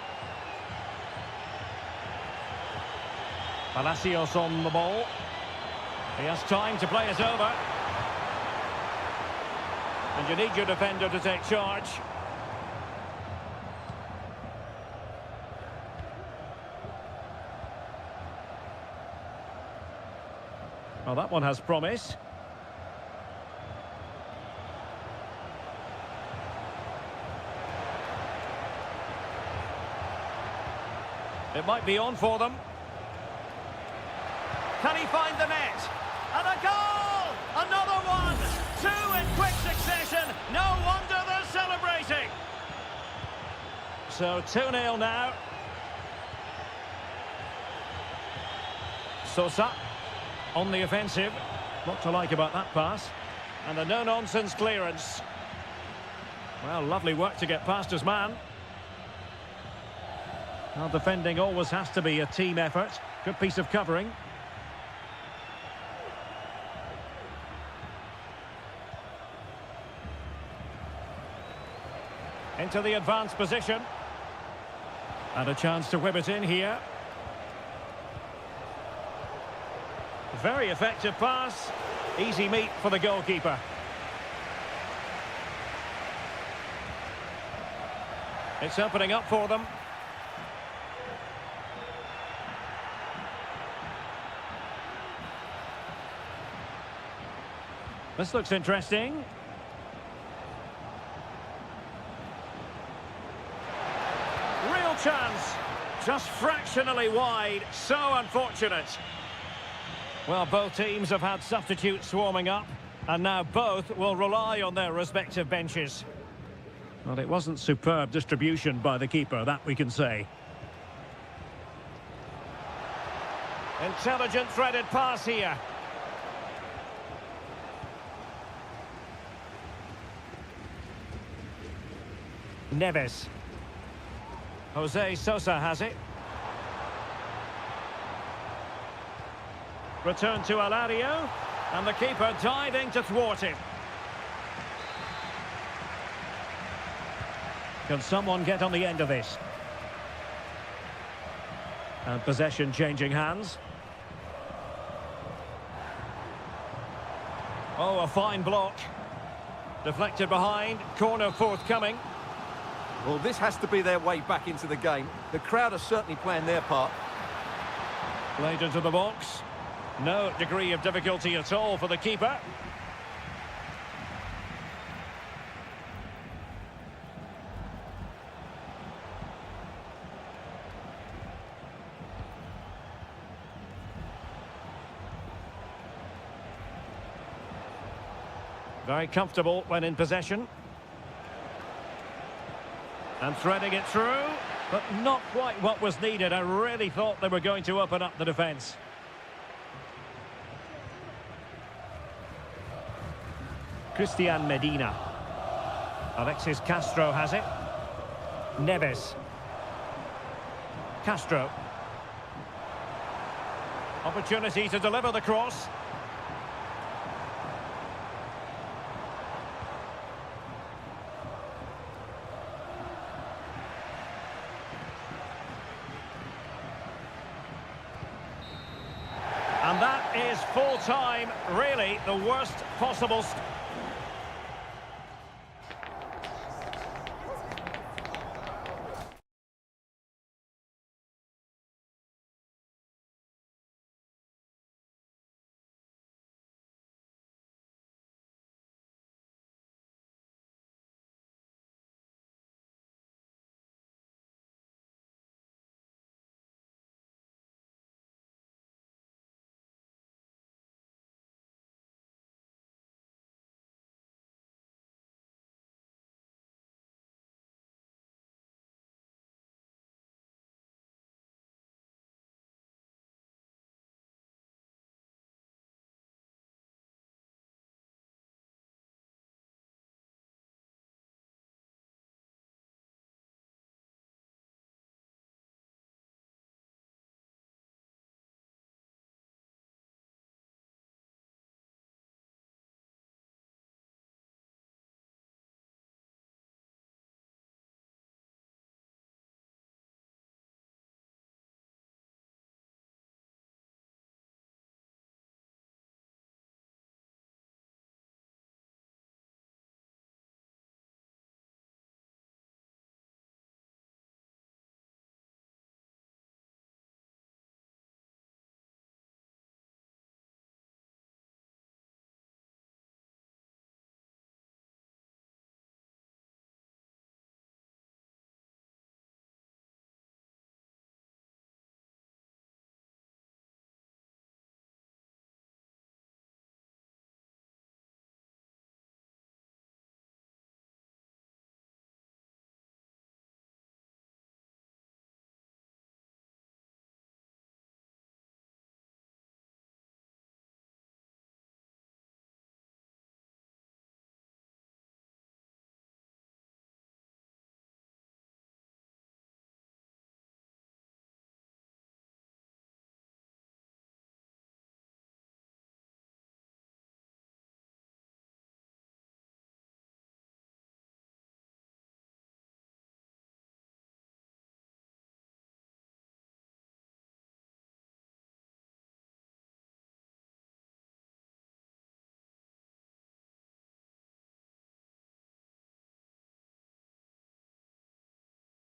Palacios on the ball. He has time to play it over. And you need your defender to take charge. Well, that one has promise. It might be on for them. Can he find the net? And a goal! Another one! Two in quick succession. No wonder they're celebrating. So 2-0 now. Sosa on the offensive. What to like about that pass. And a no-nonsense clearance. Well, lovely work to get past his man. Well, defending always has to be a team effort. Good piece of covering. Into the advanced position. And a chance to whip it in here. Very effective pass. Easy meet for the goalkeeper. It's opening up for them. This looks interesting. Real chance. Just fractionally wide. So unfortunate. Well, both teams have had substitutes swarming up, and now both will rely on their respective benches. Well, it wasn't superb distribution by the keeper, that we can say. Intelligent threaded pass here. Neves. Jose Sosa has it. Return to Alario, and the keeper diving to thwart him. Can someone get on the end of this? And possession changing hands. Oh, a fine block. Deflected behind, corner forthcoming. Well, this has to be their way back into the game. The crowd are certainly playing their part. Played into the box. No degree of difficulty at all for the keeper. Very comfortable when in possession. And threading it through, but not quite what was needed. I really thought they were going to open up the defence. Christian Medina. Alexis Castro has it. Neves. Castro. Opportunity to deliver the cross. And that is full time, really the worst possible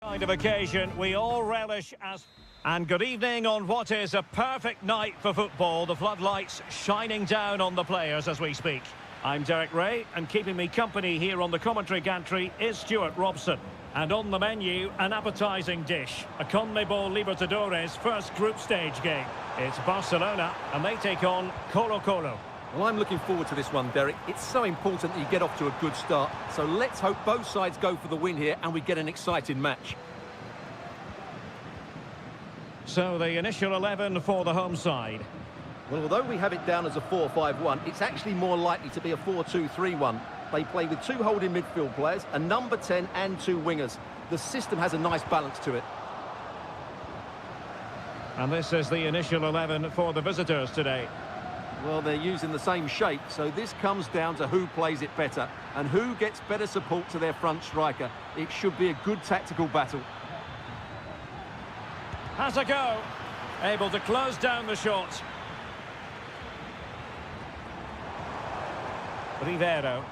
Kind of occasion we all relish as... And good evening on what is a perfect night for football. The floodlights shining down on the players as we speak. I'm Derek Ray, and keeping me company here on the commentary gantry is Stuart Robson. And on the menu, an appetising dish, a CONMEBOL Libertadores first group stage game. It's Barcelona, and they take on Colo-Colo. Well, I'm looking forward to this one, Derek. It's so important that you get off to a good start. So let's hope both sides go for the win here and we get an exciting match. So the initial 11 for the home side. Well, although we have it down as a 4-5-1, it's actually more likely to be a 4-2-3-1. They play with two holding midfield players, a number 10 and two wingers. The system has a nice balance to it. And this is the initial 11 for the visitors today. Well, they're using the same shape, so this comes down to who plays it better and who gets better support to their front striker. It should be a good tactical battle. Has a go. Able to close down the shot. Rivero.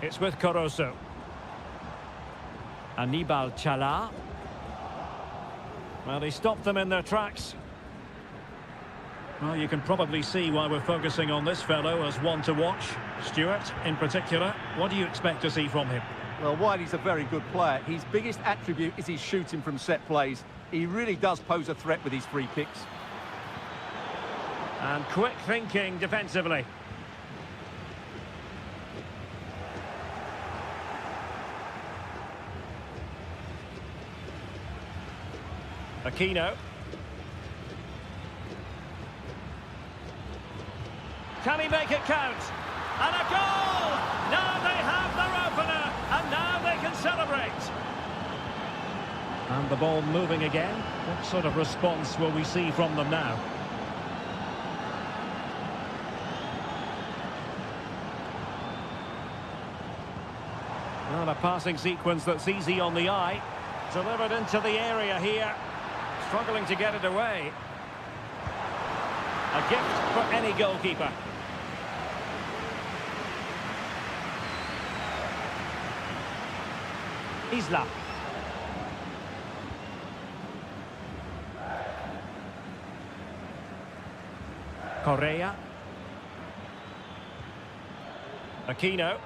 It's with Corozo. Anibal Chala. Well, he stopped them in their tracks. Well, you can probably see why we're focusing on this fellow as one to watch. Stuart, in particular, what do you expect to see from him? Well, while he's a very good player, his biggest attribute is his shooting from set plays. He really does pose a threat with his free kicks. And quick thinking defensively. Aquino. Can he make it count? And a goal! Now they have their opener, and now they can celebrate. And the ball moving again. What sort of response will we see from them now? Well, a passing sequence that's easy on the eye. Delivered into the area here. Struggling to get it away. A gift for any goalkeeper. Isla. Correa. Aquino.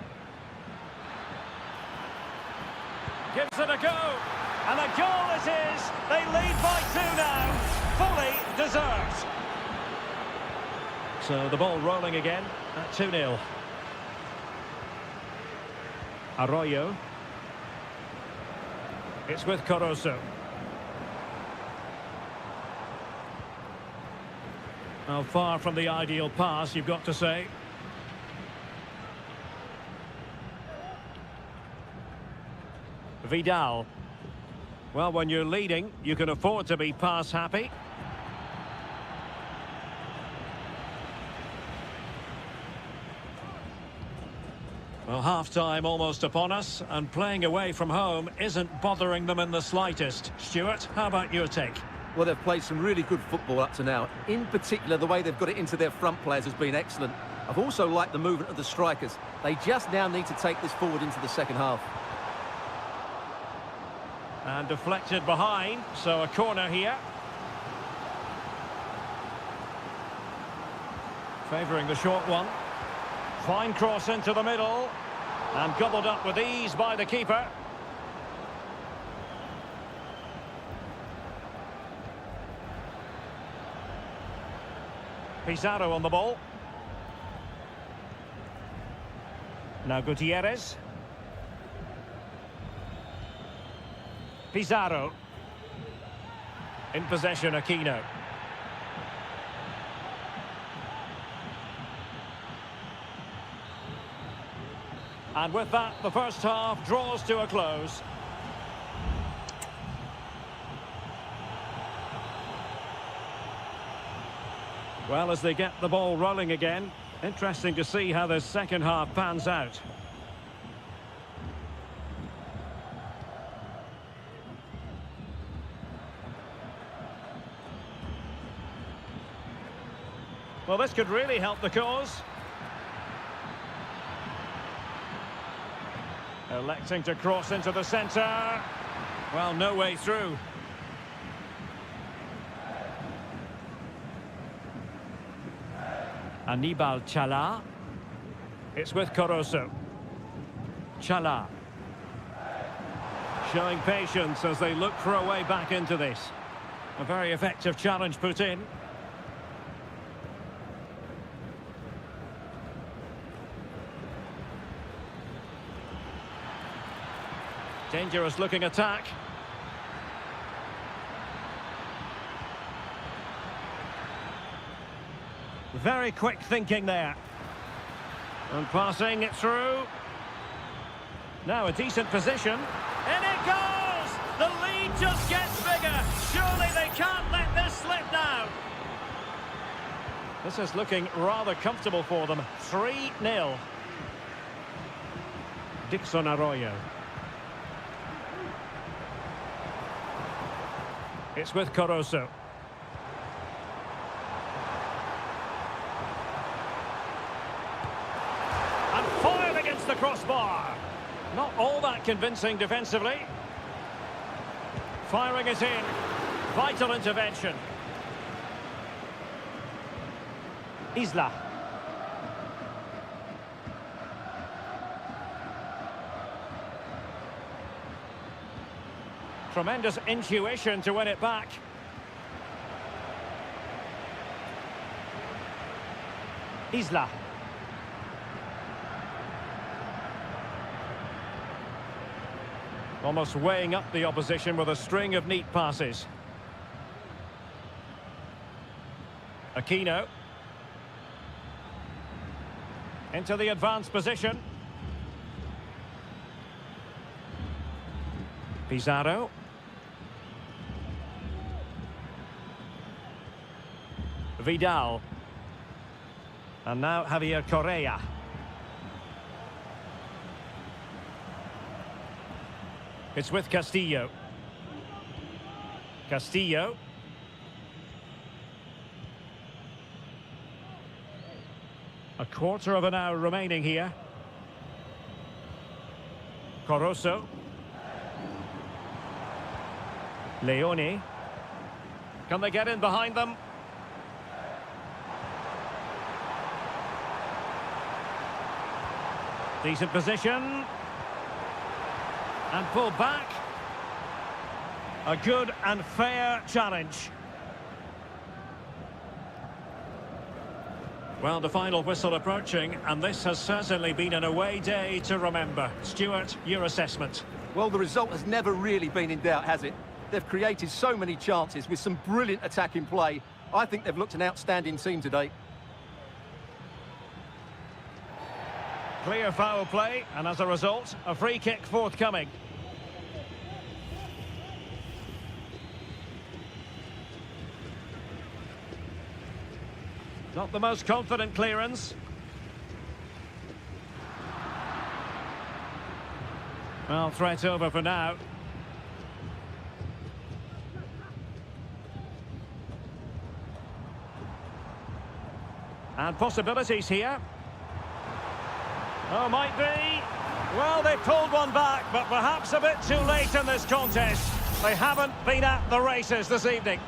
Gives it a go. And a goal it is. They lead by 2 now. Fully deserved. So the ball rolling again at 2-0. Arroyo. It's with Corozo. Well, far from the ideal pass, you've got to say. Vidal. Well, when you're leading, you can afford to be pass happy. Well, half-time almost upon us, and playing away from home isn't bothering them in the slightest. Stuart, how about your take? Well, they've played some really good football up to now. In particular, the way they've got it into their front players has been excellent. I've also liked the movement of the strikers. They just now need to take this forward into the second half. And deflected behind, so a corner here. Favouring the short one. Fine cross into the middle. And gobbled up with ease by the keeper. Pizarro on the ball. Now Gutierrez. Pizarro. In possession, Aquino. And with that, the first half draws to a close. Well, as they get the ball rolling again, interesting to see how the second half pans out. Well, this could really help the cause. Electing to cross into the centre. Well, no way through. Anibal Chala. It's with Caruso. Chala. Showing patience as they look for a way back into this. A very effective challenge put in. Dangerous looking attack. Very quick thinking there. And passing it through. Now a decent position. In it goes! The lead just gets bigger. Surely they can't let this slip now. This is looking rather comfortable for them. 3-0. Dixon Arroyo. It's with Caruso. And fired against the crossbar. Not all that convincing defensively. Firing it in. Vital intervention. Isla. Tremendous intuition to win it back. Isla. Almost weighing up the opposition with a string of neat passes. Aquino. Into the advanced position. Pizarro. Vidal. And now Javier Correa. It's with Castillo. Castillo. A quarter of an hour remaining here. Caruso. Leone. Can they get in behind them? Decent position. And pull back. A good and fair challenge. Well, the final whistle approaching, and this has certainly been an away day to remember. Stuart, your assessment? Well, the result has never really been in doubt, has it? They've created so many chances with some brilliant attacking play. I think they've looked an outstanding team today. Clear foul play, and as a result, a free kick forthcoming. Not the most confident clearance. Well, threat over for now. And possibilities here. Oh, might be. Well, they pulled one back, but perhaps a bit too late in this contest. They haven't been at the races this evening.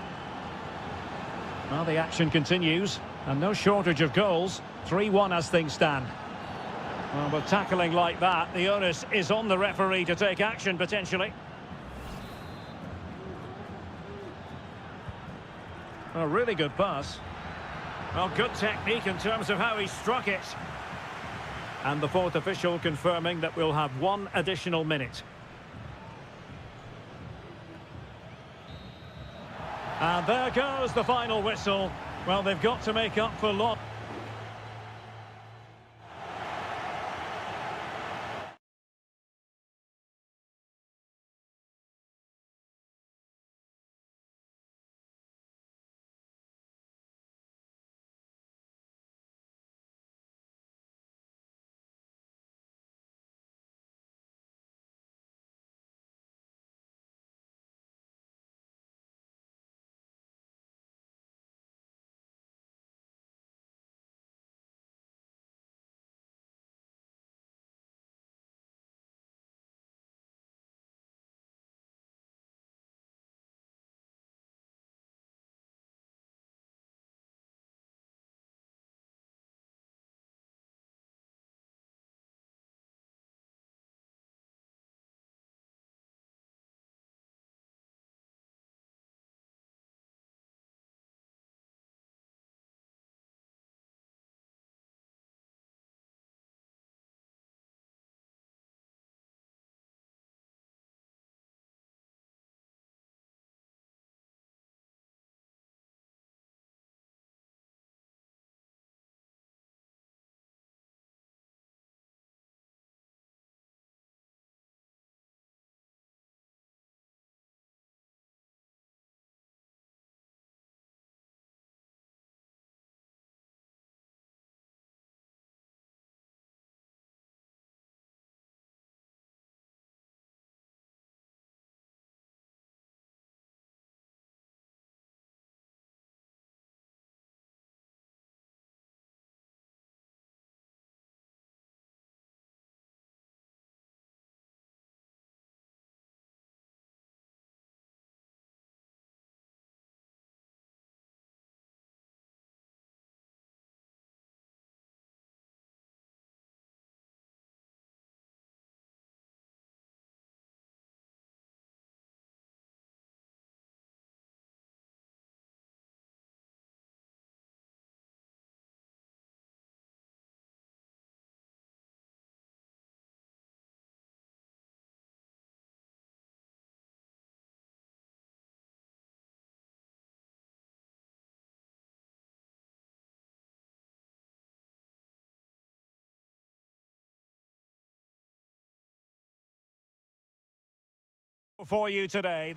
Well, the action continues, and no shortage of goals. 3-1 as things stand. Well, with tackling like that, the onus is on the referee to take action, potentially. A really good pass. Well, good technique in terms of how he struck it. And the fourth official confirming that we'll have one additional minute. And there goes the final whistle. Well, they've got to make up for loss. For you today,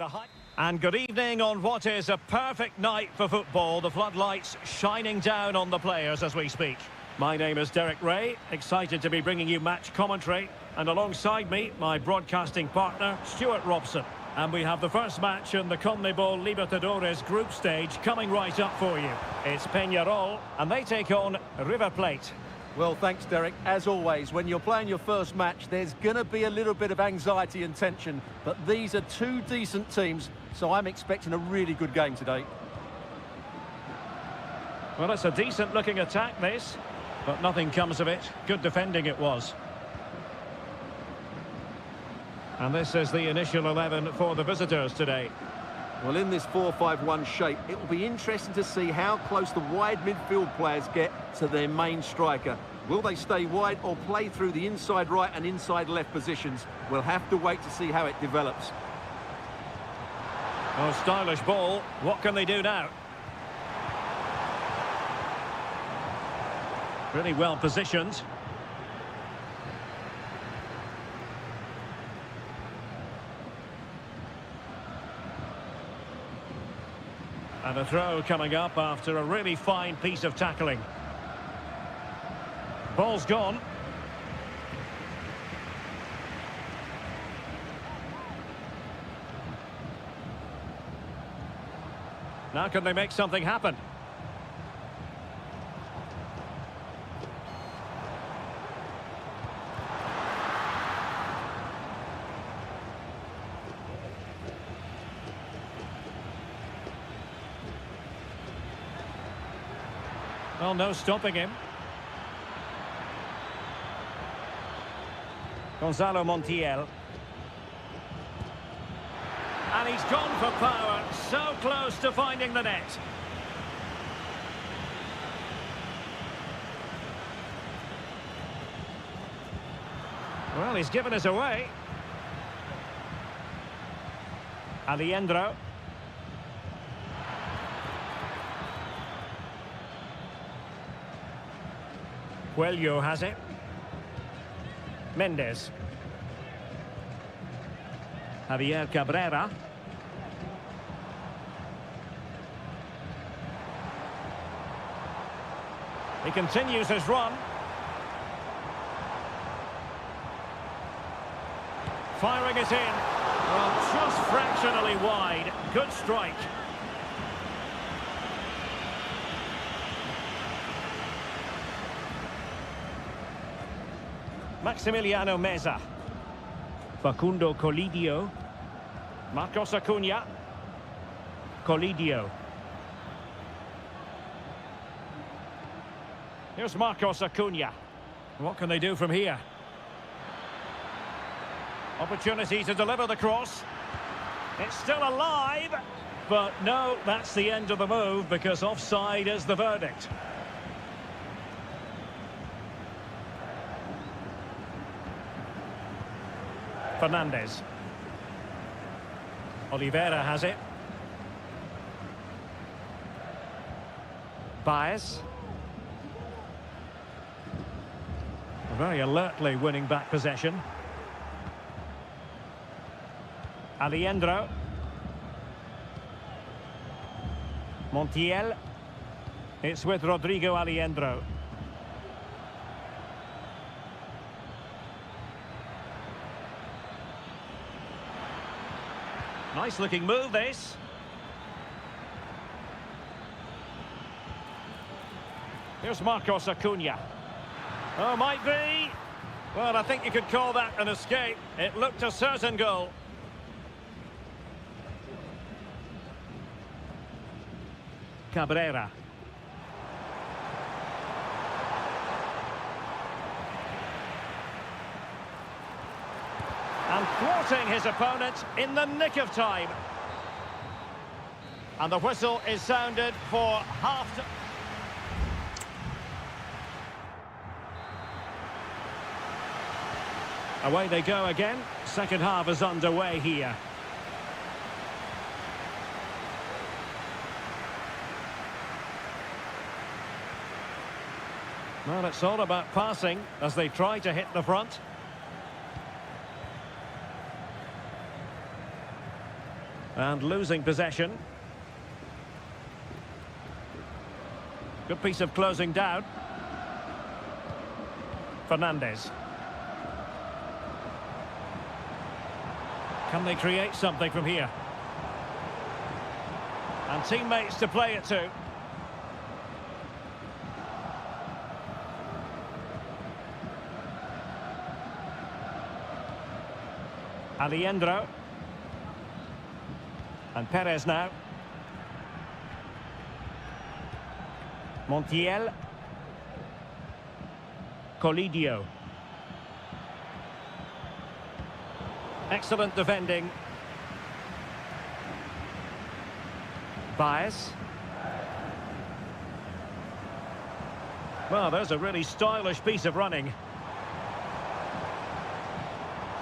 and good evening on what is a perfect night for football. The floodlights shining down on the players as we speak. My name is Derek Ray, excited to be bringing you match commentary, and alongside me, my broadcasting partner, Stuart Robson. And we have the first match in the CONMEBOL Libertadores group stage coming right up for you. It's Peñarol, and they take on River Plate. Well, thanks, Derek. As always, when you're playing your first match, there's going to be a little bit of anxiety and tension. But these are two decent teams, so I'm expecting a really good game today. Well, it's a decent-looking attack, this, but nothing comes of it. Good defending it was. And this is the initial 11 for the visitors today. Well, in this 4-5-1 shape, it will be interesting to see how close the wide midfield players get to their main striker. Will they stay wide or play through the inside right and inside left positions? We'll have to wait to see how it develops. Oh, stylish ball. What can they do now? Really well positioned. And a throw coming up after a really fine piece of tackling. Ball's gone. Now can they make something happen? Well, no stopping him. Gonzalo Montiel. And he's gone for power, so close to finding the net. Well, he's given us away. Alejandro. Coelho has it. Mendes. Javier Cabrera. He continues his run. Firing it in. Well, just fractionally wide. Good strike. Maximiliano Meza. Facundo Colidio. Marcos Acuna. Colidio. Here's Marcos Acuna. What can they do from here? Opportunity to deliver the cross. It's still alive. But no, that's the end of the move because offside is the verdict. Fernandez. Oliveira has it. Baez. Very alertly winning back possession. Alejandro. Montiel. It's with Rodrigo Alejandro. Nice looking move, this. Here's Marcos Acuna. Oh, might be. Well, I think you could call that an escape. It looked a certain goal. Cabrera. And thwarting his opponent in the nick of time. And the whistle is sounded for half-time. Away they go again. Second half is underway here. Well, it's all about passing as they try to hit the front. And losing possession. Good piece of closing down. Fernandez. Can they create something from here? And teammates to play it to. Alejandro. And Perez now. Montiel. Colidio. Excellent defending. Baez. Well, there's a really stylish piece of running.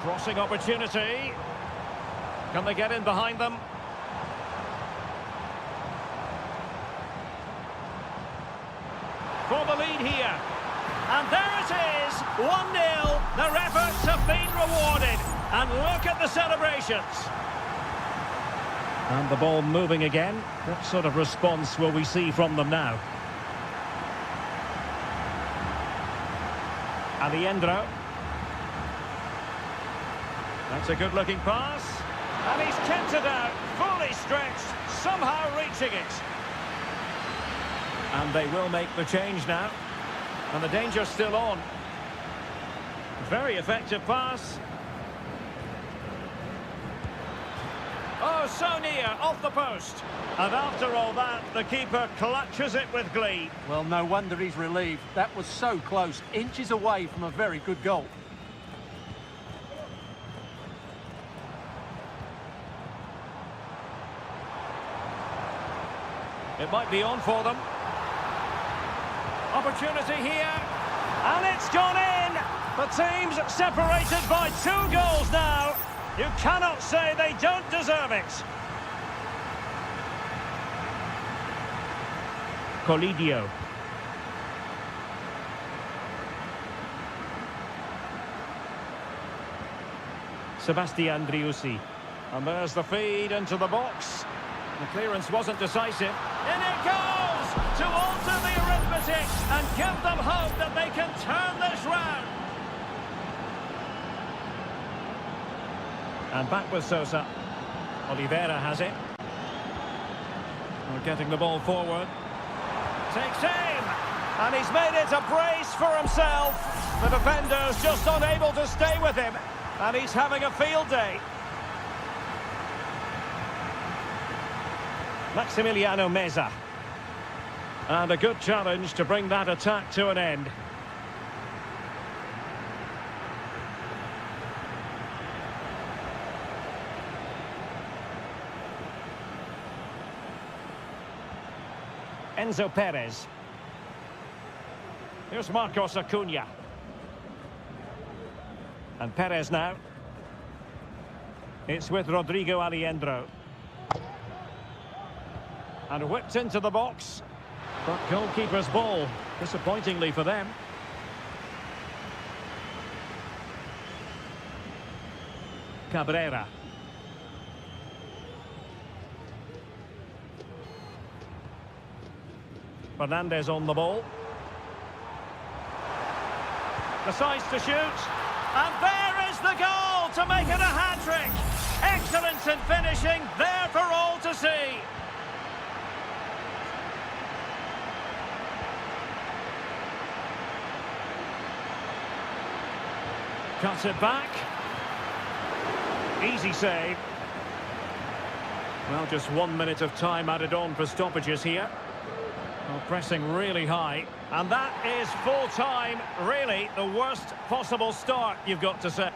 Crossing opportunity. Can they get in behind them? For the lead here. And there it is, 1-0. Their efforts have been rewarded. And look at the celebrations. And the ball moving again. What sort of response will we see from them now? Alejandro. That's a good-looking pass. And he's kept it out, fully stretched, somehow reaching it. And they will make the change now. And the danger's still on. Very effective pass. Oh, so near, off the post. And after all that, the keeper clutches it with glee. Well, no wonder he's relieved. That was so close, inches away from a very good goal. It might be on for them. Opportunity here. And it's gone in. The team's separated by 2 goals now. You cannot say they don't deserve it. Colidio. Sebastian Driussi. And there's the feed into the box. The clearance wasn't decisive. In it goes to alter the arithmetic and give them hope that they can turn this round. And back with Sosa. Oliveira has it. We're getting the ball forward. Takes aim. And he's made it a brace for himself. The defender's just unable to stay with him. And he's having a field day. Maximiliano Meza. And a good challenge to bring that attack to an end. Enzo Perez. Here's Marcos Acuna. And Perez now. It's with Rodrigo Alejandro. And whipped into the box. But goalkeeper's ball, disappointingly for them. Cabrera. Fernandez on the ball. Decides to shoot. And there is the goal to make it a hat-trick. Excellence in finishing, there for all to see. Cuts it back. Easy save. Well, just 1 minute of time added on for stoppages here. Well, pressing really high. And that is full time. Really, the worst possible start, you've got to say.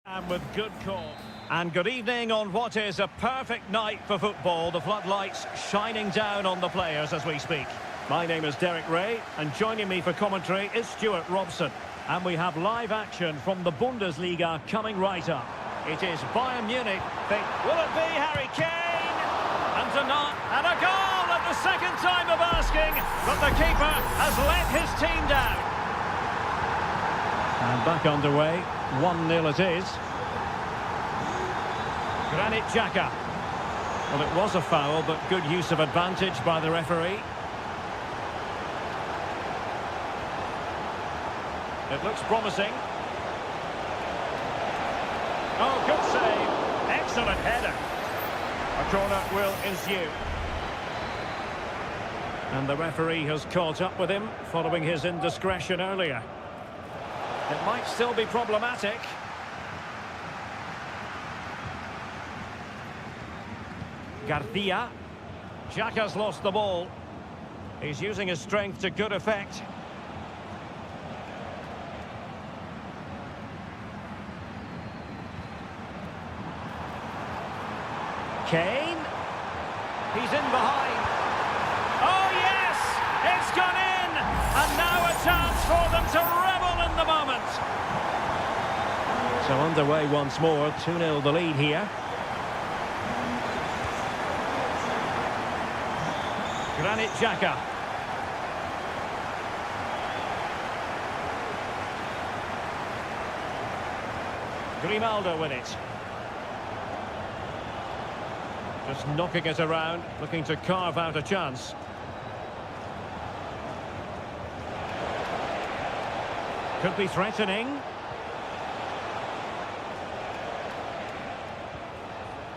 And with good call. And good evening on what is a perfect night for football. The floodlights shining down on the players as we speak. My name is Derek Ray, and joining me for commentary is Stuart Robson. And we have live action from the Bundesliga coming right up. It is Bayern Munich. Will it be Harry Kane? And and a goal at the second time of asking, but the keeper has let his team down. And back underway, 1-0 it is. Granit Xhaka. Well, it was a foul, but good use of advantage by the referee. It looks promising. Oh, good save. Excellent header. A corner will ensue. And the referee has caught up with him following his indiscretion earlier. It might still be problematic. Garcia. Xhaka's lost the ball. He's using his strength to good effect. Kane. He's in behind. Oh, yes! It's gone in! And now a chance for them to revel in the moment. So underway once more. 2-0 the lead here. Granit Xhaka. Grimaldo with it. Just knocking it around, looking to carve out a chance. Could be threatening.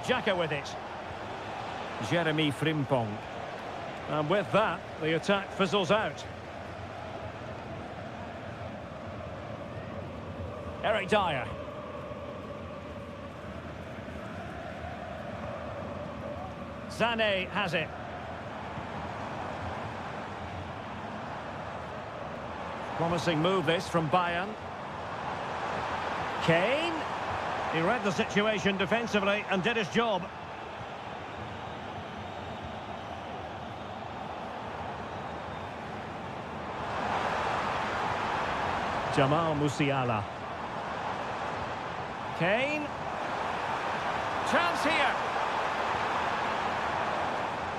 Xhaka with it. Jeremy Frimpong. And with that, the attack fizzles out. Eric Dyer. Sané has it. Promising move this from Bayern. Kane. He read the situation defensively and did his job. Jamal Musiala. Kane. Chance here.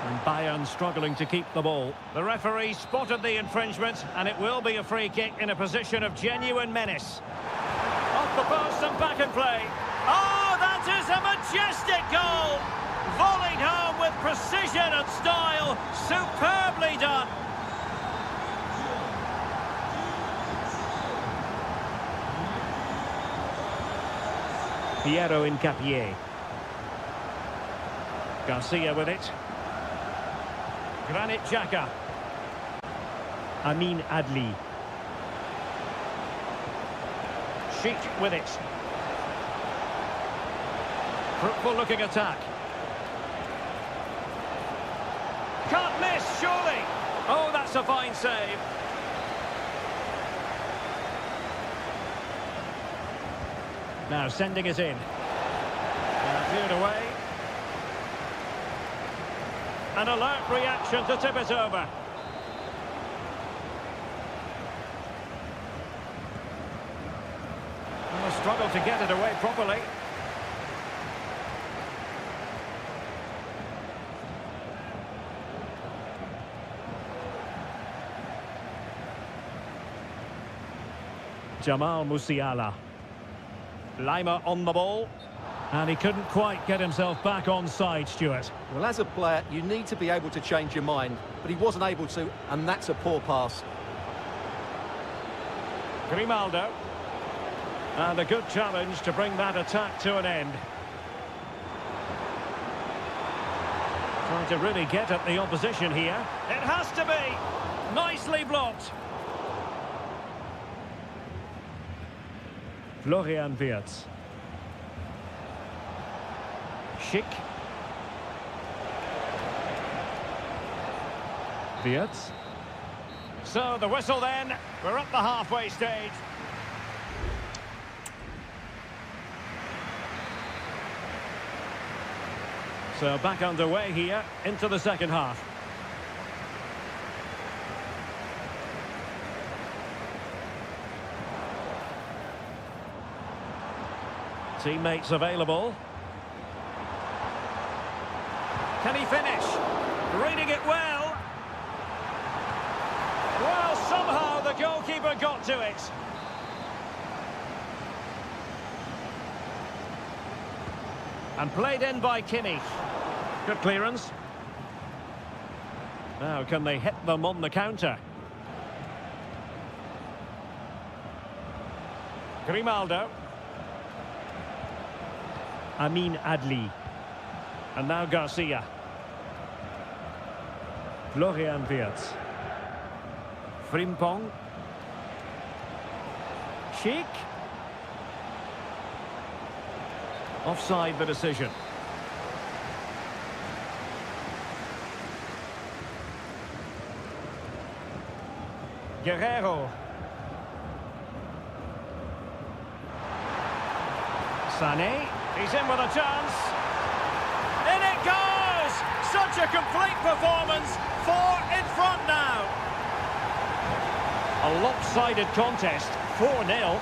And Bayern struggling to keep the ball. The referee spotted the infringement, and it will be a free kick in a position of genuine menace. Off the post and back in play. Oh, that is a majestic goal! Volleyed home with precision and style. Superbly done. Piero Incapié. Garcia with it. Granit Xhaka. Amin Adli. Sheik with it. Fruitful looking attack. Can't miss, surely. Oh, that's a fine save. Now sending it in. Cleared away. An alert reaction to tip it over. And a struggle to get it away properly. Jamal Musiala. Lima on the ball. And he couldn't quite get himself back on side, Stuart. Well, as a player, you need to be able to change your mind, but he wasn't able to, and that's a poor pass. Grimaldo. And a good challenge to bring that attack to an end. Trying to really get at the opposition here. It has to be. Nicely blocked. Florian Wirtz. Schick. Wirtz. So the whistle then. We're at the halfway stage. So back underway here into the second half. Teammates available. Can he finish? Reading it well. Well, somehow the goalkeeper got to it. And played in by Kimmich. Good clearance. Now, can they hit them on the counter? Grimaldo. Amin Adli. And now Garcia. Florian Wirtz. Frimpong. Schick. Offside the decision. Guerrero. Sané. He's in with a chance. In it goes! Such a complete performance. 4 in front now. A lopsided contest. 4-0.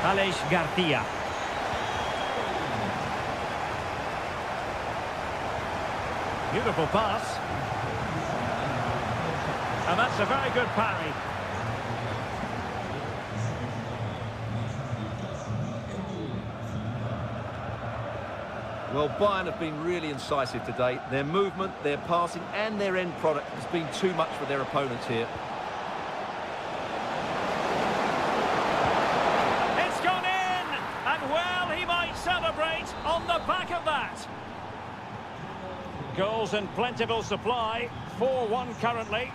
Alex Garcia. Beautiful pass. And that's a very good parry. Well, Bayern have been really incisive today. Their movement, their passing and their end product has been too much for their opponents here. It's gone in! And well, he might celebrate on the back of that. Goals in plentiful supply. 4-1 currently.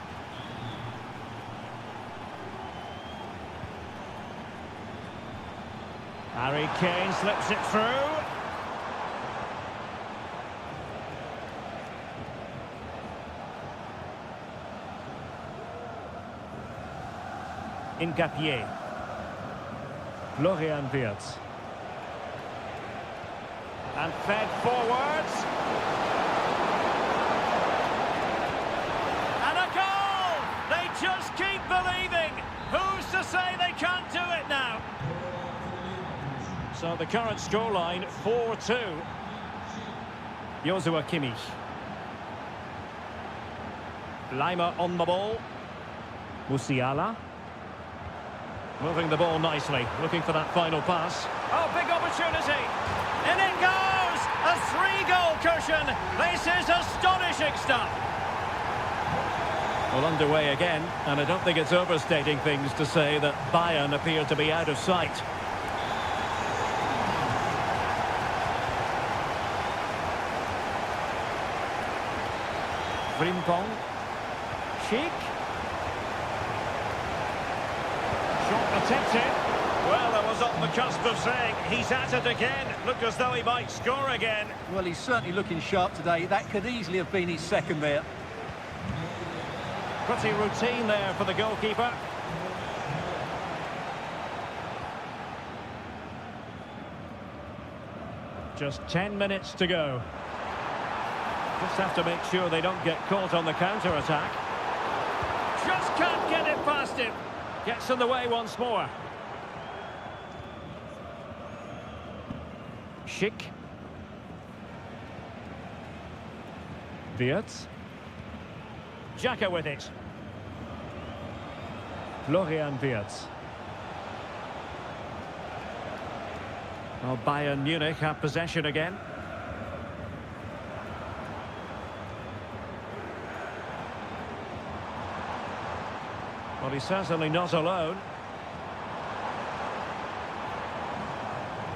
Harry Kane slips it through. Ngapié. Florian Wirtz. And fed forwards. And a goal! They just keep believing. Who's to say they can't do it now? So the current scoreline, 4-2. Joshua Kimmich. Lima on the ball. Musiala. Moving the ball nicely, looking for that final pass. Oh, big opportunity! In it goes! A 3-goal cushion! This is astonishing stuff! Well, underway again, and I don't think it's overstating things to say that Bayern appear to be out of sight. Frimpong. Schick. Shot attempted. Well, I was on the cusp of saying he's at it again. Look as though he might score again. Well, he's certainly looking sharp today. That could easily have been his second there. Pretty routine there for the goalkeeper. Just 10 minutes to go. Just have to make sure they don't get caught on the counter-attack. Just can't get it past him. Gets in the way once more. Schick. Wirtz. Xhaka with it. Florian Wirtz. Well, Bayern Munich have possession again. Well, he's certainly not alone.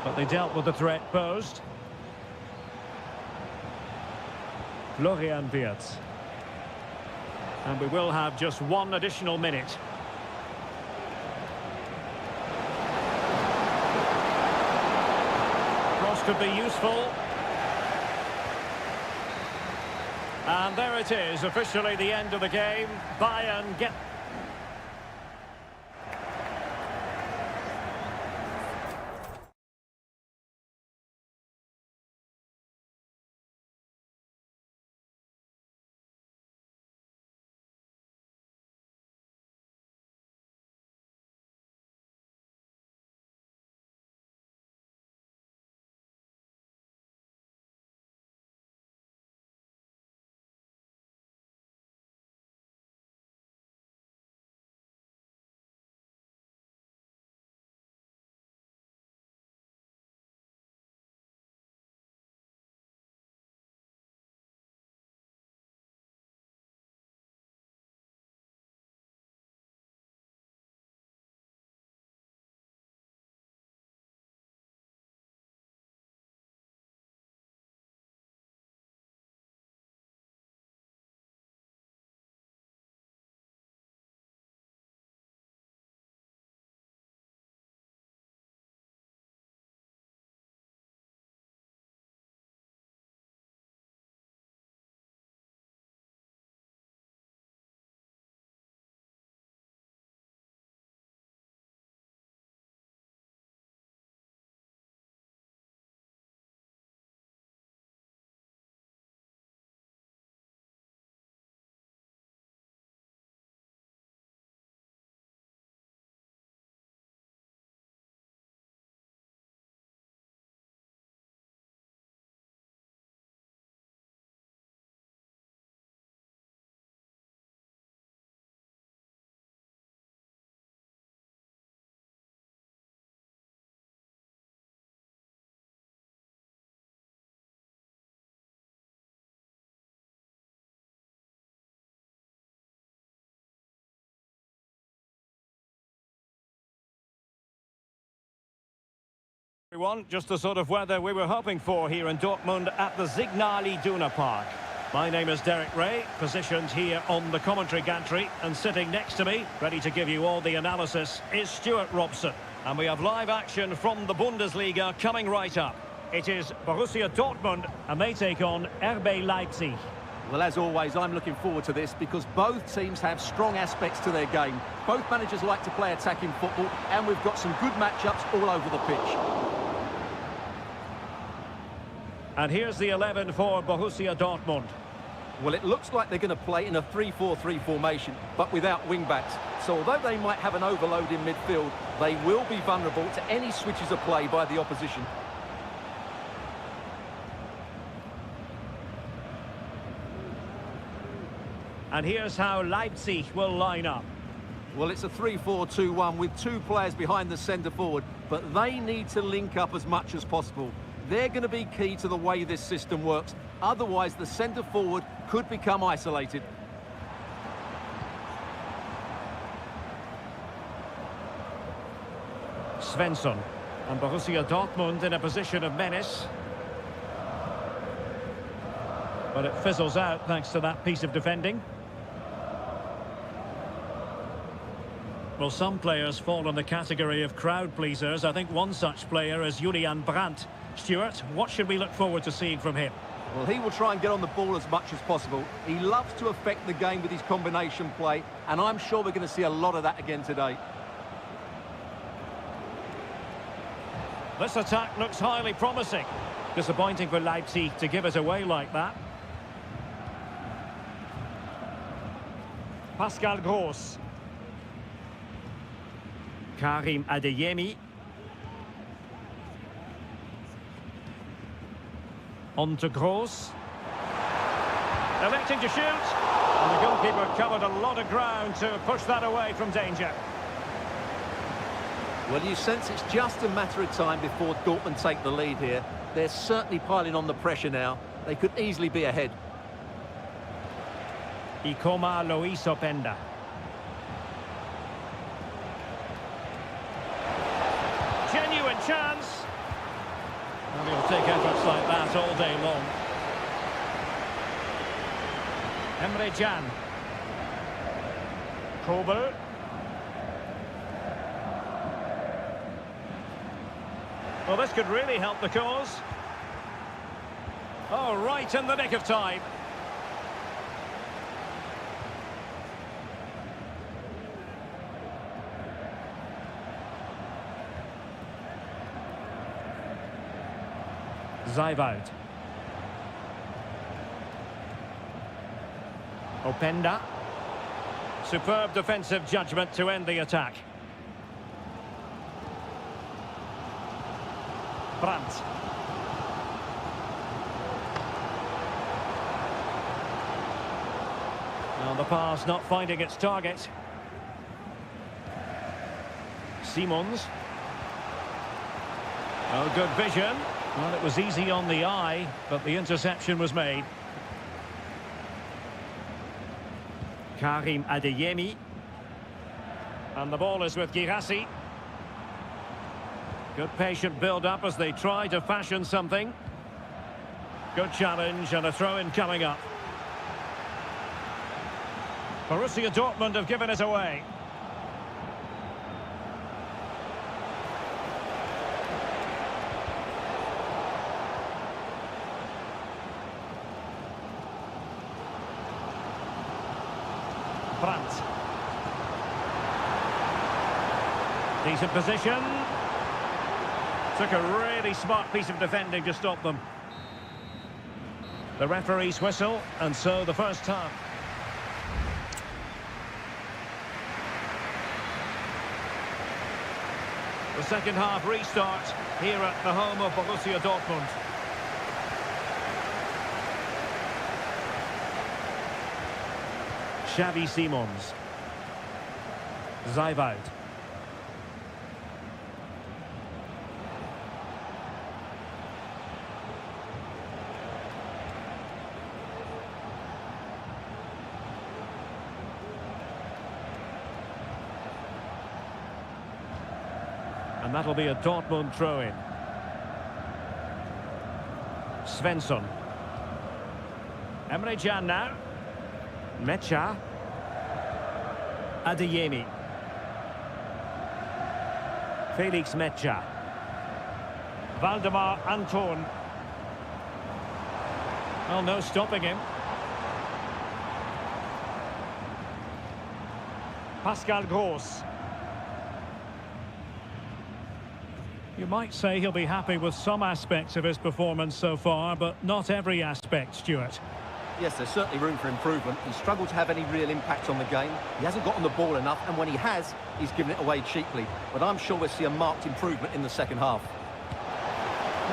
But they dealt with the threat posed. Florian Wirtz. And we will have just one additional minute. Cross could be useful. And there it is, officially the end of the game. Bayern get... Everyone, just the sort of weather we were hoping for here in Dortmund at the Signal Iduna Park. My name is Derek Ray, positioned here on the commentary gantry, and sitting next to me, ready to give you all the analysis, is Stuart Robson. And we have live action from the Bundesliga coming right up. It is Borussia Dortmund, and they take on RB Leipzig. Well, as always, I'm looking forward to this because both teams have strong aspects to their game. Both managers like to play attacking football, and we've got some good matchups all over the pitch. And here's the 11 for Borussia Dortmund. Well, it looks like they're going to play in a 3-4-3 formation, but without wing-backs. So although they might have an overload in midfield, they will be vulnerable to any switches of play by the opposition. And here's how Leipzig will line up. Well, it's a 3-4-2-1 with two players behind the centre forward, but they need to link up as much as possible. They're going to be key to the way this system works. Otherwise, the centre forward could become isolated. Svensson. And Borussia Dortmund in a position of menace. But it fizzles out thanks to that piece of defending. Well, some players fall in the category of crowd pleasers. I think one such player is Julian Brandt. Stuart, what should we look forward to seeing from him? Well, he will try and get on the ball as much as possible. He loves to affect the game with his combination play, and I'm sure we're going to see a lot of that again today. This attack looks highly promising. Disappointing for Leipzig to give it away like that. Pascal Gross. Karim Adeyemi. On to Gross. Electing to shoot. And the goalkeeper covered a lot of ground to push that away from danger. Well, you sense it's just a matter of time before Dortmund take the lead here. They're certainly piling on the pressure now. They could easily be ahead. Ikoma Lois Openda. Genuine chance. And he'll take efforts like that all day long. Emre Can. Kobel. Well, this could really help the cause. Oh, right in the nick of time. Zijvoud. Openda. Superb defensive judgment to end the attack. Brandt. Now the pass not finding its target. Simons. Oh, good vision. Well, it was easy on the eye, but the interception was made. Karim Adeyemi. And the ball is with Girassi. Good patient build-up as they try to fashion something. Good challenge and a throw-in coming up. Borussia Dortmund have given it away. Brandt. Decent position. Took a really smart piece of defending to stop them. The referee's whistle, and so the first half. The second half restart here at the home of Borussia Dortmund. Xavi Simons. Zijvoud. And that'll be a Dortmund throw-in. Svensson. Emre Can now. Mecha. Adeyemi. Felix Mecha. Valdemar Anton. Well, no stopping him. Pascal Gross. You might say he'll be happy with some aspects of his performance so far, but not every aspect, Stuart. Yes, there's certainly room for improvement. He's struggled to have any real impact on the game. He hasn't gotten the ball enough, and when he has, he's given it away cheaply. But I'm sure we'll see a marked improvement in the second half.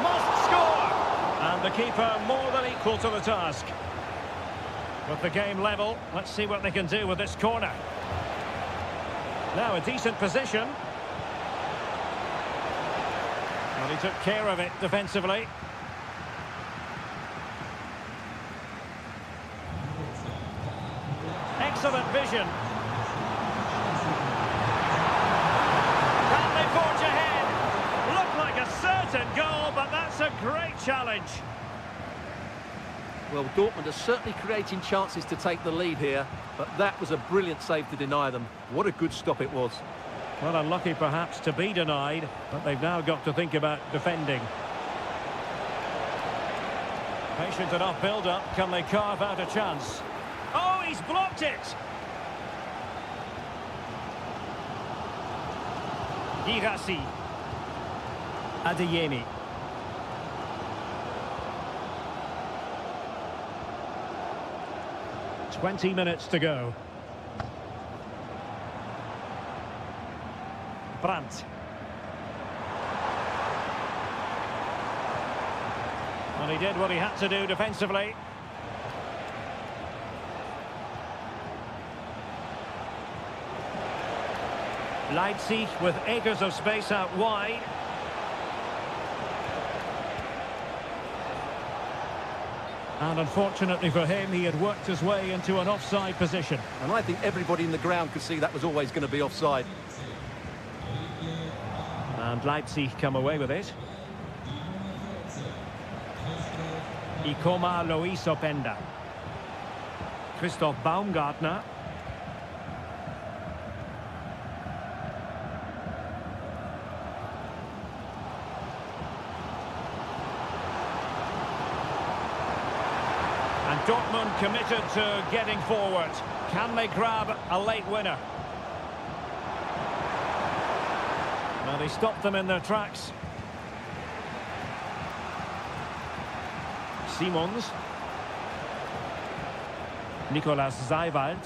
Must score! And the keeper more than equal to the task. With the game level, let's see what they can do with this corner. Now a decent position. Well, he took care of it defensively. Excellent vision. Can they forge ahead? Looked like a certain goal, but that's a great challenge. Well, Dortmund are certainly creating chances to take the lead here, but that was a brilliant save to deny them. What a good stop it was. Well, unlucky perhaps to be denied, but they've now got to think about defending. Patient enough build-up. Can they carve out a chance? Oh, he's blocked it! Girassi. Adeyemi. "20 minutes to go. Brandt. And he did what he had to do defensively. Leipzig with acres of space out wide. And unfortunately for him, he had worked his way into an offside position. And I think everybody in the ground could see that was always going to be offside. And Leipzig come away with it. Ikoma Lois Openda. Christoph Baumgartner. And Dortmund committed to getting forward. Can they grab a late winner? Well, they stopped them in their tracks. Simons. Nicolas Zeiwald.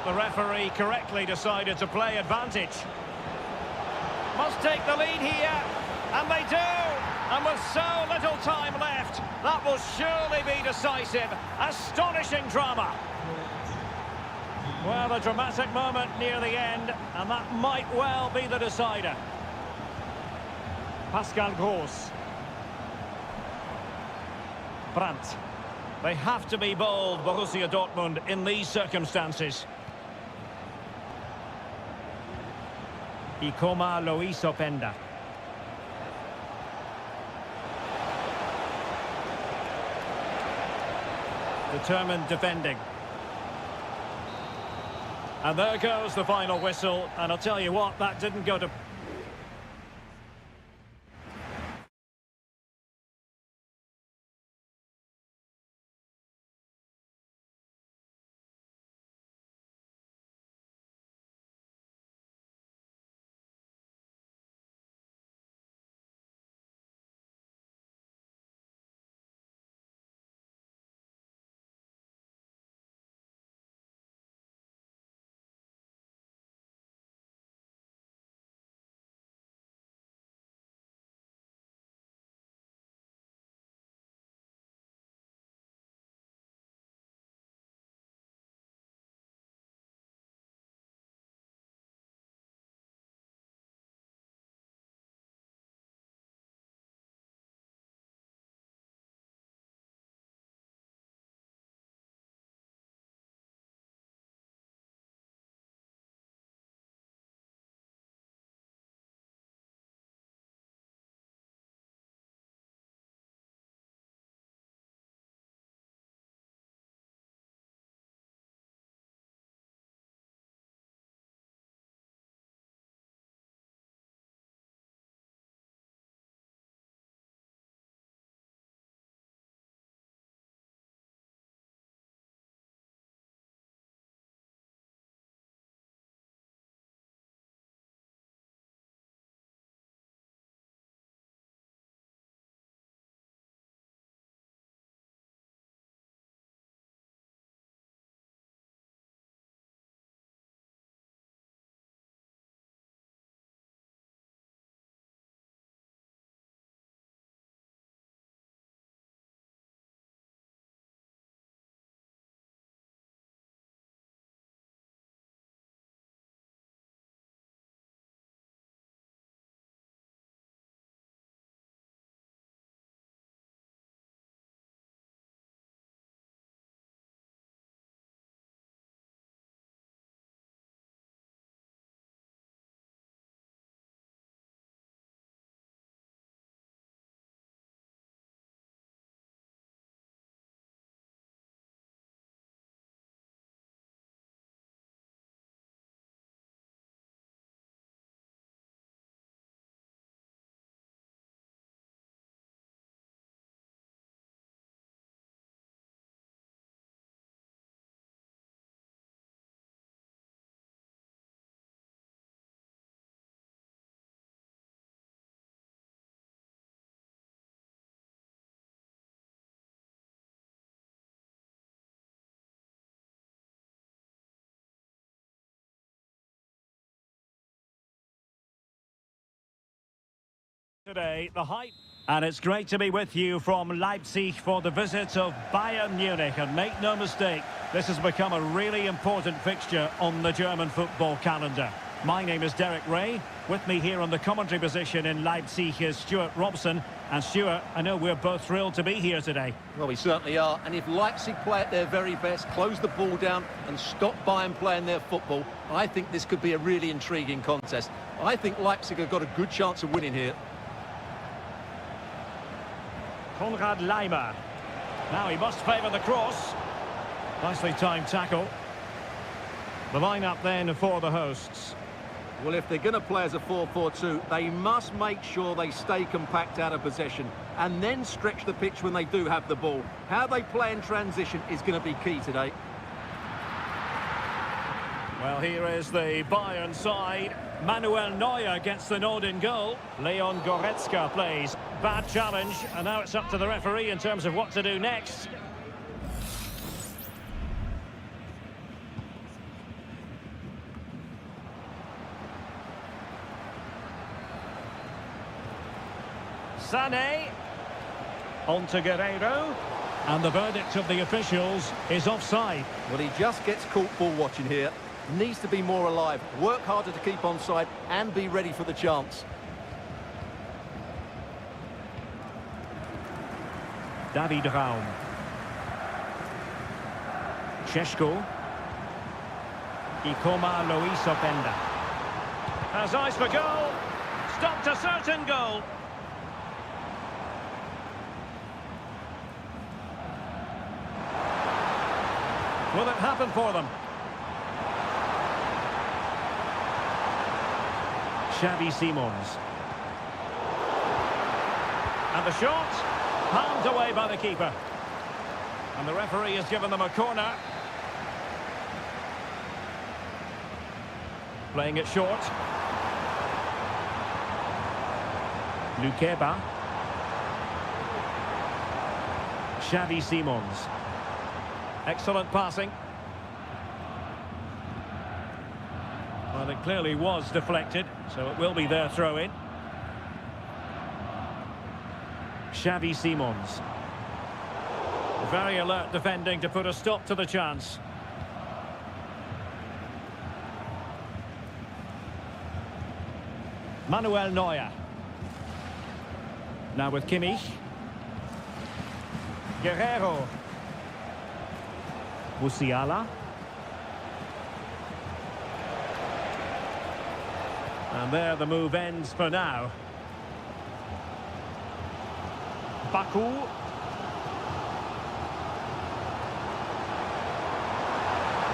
The referee correctly decided to play advantage. Must take the lead here, and they do! And with so little time left, that will surely be decisive. Astonishing drama. Well, a dramatic moment near the end, and that might well be the decider. Pascal Gross. Brandt. They have to be bold, Borussia Dortmund, in these circumstances. Ikoma Lois Openda. Determined defending. And there goes the final whistle, and I'll tell you what, that didn't go to Today, the hype. And it's great to be with you from Leipzig for the visit of Bayern Munich. And make no mistake, this has become a really important fixture on the German football calendar. My name is Derek Ray. With me here on the commentary position in Leipzig is Stuart Robson. And Stuart, I know we're both thrilled to be here today. Well, we certainly are. And if Leipzig play at their very best, close the ball down and stop Bayern playing their football, I think this could be a really intriguing contest. I think Leipzig have got a good chance of winning here. Konrad Leimer. Now he must favour the cross. Nicely timed tackle. The line-up then for the hosts. Well, if they're going to play as a 4-4-2, they must make sure they stay compact out of possession and then stretch the pitch when they do have the ball. How they play in transition is going to be key today. Well, here is the Bayern side. Manuel Neuer gets the nod in goal. Leon Goretzka plays. Bad challenge, and now it's up to the referee in terms of what to do next. Sané. On to Guerreiro. And the verdict of the officials is offside. Well, he just gets caught ball watching here. Needs to be more alive, work harder to keep onside and be ready for the chance. David Raum. Šeško. Ikoma Luis Openda. Has eyes for goal. Stopped a certain goal. Will it happen for them? Xavi Simons. And the shot, palmed away by the keeper. And the referee has given them a corner. Playing it short. Lukeba. Xavi Simons. Excellent passing. Well, it clearly was deflected, so it will be their throw-in. Xavi Simons. Very alert defending to put a stop to the chance. Manuel Neuer. Now with Kimmich. Guerreiro. Musiala. And there the move ends for now. Baku.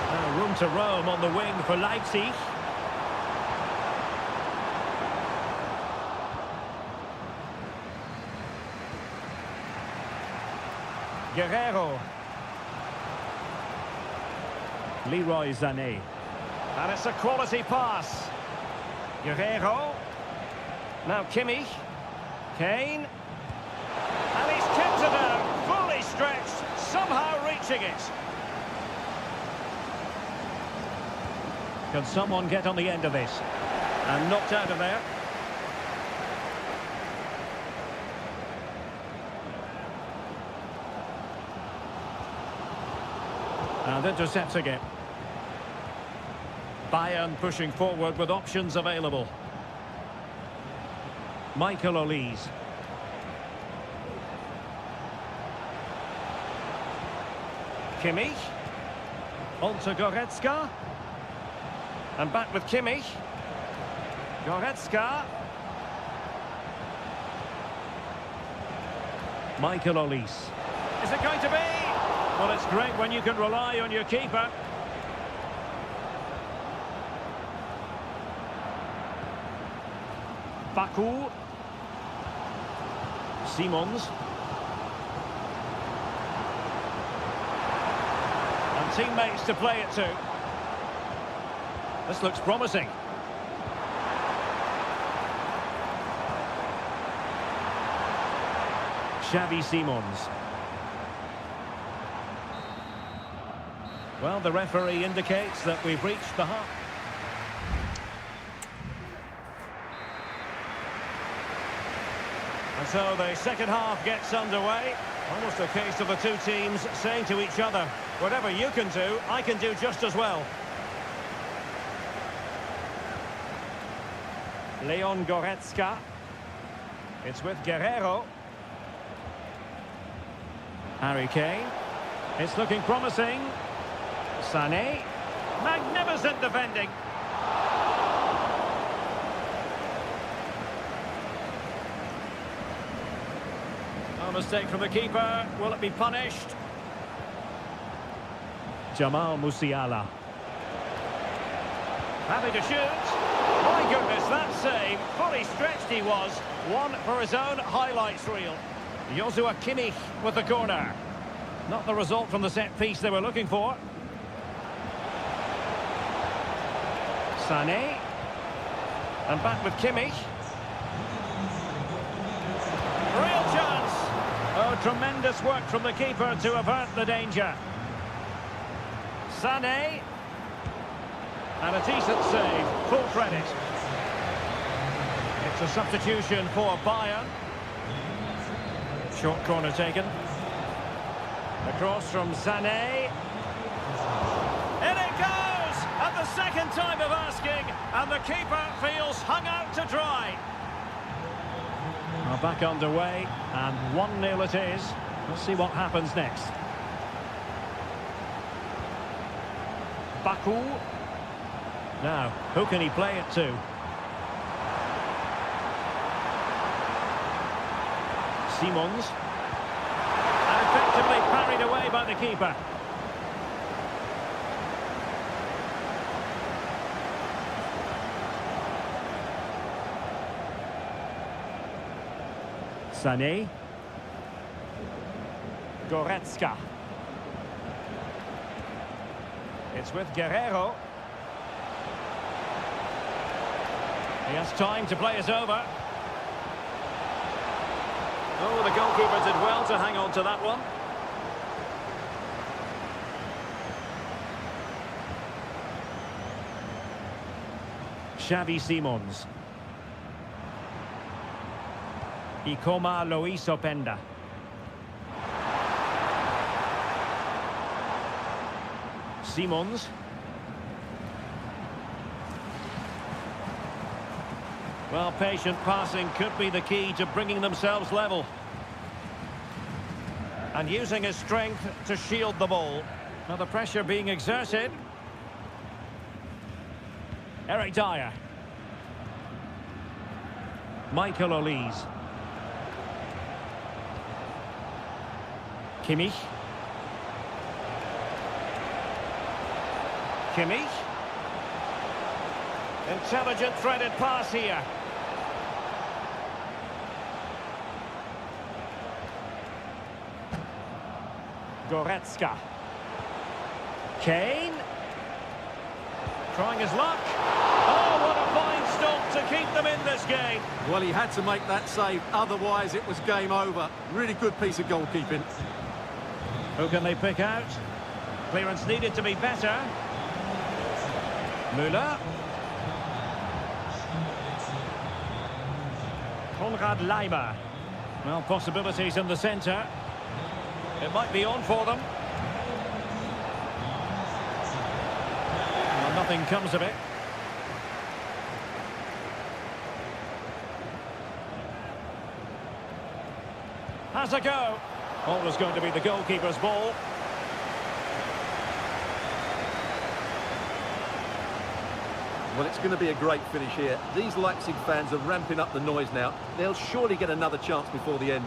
Now room to roam on the wing for Leipzig. Guerreiro. Leroy Sané. And it's a quality pass. Guerreiro. Now Kimmich. Kane. And he's kept it out. Fully stretched. Somehow reaching it. Can someone get on the end of this? And knocked out of there. And intercepting it. Bayern pushing forward with options available. Michael Olise. Kimmich. On to Goretzka. And back with Kimmich. Goretzka. Michael Olise. Is it going to be? Well, it's great when you can rely on your keeper. Baku. Simons. And teammates to play it to. This looks promising. Xavi Simons. Well, the referee indicates that we've reached the half. And so the second half gets underway. Almost a case of the two teams saying to each other, whatever you can do, I can do just as well. Leon Goretzka. It's with Guerrero. Harry Kane. It's looking promising. Sané. Magnificent defending. A mistake from the keeper. Will it be punished? Jamal Musiala. Happy to shoot. My goodness, that save. Fully stretched he was. One for his own highlights reel. Joshua Kimmich with the corner. Not the result from the set piece they were looking for. Sané. And back with Kimmich. Real chance. Oh, tremendous work from the keeper to avert the danger. Sané. And a decent save. Full credit. It's a substitution for Bayern. Short corner taken. Across from Sané. In it goes! At the second time of asking, and the keeper feels hung out to dry. Well, back underway, and 1-0 it is. Let's see what happens next. Baku. Now, who can he play it to? Simons. And effectively parried away by the keeper. Sané. Goretzka. It's with Guerrero. He has time to play it over. Oh, the goalkeeper did well to hang on to that one. Xavi Simons. Ikoma Lois Openda. Simons. Well, patient passing could be the key to bringing themselves level. And using his strength to shield the ball. Now the pressure being exerted. Eric Dyer. Michael Olise. Kimmich. Kimmich. Intelligent threaded pass here. Goretzka. Kane. Trying his luck. Oh, what a fine stop to keep them in this game. Well, he had to make that save, otherwise it was game over. Really good piece of goalkeeping. Who can they pick out? Clearance needed to be better. Müller. Konrad Leimer. Well, possibilities in the centre. It might be on for them. Well, nothing comes of it. Has a go. Always going to be the goalkeeper's ball. Well, it's going to be a great finish here. These Leipzig fans are ramping up the noise now. They'll surely get another chance before the end.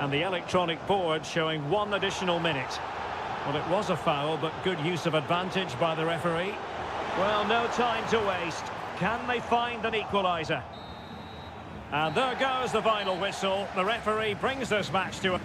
And the electronic board showing 1 additional minute. Well, it was a foul, but good use of advantage by the referee. Well, no time to waste. Can they find an equaliser? And there goes the final whistle. The referee brings this match to a...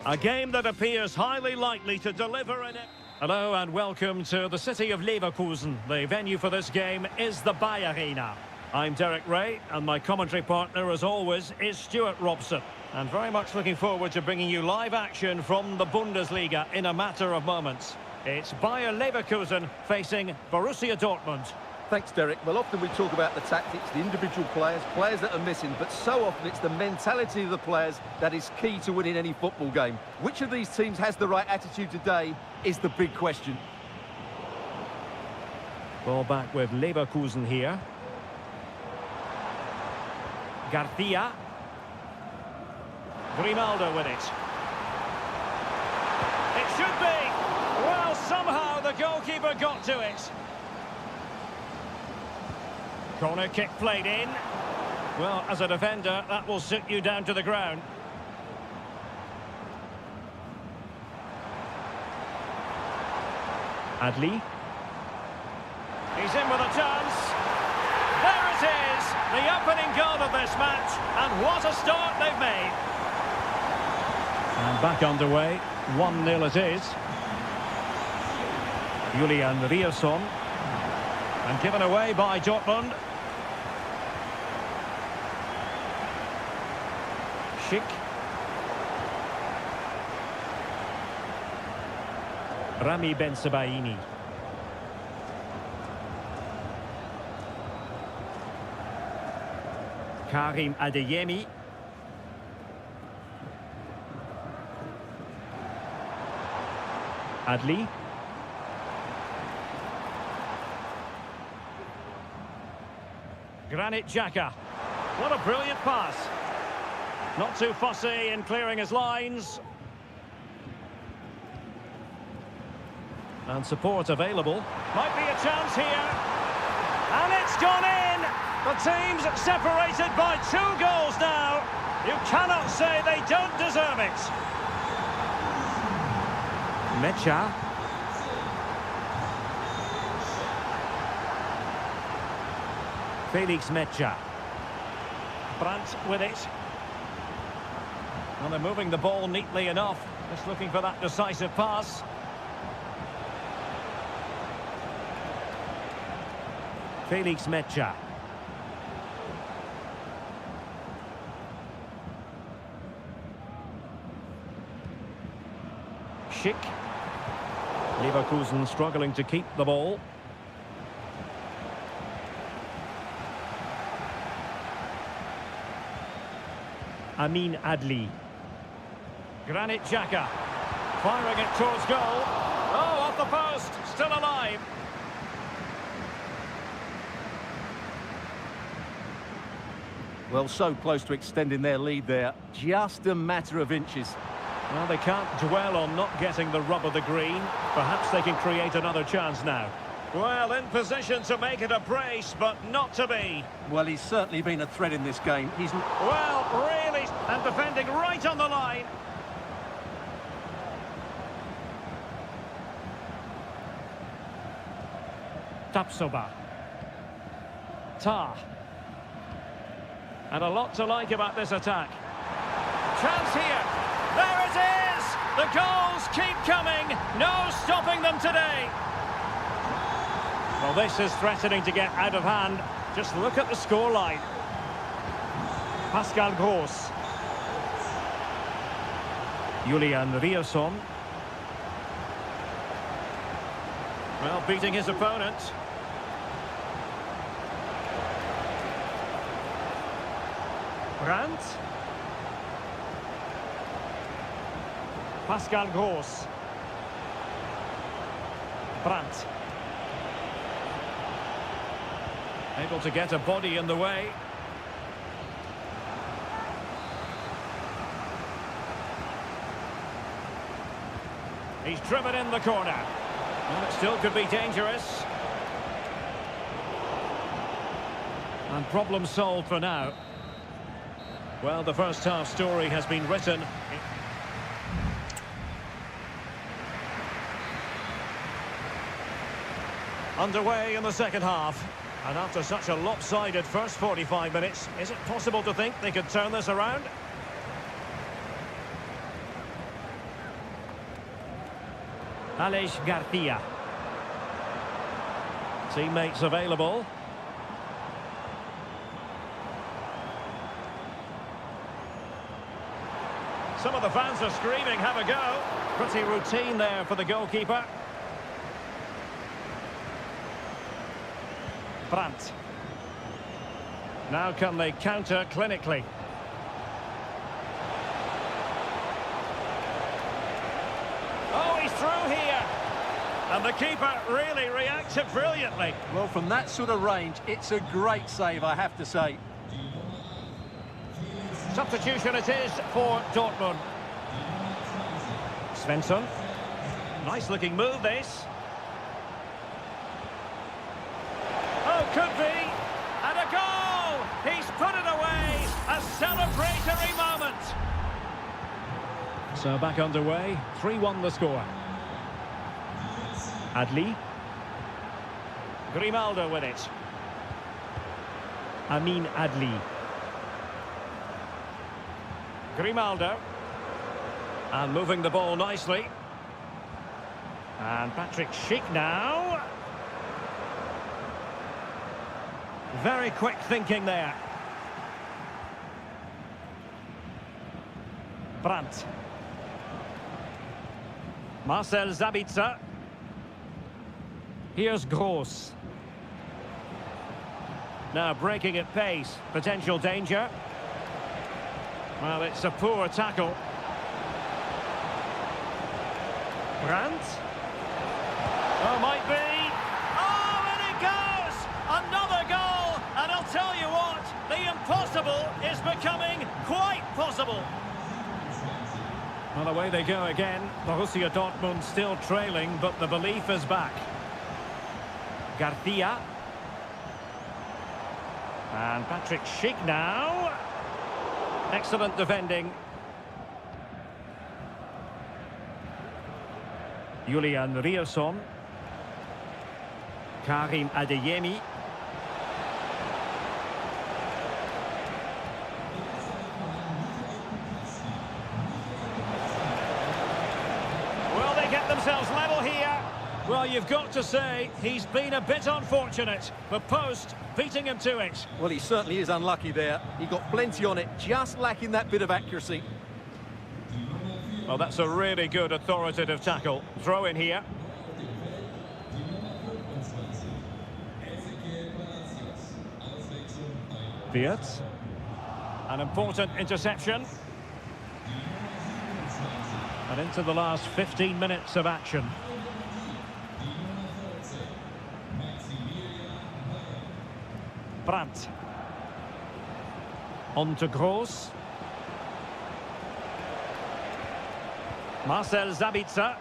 A game that appears highly likely to deliver an... Hello and welcome to the city of Leverkusen. The venue for this game is the Bayer Arena. I'm Derek Ray, and my commentary partner, as always, is Stuart Robson. And very much looking forward to bringing you live action from the Bundesliga in a matter of moments. It's Bayer Leverkusen facing Borussia Dortmund. Thanks, Derek. Well, often we talk about the tactics, the individual players that are missing, but so often it's the mentality of the players that is key to winning any football game. Which of these teams has the right attitude today is the big question. Ball back with Leverkusen here. Garcia. Grimaldo with it. It should be. Well, somehow the goalkeeper got to it. Corner kick played in. Well, as a defender, that will sit you down to the ground. Adli. He's in with a chance. There it is, the opening goal of this match, and what a start they've made. And back underway, 1-0 it is. Julian Rierson. And given away by Dortmund. Schick. Rami Bensebaini. Karim Adeyemi. Adli. Granit Xhaka. What a brilliant pass. Not too fussy in clearing his lines. And support available. Might be a chance here. And it's gone in! The team's separated by 2 goals now. You cannot say they don't deserve it. Mecha. Felix Mecha. Brandt with it. Well, they're moving the ball neatly enough. Just looking for that decisive pass. Felix Mecha. Schick. Leverkusen struggling to keep the ball. Amin Adli. Granit Xhaka. Firing it towards goal. Oh, off the post. Still alive. Well, so close to extending their lead there. Just a matter of inches. Well, they can't dwell on not getting the rub of the green. Perhaps they can create another chance now. Well, in position to make it a brace, but not to be. Well, he's certainly been a threat in this game. He's... Well, really, and defending right on the line. Tapsoba. Tah. And a lot to like about this attack. Chance here. There it is! The goals keep coming. No stopping them today. Well, this is threatening to get out of hand. Just look at the scoreline. Pascal Gross. Julian Rierson. Well, beating his opponent. Brandt. Pascal Gross. Brandt. Able to get a body in the way. He's driven in the corner. And it still could be dangerous. And problem solved for now. Well, the first half story has been written. Underway in the second half. And after such a lopsided first 45 minutes, is it possible to think they could turn this around? Alex Garcia. Teammates available. Some of the fans are screaming, have a go. Pretty routine there for the goalkeeper. Brandt. Now can they counter clinically? Oh, he's through here. And the keeper really reacted brilliantly. Well, from that sort of range, it's a great save, I have to say. Substitution it is for Dortmund. Svensson. Nice looking move, this. Oh, could be. And a goal! He's put it away. A celebratory moment. So back underway. 3-1 the score. Adli. Grimaldo with it. Amin Adli. Grimaldo. And moving the ball nicely. And Patrick Schick now. Very quick thinking there. Brandt. Marcel Sabitzer. Here's Gross. Now breaking at pace. Potential danger. Well, it's a poor tackle. Brandt. Oh, might be. Oh, and it goes! Another goal! And I'll tell you what, the impossible is becoming quite possible. Well, away they go again. Borussia Dortmund still trailing, but the belief is back. Garcia. And Patrick Schick now. Excellent defending. Julian Rierson. Karim Adeyemi. Well, they get themselves level here. Well, you've got to say, he's been a bit unfortunate. The post beating him to it. Well, he certainly is unlucky there. He got plenty on it, just lacking that bit of accuracy. Well, that's a really good authoritative tackle. Throw in here. Wirtz. An important interception. And into the last 15 minutes of action. Brandt. On to Gross. Marcel Sabitzer.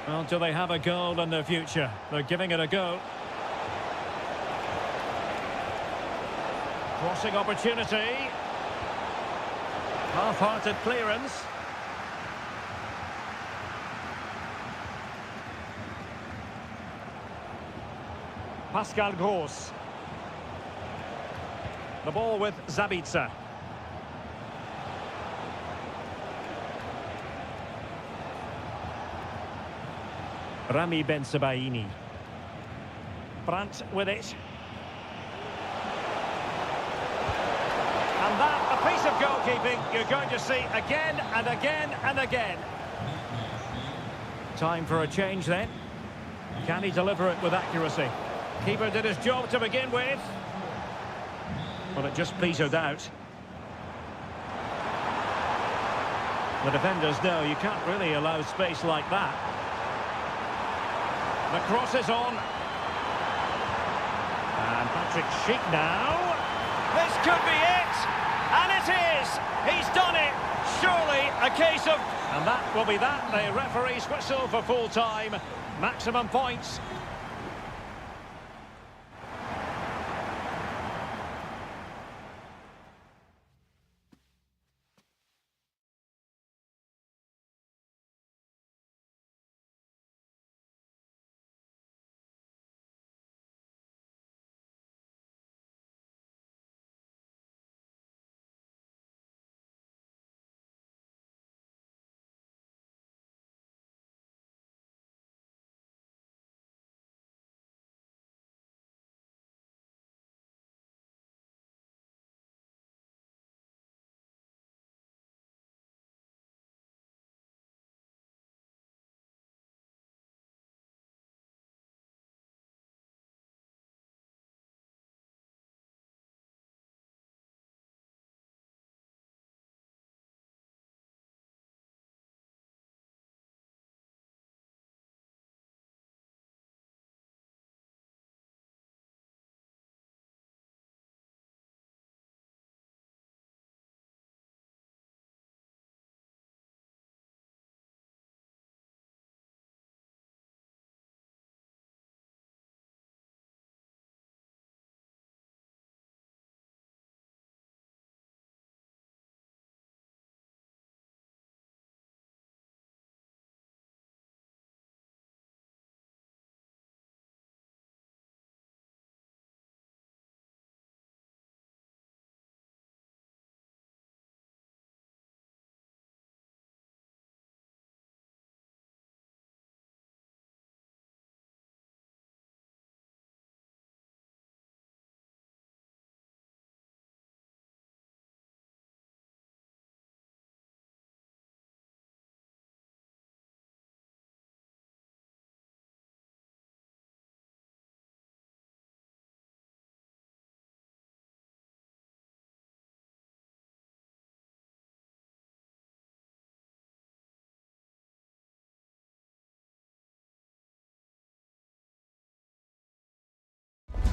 Well, do they have a goal in their future? They're giving it a go. Crossing opportunity. Half-hearted clearance. Pascal Gross. The ball with Sabitzer. Rami Bensebaini. Brandt with it. And that, a piece of goalkeeping you're going to see again and again and again. Time for a change then. Can he deliver it with accuracy? Keeper did his job to begin with. Well, it just petered out. The defenders know you can't really allow space like that. The cross is on. And Patrick Schick now. This could be it. And it is. He's done it. Surely a case of... And that will be that. The referee's whistle for full time. Maximum points.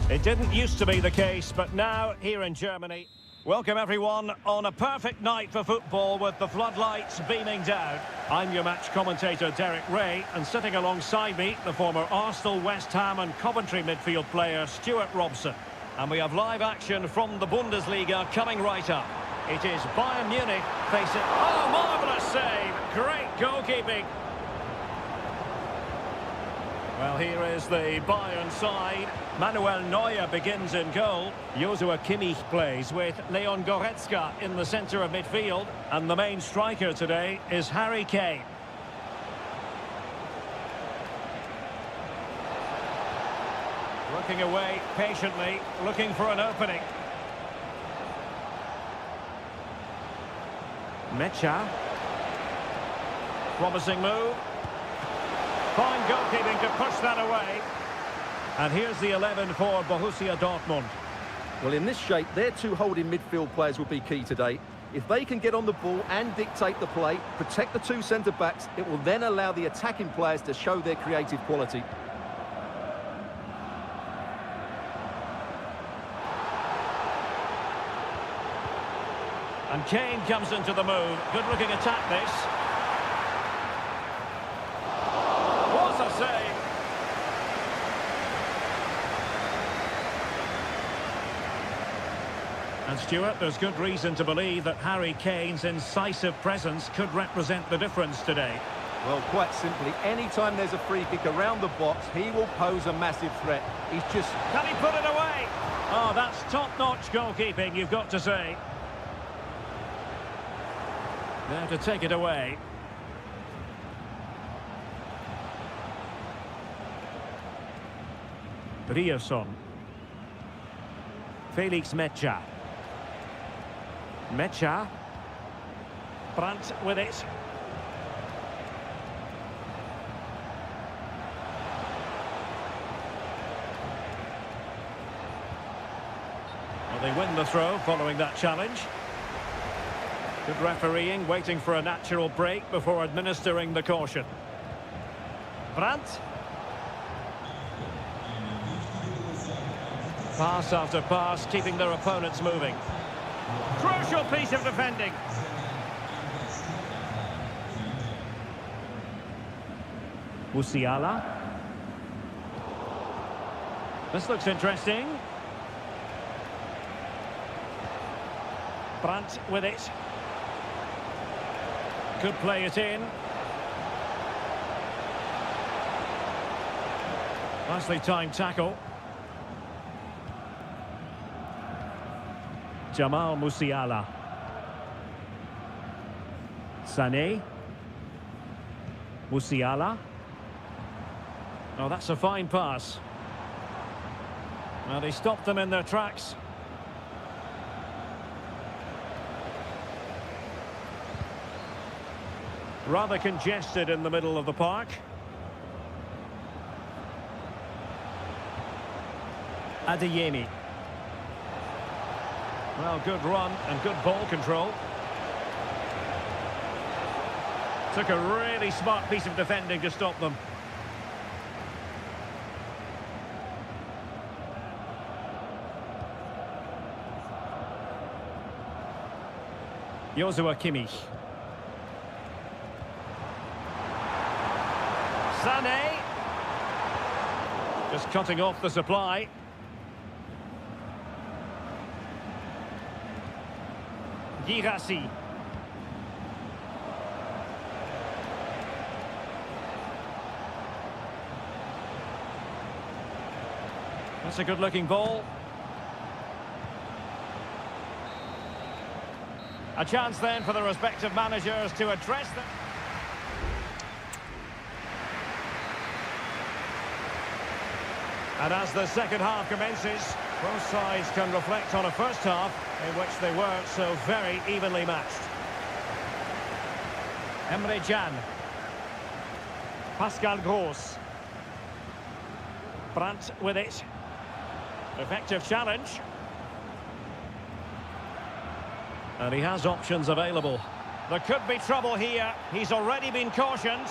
It didn't used to be the case, but now here in Germany. Welcome everyone on a perfect night for football with the floodlights beaming down. I'm your match commentator Derek Ray, and sitting alongside me, the former Arsenal, West Ham and Coventry midfield player Stuart Robson. And we have live action from the Bundesliga coming right up. It is Bayern Munich facing... Oh, marvellous save! Great goalkeeping! Well, here is the Bayern side. Manuel Neuer begins in goal. Joshua Kimmich plays with Leon Goretzka in the centre of midfield. And the main striker today is Harry Kane. Working away patiently, looking for an opening. Mecha. Promising move. Fine goalkeeping to push that away. And here's the 11 for Borussia Dortmund. Well, in this shape, their two holding midfield players will be key today. If they can get on the ball and dictate the play, protect the two centre-backs, it will then allow the attacking players to show their creative quality. And Kane comes into the move. Good-looking attack, this. What a save! And Stuart, there's good reason to believe that Harry Kane's incisive presence could represent the difference today. Well, quite simply, anytime there's a free kick around the box, he will pose a massive threat. He's just... Can he put it away? Oh, that's top-notch goalkeeping, you've got to say. Now to take it away. Ryerson. Felix Mecha. Mecha. Brandt with it. Well, they win the throw following that challenge. Good refereeing, waiting for a natural break before administering the caution. Brandt. Pass after pass, keeping their opponents moving. Crucial piece of defending. Musiala. This looks interesting. Brandt with it. Could play it in. Nicely timed tackle. Jamal Musiala. Sané. Musiala. Oh, that's a fine pass. Well, they stopped them in their tracks. Rather congested in the middle of the park. Adeyemi. Well, good run and good ball control. Took a really smart piece of defending to stop them. Joshua Kimmich. Sané. Just cutting off the supply. Girassi. That's a good-looking ball. A chance then for the respective managers to address them. And as the second half commences, both sides can reflect on a first half in which they were so very evenly matched. Emre Can. Pascal Gross. Brandt with it. Effective challenge. And he has options available. There could be trouble here. He's already been cautioned.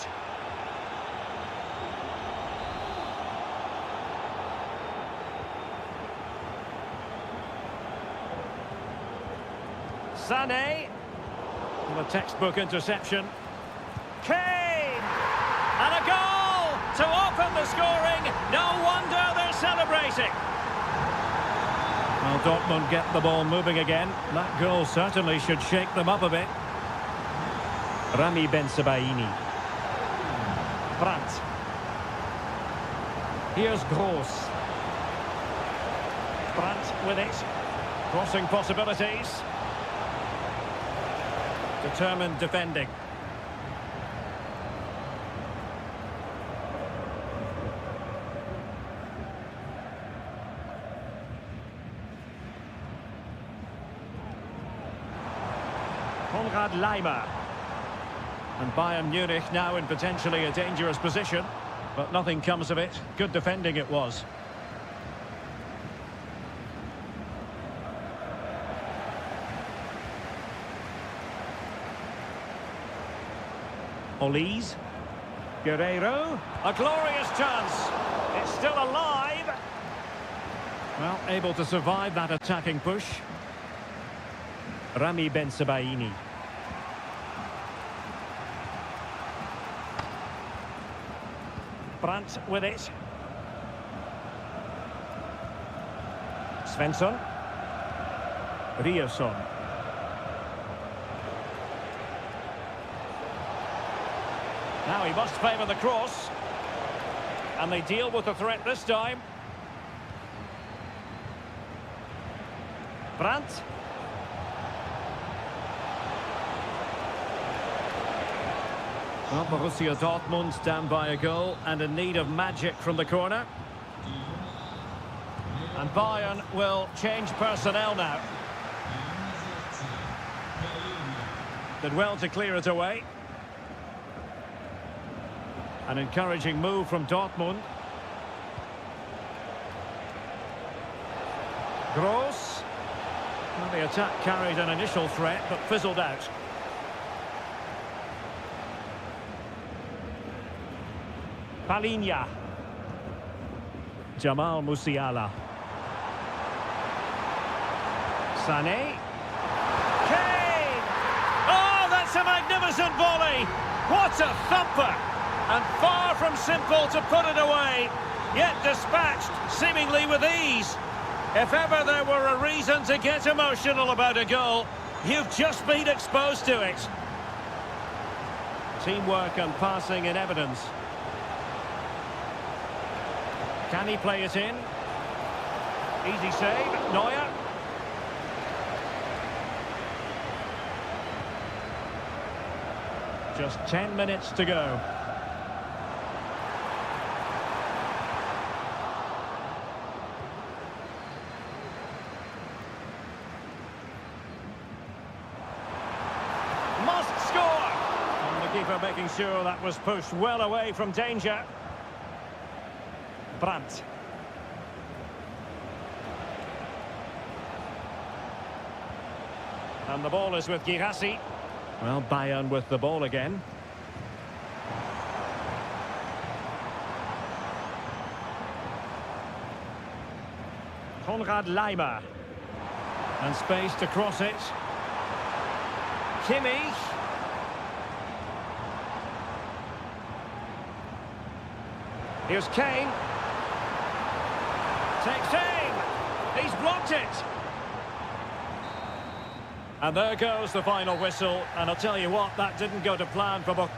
Sané. And a textbook interception. Kane! And a goal to open the scoring. No wonder they're celebrating. Well, Dortmund get the ball moving again. That goal certainly should shake them up a bit. Rami Ben-Sebaini. Brandt. Here's Gross. Brandt with it. Crossing possibilities. Determined defending. Konrad Laimer. And Bayern Munich now in potentially a dangerous position, but nothing comes of it. Good defending it was. Olise. Guerreiro. A glorious chance. It's still alive. Well, able to survive that attacking push. Rami Ben-Sebaini. Brandt with it. Svensson. Ryerson. Now he must favour the cross. And they deal with the threat this time. Brandt. Well, Borussia Dortmund down by a goal and in need of magic from the corner. And Bayern will change personnel now. Did well to clear it away. An encouraging move from Dortmund. Gross. Well, the attack carried an initial threat but fizzled out. Palinha. Jamal Musiala. Sané. Kane! Oh, that's a magnificent volley! What a thumper! And far from simple to put it away, yet dispatched seemingly with ease. If ever there were a reason to get emotional about a goal, you've just been exposed to it. Teamwork and passing in evidence. Can he play it in? Easy save, Neuer. Just 10 minutes to go. Must score! And the keeper making sure that was pushed well away from danger. Brandt. And the ball is with Girassi. Well, Bayern with the ball again. Konrad Laimer. And space to cross it. Kimmich. Here's Kane. Takes aim. He's blocked it. And there goes the final whistle. And I'll tell you what, that didn't go to plan for both.